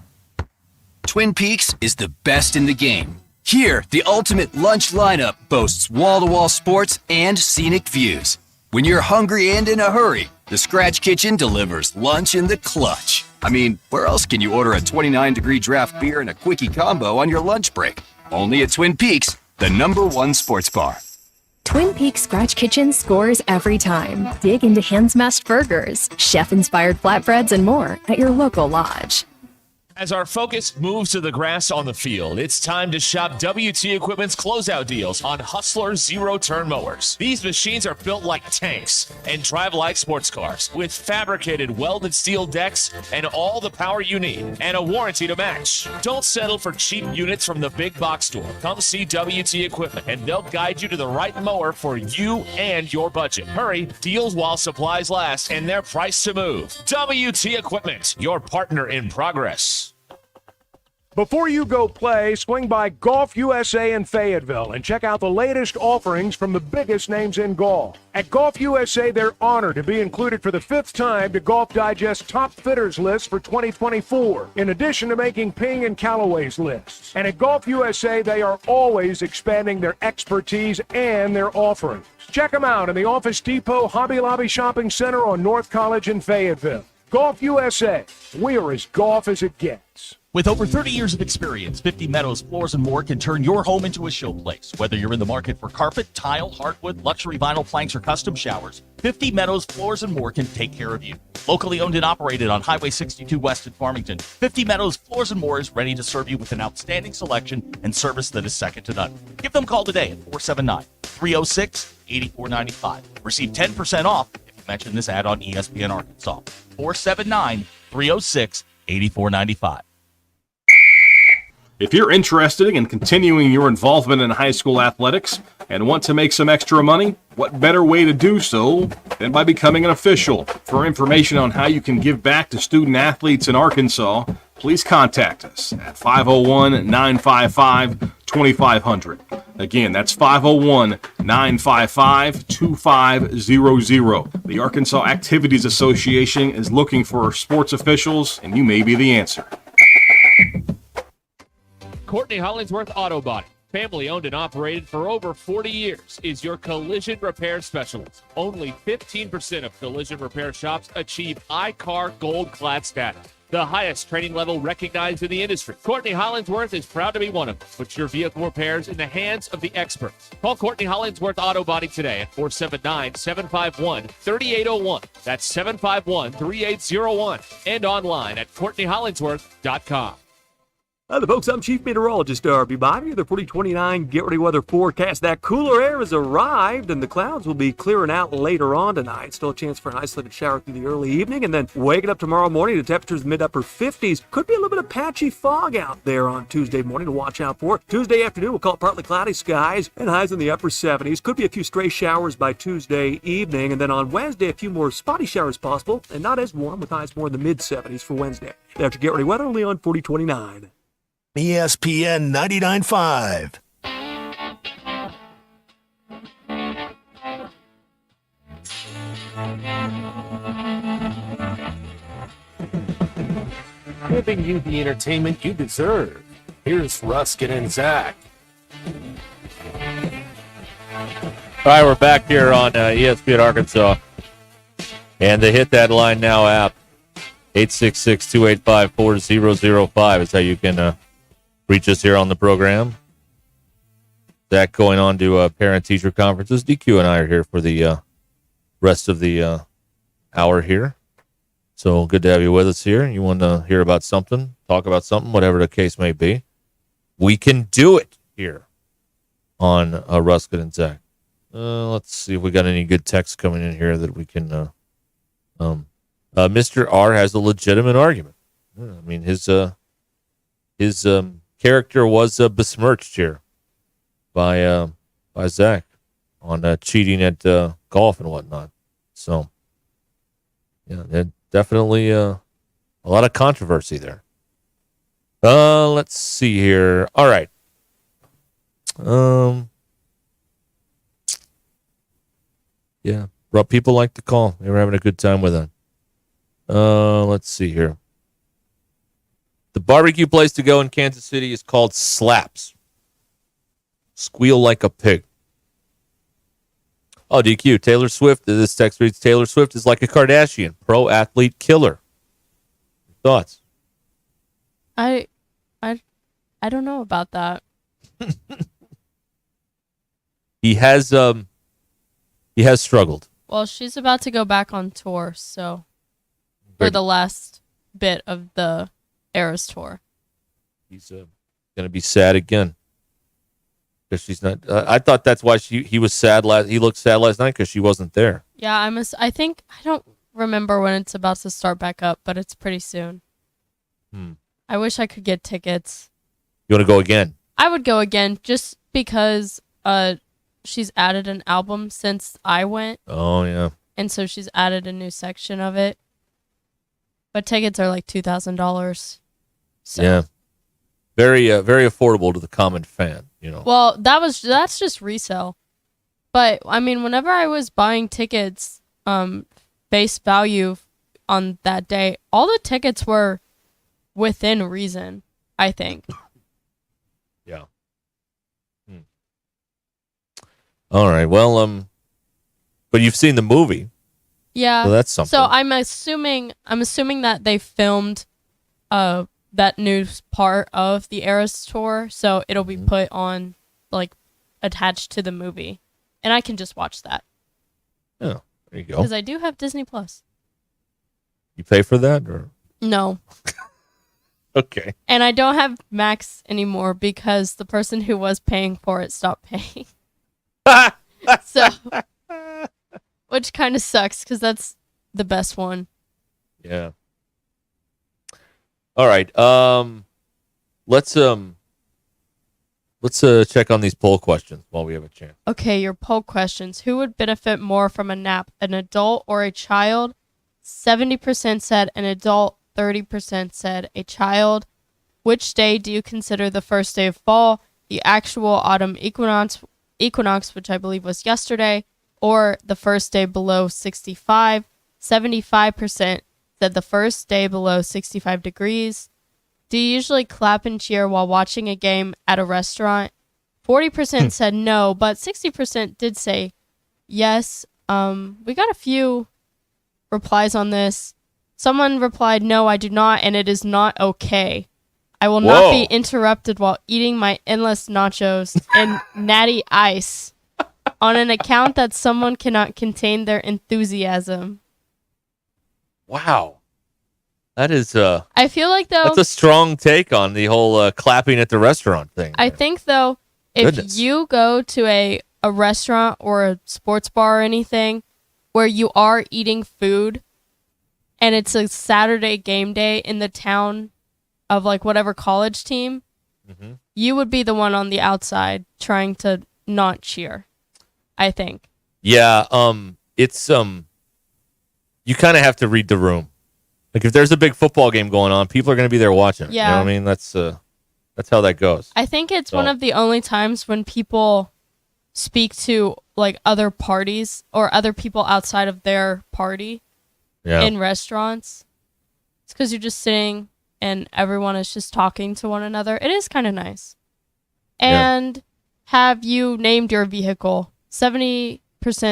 Twin Peaks is the best in the game. Here, the ultimate lunch lineup boasts wall-to-wall sports and scenic views. When you're hungry and in a hurry, the Scratch Kitchen delivers lunch in the clutch. I mean, where else can you order a 29-degree draft beer and a quickie combo on your lunch break? Only at Twin Peaks, the #1 sports bar. Twin Peaks Scratch Kitchen scores every time. Dig into hand-smashed burgers, chef-inspired flatbreads, and more at your local lodge. As our focus moves to the grass on the field, it's time to shop WT Equipment's closeout deals on Hustler zero-turn mowers. These machines are built like tanks and drive like sports cars with fabricated welded steel decks and all the power you need and a warranty to match. Don't settle for cheap units from the big box store. Come see WT Equipment and they'll guide you to the right mower for you and your budget. Hurry, deals while supplies last and they're priced to move. WT Equipment, your partner in progress. Before you go play, swing by Golf USA in Fayetteville and check out the latest offerings from the biggest names in golf. At Golf USA, they're honored to be included for the 5th time to Golf Digest Top Fitters list for 2024, in addition to making Ping and Callaway's lists. And at Golf USA, they are always expanding their expertise and their offerings. Check them out in the Office Depot Hobby Lobby Shopping Center on North College in Fayetteville. Golf USA, we're as golf as it gets. With over 30 years of experience, 50 Meadows Floors & More can turn your home into a showplace. Whether you're in the market for carpet, tile, hardwood, luxury vinyl planks, or custom showers, 50 Meadows Floors & More can take care of you. Locally owned and operated on Highway 62 West in Farmington, 50 Meadows Floors & More is ready to serve you with an outstanding selection and service that is second to none. Give them a call today at 479-306-8495. Receive 10% off if you mention this ad on ESPN Arkansas. 479-306-8495. If you're interested in continuing your involvement in high school athletics and want to make some extra money, what better way to do so than by becoming an official? For information on how you can give back to student athletes in Arkansas, please contact us at 501-955-2500. Again, that's 501-955-2500. The Arkansas Activities Association is looking for sports officials, and you may be the answer. Courtney Hollingsworth Auto Body, family owned and operated for over 40 years, is your collision repair specialist. Only 15% of collision repair shops achieve iCar Gold Class status, the highest training level recognized in the industry. Courtney Hollingsworth is proud to be one of them. Put your vehicle repairs in the hands of the experts. Call Courtney Hollingsworth Auto Body today at 479-751-3801. That's 751-3801. And online at CourtneyHollingsworth.com. The folks, I'm Chief Meteorologist Darby Bobby. The 4029 Get Ready Weather forecast. That cooler air has arrived, and the clouds will be clearing out later on tonight. Still a chance for an isolated shower through the early evening, and then waking up tomorrow morning to temperatures mid-upper 50s. Could be a little bit of patchy fog out there on Tuesday morning to watch out for. Tuesday afternoon, we'll call it partly cloudy skies and highs in the upper 70s. Could be a few stray showers by Tuesday evening, and then on Wednesday, a few more spotty showers possible, and not as warm with highs more in the mid-70s for Wednesday. That's your Get Ready Weather, only on 4029. ESPN 99.5. Giving you the entertainment you deserve. Here's Ruscin and Zach. All right, we're back here on ESPN Arkansas. And the Hit That Line Now app, 866-285-4005 is how you can reach us here on the program. Zach going on to parent-teacher conferences. DQ and I are here for the rest of the hour here. So good to have you with us here. You want to hear about something, talk about something, whatever the case may be. We can do it here on Ruscin and Zach. Let's see if we got any good texts coming in here that we can... Mr. R has a legitimate argument. I mean, his character was besmirched here by Zach on cheating at golf and whatnot. So, yeah, definitely a lot of controversy there. Let's see here. All right. Yeah, people like to call. They were having a good time with that. Let's see here. The barbecue place to go in Kansas City is called Slaps. Squeal like a pig. Oh, DQ. Taylor Swift. This text reads, Taylor Swift is like a Kardashian. Pro athlete killer. Thoughts? I don't know about that. He has struggled. Well, she's about to go back on tour, so for the last bit of the Eras tour. He's going to be sad again. Because she's not. I thought that's why he was sad he looked sad last night because she wasn't there. Yeah, I think I don't remember when it's about to start back up, but it's pretty soon. I wish I could get tickets. You want to go again? I would go again just because she's added an album since I went. Oh yeah. And so she's added a new section of it. But tickets are like $2,000. So. Yeah. Very very affordable to the common fan, you know. Well, that's just resale. But I mean, whenever I was buying tickets, base value on that day, all the tickets were within reason, I think. Yeah. All right. Well, but you've seen the movie. Yeah. So that's something. So I'm assuming that they filmed that new part of the Eras tour, so it'll be put on, like, attached to the movie. And I can just watch that. Oh, there you go. Because I do have Disney Plus. You pay for that or No. Okay. And I don't have Max anymore because the person who was paying for it stopped paying. So, which kind of sucks because that's the best one. Yeah. All right. Let's check on these poll questions while we have a chance. Okay, your poll questions. Who would benefit more from a nap, an adult or a child? 70% said an adult, 30% said a child. Which day do you consider the first day of fall? The actual autumn equinox, which I believe was yesterday, or the first day below 65? 75% said the first day below 65 degrees. Do you usually clap and cheer while watching a game at a restaurant? 40% said no, but 60% did say yes. We got a few replies on this. Someone replied, no, I do not, and it is not okay. I will not be interrupted while eating my endless nachos and natty ice on an account that someone cannot contain their enthusiasm. Wow. That is I feel like, though, that's a strong take on the whole clapping at the restaurant thing. I think, though, if you go to a restaurant or a sports bar or anything where you are eating food and it's a Saturday game day in the town of, like, whatever college team, you would be the one on the outside trying to not cheer, I think. Yeah, it's you kind of have to read the room. Like, if there's a big football game going on, people are going to be there watching it. Yeah. You know what I mean? That's how that goes. I think it's one of the only times when people speak to, like, other parties or other people outside of their party in restaurants. It's because you're just sitting and everyone is just talking to one another. It is kind of nice. And have you named your vehicle? 70%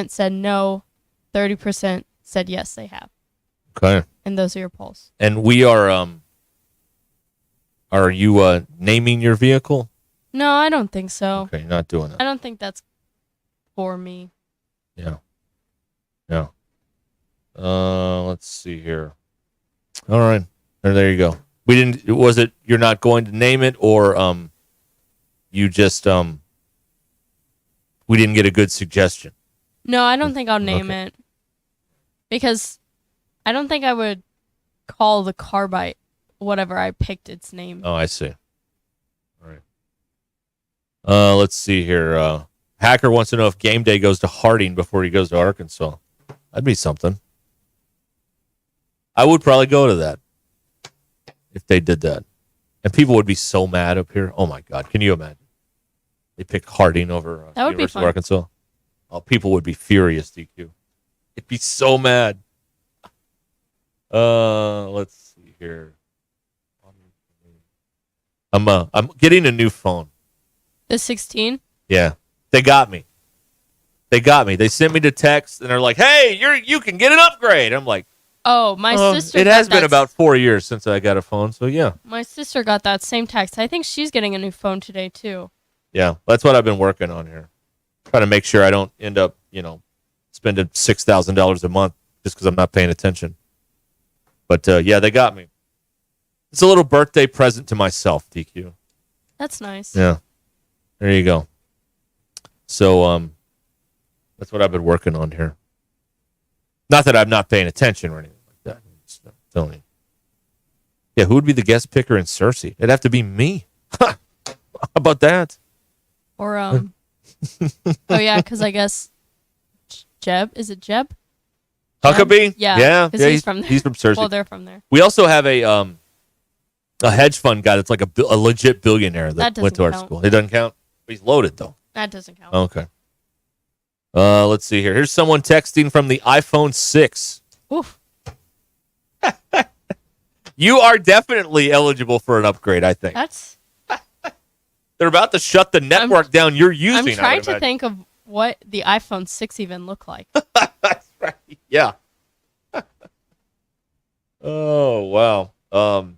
said no. 30% said yes, they have. Okay. And those are your polls. And we are you naming your vehicle? No, I don't think so. Okay, not doing that. I don't think that's for me. Yeah. Yeah. Let's see here. All right. There you go. Was it you're not going to name it, or you just we didn't get a good suggestion? No, I don't think I'll name it. Because I don't think I would call the car by whatever I picked its name. Oh, I see. All right. Let's see here. Hacker wants to know if game day goes to Harding before he goes to Arkansas. That'd be something. I would probably go to that if they did that. And people would be so mad up here. Oh, my God. Can you imagine? They picked Harding over that would University be of Arkansas. Oh, people would be furious, DQ. They'd be so mad. Let's see here. I'm getting a new phone. The 16? Yeah, they got me. They sent me the text, and they're like, "Hey, you can get an upgrade." I'm like, Oh, my sister. It got has been that- about 4 years since I got a phone, so yeah. My sister got that same text. I think she's getting a new phone today too. Yeah, that's what I've been working on here. Trying to make sure I don't end up, spending $6,000 a month just because I'm not paying attention. But yeah, they got me. It's a little birthday present to myself, DQ. That's nice. Yeah. There you go. So that's what I've been working on here. Not that I'm not paying attention or anything like that. Just telling you. Yeah, who would be the guest picker in Cersei? It'd have to be me. How about that? Or oh yeah, because I guess Jeb, is it Jeb? Huckabee? Yeah, he's from there. He's from Cersei. Well, they're from there. We also have a hedge fund guy that's like a legit billionaire that went to our count. school. It doesn't count. He's loaded though. That doesn't count. Okay. Let's see here. Here's someone texting from the iPhone 6. Oof. You are definitely eligible for an upgrade, I think. That's. They're about to shut the network down you're using. I'm trying I would to imagine. think of what the iPhone 6 even looked like. That's right. Yeah. Oh, wow. And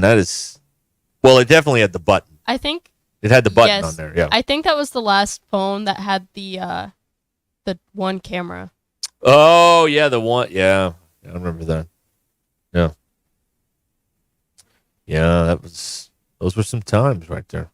that is, well, it definitely had the button. I think It had the button yes, on there, yeah. I think that was the last phone that had the one camera. Oh, yeah, the one. Yeah, I remember that. Yeah. Yeah, those were some times right there.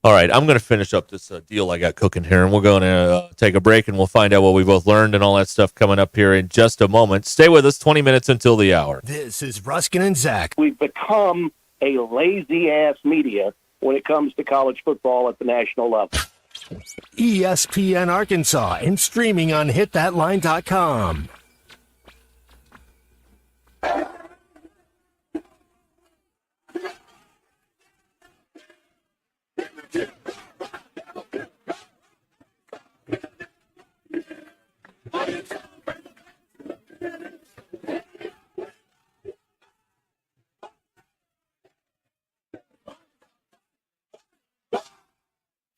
All right, I'm going to finish up this deal I got cooking here, and we're going to take a break, and we'll find out what we both learned and all that stuff coming up here in just a moment. Stay with us, 20 minutes until the hour. This is Ruskin and Zach. We've become a lazy-ass media when it comes to college football at the national level. ESPN Arkansas and streaming on hitthatline.com.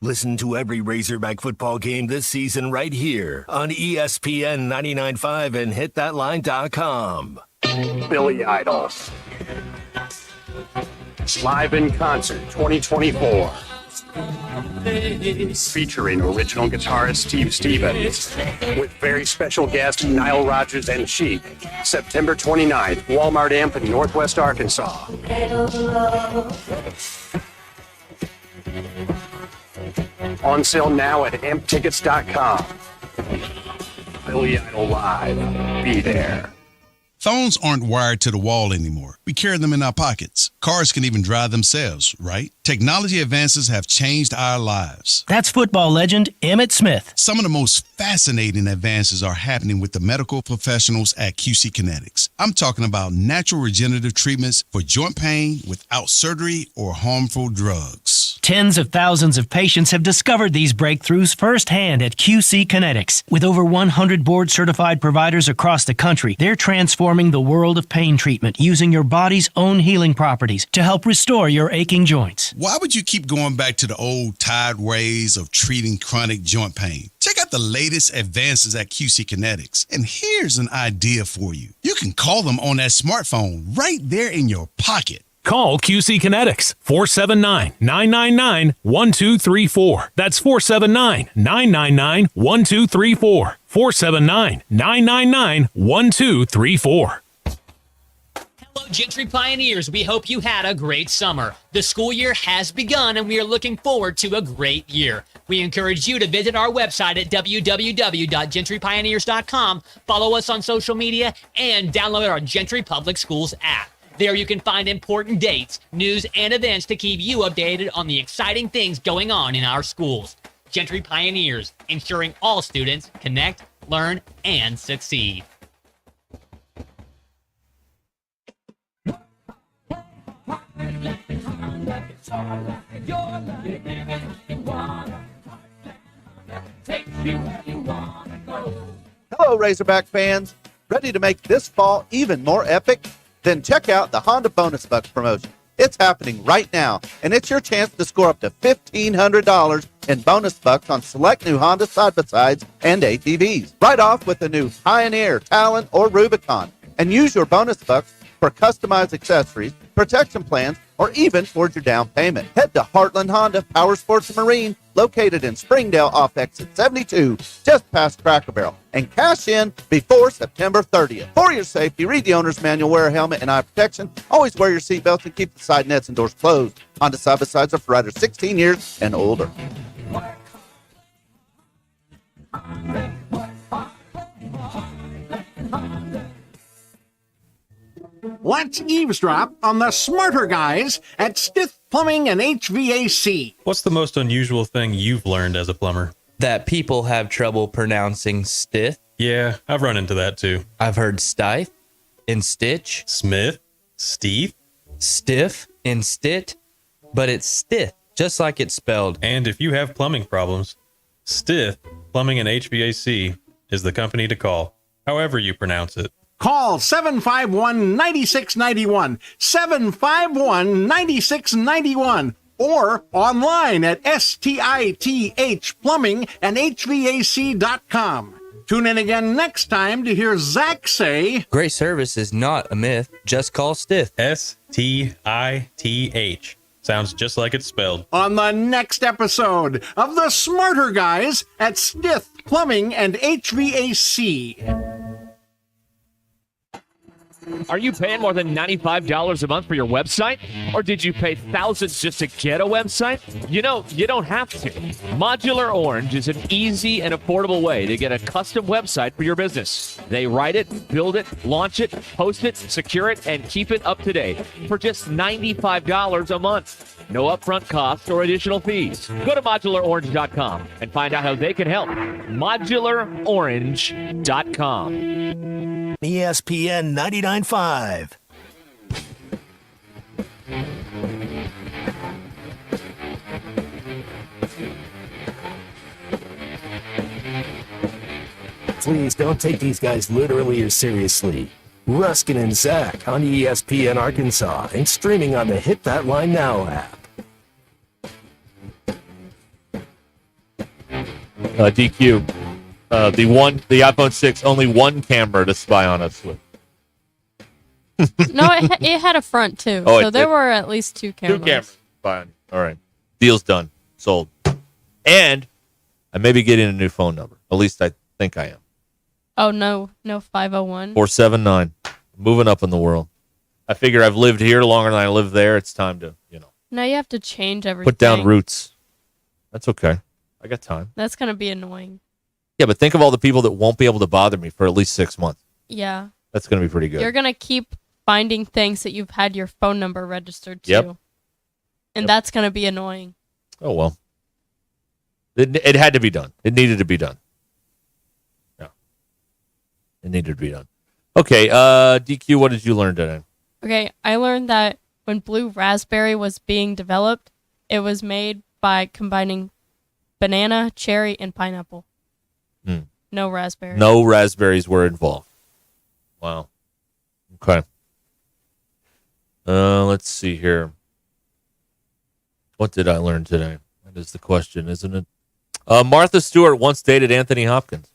Listen to every Razorback football game this season right here on ESPN 99.5 and hitthatline.com. Billy Idol. Live in Concert 2024. Featuring original guitarist Steve Stevens with very special guest Nile Rodgers and Chic. September 29th, Walmart Amp in Northwest Arkansas. On sale now at amptickets.com. Billy Idol Live. Be there. Phones aren't wired to the wall anymore. We carry them in our pockets. Cars can even drive themselves, right? Technology advances have changed our lives. That's football legend Emmitt Smith. Some of the most fascinating advances are happening with the medical professionals at QC Kinetics. I'm talking about natural regenerative treatments for joint pain without surgery or harmful drugs. Tens of thousands of patients have discovered these breakthroughs firsthand at QC Kinetics. With over 100 board-certified providers across the country, they're transforming the world of pain treatment using your body's own healing properties to help restore your aching joints. Why would you keep going back to the old tired ways of treating chronic joint pain? Check out the latest advances at QC Kinetics. And here's an idea for you. You can call them on that smartphone right there in your pocket. Call QC Kinetics, 479-999-1234. That's 479-999-1234. 479-999-1234. Hello, Gentry Pioneers. We hope you had a great summer. The school year has begun, and we are looking forward to a great year. We encourage you to visit our website at www.gentrypioneers.com, follow us on social media, and download our Gentry Public Schools app. There you can find important dates, news, and events to keep you updated on the exciting things going on in our schools. Gentry Pioneers, ensuring all students connect, learn, and succeed. Hello, Razorback fans. Ready to make this fall even more epic? Then check out the Honda Bonus Bucks promotion. It's happening right now, and it's your chance to score up to $1,500 in bonus bucks on select new Honda side-by-sides and ATVs. Right off with the new Pioneer, Talon, or Rubicon, and use your bonus bucks for customized accessories, protection plans, or even towards your down payment. Head to Heartland Honda Power Sports and Marine, located in Springdale off exit 72, just past Cracker Barrel, and cash in before September 30th. For your safety, read the owner's manual, wear a helmet and eye protection, always wear your seatbelts, and keep the side nets and doors closed. Honda side-by-sides are for riders 16 years and older. Let's eavesdrop on the smarter guys at Stith Plumbing and HVAC. What's the most unusual thing you've learned as a plumber? That people have trouble pronouncing stith. Yeah, I've run into that too. I've heard stiff and stitch. Smith, Steve, stiff and stit, but it's stith, just like it's spelled. And if you have plumbing problems, Stith Plumbing and HVAC is the company to call, however you pronounce it. Call 751-9691, 751-9691, or online at stithplumbingandhvac.com. Tune in again next time to hear Zach say, great service is not a myth, just call Stith. Stith. Sounds just like it's spelled. On the next episode of The Smarter Guys at Stith Plumbing and HVAC. Are you paying more than $95 a month for your website? Or did you pay thousands just to get a website? You know, you don't have to. Modular Orange is an easy and affordable way to get a custom website for your business. They write it, build it, launch it, post it, secure it, and keep it up to date for just $95 a month. No upfront costs or additional fees. Go to modularorange.com and find out how they can help. modularorange.com. ESPN 99.5. Please don't take these guys literally or seriously. Ruscin and Zach on ESPN Arkansas and streaming on the Hit That Line Now app. DQ. The iPhone 6, only one camera to spy on us with. No, it had a front too. Oh, so there were at least two cameras. Two cameras. Fine. All right. Deal's done. Sold. And I may be getting a new phone number. At least I think I am. Oh, no 501. 479. Moving up in the world. I figure I've lived here longer than I lived there. It's time to, Now you have to change everything. put down roots. That's okay. I got time. That's going to be annoying. Yeah, but think of all the people that won't be able to bother me for at least 6 months. Yeah. That's going to be pretty good. You're going to keep finding things that you've had your phone number registered to. Yep. And that's going to be annoying. Oh, well. It had to be done. It needed to be done. Yeah. It needed to be done. Okay, DQ, what did you learn today? Okay, I learned that when Blue Raspberry was being developed, it was made by combining banana, cherry, and pineapple. No raspberry. No raspberries were involved. Wow. Okay. Let's see here. What did I learn today? That is the question, isn't it? Martha Stewart once dated Anthony Hopkins.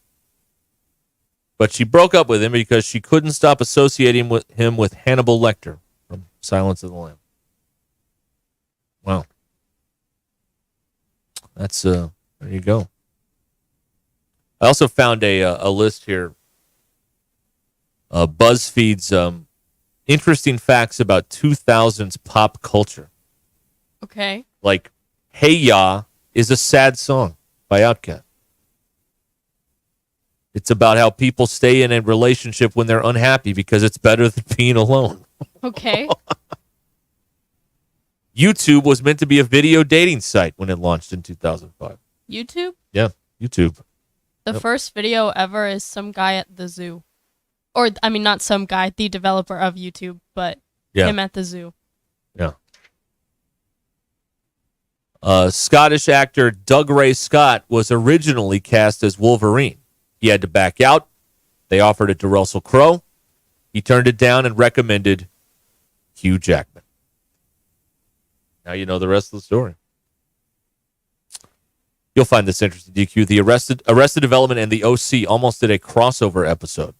But she broke up with him because she couldn't stop associating him with Hannibal Lecter from Silence of the Lambs. Wow. That's, there you go. I also found a list here. BuzzFeed's interesting facts about 2000s pop culture. Okay. Like, Hey Ya is a sad song by Outkast. It's about how people stay in a relationship when they're unhappy because it's better than being alone. Okay. YouTube was meant to be a video dating site when it launched in 2005. YouTube? Yeah, YouTube. The first video ever is some guy at the zoo. Or, I mean, not some guy, the developer of YouTube, but him at the zoo. Yeah. Scottish actor Doug Ray Scott was originally cast as Wolverine. He had to back out. They offered it to Russell Crowe. He turned it down and recommended Hugh Jackman. Now you know the rest of the story. You'll find this interesting, DQ. The Arrested Development and the OC almost did a crossover episode,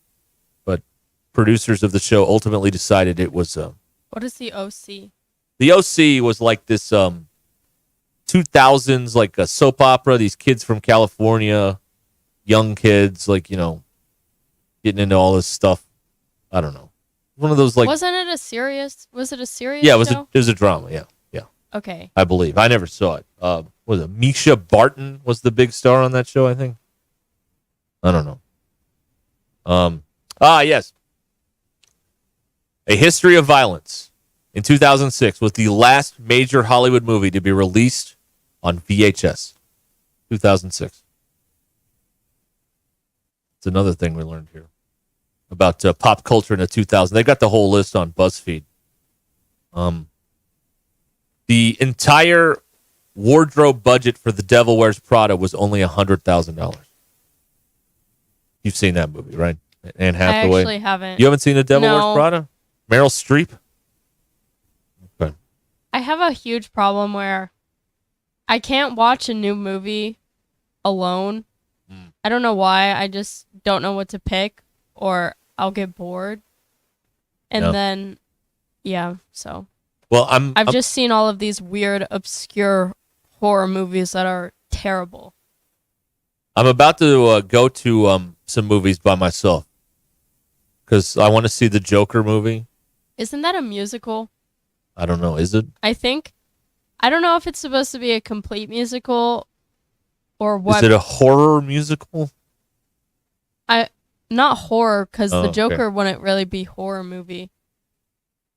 but producers of the show ultimately decided it was. What is the OC? The OC was like this 2000s, like a soap opera. These kids from California, young kids, like, getting into all this stuff. I don't know. One of those like. Was it a serious Yeah, it show? was a drama. Yeah. Okay. I believe. I never saw it. Was it Misha Barton was the big star on that show, I think? I don't know. Yes. A History of Violence in 2006 was the last major Hollywood movie to be released on VHS. 2006. It's another thing we learned here about pop culture in the 2000s. They got the whole list on BuzzFeed. The entire wardrobe budget for The Devil Wears Prada was only $100,000. You've seen that movie, right? Anne Hathaway. I actually haven't. You haven't seen The Devil No. Wears Prada? Meryl Streep? Okay. I have a huge problem where I can't watch a new movie alone. I don't know why. I just don't know what to pick, or I'll get bored. And Yeah. then, so. Well, I've just seen all of these weird, obscure horror movies that are terrible. I'm about to go to some movies by myself because I want to see the Joker movie. Isn't that a musical? I don't know. Is it? I think. I don't know if it's supposed to be a complete musical or what. Is it a horror musical? Not horror, because Oh, the okay. Joker wouldn't really be horror movie.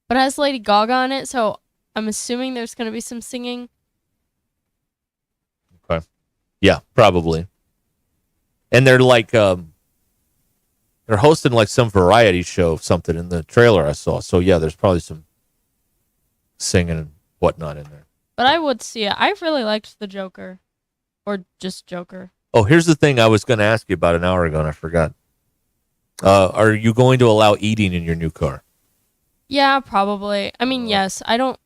But it has Lady Gaga in it, so I'm assuming there's going to be some singing. Okay. Yeah, probably. And they're like, they're hosting like some variety show, something in the trailer I saw. So yeah, there's probably some singing and whatnot in there. But I would see it. I really liked the Joker. Or just Joker. Oh, here's the thing I was going to ask you about an hour ago and I forgot. Are you going to allow eating in your new car? Yeah, probably. I mean, yes. I don't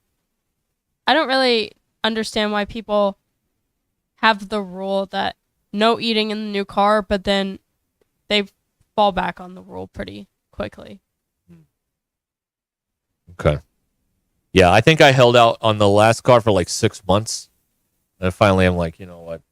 really understand why people have the rule that no eating in the new car, but then they fall back on the rule pretty quickly. Okay. Yeah, I think I held out on the last car for like 6 months. And finally I'm like, you know what?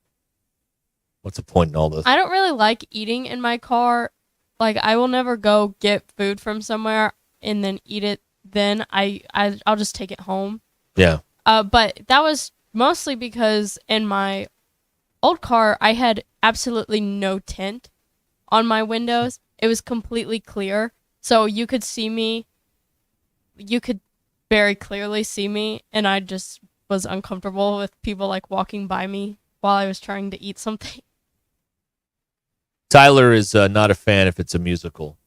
What's the point in all this? I don't really like eating in my car. Like, I will never go get food from somewhere and then eat it. Then I'll just take it home. Yeah. But that was mostly because in my old car, I had absolutely no tint on my windows. It was completely clear. So you could see me. You could very clearly see me. And I just was uncomfortable with people like walking by me while I was trying to eat something. Tyler is not a fan if it's a musical.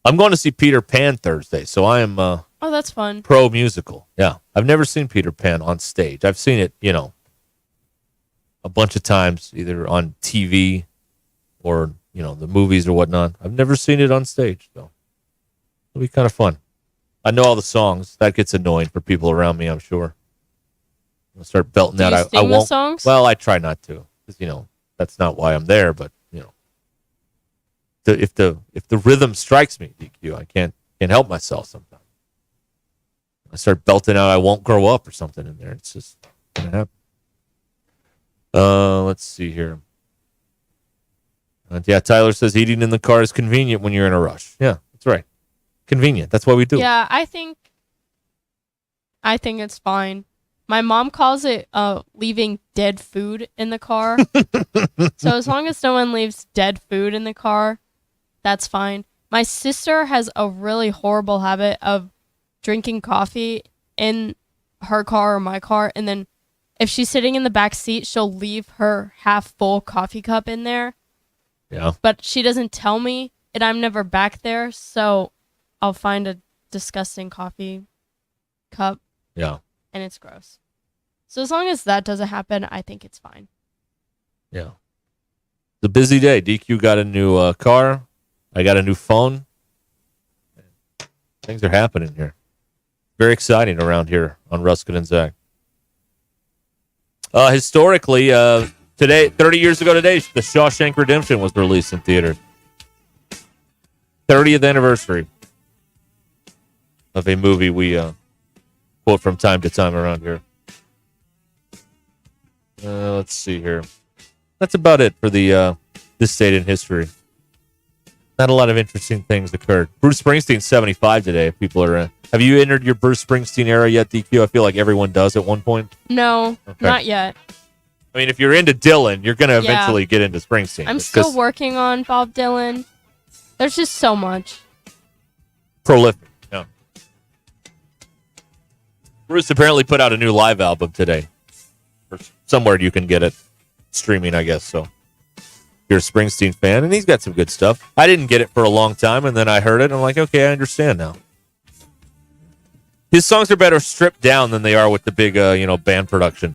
I'm going to see Peter Pan Thursday, so I am Oh, that's fun. pro musical. Yeah. I've never seen Peter Pan on stage. I've seen it, a bunch of times, either on TV or, the movies or whatnot. I've never seen it on stage, though. It'll be kind of fun. I know all the songs. That gets annoying for people around me, I'm sure. I'll start belting Do out. you I sing the won't. songs? Well, I try not to, because that's not why I'm there. But if the rhythm strikes me, DQ, I can't help myself sometimes. I start belting out "I Won't Grow Up" or something in there. It's just gonna happen. Let's see here. Yeah, Tyler says eating in the car is convenient when you're in a rush. Yeah, that's right. Convenient. That's what we do. Yeah, I think it's fine. My mom calls it leaving dead food in the car. So as long as no one leaves dead food in the car, that's fine. My sister has a really horrible habit of drinking coffee in her car or my car, and then if she's sitting in the back seat, she'll leave her half full coffee cup in there. Yeah. But she doesn't tell me, and I'm never back there, so I'll find a disgusting coffee cup. Yeah. And it's gross. So as long as that doesn't happen, I think it's fine. Yeah. It's a busy day. DQ got a new car. I got a new phone. Things are happening here. Very exciting around here on Ruscin and Zach. Historically, today, 30 years ago today, The Shawshank Redemption was released in theaters. 30th anniversary of a movie we quote from time to time around here. Let's see here. That's about it for the this date in history. Not a lot of interesting things occurred. Bruce Springsteen's 75 today. If people are have you entered your Bruce Springsteen era yet, DQ? I feel like everyone does at one point. No, Okay. not yet. I mean, if you're into Dylan, you're going to eventually get into Springsteen. I'm It's still 'cause working on Bob Dylan. There's just so much. prolific. Yeah. Bruce apparently put out a new live album today. Or somewhere you can get it streaming, I guess. So if you're a Springsteen fan, and he's got some good stuff. I didn't get it for a long time, and then I heard it, and I'm like, okay, I understand now. His songs are better stripped down than they are with the big, band production.